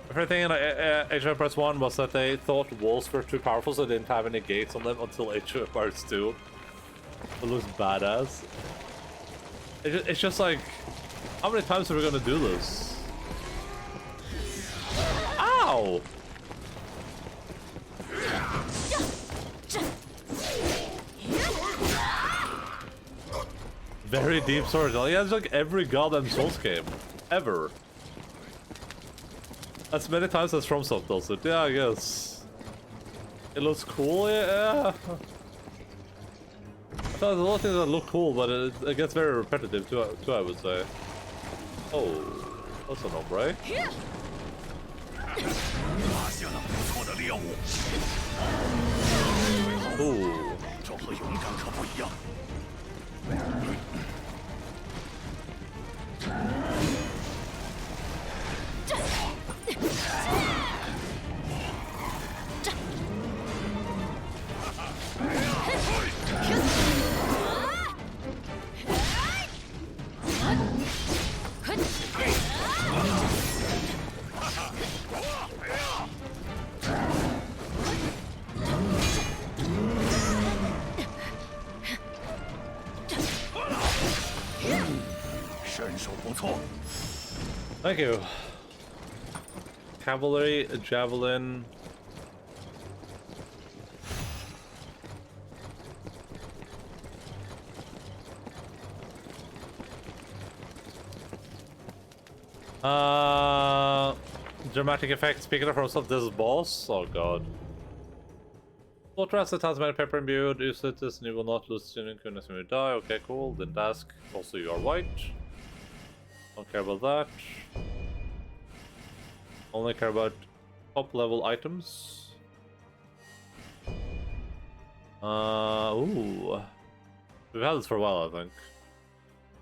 The first thing in Age of Empires 1 was that they thought walls were too powerful, so they didn't have any gates on them until Age of Empires 2. It looks badass. It's just like, how many times are we gonna do this? Ow! Very deep sword. He has like every goddamn Souls game ever. As many times as FromSoft does it. Yeah, I guess. It looks cool, yeah. There's a lot of things that look cool, but it gets very repetitive too, I would say. Oh, that's an ombre. Ooh. Thank you. Cavalry, javelin. Dramatic effect. Speaking of FromSoft, this is boss. Oh god. Water acid has many pepper imbued. Use it and you will not lose genuine goodness when you die. Okay, cool. Then task. Also, you are white. Don't care about that. Only care about top level items. Ooh. We've had this for a while, I think.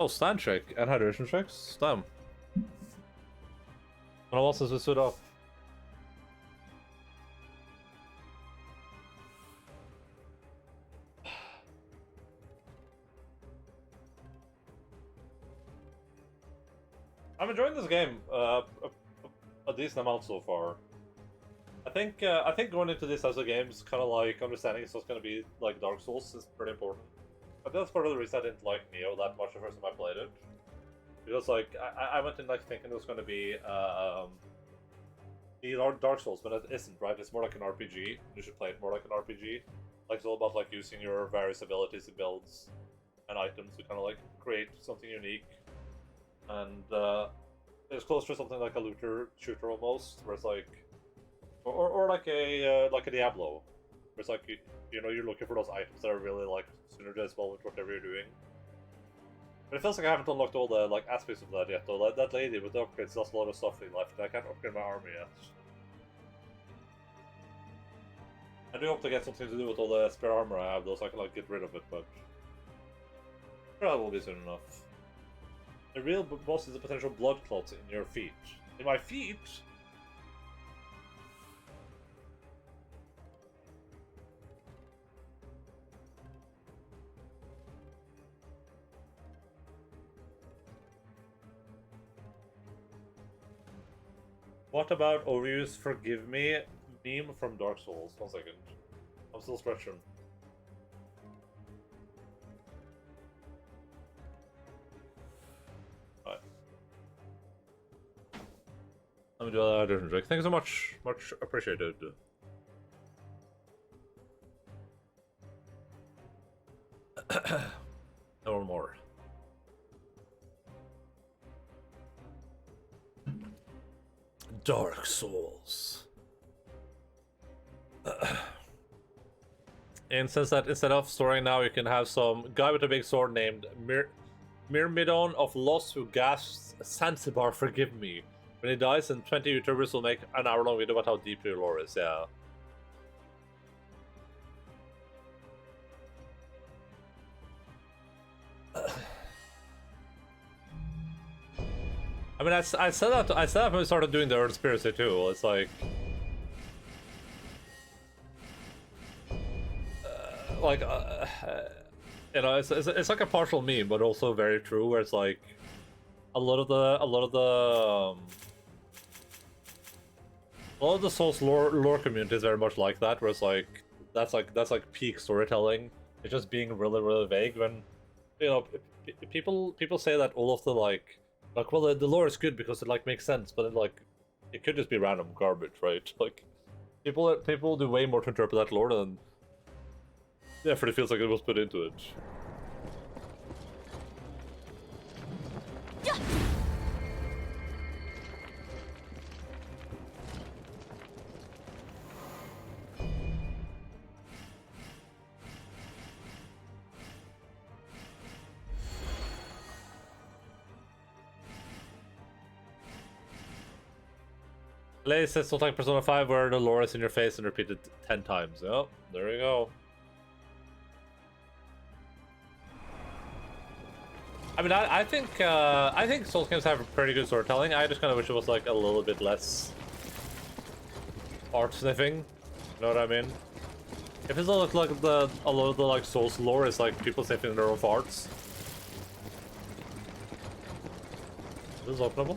Oh, stand check and hydration checks. Damn. What else is we stood up? I'm enjoying this game a decent amount so far. I think going into this as a game is kind of like understanding it's just going to be like Dark Souls is pretty important. But that's part of the reason I didn't like Neo that much the first time I played it. Because like I went in like thinking it was going to be Dark Souls, but it isn't, right? It's more like an RPG. You should play it more like an RPG. Like it's all about like using your various abilities and builds and items to kind of like create something unique. And it's closer to something like a looter shooter almost, where it's like, or like a Diablo, where it's like you know you're looking for those items that are really like synergize well with whatever you're doing. But it feels like I haven't unlocked all the like aspects of that yet, though. That lady with the upgrades does a lot of stuff left, and I can't upgrade my army yet. I do hope to get something to do with all the spare armor I have, though, so I can like get rid of it, but that will be soon enough. The real boss is the potential blood clots in your feet. In my feet? What about Orius Forgive Me meme from Dark Souls? 1 second. I'm still stretching. Alright. Let me do a different trick. Thank you so much. Much appreciated. No more. Dark Souls. And since that instead of storing now, you can have some guy with a big sword named Myrmidon of Lost who gasps, "Zanzibar, forgive me." When he dies, and 20 YouTubers will make an hour-long video about how deep your lore is. Yeah. I mean, I said that when we started doing the Earth Spirits too. It's like, you know, it's like a partial meme, but also very true. Where it's like, a lot of the Souls lore community is very much like that. Where it's like that's like peak storytelling. It's just being really vague. When, you know, people say that all of the like, well, the lore is good because it like makes sense, but it could just be random garbage, right? Like, people do way more to interpret that lore than the effort it feels like it was put into it. Lay says something like Persona 5 where the lore is in your face and repeated 10 times. Oh, there you go. I mean, I think Souls games have pretty good storytelling. I just kind of wish it was like a little bit less art sniffing. You know what I mean? If it's like a lot of the like Souls lore is like people sniffing their own farts. This is openable.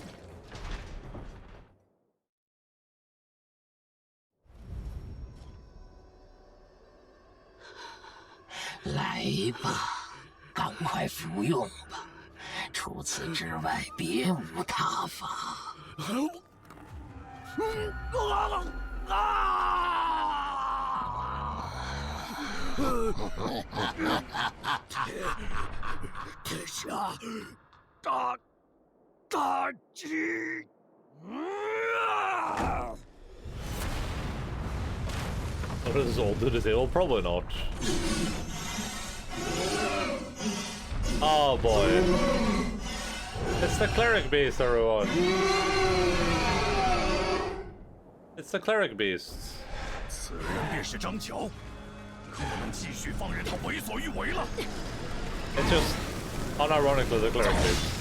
来吧，赶快服用吧，除此之外别无他法。天下大吉！ What does this all do to Zero? Probably not. Oh boy. It's the cleric beast, everyone. It's the cleric beast. 此人便是张乔，不能继续放任他为所欲为了。 It's just unironically the cleric beast.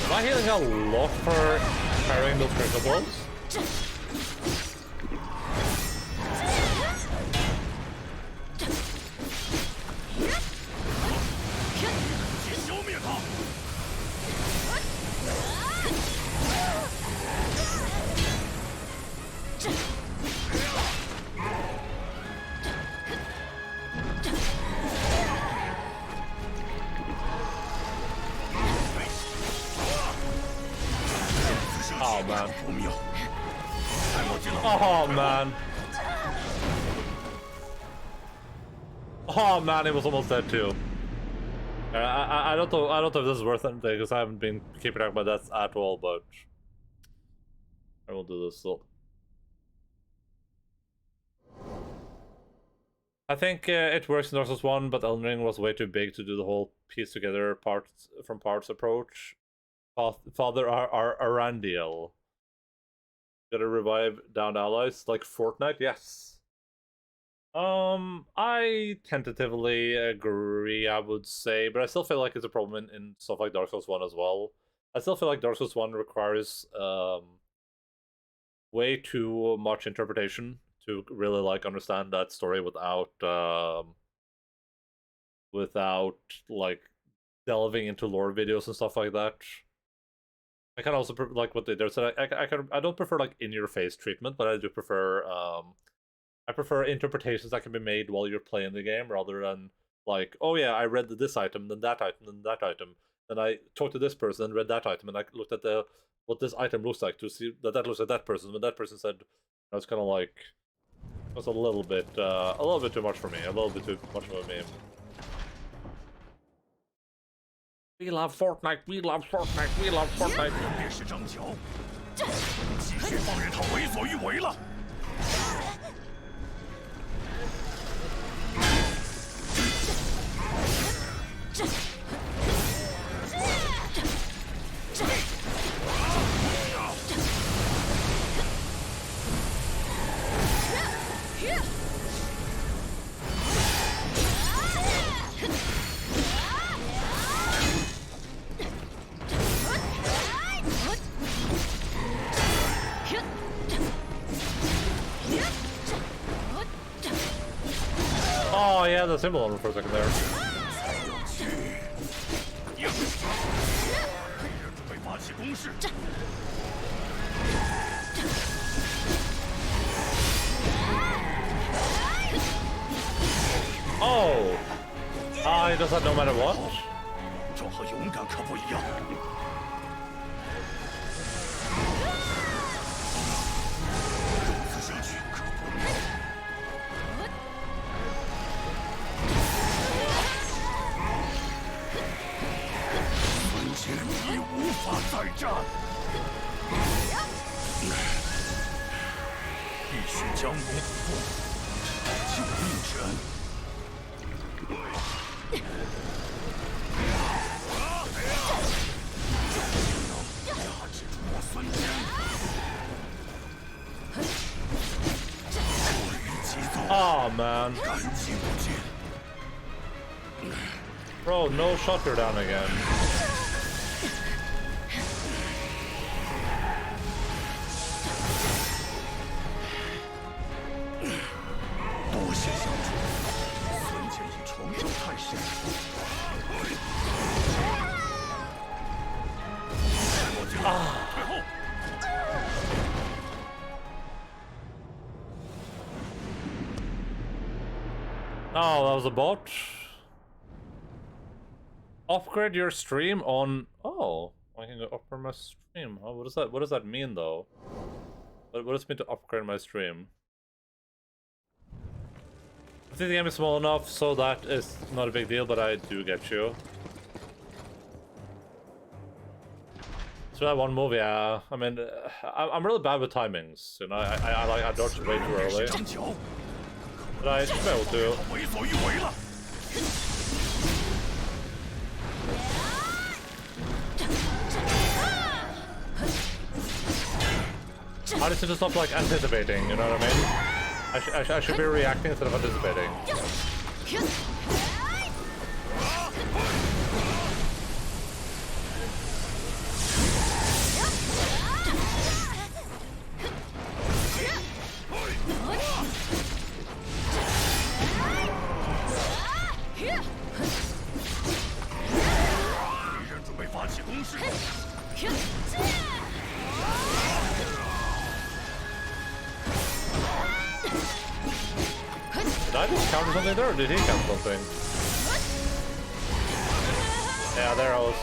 Am I healing a lot for carrying those critical balls? Oh man. Oh man. Oh man, it was almost dead too. I don't know if this is worth anything because I haven't been keeping track of my deaths at all, but I will do this still. I think it works in Dark Souls 1, but Elden Ring was way too big to do the whole piece together parts approach. Father Arandiel. Gotta revive downed allies like Fortnite. Yes. I tentatively agree, I would say, but I still feel like it's a problem in stuff like Dark Souls 1 as well. I still feel like Dark Souls 1 requires way too much interpretation to really like understand that story without like delving into lore videos and stuff like that. I can also like what they do. So I don't prefer like in-your-face treatment, but I do prefer I prefer interpretations that can be made while you're playing the game rather than like, oh yeah, I read this item, then that item, then that item, then I talked to this person and read that item, and I looked at what this item looks like to see that looks like that person. When that person said, I was kind of like, it was a little bit too much for me, a little bit too much of a meme. We love Fortnite, we love Fortnite, we love Fortnite. 便是张角，继续放任他为所欲为了。 Oh yeah, the symbol on it for a second there. Oh! He does that no matter what? 这和勇敢可不一样。如此下去可不妙。孙坚已无法再战，必须将龙补洞，救命之恩。 Oh man. Bro, no shut her down again. Oh, that was a bot. Upgrade your stream on. Oh, I can go upgrade my stream. Oh, what does that mean though? What does it mean to upgrade my stream? I think the game is small enough so that is not a big deal, but I do get you. So that one move, yeah. I mean, I'm really bad with timings. You know, I dodged way too early. But I should be able to. I just need to stop like anticipating, you know what I mean? I should be reacting instead of anticipating. Did I just counter something there, or did he count something? Yeah, there I was.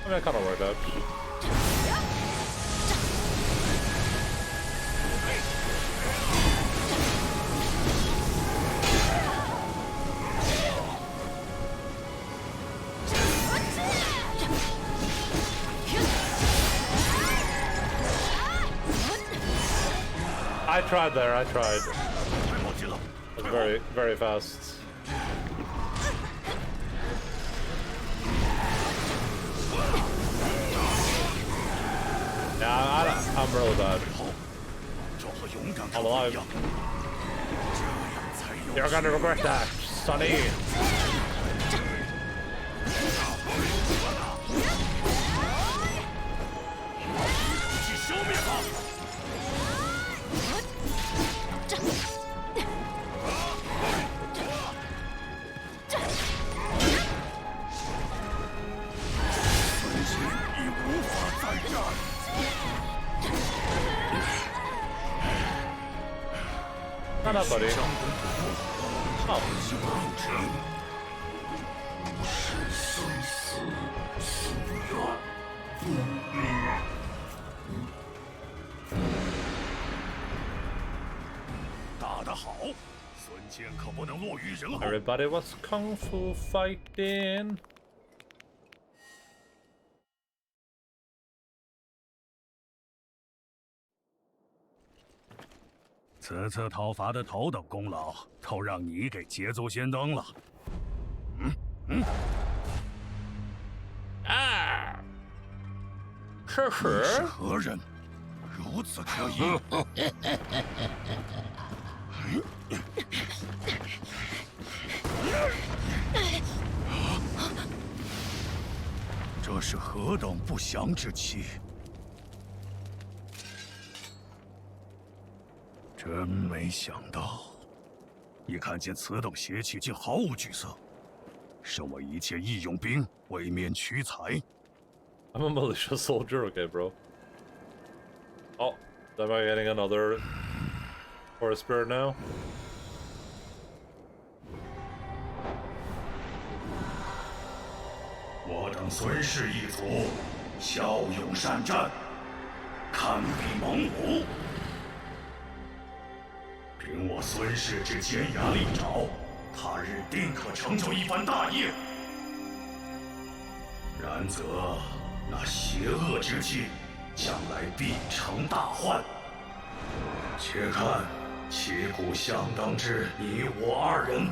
I mean, it kind of worked out. I tried there, I tried. It was very, very fast. Yeah, I'm really bad. I'm alive. You're gonna regret that, Sonny. Not up, buddy. Oh. 打得好，孙坚可不能落于人后。 Everybody was kung fu fighting. 此次讨伐的头等功劳，都让你给捷足先登了。啊！吃屎！你是何人？如此可疑？这是何等不祥之气！ 真没想到，一看见此等邪气，竟毫无惧色。身为一介义勇兵，未免屈才。I'm a malicious soldier, okay, bro. Oh, am I getting another forest spirit now? 我等孙氏一族，骁勇善战，堪比猛虎。 凭我孙氏之尖牙利爪，他日定可成就一番大业。然则那邪恶之气，将来必成大患。且看旗鼓相当之你我二人，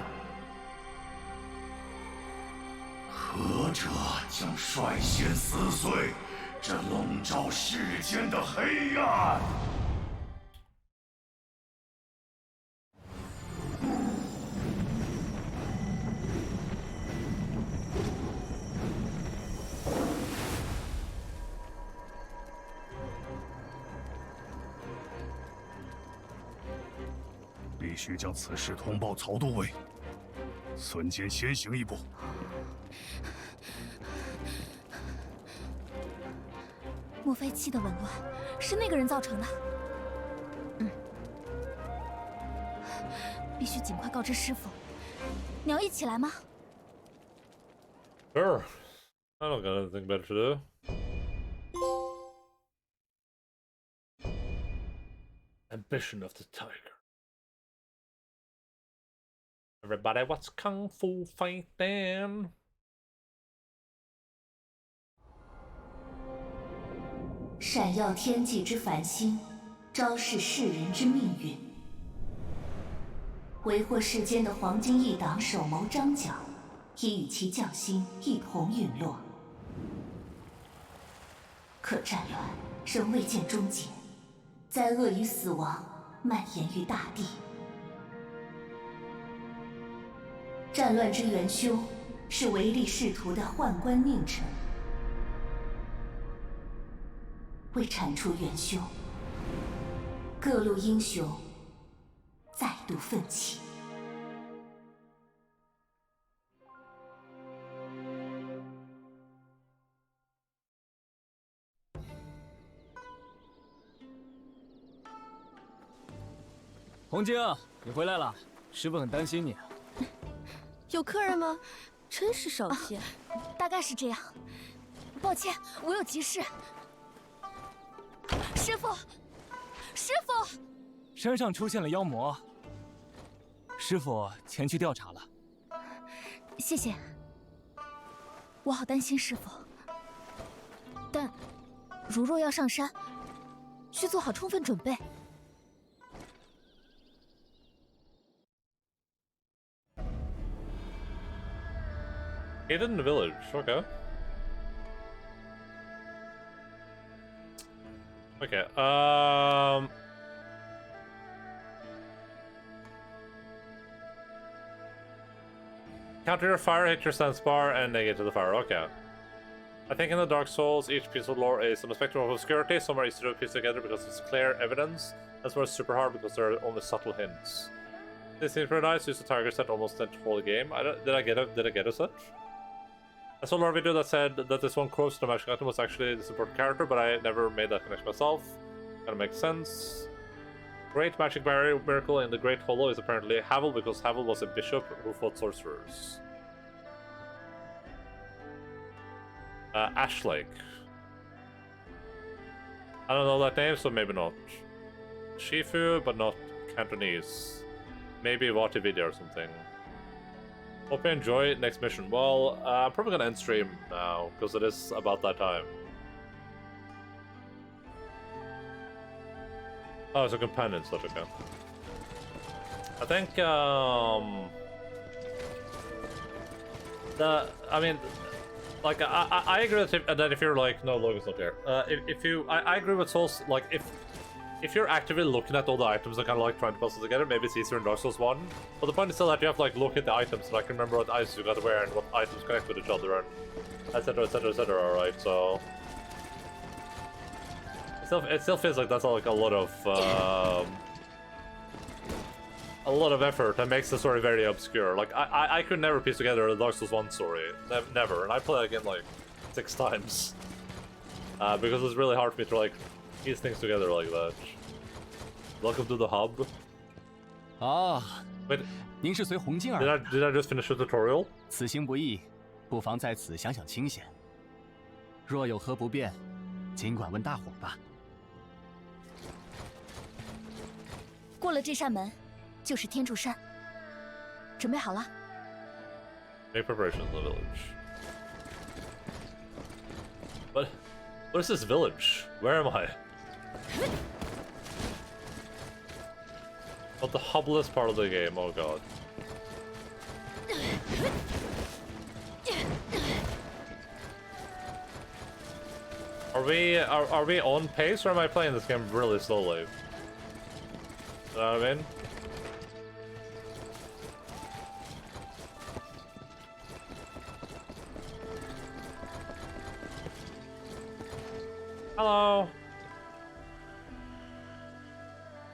何者将率先撕碎这笼罩世间的黑暗？ 必须将此事通报曹都尉。孙坚先行一步。莫非气的紊乱是那个人造成的？必须尽快告知师傅。你要一起来吗？ Sure. I don't got anything better to do. Ambition of the tiger. Everybody, what's kung fu fighting? 闪耀天际之繁星，昭示世人之命运。为祸世间的黄金一党首谋张角，已与其将星一同陨落。可战乱仍未见终结，灾厄与死亡蔓延于大地。战乱之元凶是唯利是图的宦官佞臣。为铲除元凶，各路英雄再度奋起。红晶，你回来了，师傅很担心你啊。有客人吗？真是手气。大概是这样。抱歉，我有急事。师傅，师傅，山上出现了妖魔，师傅前去调查了。谢谢。我好担心师傅，但如若要上山，需做好充分准备。 Hidden in the village, okay. Okay, counter your fire, hit your stance bar, and negate to the fire. Okay. I think in the Dark Souls, each piece of lore is on a spectrum of obscurity. Some are easy to piece together because it's clear evidence. That's where it's super hard because there are only subtle hints. This seems pretty nice. Use the target set almost the whole game. Did I get a set? I saw a video that said that this one close to the magic item was actually the supporting character, but I never made that connection myself. Kinda makes sense. Great magic barrier miracle in the Great Hollow is apparently Havel, because Havel was a bishop who fought sorcerers. Ashlake. I don't know that name, so maybe not. Shifu, but not Cantonese. Maybe Vatividya or something. Hope you enjoy next mission. Well, I'm probably gonna end stream now, because it is about that time. Oh, it's a companion slot, okay. I think, like, I agree that if you're like, no, Logan's not here. I agree with Souls, like, if you're actively looking at all the items and kind of like trying to puzzle together, maybe it's easier in Dark Souls 1. But the point is still that you have to like look at the items, like remember what items you gotta wear and what items connect with each other, and etc, etc, etc. Right, so it still feels like that's like a lot of effort that makes the story very obscure. Like I could never piece together a Dark Souls 1 story, never, and I played it again like 6 times because it's really hard for me to like piece things together like that. Welcome to the hub. Ah, 您是随红镜儿 Did I just finish the tutorial? 此行不易，不妨在此享享清闲。若有何不便，尽管问大伙吧。过了这扇门，就是天柱山。准备好了。Make preparations in the village. What is this village? Where am I? What the hubless part of the game? Oh god. Are we on pace, or am I playing this game really slowly? You know what I mean? Hello.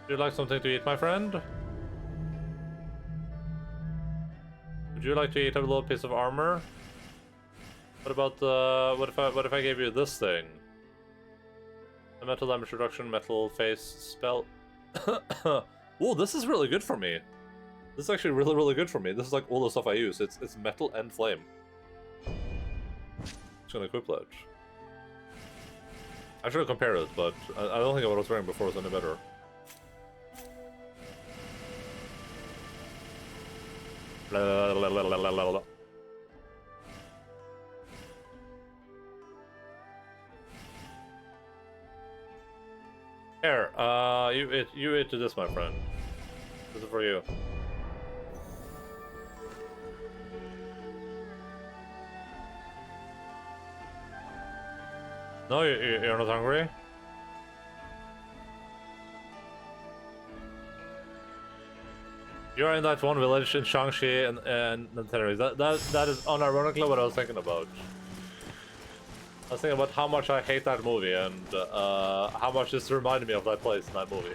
Would you like something to eat, my friend? Would you like to eat a little piece of armor? What about the what if I gave you this thing? A metal damage reduction, metal face spell. Oh, this is really good for me. This is actually really good for me. This is like all the stuff I use. It's metal and flame. Just gonna equip that. I should have compared it, but I don't think what I was wearing before was any better. Here, you eat to this, my friend. This is for you. No, you're not hungry? You're in that one village in Shang-Chi and Tenerife. That is unironically what I was thinking about. I was thinking about how much I hate that movie and how much this reminded me of that place in that movie.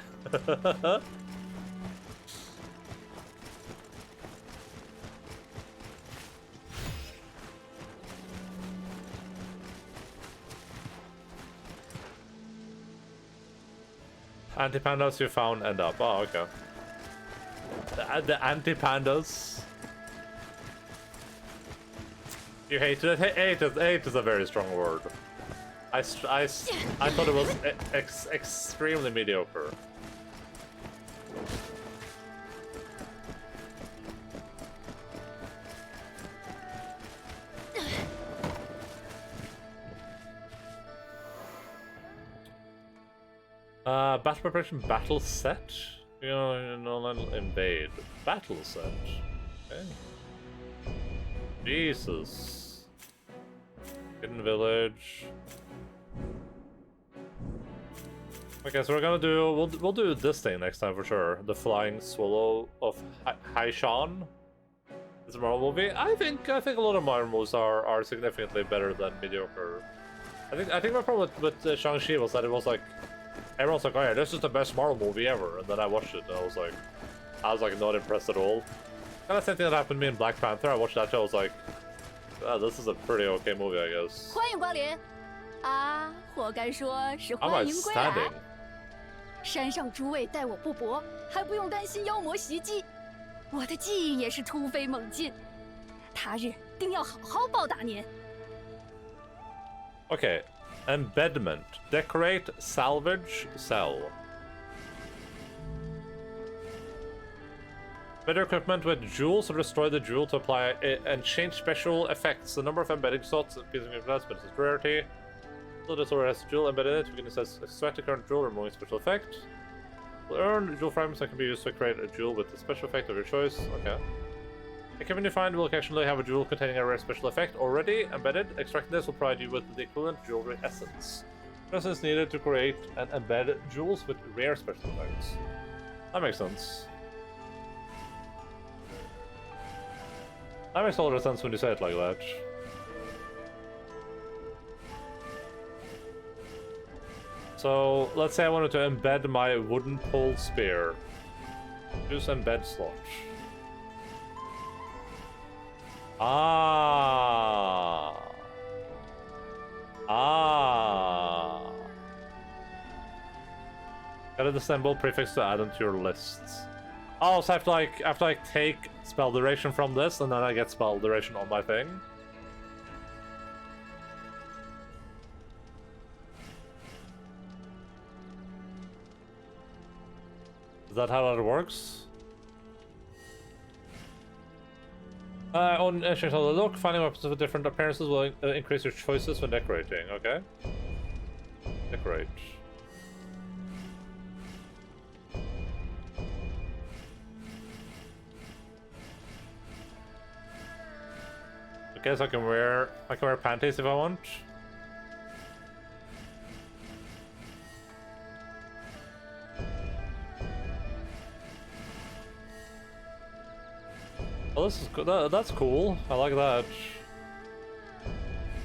Anti-pandas you found end up. Oh, okay. The anti-pandas. You hate it? Hate is a very strong word. I thought it was extremely mediocre. Battle preparation, battle set? You know, invade. Battle set. Okay. Jesus. Hidden village. Okay, so we'll do this thing next time for sure. The Flying Swallow of Haishan. It's a Marvel movie. I think a lot of Marvel movies are significantly better than mediocre. I think my problem with Shang-Chi was that it was like everyone's like, oh yeah, this is the best Marvel movie ever, and then I watched it and I was like not impressed at all. Kind of same thing that happened to me in Black Panther. I watched that show, I was like, this is a pretty okay movie, I guess. 欢迎光临，啊，或该说是 I'm 欢迎归来。 outstanding. 山上诸位待我不薄，还不用担心妖魔袭击。我的技艺也是突飞猛进，他日定要好好报答您。 Okay, embedment. Decorate, salvage, sell. Better equipment with jewels, or destroy the jewel to apply and change special effects. The number of embedding slots appears in class, but its rarity. So this already has a jewel embedded in it. We can extract the current jewel, removing special effect. We'll earn jewel fragments that can be used to create a jewel with the special effect of your choice. Okay. Equipment you find will occasionally have a jewel containing a rare special effect already embedded. Extracting this will provide you with the equivalent jewelry essence. Essence needed to create and embed jewels with rare special effects. That makes sense. That makes a lot of sense when you say it like that. So, let's say I wanted to embed my wooden pole spear. Use embed slot. Ah. Gotta disassemble prefix to add them to your lists. Oh, so I have to like take spell duration from this, and then I get spell duration on my thing. Is that how that works? On change how they look, finding weapons with different appearances will increase your choices when decorating. Okay. Decorate. Okay, so I can wear panties if I want. Oh, this is good. That's cool. I like that.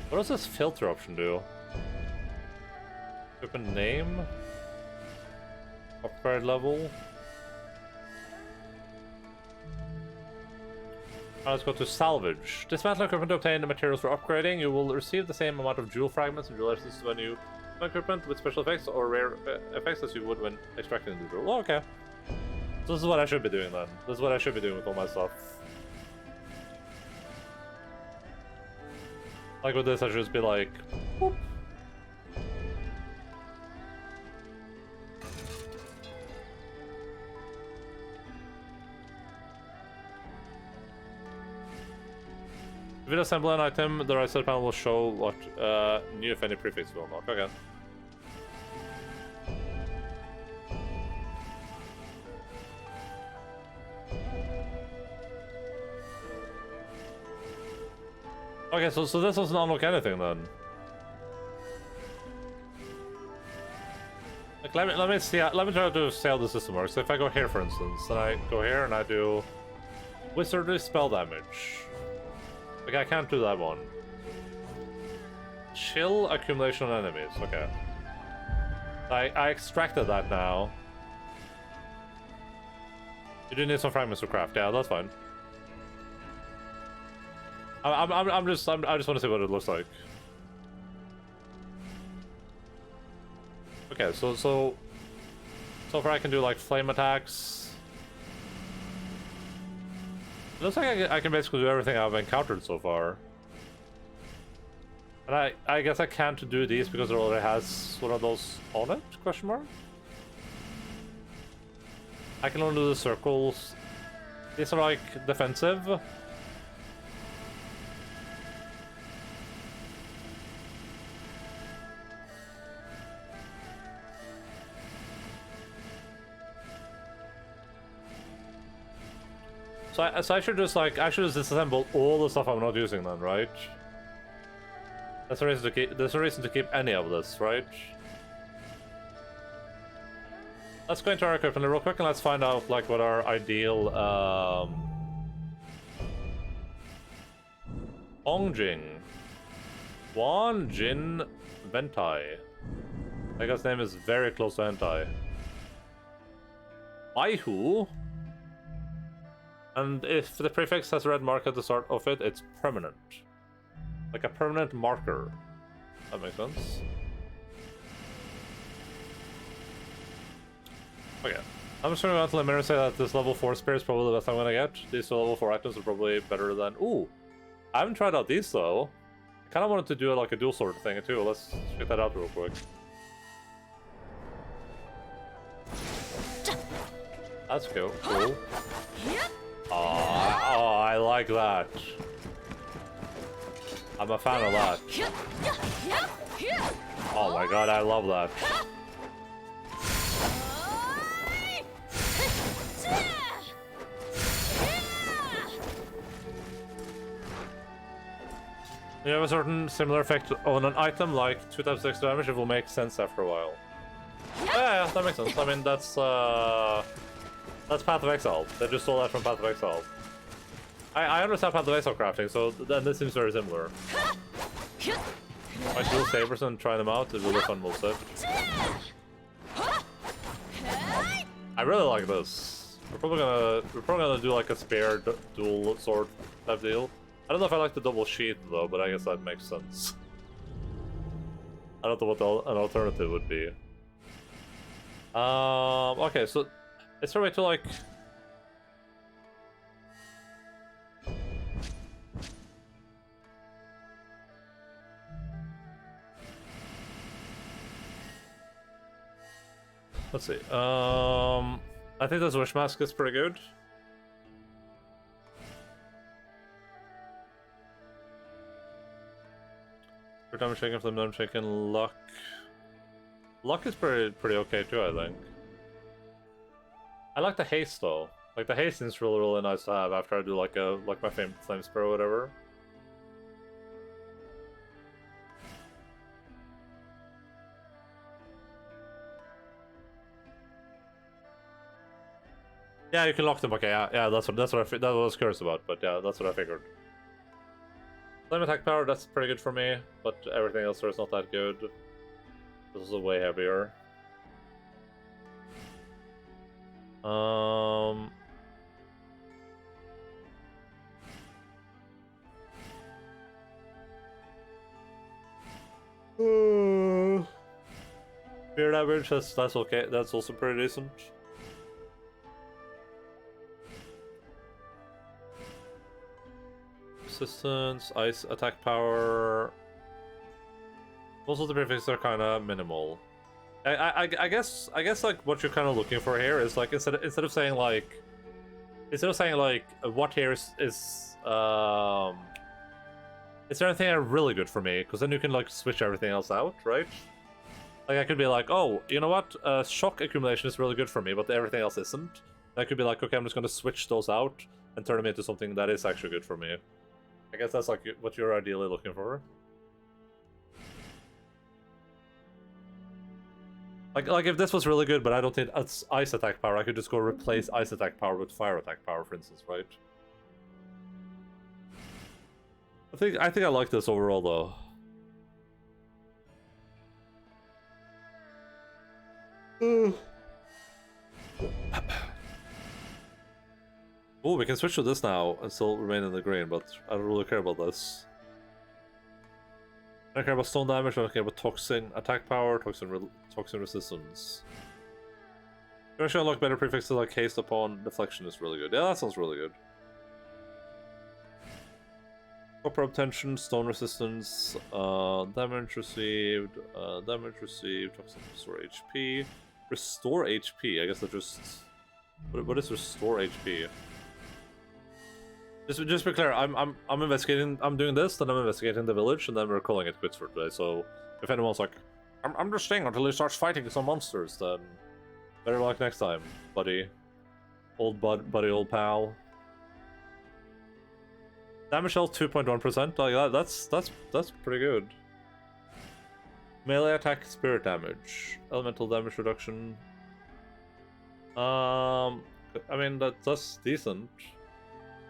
What does this filter option do? Open name. Upgrade level. Let's go to salvage. Dismantle equipment to obtain the materials for upgrading. You will receive the same amount of jewel fragments and jewel essence when you equipment with special effects or rare effects as you would when extracting the jewel. Oh, okay. So this is what I should be doing then. This is what I should be doing with all my stuff. Like with this, I should just be like, whoop. If you assemble an item, the right side panel will show what new, if any, prefix will unlock. Okay. Okay, so this doesn't unlock anything then. Like, let me see. Let me try to see how the system works. So if I go here, for instance, then I go here and I do wizardry spell damage. Okay, I can't do that one. Chill accumulation on enemies. Okay. I extracted that now. You do need some fragments to craft. Yeah, that's fine. I just want to see what it looks like. Okay, so far I can do like flame attacks. It looks like I can basically do everything I've encountered so far. And I guess I can't do these because it already has one of those on it? Question mark? I can only do the circles. These are like defensive. So I should just like disassemble all the stuff I'm not using then, right? That's a reason to keep any of this, right? Let's go into our equipment real quick and let's find out like what our ideal Ongjing. Wanjin Ventai. I guess name is very close to hentai. Maihu. And if the prefix has a red mark at the start of it, it's permanent. Like a permanent marker. That makes sense. Okay. I'm just gonna go out to the mirror and say that this level 4 spear is probably the best I'm gonna get. These two level 4 items are probably better than... Ooh! I haven't tried out these though. I kinda wanted to do like a dual sword thing too. Let's check that out real quick. That's cool. Cool. Oh, I like that. I'm a fan of that. Oh my god, I love that. You have a certain similar effect on an item, like 2 times 6 damage, it will make sense after a while. Yeah, that makes sense. I mean, that's Path of Exile. They just stole that from Path of Exile. I understand Path of Exile crafting, so then this seems very similar. I dual sabers and try them out. It's really fun moveset. I really like this. We're probably gonna do like a spare dual sword type deal. I don't know if I like the double sheath though, but I guess that makes sense. I don't know what an alternative would be. Okay, so is there a way to like... Let's see. I think this wish mask is pretty good. For damage taken, flame damage taken, luck. Luck is pretty okay too, I think. I like the haste though. Like the haste is really nice to have after I do like my flame spur or whatever. Yeah, you can lock them. Okay, yeah, that's what I was curious about. But yeah, that's what I figured. Flame attack power, that's pretty good for me, but everything else there is not that good. This is way heavier. Fear damage, that's okay. That's also pretty decent. Resistance, ice attack power. Also, the prefixes are kind of minimal. I guess like what you're kind of looking for here is like instead of saying like what here is there anything really good for me? Because then you can like switch everything else out, right? Like I could be like, oh, you know what? Shock accumulation is really good for me, but everything else isn't. I could be like, okay, I'm just gonna switch those out and turn them into something that is actually good for me. I guess that's like what you're ideally looking for. Like if this was really good, but I don't think it's ice attack power, I could just go replace ice attack power with fire attack power, for instance, right? I think I like this overall though. Oh, we can switch to this now and still remain in the green, but I don't really care about this. I don't care about stone damage, I don't care about toxin attack power, toxin resistance. You actually unlock better prefixes like haste upon deflection is really good. Yeah, that sounds really good. Copper obtention, stone resistance, damage received, toxin restore HP. Restore HP, I guess that just... What is restore HP? Just be clear, I'm investigating, I'm doing this, then I'm investigating the village, and then we're calling it quits for today, so if anyone's like, I'm just staying until he starts fighting some monsters, then better luck next time, buddy. Old pal. Damage health 2.1%, like that's pretty good. Melee attack spirit damage. Elemental damage reduction. I mean, that's decent.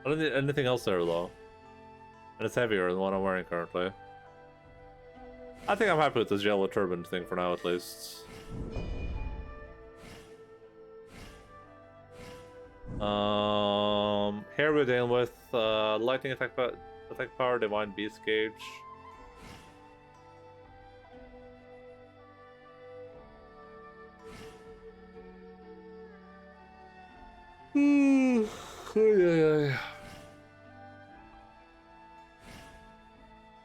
I don't need anything else there, though. And it's heavier than what I'm wearing currently. I think I'm happy with this yellow turban thing for now, at least. Here we're dealing with lightning attack power, divine beast gauge. Yeah.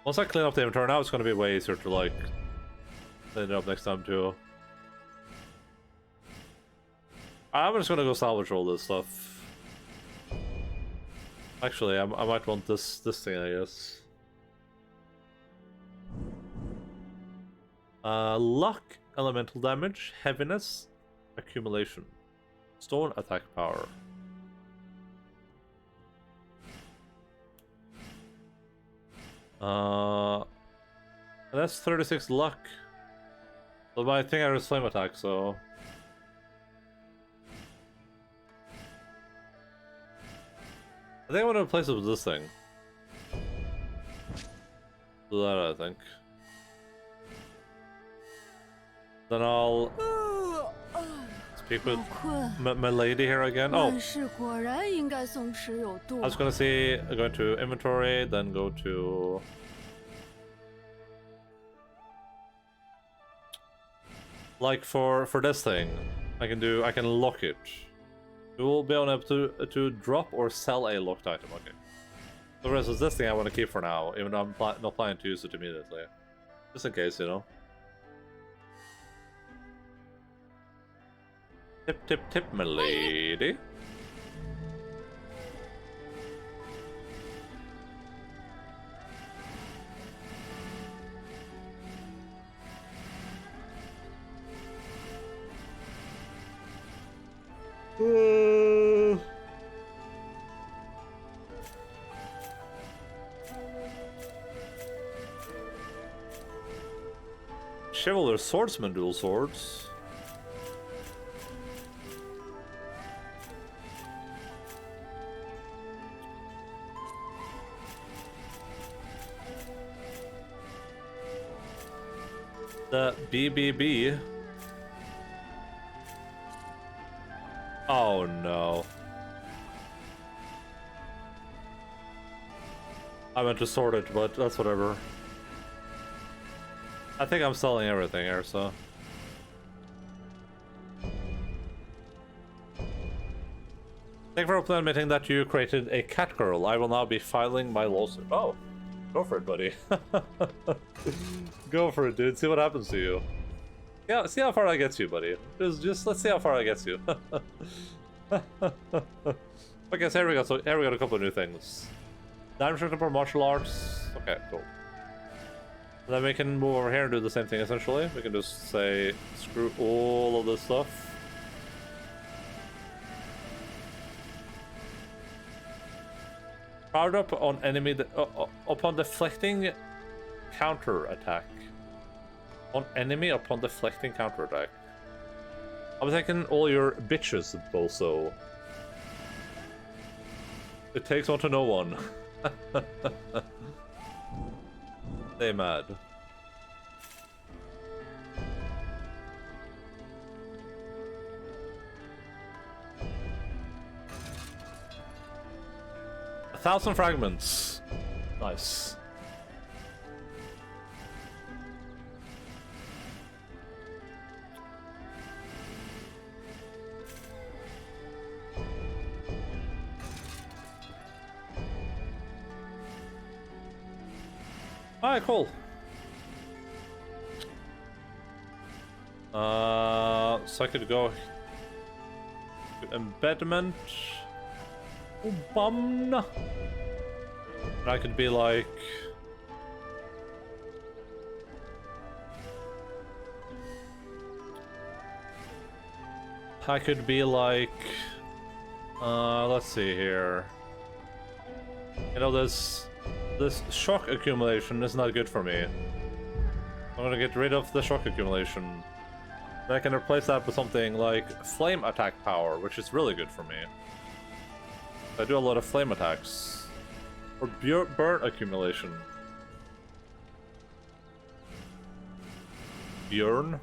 Once I clean up the inventory now, it's going to be way easier to like clean it up next time too. I'm just going to go salvage all this stuff. Actually, I might want this thing, I guess. Luck, elemental damage, heaviness, accumulation, stone attack power. And that's 36 luck. But I think I was flame attack, so. I think I want to replace it with this thing. Do that, I think. Then I'll speak with my lady here again. Oh, I was gonna see, go to inventory, then go to like for this thing, I can lock it. We will be able to drop or sell a locked item. Okay. The rest is this thing I want to keep for now, even though I'm not planning to use it immediately, just in case, you know. Tip, my lady. Chivalrous swordsman dual swords. The BBB. Oh no. I meant to sort it, but that's whatever. I think I'm selling everything here, so. Thank you for admitting that you created a cat girl. I will now be filing my lawsuit. Oh, go for it, buddy. Go for it, dude. See what happens to you. Yeah, see how far that gets you, buddy. Just let's see how far that gets you. Okay, so here we go. So here we got a couple of new things. Damage reduction for martial arts. Okay, cool. And then we can move over here and do the same thing essentially. We can just say screw all of this stuff. Powered up on enemy upon deflecting counter attack. On enemy upon deflecting counter attack. I'm thinking all your bitches also. It takes one to know one. They mad. A 1,000 fragments. Nice. Alright, cool. So I could go to embedment. Oh, bum. And I could be like, let's see here. You know, this shock accumulation is not good for me. I'm gonna get rid of the shock accumulation. I can replace that with something like flame attack power, which is really good for me. I do a lot of flame attacks. Or burn accumulation. Bjorn?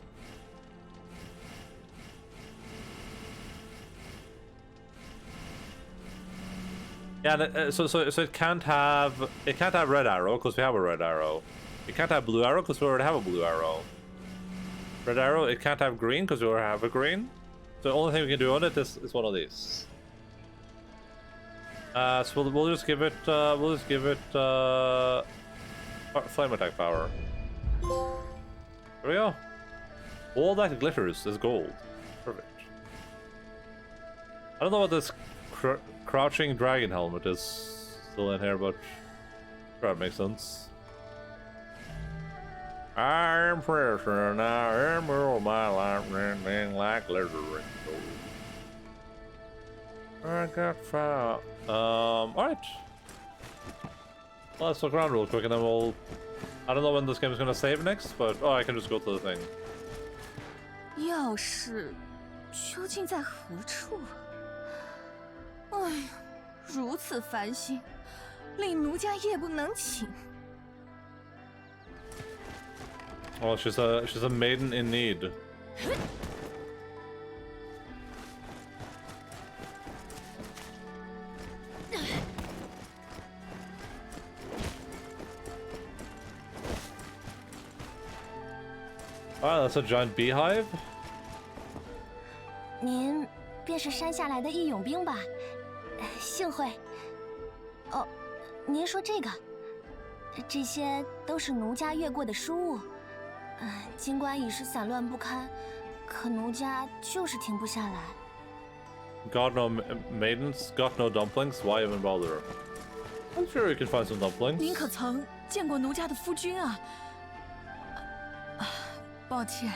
Yeah, so it can't have red arrow because we have a red arrow. It can't have blue arrow because we already have a blue arrow. Red arrow, it can't have green because we already have a green. So the only thing we can do on it is one of these. So we'll just give it flame attack power. There we go. All that glitters is gold. Perfect. I don't know what this crouching dragon helmet is still in here, but sure, it makes sense. I am pressure and I am all my life running like glitter and gold. I got fire. Alright. Well, let's look around real quick and then we'll... I don't know when this game is gonna save next, but oh, I can just go to the thing. 钥匙究竟在何处？哎呀，如此烦心，令奴家夜不能寝。 Oh, she's a maiden in need. Wow, that's a giant beehive. 您便是山下来的义勇兵吧？幸会。哦，您说这个，这些都是奴家越过的书物。尽管已是散乱不堪，可奴家就是停不下来。Got no maidens, got no dumplings. Why even bother? I'm sure you can find some dumplings. 您可曾见过奴家的夫君啊？抱歉，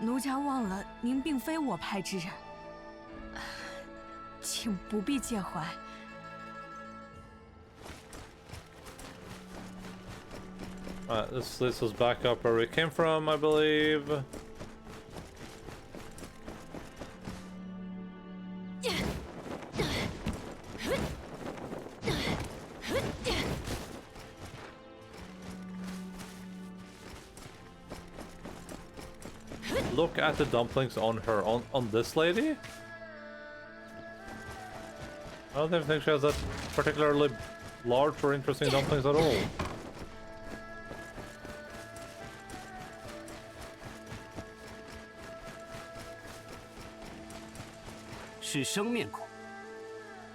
奴家忘了您并非我派之人，请不必介怀。 This leads us back up where we came from, I believe. Look at the dumplings on her, on this lady? I don't even think she has that particularly large or interesting dumplings at all. 是生面孔，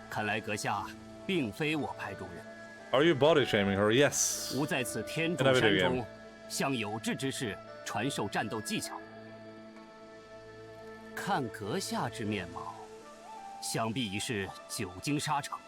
看来阁下并非我派中人。Are you body shaming her? Yes. 吾在此天竺山中，向有志之士传授战斗技巧。看阁下之面貌，想必已是久经沙场。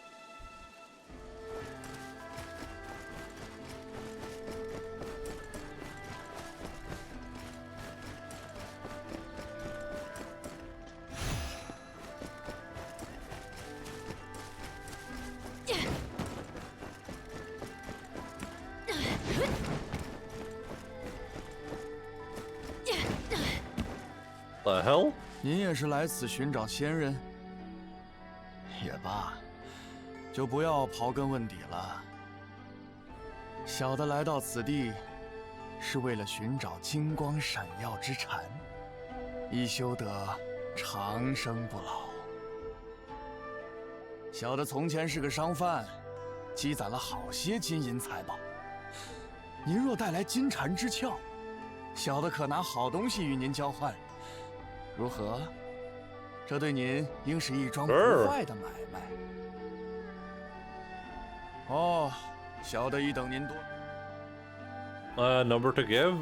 The hell？ 您也是来此寻找仙人？也罢，就不要刨根问底了。小的来到此地，是为了寻找金光闪耀之蝉，以修得长生不老。小的从前是个商贩，积攒了好些金银财宝。您若带来金蝉之鞘，小的可拿好东西与您交换。 如何？这对您应是一桩不坏的买卖。哦，小的已等您多。Number to give.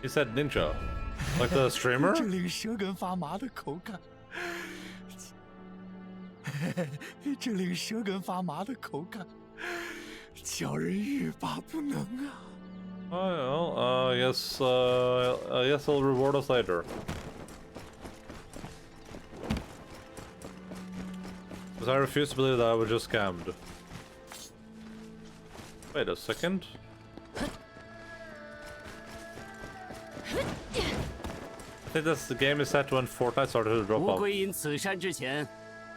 He said ninja, like the streamer. 这令舌根发麻的口感，这令舌根发麻的口感，叫人欲罢不能啊！ Oh, well, yes, yes, he'll reward us later. Because I refuse to believe that I was just scammed. Wait a second. I think this game is set when Fortnite started to drop 乌 off. 龟因此山之前，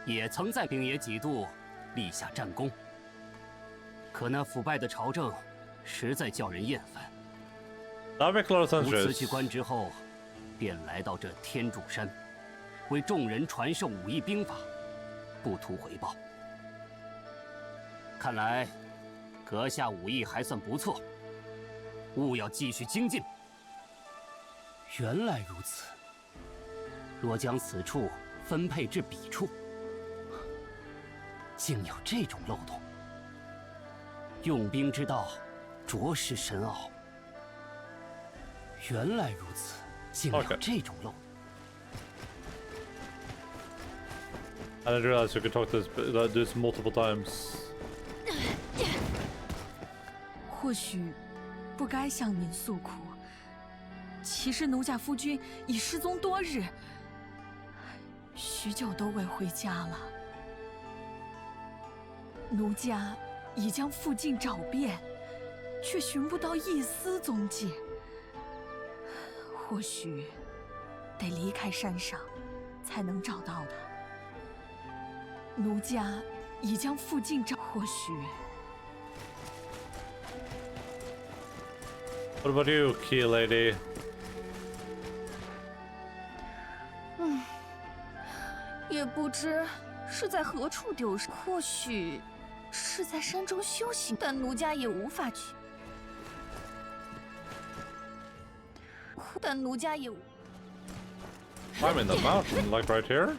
也曾在并也几度立下战功。可那腐败的朝政，实在叫人厌烦。 That makes a lot of sense. 吾辞去官职后，便来到这天柱山，为众人传授武艺兵法，不图回报。看来，阁下武艺还算不错，务要继续精进。原来如此。若将此处分配至彼处，竟有这种漏洞。用兵之道，着实深奥。原来如此，竟有这种漏洞。 I didn't realize you could talk to this multiple times. 或许不该向您诉苦。其实奴家夫君已失踪多日，许久都未回家了。奴家已将附近找遍，却寻不到一丝踪迹。或许得离开山上，才能找到他。奴家已将附近找，或许。 What about you, Key Lady? 也不知是在何处丢失，或许是在山中修行，但奴家也无法去。但奴家也无。 I'm in the mountain, like right here.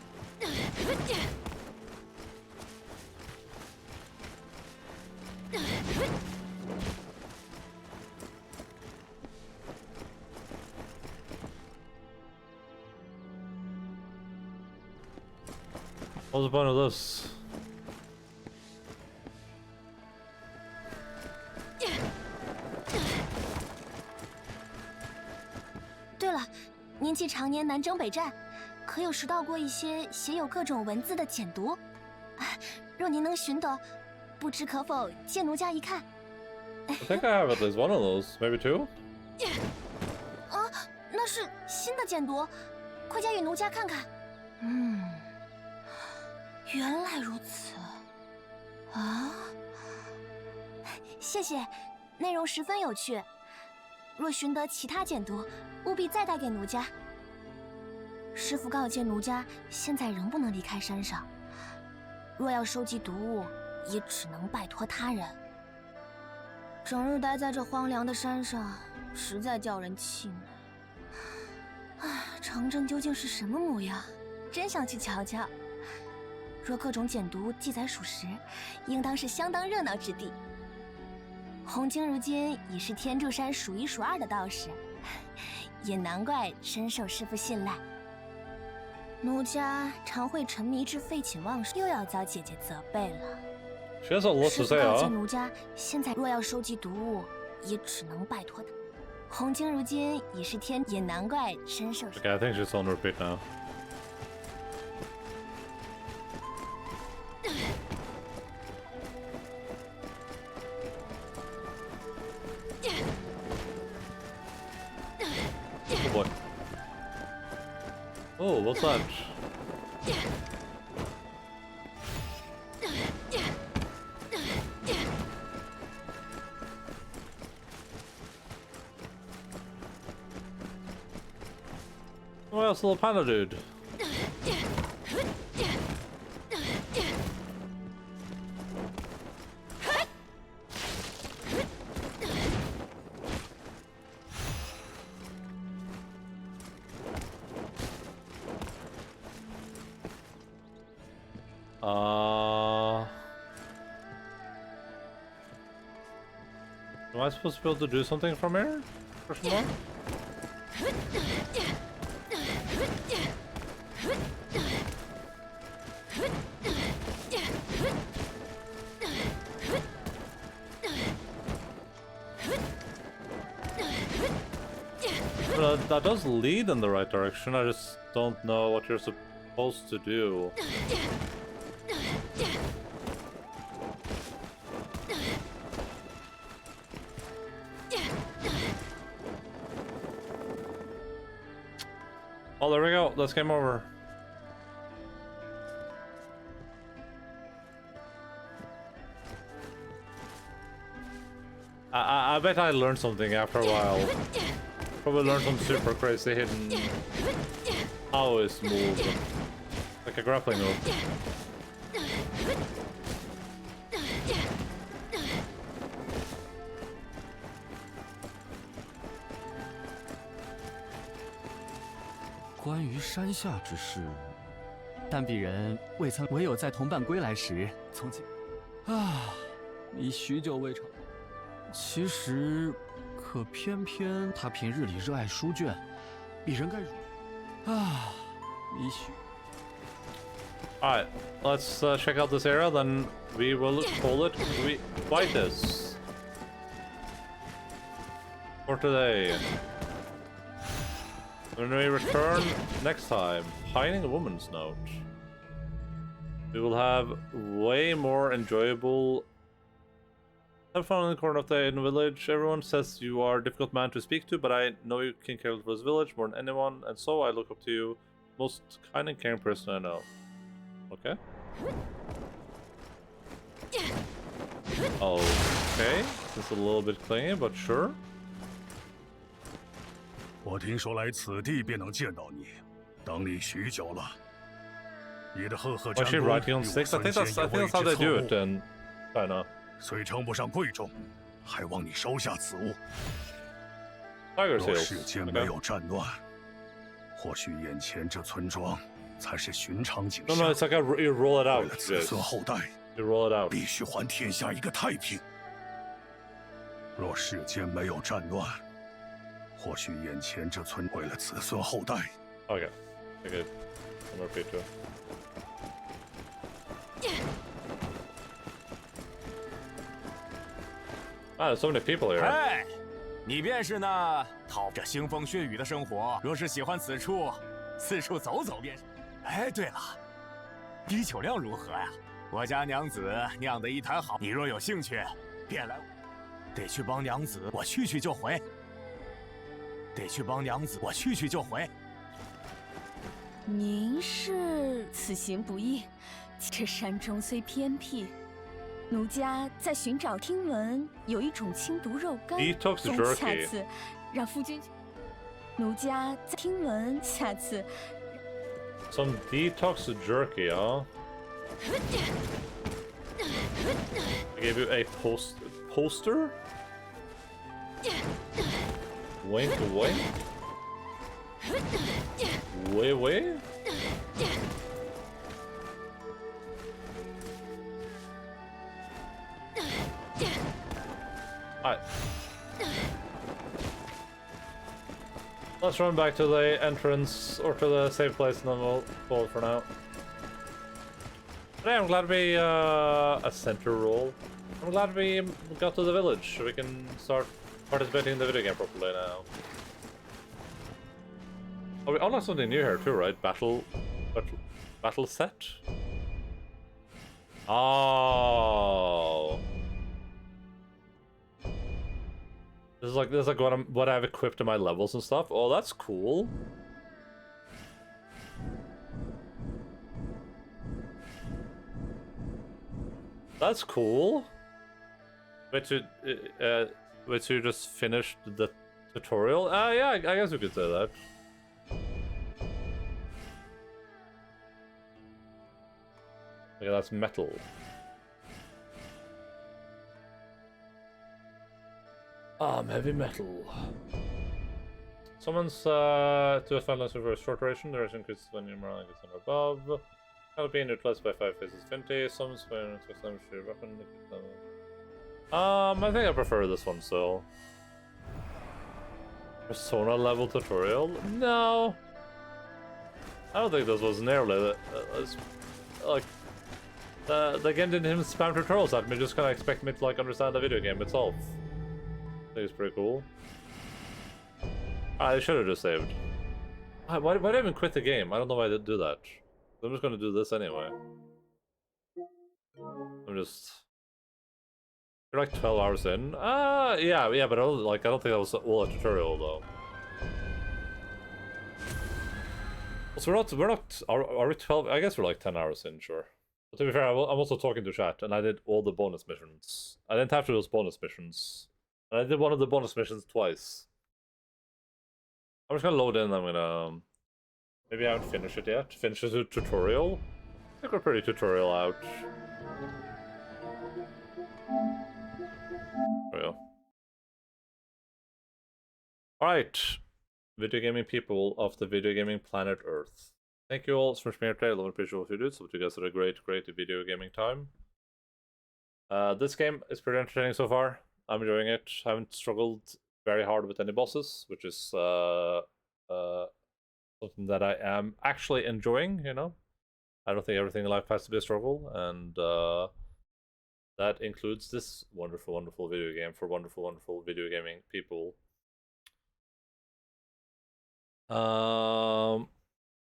What's the point of this? 对了，您既常年南征北战，可有拾到过一些写有各种文字的简牍？若您能寻得，不知可否借奴家一看？ I think I have at least one of those, maybe two. 啊，那是新的简牍，快加与奴家看看。原来如此。啊，谢谢，内容十分有趣。若寻得其他简牍，务必再带给奴家。师傅告诫奴家，现在仍不能离开山上，若要收集毒物，也只能拜托他人。整日待在这荒凉的山上，实在叫人气馁。城镇究竟是什么模样？真想去瞧瞧。若各种简牍记载属实，应当是相当热闹之地。红晶如今已是天柱山数一数二的道士，也难怪深受师傅信赖。奴家常会沉迷至废寝忘食，又要遭姐姐责备了。 She has a lot to say, 告诫奴家，现在若要收集毒物，也只能拜托他。红晶如今已是天，也难怪深受。 Okay, I think she's on repeat now. Oh boy. Oh, what's that? Oh, that's a little panda dude. Am I supposed to be able to do something from here? Question mark? Well, that does lead in the right direction, I just don't know what you're supposed to do. Oh, there we go. Let's game over. I bet I learned something after a while. Probably learned some super crazy hidden Taoist move. Like a grappling move.关于山下之事，但鄙人未曾，唯有在同伴归来时，从其已许久未尝。其实，可偏偏他平日里热爱书卷，鄙人该已许。Alright, let's check out this area, then we will call it Quietus for today. When we return next time, hiding a woman's note. We will have way more enjoyable. Have fun in the corner of the village. Everyone says you are a difficult man to speak to, but I know you can care for this village more than anyone, and so I look up to you. Most kind and caring person I know. Okay. Okay. This is a little bit clingy, but sure. 我听说来此地便能见到你，等你许久了。你的赫赫战功与我孙坚也为之侧目。虽称不上贵重，还望你收下此物。若世间没有战乱，或许眼前这村庄才是寻常景象。No, it's like you roll it out. 为了子孙后代， you roll it out. 必须还天下一个太平。若世间没有战乱，或许眼前这村为了子孙后代。Okay. Okay. I'm repeat too. Ah, there's so many people here. 哎，你便是那讨着腥风血雨的生活。若是喜欢此处，四处走走便是。哎，对了，低酒量如何呀？我家娘子酿的一坛好，你若有兴趣，便来。得去帮娘子，我去就回。得去帮娘子，我去就回。您是此行不易，这山中虽偏僻。 奴家在寻找，听闻有一种清毒肉干，下次让夫君。奴家在听闻，下次。Some detox jerky, huh? I gave you a poster. Wink, wink. Wait. Alright. Let's run back to the entrance, or to the safe place, and then we'll call it for now. But yeah, I'm glad we, a center role. I'm glad we got to the village, so we can start participating in the video game properly now. Oh, we unlocked something new here too, right? Battle set? Oh. This is like what I've equipped in my levels and stuff. Oh, that's cool. That's cool. Wait to just finished the tutorial? Yeah, I guess we could say that. Okay, that's metal. Heavy metal. Summons to a final for a short duration. There is increased when your morale gets under above. That'll be neutralized by 5 phases 20. Summons when it's extended to your weapon. I think I prefer this one still. Persona level tutorial? No. I don't think this was nearly like the game didn't even spam tutorials at me, just kind of expect me to like understand the video game itself. I think it's pretty cool. I should have just saved. Why did I even quit the game? I don't know why I did do that. I'm just gonna do this anyway. You're like 12 hours in. Yeah, but I don't think that was all a tutorial though. So we're not. Are we 12? I guess we're like 10 hours in, sure. But to be fair, I'm also talking to chat, and I did all the bonus missions. I didn't have to do those bonus missions. And I did one of the bonus missions twice. I'm just gonna load in. I'm gonna. Maybe I haven't finished it yet. Finish the tutorial. I think we're pretty tutorial out. There we go. Alright. Video gaming people of the video gaming planet Earth. Thank you all so much for being here today. I love and appreciate what you do. So you guys had a great video gaming time. This game is pretty entertaining so far. I'm enjoying it. I haven't struggled very hard with any bosses, which is something that I am actually enjoying, you know. I don't think everything in life has to be a struggle, and that includes this wonderful video game for wonderful video gaming people.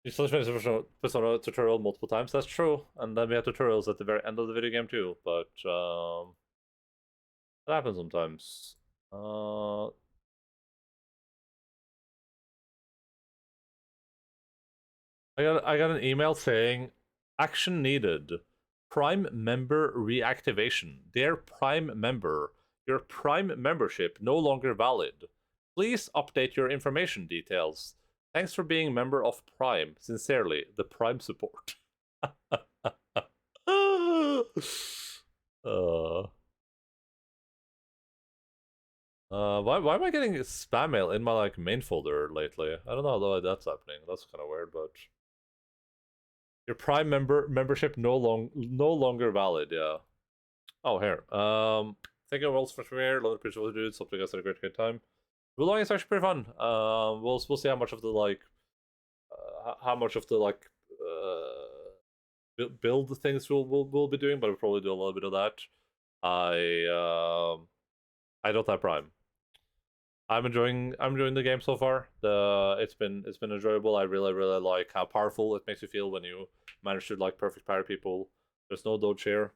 You still finish the Persona tutorial multiple times. That's true, and then we have tutorials at the very end of the video game too. But that happens sometimes. I got an email saying, "Action needed. Prime member reactivation. Dear Prime member, your Prime membership no longer valid. Please update your information details. Thanks for being member of Prime. Sincerely, the Prime support." Why am I getting spam mail in my like main folder lately? I don't know why that's happening. That's kind of weird, but your Prime membership no longer valid. Yeah. Oh, here. Thank you all for here. Love appreciate what you do. Hope you guys had a great time. Wulong is actually pretty fun. We'll see how much of the like, build things we'll be doing, but we'll probably do a little bit of that. I don't have Prime. I'm enjoying the game so far. It's been enjoyable. I really like how powerful it makes you feel when you manage to like perfect parry people. There's no dodge here.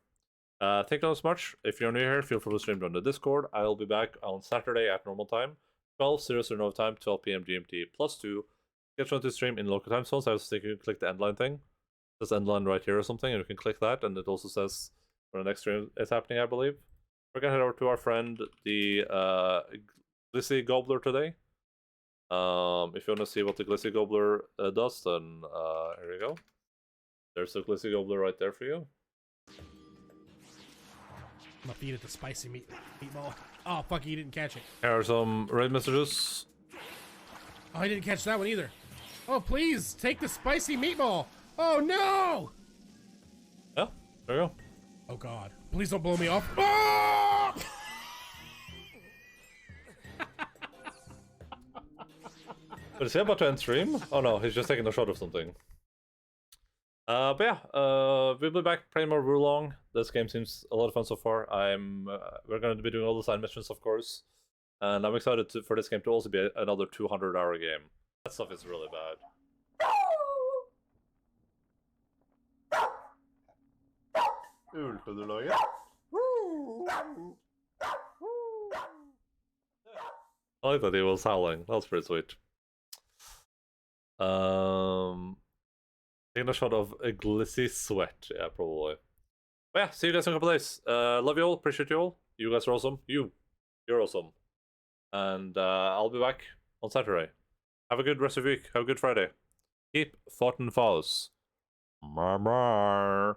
Thank you so much. If you're new here, feel free to stream on the Discord. I'll be back on Saturday at normal time, 12:00 Nova time, 12 p.m. GMT +2. Get you on to stream in local time zones. I was thinking you can click the Endaline thing. It says Endaline right here or something, and you can click that, and it also says when the next stream is happening, I believe. We're gonna head over to our friend, the Glissy Gobbler today. If you want to see what the Glissy Gobbler does, then here you go. There's a Glissy Gobbler right there for you. I'm gonna feed it the spicy meatball. Oh, fuck, you didn't catch it. Here are some raid messages. Oh, I didn't catch that one either. Oh, please, take the spicy meatball. Oh, no! Yeah, there you go. Oh, God. Please don't blow me off. Oh! But is he about to end stream? Oh no, he's just taking a shot of something. But yeah, we'll be back playing more Wulong. This game seems a lot of fun so far. We're going to be doing all the side missions, of course, and I'm excited for this game to also be another 200-hour game. That stuff is really bad. I like that he was howling. That was pretty sweet. Taking a shot of a glissy sweat. Yeah, probably. But yeah, see you guys in a couple days. Love you all. Appreciate you all. You guys are awesome. You're awesome. And I'll be back on Saturday. Have a good rest of the week. Have a good Friday. Keep fighting foes. Bye-bye.